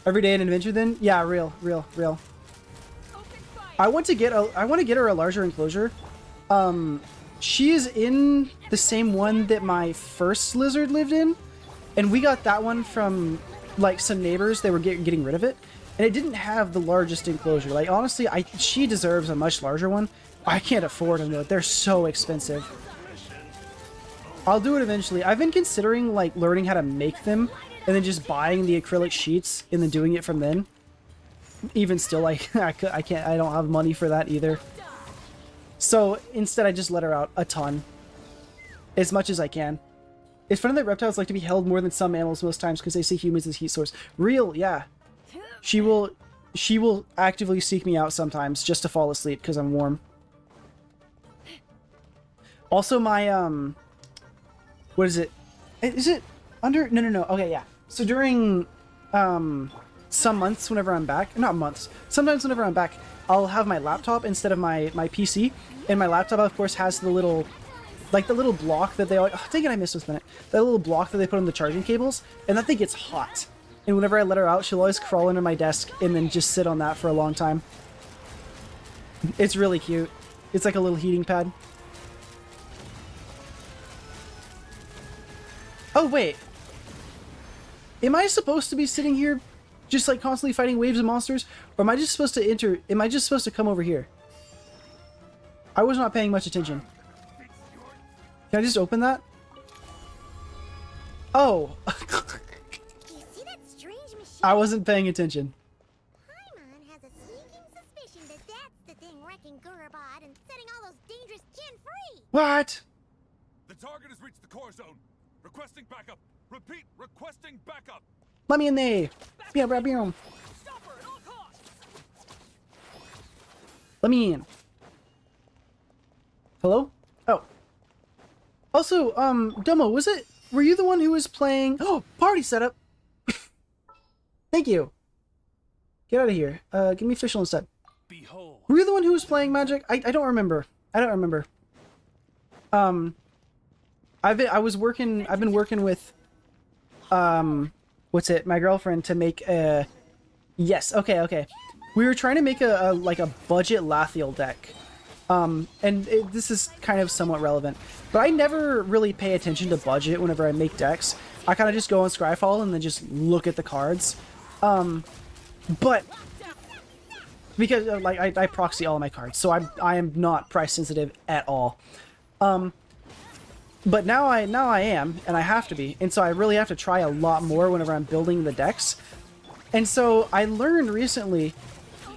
Every day an adventure then? Yeah, real. I want to get her a larger enclosure. She is in the same one that my first lizard lived in. And we got that one from, like, some neighbors. They were getting rid of it. And it didn't have the largest enclosure. Like, honestly, she deserves a much larger one. I can't afford them, though. They're so expensive. I'll do it eventually. I've been considering, like, learning how to make them and then just buying the acrylic sheets and then doing it from then. Even still, like, I don't have money for that either. So instead, I just let her out a ton. As much as I can. It's funny that reptiles like to be held more than some animals most times because they see humans as heat source. Real, yeah. She will actively seek me out sometimes just to fall asleep because I'm warm. Also, my, what is it? Is it under? No. Okay, yeah. So during, some months whenever I'm back, not months, sometimes whenever I'm back, I'll have my laptop instead of my PC. And my laptop, of course, has the little, like the little block that they always, oh, dang it, I missed this minute. That little block that they put on the charging cables. And that thing gets hot. And whenever I let her out, she'll always crawl under my desk and then just sit on that for a long time. It's really cute. It's like a little heating pad. Oh, wait. Am I supposed to be sitting here just like constantly fighting waves of monsters? Or am I just supposed to enter? Am I just supposed to come over here? I was not paying much attention. Can I just open that? Oh. I wasn't paying attention. Paimon has a sneaking suspicion that that's the thing wrecking Gurabot and setting all those dangerous Jinn free. What? The target has reached the core zone. Requesting backup. Repeat, requesting backup. Let me in there. Let me in. Hello? Oh. Also, Domo, were you the one who was playing... Oh, party setup. Thank you. Get out of here. Give me official instead. Were you the one who was playing Magic? I don't remember. I don't remember. I've been working with what's it, my girlfriend, to make a, yes, okay. We were trying to make a like a budget Lathiel deck. This is kind of somewhat relevant, but I never really pay attention to budget whenever I make decks. I kind of just go on Scryfall and then just look at the cards. But because like I proxy all of my cards, so I am not price sensitive at all. But now I am, and I have to be, and so I really have to try a lot more whenever I'm building the decks. And so I learned recently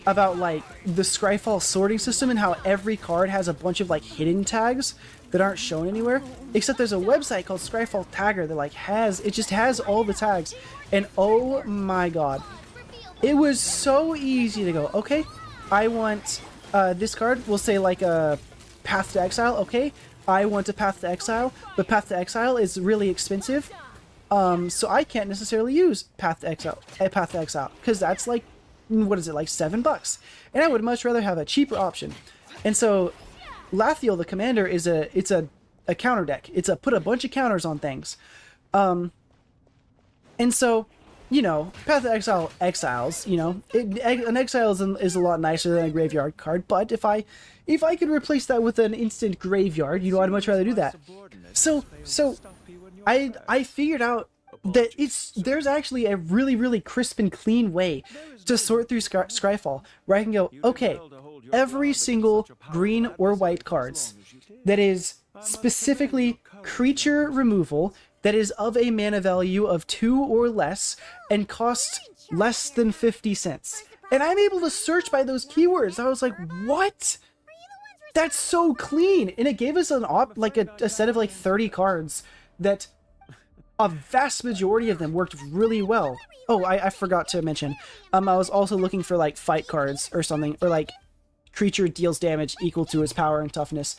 about like the Scryfall sorting system and how every card has a bunch of like hidden tags that aren't shown anywhere. Except there's a website called Scryfall Tagger that like it just has all the tags, and oh my god, it was so easy to go, okay, I want this card. We'll say like a Path to Exile. Okay, I want a Path to Exile, but Path to Exile is really expensive, so I can't necessarily use Path to Exile, because that's like, what is it, like $7? And I would much rather have a cheaper option. And so Lathiel, the commander, it's a counter deck. It's a put a bunch of counters on things. And so, you know, Path to Exile exiles, you know, an exile is a lot nicer than a graveyard card, but if I could replace that with an instant graveyard, you know, I'd much rather do that. So I figured out that there's actually a really crisp and clean way to sort through Scryfall, where I can go, okay, every single green or white cards that is specifically creature removal, that is of a mana value of 2 or less and costs less than 50 cents. And I'm able to search by those keywords. I was like, what? That's so clean. And it gave us a set of like 30 cards that a vast majority of them worked really well. Oh, I forgot to mention, I was also looking for like fight cards or something, or like creature deals damage equal to its power and toughness,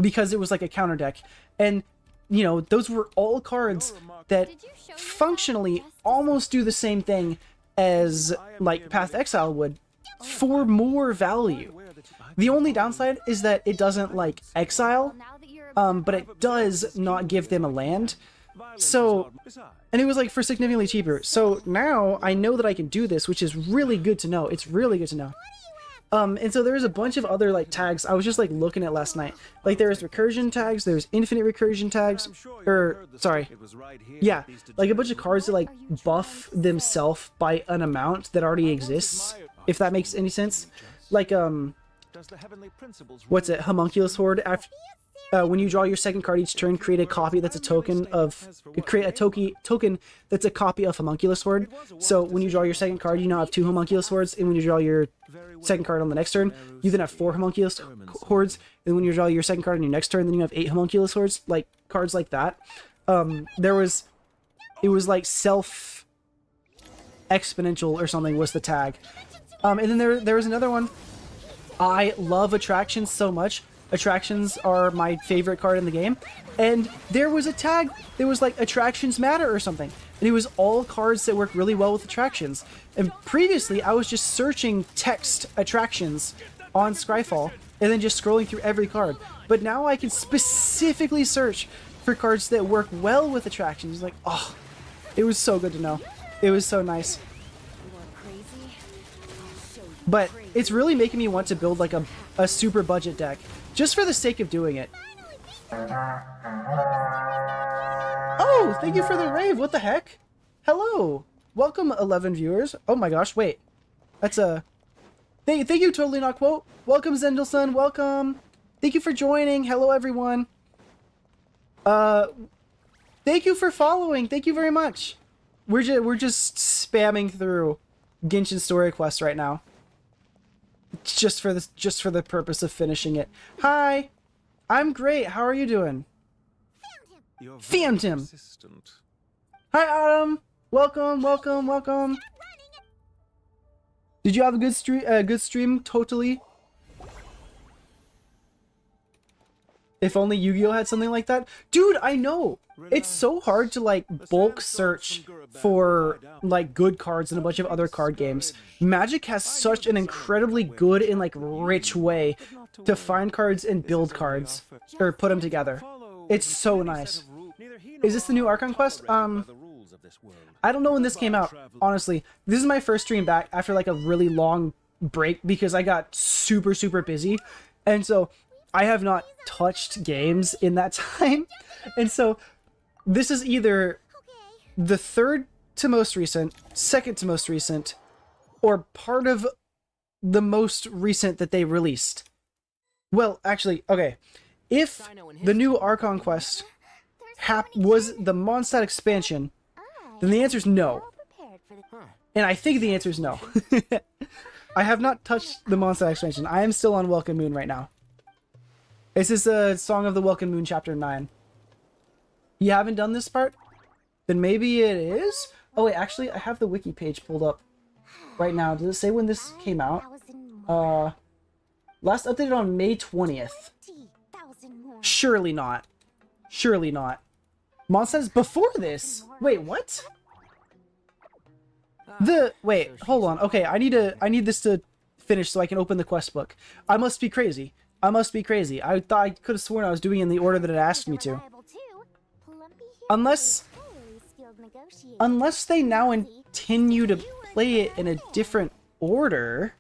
because it was like a counter deck. And you know, those were all cards that functionally almost do the same thing as like Path to Exile would, for more value. The only downside is that it doesn't like exile, but it does not give them a land. So, and it was like for significantly cheaper. So now I know that I can do this, which is really good to know. It's really good to know. And so there's a bunch of other like tags I was just like looking at last night. Like there's recursion tags, there's infinite recursion tags, or sorry, yeah, like a bunch of cards that like buff themselves by an amount that already exists, if that makes any sense. Like what's it, Homunculus Horde. After when you draw your second card each turn, create a copy that's a token of, token that's a copy of Homunculus Horde. So when you draw your second card, you now have 2 Homunculus Hordes, and when you draw your second card on the next turn, you then have 4 Homunculus Hordes, and when you draw your second card on your next turn, then you have 8 Homunculus Hordes, like cards like that. It was like self exponential or something was the tag. And then there was another one. I love attractions so much. Attractions are my favorite card in the game, and there was a tag that was like attractions matter or something, and it was all cards that work really well with attractions. And previously I was just searching text attractions on Scryfall and then just scrolling through every card, but now I can specifically search for cards that work well with attractions. Like, oh, it was so good to know. It was so nice. But it's really making me want to build like a super budget deck, just for the sake of doing it. Oh, thank you for the rave. What the heck? Hello. Welcome, 11 viewers. Oh my gosh, wait. That's a... Thank you, Totally Not Quote. Welcome, Zendelson. Welcome. Thank you for joining. Hello, everyone. Thank you for following. Thank you very much. We're just spamming through Genshin Story Quest right now. Just for the purpose of finishing it. Hi, I'm great. How are you doing? Phantom. Hi, Adam. Welcome. Did you have a good stream? Totally. If only Yu-Gi-Oh had something like that. Dude, I know. It's so hard to like bulk search for like good cards in a bunch of other card games. Magic has such an incredibly good and like rich way to find cards and build cards or put them together. It's so nice. Is this the new Archon quest? I don't know when this came out, honestly. This is my first stream back after like a really long break because I got super busy. And so I have not touched games in that time. And so this is either the third to most recent, second to most recent, or part of the most recent that they released. Well, actually, okay. If the new Archon quest was the Mondstadt expansion, then the answer is no. And I think the answer is no. I have not touched the Mondstadt expansion. I am still on Welcome Moon right now. This is a Song of the Welcome Moon Chapter 9. You haven't done this part? Then maybe it is? Oh wait, actually, I have the wiki page pulled up right now. Does it say when this came out? Last updated on May 20th. Surely not. Surely not. Mondstadt is before this. Wait, what? Wait, hold on. Okay, I need this to finish so I can open the quest book. I must be crazy. I must be crazy. I thought I could have sworn I was doing it in the order that it asked me to. Unless they now continue to play it in a different order,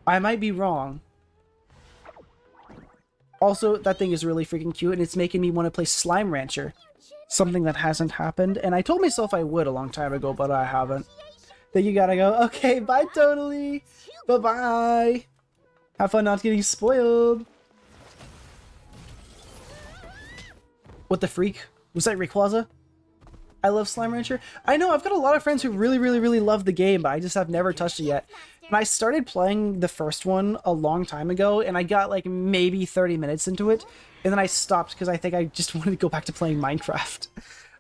I might be wrong. Also, that thing is really freaking cute, and it's making me want to play Slime Rancher. Something that hasn't happened, and I told myself I would a long time ago, but I haven't. Then you gotta go, okay, bye totally! Bye-bye! Have fun not getting spoiled! What the freak? Was that Rayquaza? I love Slime Rancher. I know, I've got a lot of friends who really love the game, but I just have never touched it yet. And I started playing the first one a long time ago, and I got like maybe 30 minutes into it, and then I stopped because I think I just wanted to go back to playing Minecraft.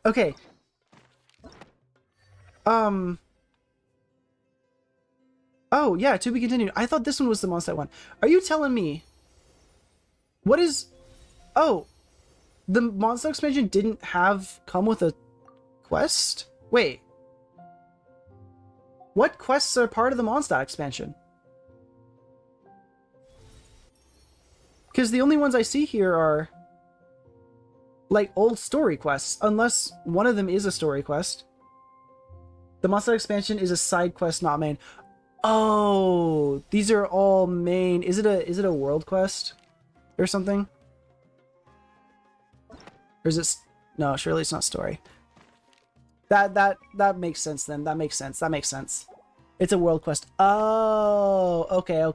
Okay. Oh, yeah, to be continued. I thought this one was the Mondstadt one. Are you telling me... What is... Oh, the Mondstadt expansion didn't come with a quest? Wait. What quests are part of the Mondstadt expansion? Because the only ones I see here are like old story quests, unless one of them is a story quest. The Mondstadt expansion is a side quest, not main. Oh, these are all main. Is it a world quest or something? Or is it... No, surely it's not story. That makes sense then. That makes sense. It's a world quest. Oh, okay. I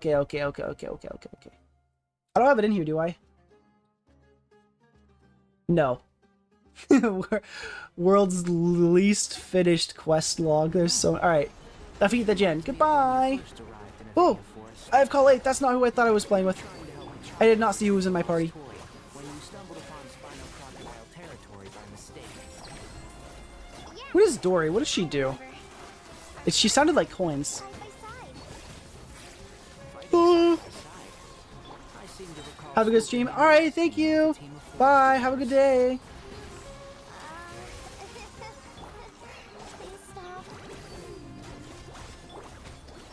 don't have it in here, do I? No. World's least finished quest log. There's so... Alright. Defeat the Gen. Goodbye! Oh! I have Call 8. That's not who I thought I was playing with. I did not see who was in my party. What is Dory? What does she do? She sounded like coins. Ooh. Have a good stream. Alright, thank you. Bye. Have a good day.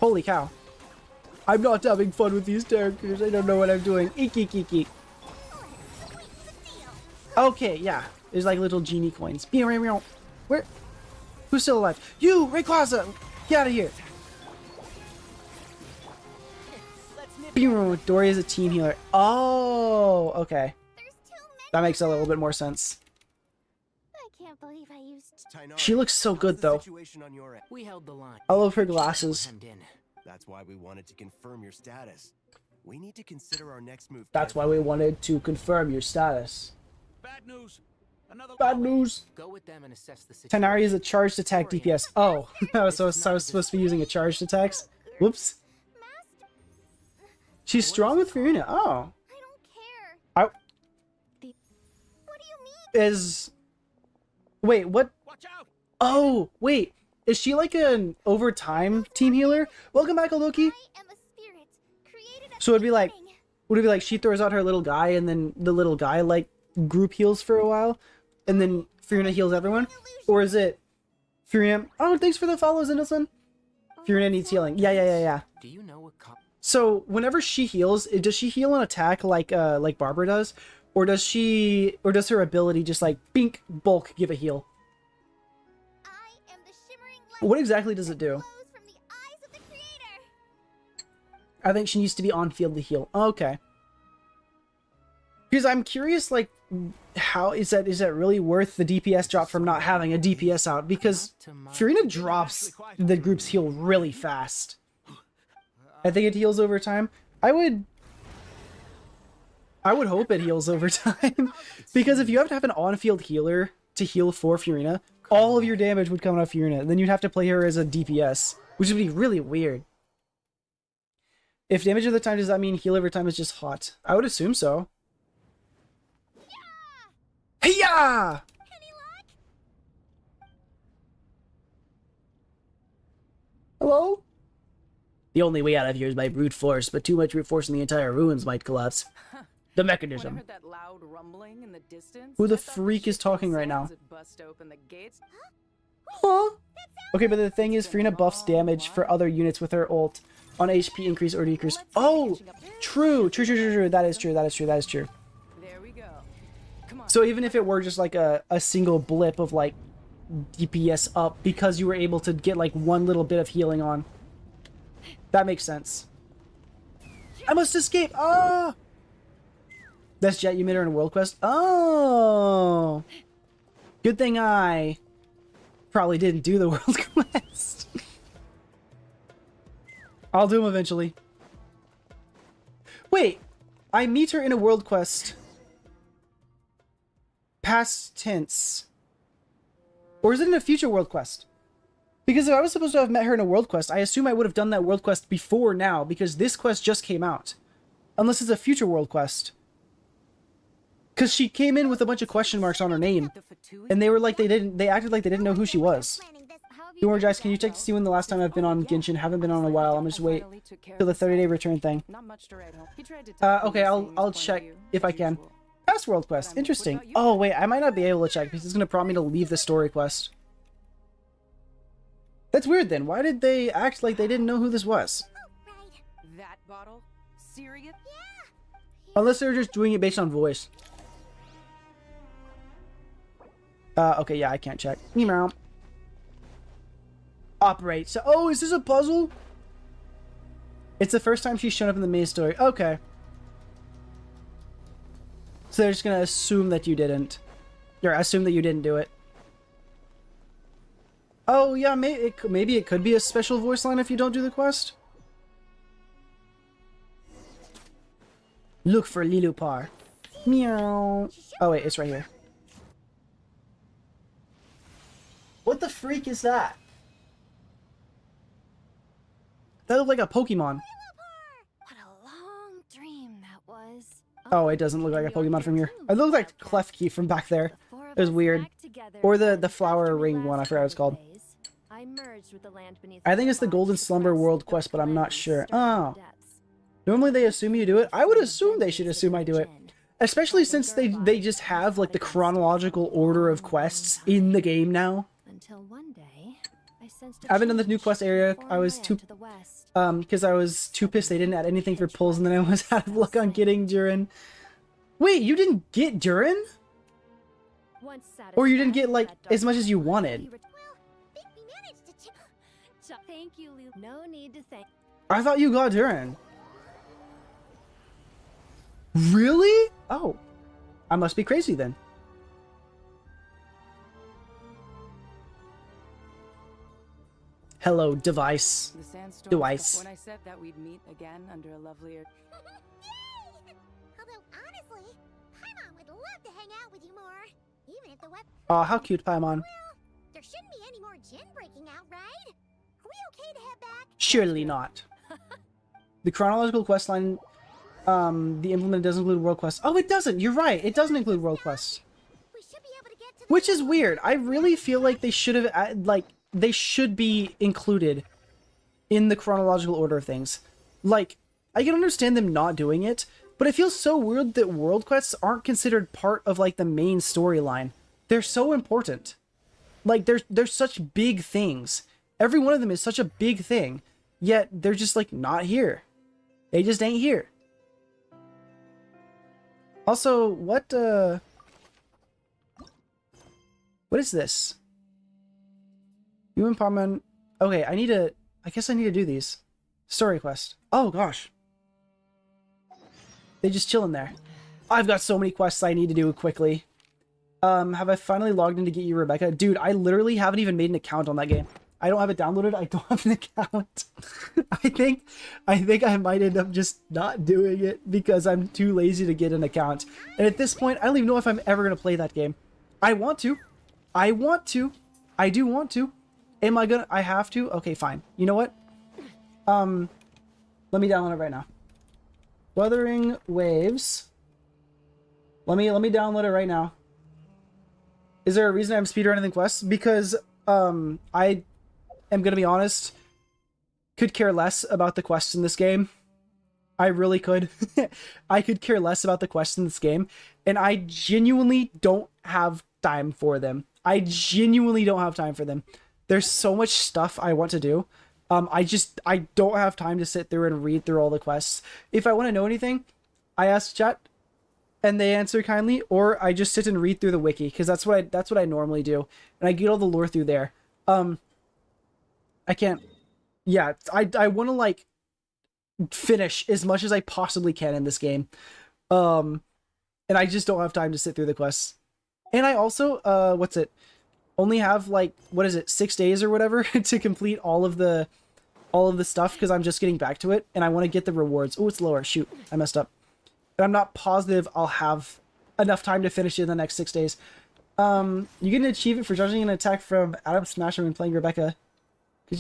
Holy cow. I'm not having fun with these characters. I don't know what I'm doing. Eek, eek, eek, eek. Okay, yeah. There's like little genie coins. Where? Who's still alive? You, Rayquaza! Get out of here! Dory is a team healer. Oh, okay. That makes a little bit more sense. I can't believe I used... She looks so good, though. We held the line. I love her glasses. That's why we wanted to confirm your status. We need to consider our next move. That's why we wanted to confirm your status. Bad news. Bad news. Go with them and assess the situation. Tenari is a charged attack DPS. Oh, so I was supposed to be using a charged attacks. Whoops. She's strong with Furina. Oh. I don't care. What do you mean? Wait, what? Oh, wait. Is she like an overtime team healer? Welcome back, Aloki. So it'd be like Would it be like she throws out her little guy and then the little guy like group heals for a while and then Fiorina heals everyone? Or is it Fiorina? Oh, thanks for the follows, Innocent. Fiorina needs healing. Yeah. Do you know what So whenever she heals, does she heal an attack like Barbara does? Or does her ability just like bink bulk give a heal? What exactly does it do? I think she needs to be on field to heal. Okay. Because I'm curious, like, how is that really worth the DPS drop from not having a DPS out? Because Fiorina drops the group's heal really fast. I think it heals over time. I would hope it heals over time. Because if you have to have an on-field healer to heal for Fiorina, all of your damage would come out of Fiorina. Then you'd have to play her as a DPS, which would be really weird. If damage over time, does that mean heal over time is just hot? I would assume so. Hey-ya! Hello? The only way out of here is by brute force, but too much brute force and the entire ruins might collapse. The mechanism. When I heard that loud rumbling in the distance, Who the freak is talking right now? bust open the gates. Huh? Okay, but the thing is, Fiorina buffs damage for other units with her ult on HP increase or decrease. Oh, true. That is true. There we go. Come on. So even if it were just like a single blip of like DPS up because you were able to get like one little bit of healing on, that makes sense. I must escape. Ah. That's Jet. You made her in a world quest. Oh. Good thing I probably didn't do the world quest. I'll do them eventually. Wait, I meet her in a world quest. Past tense. Or is it in a future world quest? Because if I was supposed to have met her in a world quest, I assume I would have done that world quest before now, because this quest just came out. Unless it's a future world quest. Because she came in with a bunch of question marks on her name. And they were like, they acted like they didn't know who she was. Don't worry, guys, can you check to see when the last time I've been on Genshin? Haven't been on in a while. I'm just wait till the 30-day return thing. Okay, I'll check if I can. Past world quest. Interesting. Oh, wait, I might not be able to check because it's going to prompt me to leave the story quest. That's weird then. Why did they act like they didn't know who this was? That bottle? Serious? Unless they were just doing it based on voice. Okay, yeah, I can't check. Meow. Operate. So, oh, is this a puzzle? It's the first time she's shown up in the main story. Okay. So they're just gonna assume that you didn't. Or assume that you didn't do it. Oh, yeah, maybe it could be a special voice line if you don't do the quest. Look for Lilupar. Meow. Oh, wait, it's right here. What the freak is that? That looked like a Pokemon. What a long dream that was. Oh, it doesn't look like a Pokemon from here. It looked like Klefki from back there. It was weird. Or the flower ring one, I forgot what it's called. I think it's the Golden Slumber World quest, but I'm not sure. Oh. Normally they assume you do it. I would assume they should assume I do it. Especially since they just have like the chronological order of quests in the game now. Until one day, I I haven't done the new quest area. I was too because I was too pissed they didn't add anything for pulls, and then I was out of luck on getting Durin. Wait, you didn't get Durin? Or you didn't get like as much as you wanted? Thank you, Luke. No need to thank. I thought you got Durin. Really? Oh, I must be crazy then. Hello, device. The sandstorm Device. when I said that we'd meet again under a lovelier. Although honestly, Paimon would love to hang out with you more. Even if the web. Oh, how cute, Paimon. There shouldn't be any more gin breaking out, right? Are we okay to head back? Surely not. The chronological quest line, the implement doesn't include world quests. Oh, it doesn't. You're right. It doesn't include world quests. Which is weird. I really feel like they should have, like, they should be included in the chronological order of things. Like, I can understand them not doing it But it feels so weird that world quests aren't considered part of like the main storyline. They're so important. Like they're such big things. Every one of them is such a big thing, yet they're just like not here. They just ain't here. Also, what is this? You and Parman. Okay, I guess I need to do these. Story quest. Oh gosh. They just chill in there. I've got so many quests I need to do quickly. Have I finally logged in to get you, Rebecca? Dude, I literally haven't even made an account on that game. I don't have it downloaded. I don't have an account. I think I might end up just not doing it because I'm too lazy to get an account. And at this point, I don't even know if I'm ever going to play that game. I want to. I do want to. Am I gonna? I have to? Okay, fine. You know what? Let me download it right now. Wuthering Waves. Let me download it right now. Is there a reason I'm speedrunning quests? Because I am gonna be honest, could care less about the quests in this game. I really could. I could care less about the quests in this game, and I genuinely don't have time for them. I genuinely don't have time for them. There's so much stuff I want to do. I don't have time to sit through and read through all the quests. If I want to know anything, I ask chat and they answer kindly, or I just sit and read through the wiki, because that's what I normally do. And I get all the lore through there. I can't. Yeah, I want to like finish as much as I possibly can in this game. And I just don't have time to sit through the quests. And I also only have like, what is it, 6 days or whatever to complete all of the stuff, because I'm just getting back to it and I want to get the rewards. Oh, it's lower. Shoot, I messed up. And I'm not positive I'll have enough time to finish it in the next 6 days. You get an achievement for judging an attack from Adam Smasher when playing Rebecca. I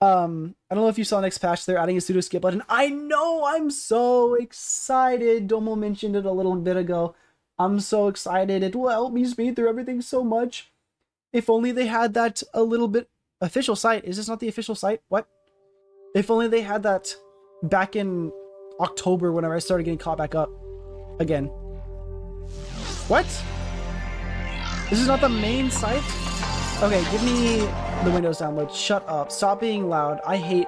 don't know if you saw next patch, they're adding a pseudo skip button. I know, I'm so excited. Domo mentioned it a little bit ago. I'm so excited. It will help me speed through everything so much. If only they had that a little bit. Official site. Is this not the official site? What? If only they had that back in October whenever I started getting caught back up again. What? This is not the main site? Okay, give me the Windows download. Shut up. Stop being loud. I hate...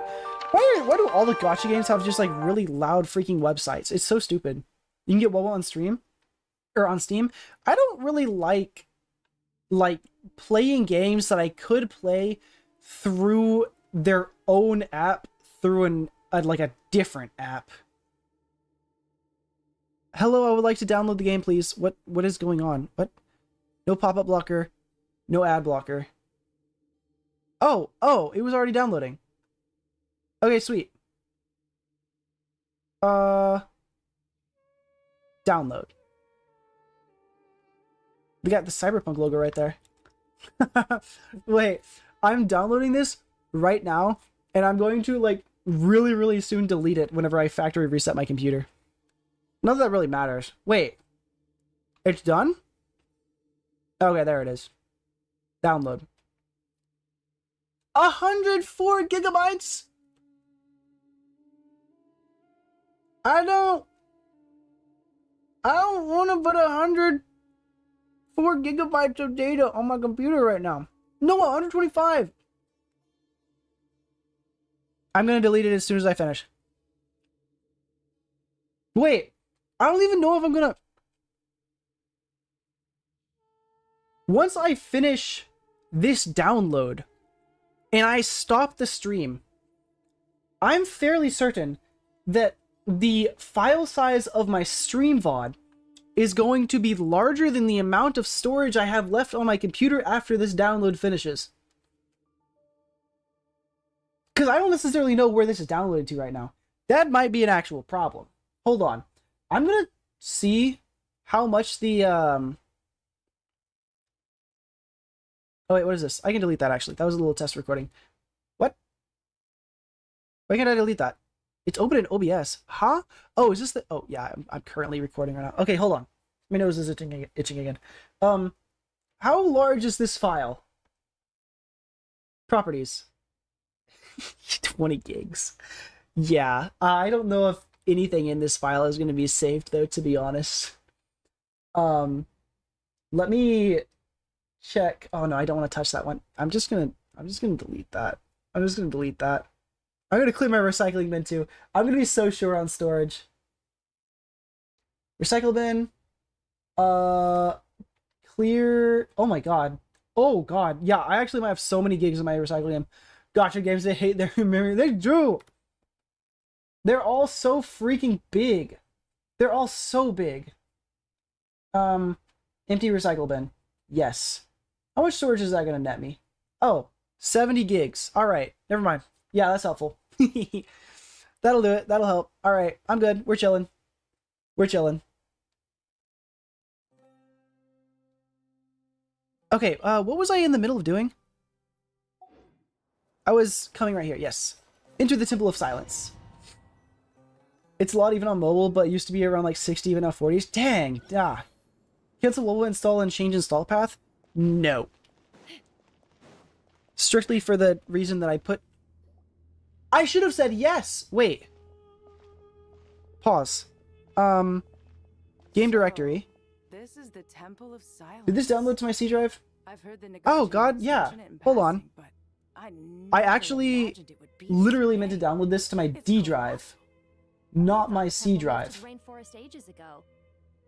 Why do all the gacha games have just like really loud freaking websites? It's so stupid. You can get WoW on stream. Or on Steam. I don't really like playing games that I could play through their own app through like a different app. Hello, I would like to download the game, please. What is going on? What? No pop-up blocker. No ad blocker. Oh, it was already downloading. Okay, sweet. Download. We got the Cyberpunk logo right there. Wait, I'm downloading this right now, and I'm going to, like, really, really soon delete it whenever I factory reset my computer. Not that that really matters. Wait. It's done? Okay, there it is. Download. 104 gigabytes? I don't want to put 104 gigabytes of data on my computer right now. No, 125. I'm going to delete it as soon as I finish. Wait, I don't even know if I'm going to... Once I finish this download and I stop the stream, I'm fairly certain that the file size of my stream VOD is going to be larger than the amount of storage I have left on my computer after this download finishes. Because I don't necessarily know where this is downloaded to right now. That might be an actual problem. Hold on. I'm going to see how much the... Oh wait, what is this? I can delete that actually. That was a little test recording. What? Why can't I delete that? It's open in OBS. Huh? Oh, is this the... Oh, yeah, I'm currently recording right now. Okay, hold on. My nose is itching again. How large is this file? Properties. 20 gigs. Yeah, I don't know if anything in this file is going to be saved though, to be honest. Let me check. Oh no, I don't want to touch that one. I'm just gonna delete that. I'm just gonna delete that. I'm gonna clear my recycling bin too. I'm gonna be so short on storage. Recycle bin. Clear. Oh my god. Oh god. Yeah, I actually might have so many gigs in my recycling bin. Gotcha games, they hate their memory. They do. They're all so freaking big. They're all so big. Empty recycle bin. Yes. How much storage is that gonna net me? Oh, 70 gigs. Alright, never mind. Yeah, that's helpful. That'll do it. That'll help. Alright, I'm good. We're chilling. We're chilling. Okay, what was I in the middle of doing? I was coming right here, yes. Enter the Temple of Silence. It's a lot even on mobile, but it used to be around like 60, even now 40s. Dang, ah. Cancel mobile install and change install path? No. Strictly for the reason that I put... I should have said yes! Wait. Pause. Game directory. This is the Temple of Silence. Did this download to my C drive? I've heard the Oh god, yeah. Hold on. I actually literally meant to download this to my D drive, not my C drive. Rainforest ages ago.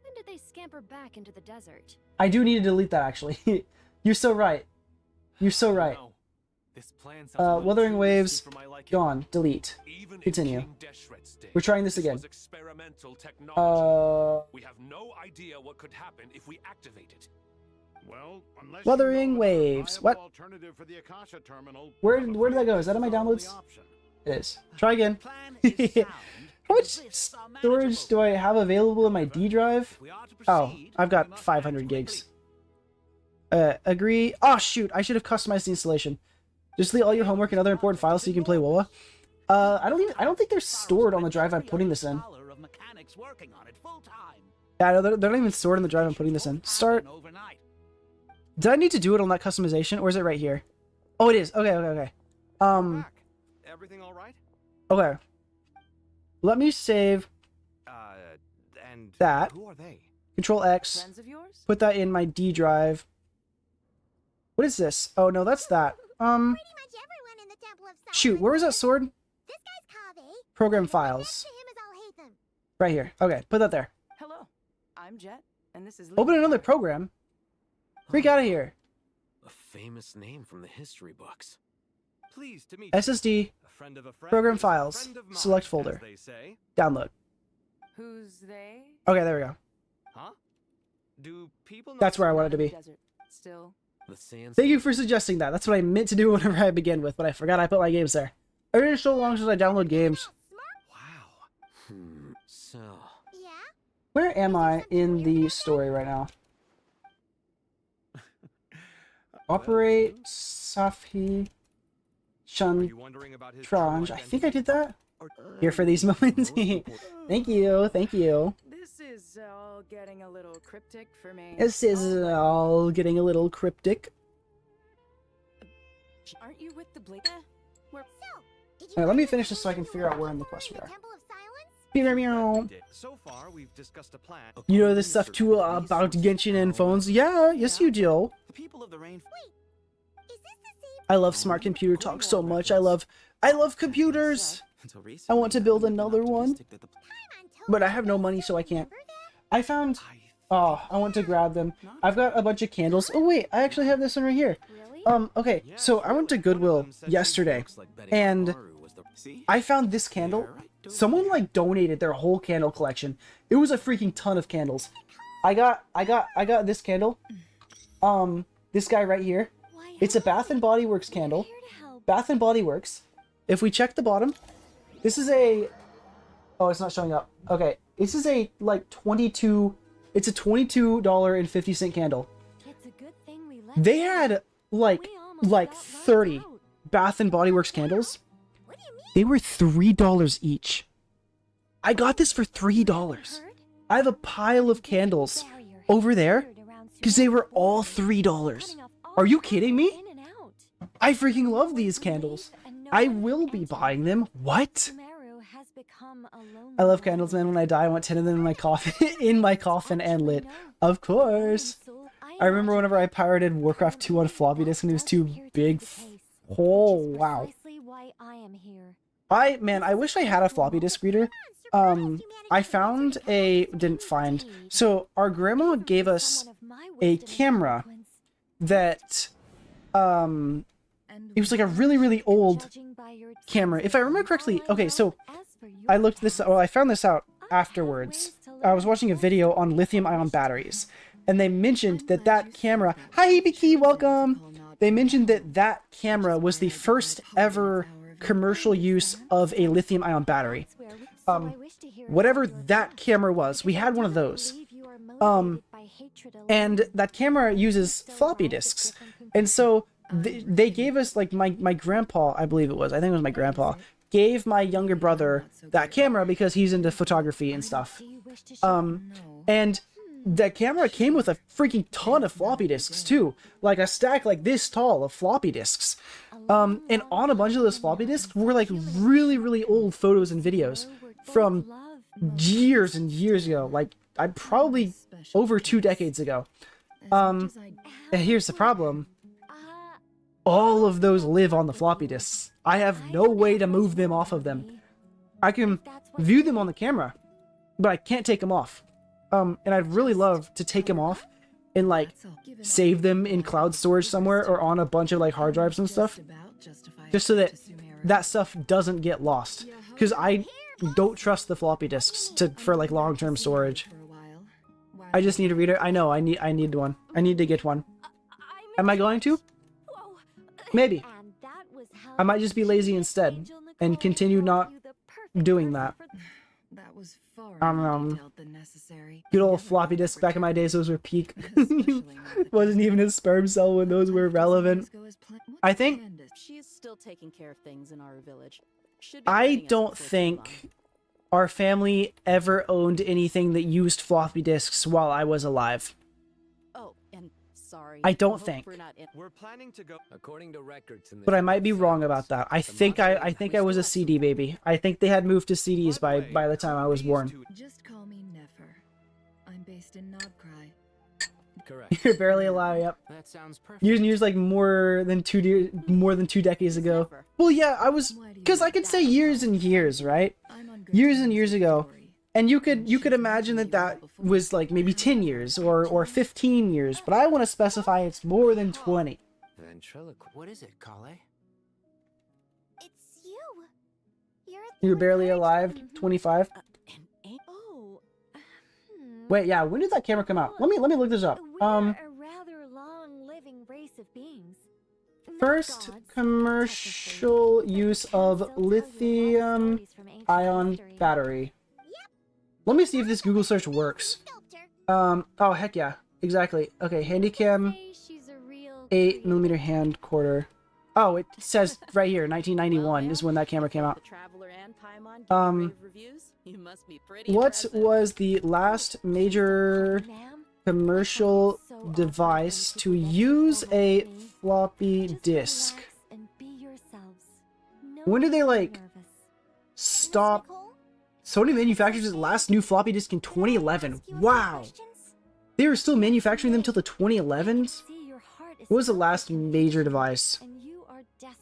When did they scamper back into the desert? I do need to delete that actually. You're so right. You're so right. Wuthering Waves, gone, delete, continue. We're trying this again. We have no idea what could happen if we activate it. Well, unless Wuthering Waves. What? Where did that go? Is that in my downloads? It is. Try again. How much storage do I have available in my D drive? Oh, I've got 500 gigs. Agree. Oh shoot, I should have customized the installation. Just delete all your homework and other important files so you can play WoWa. I don't think they're stored on the drive I'm putting this in. Yeah, no, they're not even stored in the drive I'm putting this in. Start. Did I need to do it on that customization, or is it right here? Oh, it is. Okay. Everything all right? Okay. Let me save and that. who are they? Control X. Friends of yours? Put that in my D drive. What is this? Oh no, that's that. Shoot, where was that sword? Program files. Right here. Okay, put that there. Hello, I'm Jet, and this is Open another program. Freak out of here. A famous name from the history books. Pleased to meet SSD. a friend of a friend Program is a files. friend of mine, Select as folder. they say. Download. Who's they? Okay, there we go. Huh? Do people That's where I wanted to be. Still. The sands. Thank you for suggesting that. That's what I meant to do whenever I begin with, but I forgot I put my games there. It's been so long since I download games. So. Where am I in the story right now? Operate Safi Shun Trange. I think I did that. Here for these moments. Thank you. This is all getting a little cryptic for me. This is all getting a little cryptic. Aren't you with the Blade? Alright, let me finish this so I can figure out where in the quest we are. So far, we've discussed a plan. You know this stuff too about Genshin and phones? Yeah, yes you do. The people of the rain. I love smart computer talk so much. I love computers. I want to build another one, but I have no money, so I can't. I found. Oh, I want to grab them. I've got a bunch of candles. Oh wait, I actually have this one right here. Okay, so I went to Goodwill yesterday, and I found this candle. Someone like donated their whole candle collection. It was a freaking ton of candles. I got this candle. This guy right here. It's a Bath and Body Works candle. Bath and Body Works. If we check the bottom, this is a... Oh, it's not showing up. Okay, this is a like 22... It's a $22.50 candle. They had like 30 Bath and Body Works candles. They were $3 each. I got this for $3. I have a pile of candles over there because they were all $3. Are you kidding me? I freaking love these candles. I will be buying them. What? I love candles, man. When I die, I want 10 of them in my coffin, in my coffin and lit. Of course. I remember whenever I pirated Warcraft 2 on floppy disk and it was too big. Oh, wow. I wish I had a floppy disk reader. I didn't find. So our grandma gave us a camera that, it was like a really, really old camera. If I remember correctly, okay, so I found this out afterwards. I was watching a video on lithium-ion batteries, and they mentioned that camera... Hi, Hibiki, welcome! They mentioned that camera was the first ever commercial use of a lithium-ion battery. Whatever that camera was, we had one of those. And that camera uses floppy disks. And so they gave us, like, my grandpa, I believe it was, I think it was my grandpa, gave my younger brother that camera because he's into photography and stuff. And that camera came with a freaking ton of floppy disks too, like a stack like this tall of floppy disks. And on a bunch of those floppy disks were like really, really old photos and videos from years and years ago, like probably over 2 decades ago. And here's the problem. All of those live on the floppy disks. I have no way to move them off of them. I can view them on the camera, but I can't take them off. And I'd really love to take them off and like save them in cloud storage somewhere or on a bunch of like hard drives and stuff, just so that that stuff doesn't get lost. Because I don't trust the floppy disks for like long-term storage. I just need a reader. I know I need one. I need to get one. Am I going to? Maybe. I might just be lazy instead and continue not doing that. Good old floppy disk back in my days, those were peak. Wasn't even a sperm cell when those were relevant. I think She is still taking care of things in our village. I don't think our family ever owned anything that used floppy disks while I was alive. Oh, and sorry. I don't think. We're planning to go according to records in the But I might be wrong about that. I think I was a CD baby. I think they had moved to CDs by the time I was born. Just call me Nefer. I'm based in Nobcry. Correct. You're barely alive. Yep. That sounds perfect. Years like more than 2 decades ago. Well, yeah, I was, because I could say years and years, right? Years and years ago, and you could imagine that was like maybe 10 years or 15 years, but I want to specify it's more than 20. Ventriloquist. What is it, Kale? It's you. You're barely alive. 25. Wait, yeah. When did that camera come out? Let me look this up. We're a rather long-living race of beings. First commercial use of lithium-ion battery. Let me see if this Google search works. Oh heck yeah, exactly. Okay, Handycam 8mm hand quarter. Oh, it says right here, 1991 is when that camera came out. What was the last major commercial device to use a floppy disk? When did they like stop? Sony manufactures its last new floppy disk in 2011. Wow, they were still manufacturing them till the 2011s. What was the last major device?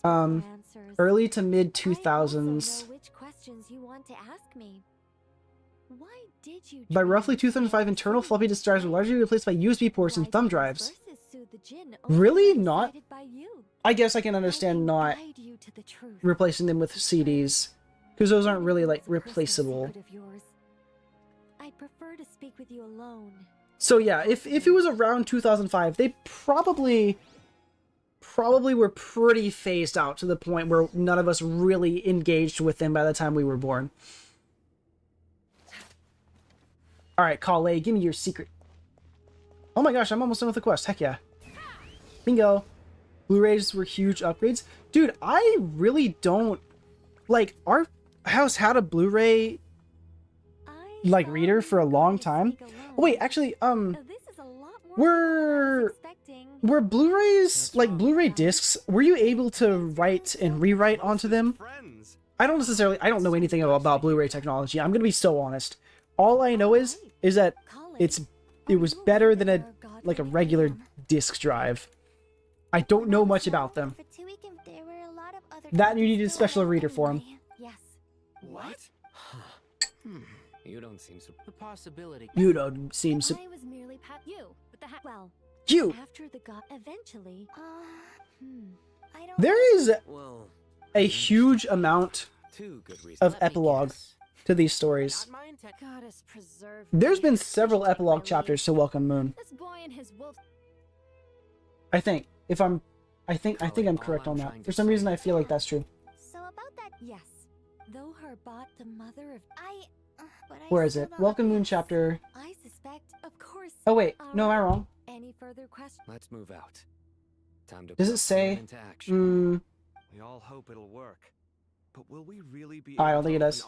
Early to mid 2000s. By roughly 2005, internal floppy disk drives were largely replaced by USB ports and thumb drives. Really? Not? I guess I can understand not replacing them with CDs, because those aren't really like replaceable. I'd prefer to speak with you alone. So yeah, if it was around 2005, they probably were pretty phased out to the point where none of us really engaged with them by the time we were born. Alright, Kale, give me your secret. Oh my gosh, I'm almost done with the quest. Heck yeah. Bingo. Blu-rays were huge upgrades. Dude, I really don't... Like, our house had a Blu-ray like reader for a long time. Oh wait, actually, were Blu-rays, like Blu-ray discs, were you able to write and rewrite onto them? I don't know anything about Blu-ray technology. I'm gonna be so honest. All I know is that it was better than a regular disc drive. I don't know much about them. That and you needed a special reader for them. Yes. What? You don't seem so. The possibility. You don't seem so. I was merely you, but well. You. After the god, eventually. I don't. There is a huge amount Two good reasons. of epilogue to these stories. Goddess preserve. There's been several epilogue chapters to Welcome Moon. This boy and his wolf. I think I'm correct on that. For some reason, I feel like that's true. So about that, yes. Though her bought the mother of but Where is it? Welcome Moon chapter. I suspect, of course. Oh wait, no, am I wrong? Any further questions? Let's move out. Time to Does put it say? plan into action. We all hope it'll work. But will we really be I don't think it does.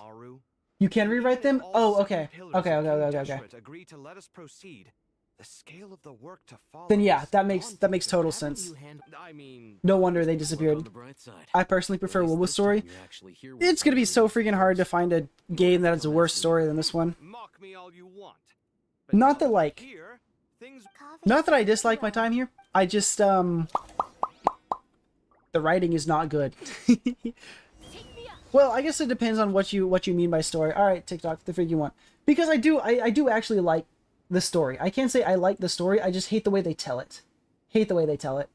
You can rewrite them? Oh, okay. Okay. Agree to let us proceed. The scale of the work to follow. Then yeah, that makes total sense. I mean, No wonder they disappeared. I personally prefer Wilbur story. It's gonna be so freaking hard to find a game that has a worse story than this one. mock me all you want. Not that like, Here, things not that I dislike my time here. I just the writing is not good. Well, I guess it depends on what you mean by story. All right, TikTok, the frig you want, because I do actually like the story. I can't say I like the story. I just hate the way they tell it. Hate the way they tell it.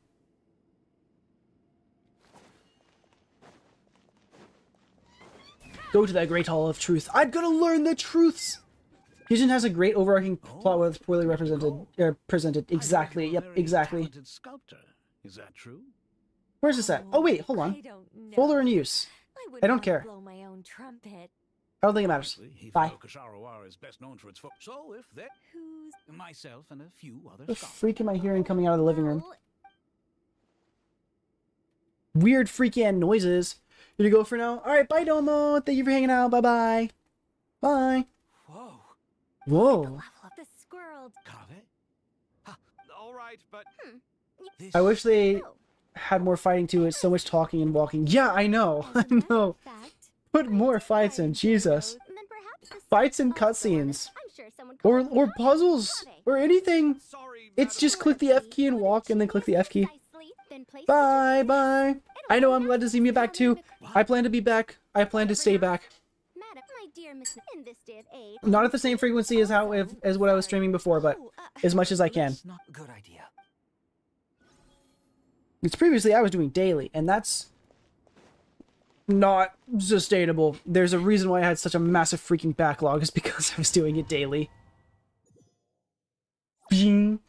Go to that Great Hall of Truth. I'm gonna learn the truths. Fusion has a great overarching plot where it's poorly presented. Exactly. Yep. Exactly. Sculptor. Is that true? Where's this at? Oh wait, hold on. Folder in use. I don't care. Blow my own trumpet. I don't think it matters. Bye. Kasharawa is best known for its so if that myself and a few other The freak am I hearing coming out of the living room? Weird freaky noises. Here you go for now. Alright, bye Domo. Thank you for hanging out. Bye-bye. Bye. Whoa. Whoa. The squirrel. All right, but I wish they had more fighting to it. So much talking and walking. Yeah, I know. I know. Put more fights in. Jesus. Fights and cutscenes. Or puzzles. Or anything. It's just click the F key and walk and then click the F key. Bye, bye. I know I'm glad to see me back too. I plan to be back. I plan to stay back. Not at the same frequency as what I was streaming before, but as much as I can. Not a good idea. Because previously I was doing daily, and that's not sustainable. There's a reason why I had such a massive freaking backlog, is because I was doing it daily. Bing.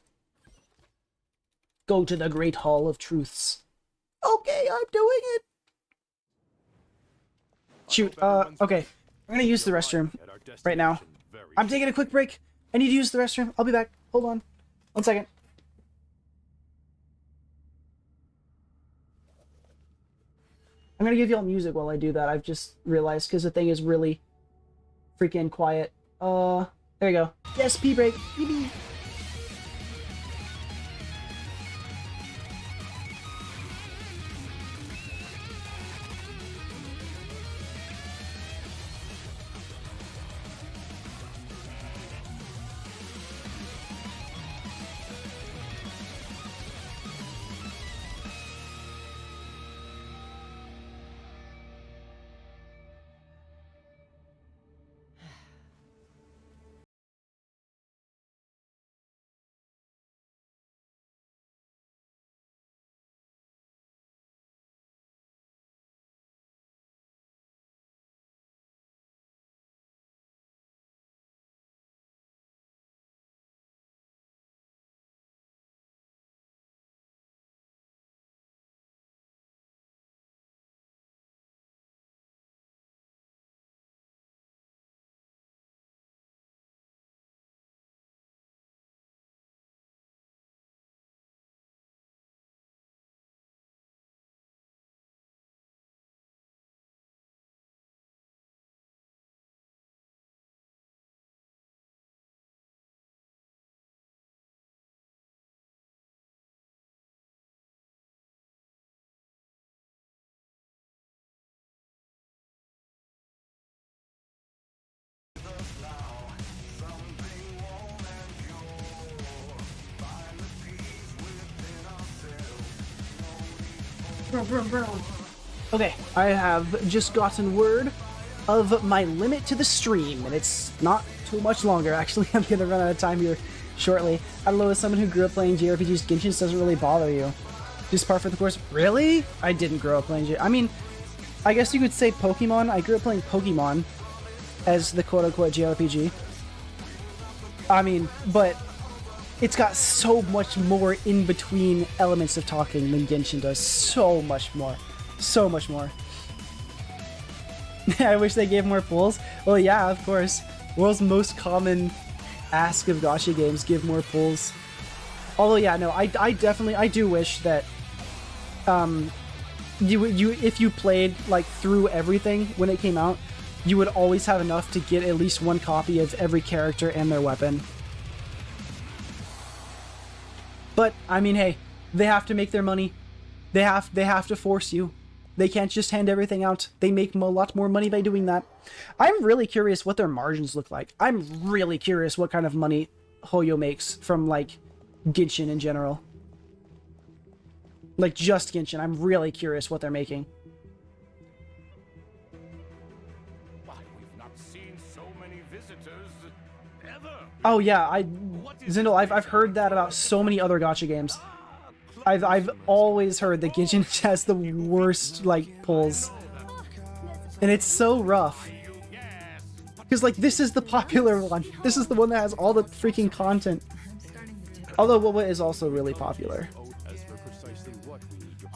Go to the Great Hall of Truths. Okay, I'm doing it. Shoot, okay. I'm gonna use the restroom right now. I'm taking a quick break. I need to use the restroom. I'll be back. Hold on. 1 second. I'm gonna give y'all music while I do that. I've just realized, because the thing is really freaking quiet. There you go. Yes, pee break. Pee. Okay, I have just gotten word of my limit to the stream, and it's not too much longer. Actually, I'm gonna run out of time here shortly. I don't know, as someone who grew up playing JRPGs, Genshin doesn't really bother you. Just par for the course. Really? I didn't grow up playing I mean, I guess you could say Pokemon. I grew up playing Pokemon as the quote-unquote JRPG. I mean, but it's got so much more in-between elements of talking than Genshin does. So much more. So much more. I wish they gave more pulls. Well, yeah, of course. World's most common ask of gacha games, give more pulls. Although, yeah, no, I do wish that if you played like through everything when it came out, you would always have enough to get at least one copy of every character and their weapon. But I mean, hey, they have to make their money. They have to force you. They can't just hand everything out. They make a lot more money by doing that. I'm really curious what their margins look like. I'm really curious what kind of money Hoyo makes from like Genshin in general. Like just Genshin. I'm really curious what they're making. Oh yeah, Zindel, I've heard that about so many other gacha games. I've always heard that Genshin has the worst like pulls, and it's so rough. Because like this is the popular one. This is the one that has all the freaking content. Although WoWa is also really popular.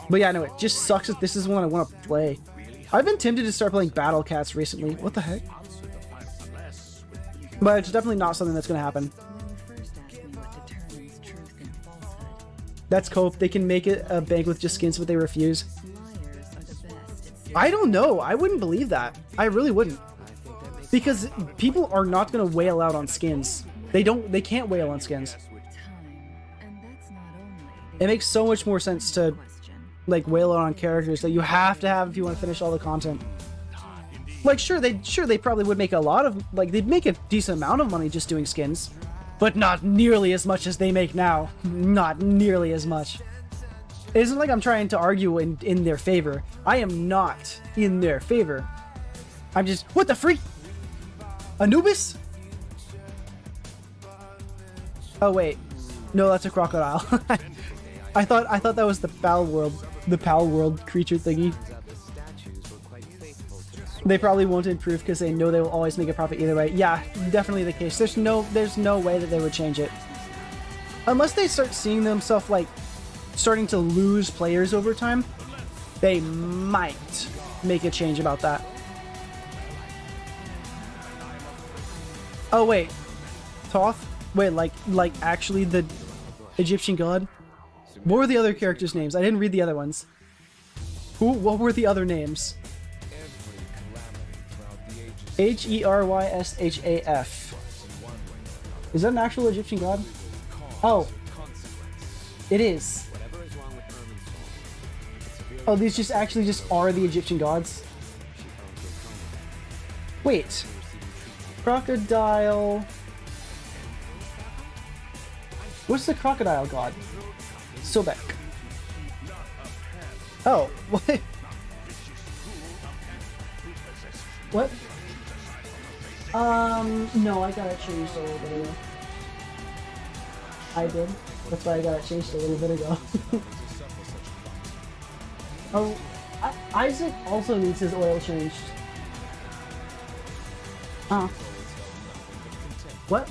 But yeah, no, it just sucks that this is one I want to play. I've been tempted to start playing Battle Cats recently. What the heck? But it's definitely not something that's going to happen. That's cope. They can make it a bank with just skins, but they refuse. I don't know. I wouldn't believe that. I really wouldn't. Because people are not going to wail out on skins. They can't wail on skins. It makes so much more sense to like wail out on characters that you have to have if you want to finish all the content. Like sure they probably would make a lot of they'd make a decent amount of money just doing skins, but not nearly as much as they make now. Not nearly as much. It isn't like I'm trying to argue in their favor. I am not in their favor. I'm just, what the freak? Anubis? Oh wait, no, that's a crocodile. I thought that was the Pal World creature thingy. They probably won't improve because they know they will always make a profit either way. Yeah, definitely the case. There's no way that they would change it. Unless they start seeing themselves like starting to lose players over time, they might make a change about that. Oh wait, Thoth? Wait, like actually the Egyptian god? What were the other characters' names? I didn't read the other ones. What were the other names? Heryshaf. Is that an actual Egyptian god? Oh. It is. Oh, these just actually are the Egyptian gods? Wait. Crocodile... What's the crocodile god? Sobek. Oh, what? What? No, I got it changed a little bit ago. I did. That's why I got it changed a little bit ago. Oh, Isaac also needs his oil changed. What?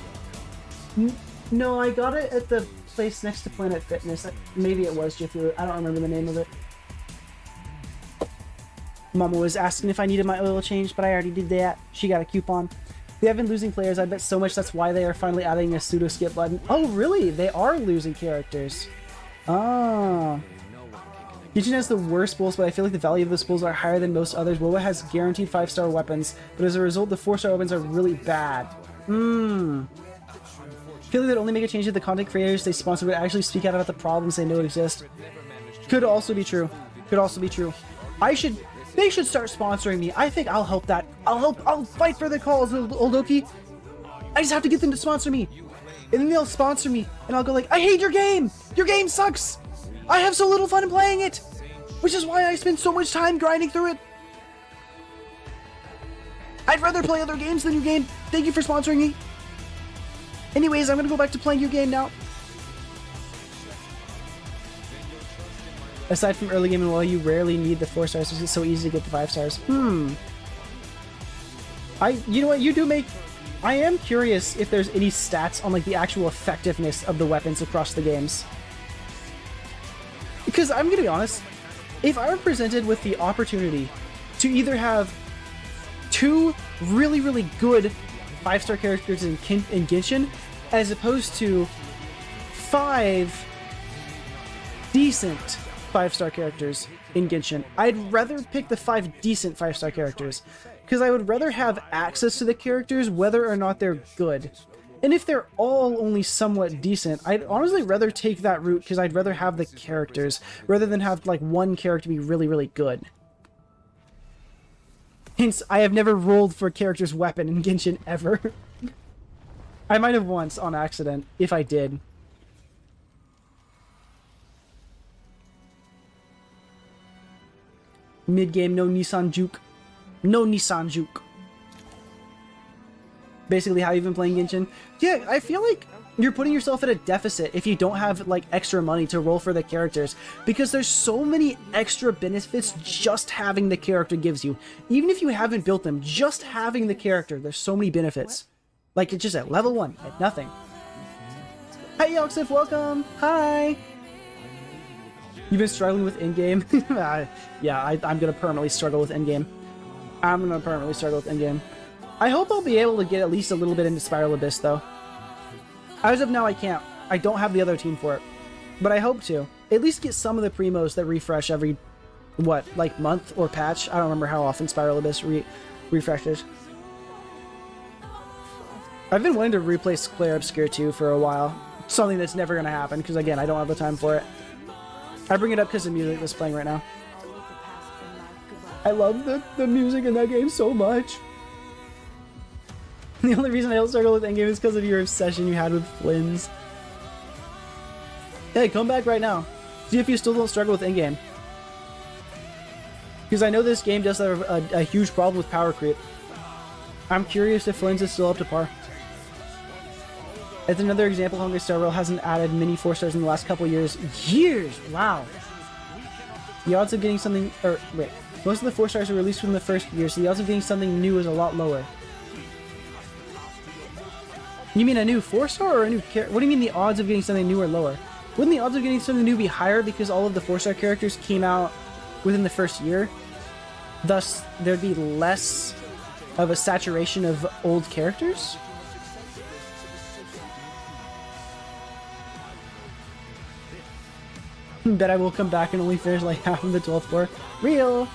No, I got it at the place next to Planet Fitness. Maybe it was Jiffy. I don't remember the name of it. Mama was asking if I needed my oil change, but I already did that. She got a coupon. They have been losing players, I bet so much that's why they are finally adding a pseudo-skip button. Oh, really? They are losing characters. Ah. Genshin has the worst pulls, but I feel like the value of those pulls are higher than most others. WoWa has guaranteed 5-star weapons, but as a result, the 4-star weapons are really bad. I feel like they'd only make a change to the content creators they sponsor would actually speak out about the problems they know exist. Could also be true. Could also be true. They should start sponsoring me. I think I'll help that. I'll fight for the cause, Oldoki. I just have to get them to sponsor me. And then they'll sponsor me. And I'll go like, I hate your game. Your game sucks. I have so little fun in playing it. which is why I spend so much time grinding through it. I'd rather play other games than your game. Thank you for sponsoring me. Anyways, I'm gonna go back to playing your game now. Aside from early game and while you rarely need the 4 stars, it's so easy to get the 5 stars. You know what, you do make... I am curious if there's any stats on like the actual effectiveness of the weapons across the games. Because I'm gonna be honest, if I were presented with the opportunity to either have 2 really, really good 5-star characters in Genshin, as opposed to 5 decent 5-star characters in Genshin, I'd rather pick the 5 decent 5-star characters, because I would rather have access to the characters whether or not they're good. And if they're all only somewhat decent, I'd honestly rather take that route because I'd rather have the characters rather than have like one character be really, really good. Hence, I have never rolled for a character's weapon in Genshin ever. I might have once on accident, if I did. Mid-game, no Nissan Juke. No Nissan Juke. Basically how you've been playing Genshin. Yeah, I feel like you're putting yourself at a deficit if you don't have like extra money to roll for the characters, because there's so many extra benefits just having the character gives you. Even if you haven't built them, just having the character, there's so many benefits. Like it's just at level 1, at nothing. Hi Yoxif, welcome! Hi! You've been struggling with endgame? Yeah, I'm gonna permanently struggle with endgame. I'm gonna permanently struggle with endgame. I hope I'll be able to get at least a little bit into Spiral Abyss, though. As of now, I can't. I don't have the other team for it. But I hope to. At least get some of the primos that refresh every, what, like month or patch? I don't remember how often Spiral Abyss refreshes. I've been wanting to replace Claire Obscure 2 for a while. Something that's never going to happen, because again, I don't have the time for it. I bring it up because the music that's playing right now. I love the music in that game so much. The only reason I don't struggle with endgame is because of your obsession you had with Flynn's. Hey, come back right now. See if you still don't struggle with endgame. Because I know this game does have a huge problem with power creep. I'm curious if Flynn's is still up to par. As another example, Hungry Star Rail hasn't added many 4 stars in the last couple years. Wow! The odds of getting something... wait. Most of the 4 stars are released within the first year, so the odds of getting something new is a lot lower. You mean a new 4-star or a new character? What do you mean the odds of getting something new are lower? Wouldn't the odds of getting something new be higher because all of the 4-star characters came out within the first year? Thus, there'd be less of a saturation of old characters? Bet I will come back and only finish like half of the 12th floor. Real!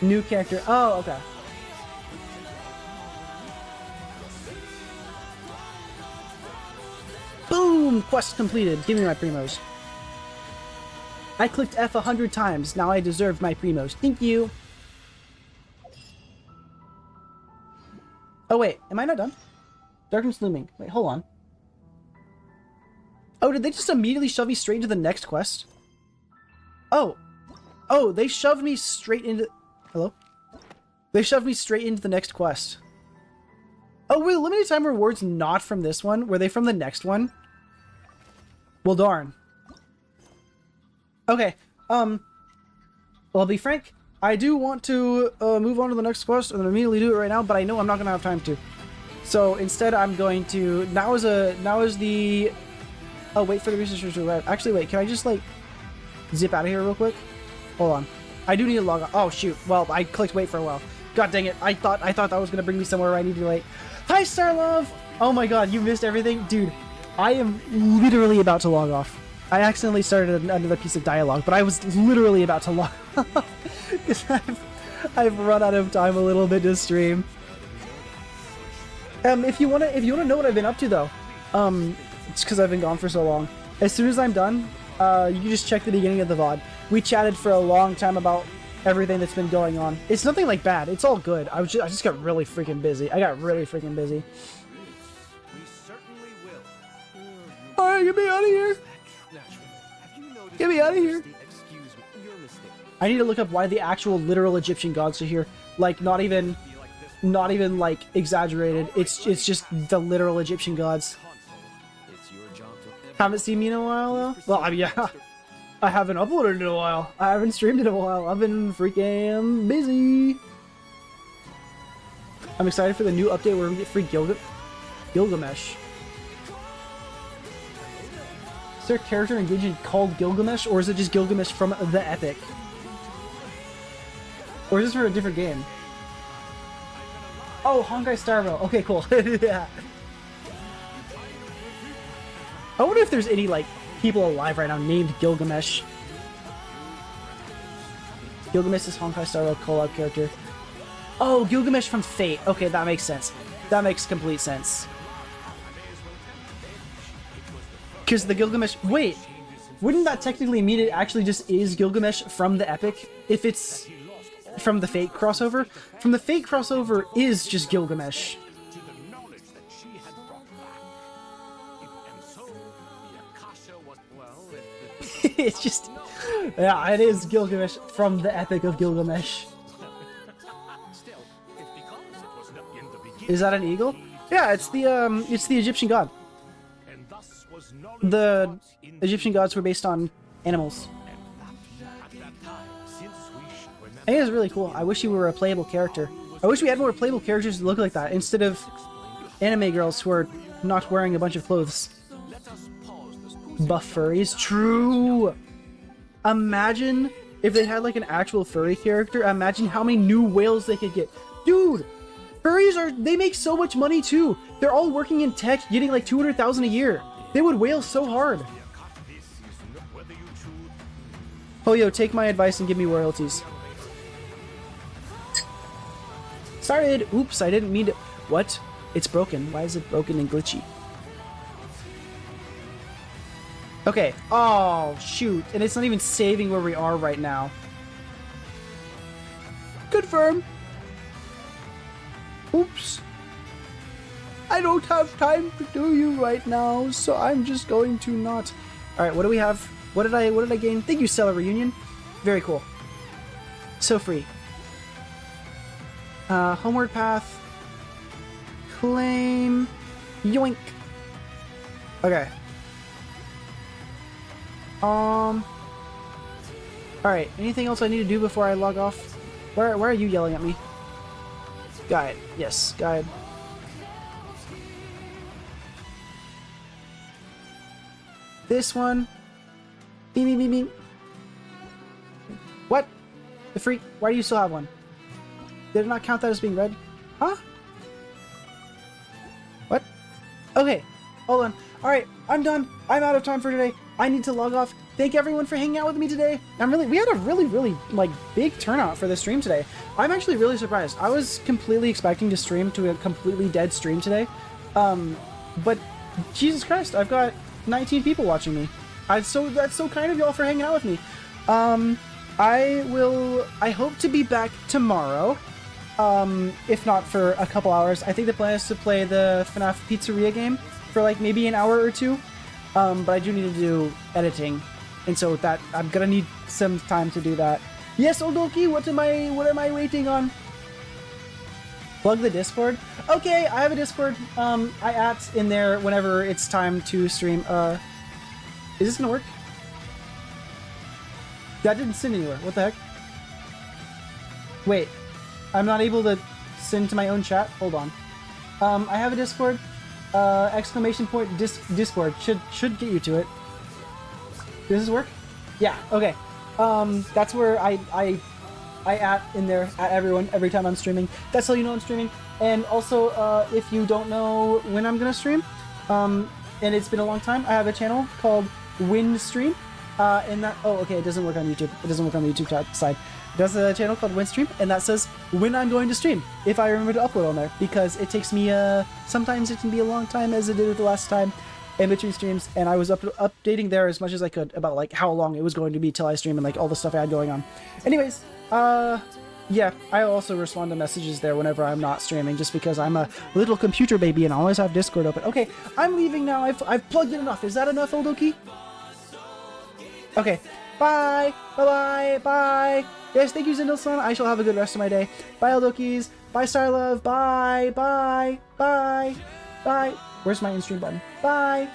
New character. Oh, okay. Boom! Quest completed. Give me my primos. I clicked F 100 times. Now I deserve my primos. Thank you. Oh wait, am I not done? Darkness looming. Wait, hold on. Oh, did they just immediately shove me straight into the next quest? Oh. Oh, they shoved me straight into... Hello? They shoved me straight into the next quest. Oh, were the limited time rewards not from this one? Were they from the next one? Well, darn. Okay, well, I'll be frank. I do want to move on to the next quest and immediately do it right now, but I know I'm not going to have time to. So instead, I'm going to... Now is the... Oh, wait for the researchers to arrive. Actually, wait, can I just, like, zip out of here real quick? Hold on. I do need to log on. Oh, shoot. Well, I clicked wait for a while. God dang it. I thought that was going to bring me somewhere where I need to wait. Hi, Starlove! Oh my god, you missed everything? Dude, I am literally about to log off. I accidentally started another piece of dialogue, but I was literally about to log off. Because I've run out of time a little bit to stream. If you wanna know what I've been up to though, it's because I've been gone for so long. As soon as I'm done, you can just check the beginning of the VOD. We chatted for a long time about everything that's been going on. It's nothing like bad. It's all good. I just got really freaking busy. I got really freaking busy. Alright, get me out of here. Get me out of here. I need to look up why the actual literal Egyptian gods are here. Like, not even like exaggerated. It's just the literal Egyptian gods. Haven't seen me in a while though? Well, I mean, yeah. I haven't uploaded in a while. I haven't streamed in a while. I've been freaking busy. I'm excited for the new update where we get free Gilgamesh. Is there a character in Genshin called Gilgamesh, or is it just Gilgamesh from the Epic? Or is this for a different game? Oh, Honkai Star Rail. Okay, cool. Yeah. I wonder if there's any, like, people alive right now named Gilgamesh. Gilgamesh is Honkai Star Rail call-out character. Oh, Gilgamesh from Fate. Okay, that makes sense. That makes complete sense. Because the Gilgamesh... Wait! Wouldn't that technically mean it actually just is Gilgamesh from the Epic? If it's from the Fate crossover? From the Fate crossover is just Gilgamesh. It's just... Yeah, it is Gilgamesh from the Epic of Gilgamesh. Is that an eagle? Yeah, it's the Egyptian god. The Egyptian gods were based on animals. I think it's really cool. I wish you were a playable character. I wish we had more playable characters that look like that, instead of anime girls who are not wearing a bunch of clothes. Buff furries. True! Imagine if they had like an actual furry character. Imagine how many new whales they could get. Dude! Furries they make so much money too. They're all working in tech, getting like 200,000 a year. They would whale so hard. Oh, yo, take my advice and give me royalties. Started. Oops, I didn't mean to. What? It's broken. Why is it broken and glitchy? Okay. Oh, shoot. And it's not even saving where we are right now. Confirm. Oops. I don't have time to do you right now, so I'm just going to not. Alright, what do we have? What did I gain? Thank you, Stellar Reunion. Very cool. So free. Homeward path. Claim. Yoink. Okay. Alright, anything else I need to do before I log off? Where are you yelling at me? Guide. Yes, guide. This one. Beep, beep, beep, beep. What? The freak? Why do you still have one? Did it not count that as being red? Huh? What? Okay. Hold on. Alright, I'm done. I'm out of time for today. I need to log off. Thank everyone for hanging out with me today. We had a really, like, big turnout for the stream today. I'm actually really surprised. I was completely expecting to stream to a completely dead stream today. But Jesus Christ, I've got 19 people watching me. That's so kind of y'all for hanging out with me. I hope to be back tomorrow. If not for a couple hours. I think the plan is to play the FNAF Pizzeria game for like maybe an hour or two. But I do need to do editing. And so that I'm gonna need some time to do that. Yes, Oldoki, what am I waiting on? Plug the Discord? Okay, I have a Discord. I at in there whenever it's time to stream. Is this gonna work? That didn't send anywhere. What the heck? Wait. I'm not able to send to my own chat? Hold on. I have a Discord. Exclamation point Discord should get you to it. Does this work? Yeah, okay. That's where I at in there at everyone every time I'm streaming. That's how you know I'm streaming. And also, if you don't know when I'm gonna stream, and it's been a long time, I have a channel called Windstream. And that, oh, okay, it doesn't work on YouTube. It doesn't work on the YouTube side. There's a channel called Windstream, and that says when I'm going to stream, if I remember to upload on there, because it takes me, sometimes it can be a long time, as it did the last time, in between streams, and I was updating there as much as I could about, like, how long it was going to be till I stream and, like, all the stuff I had going on. Anyways, yeah, I also respond to messages there whenever I'm not streaming, just because I'm a little computer baby and I always have Discord open. Okay, I'm leaving now. I've plugged in enough. Is that enough, Oldoki? Okay. Bye. Bye-bye. Bye. Yes, thank you, Zindel-san. I shall have a good rest of my day. Bye, Eldokis. Bye, Starlove. Bye. Bye. Bye. Bye. Where's my in-stream button? Bye. Bye.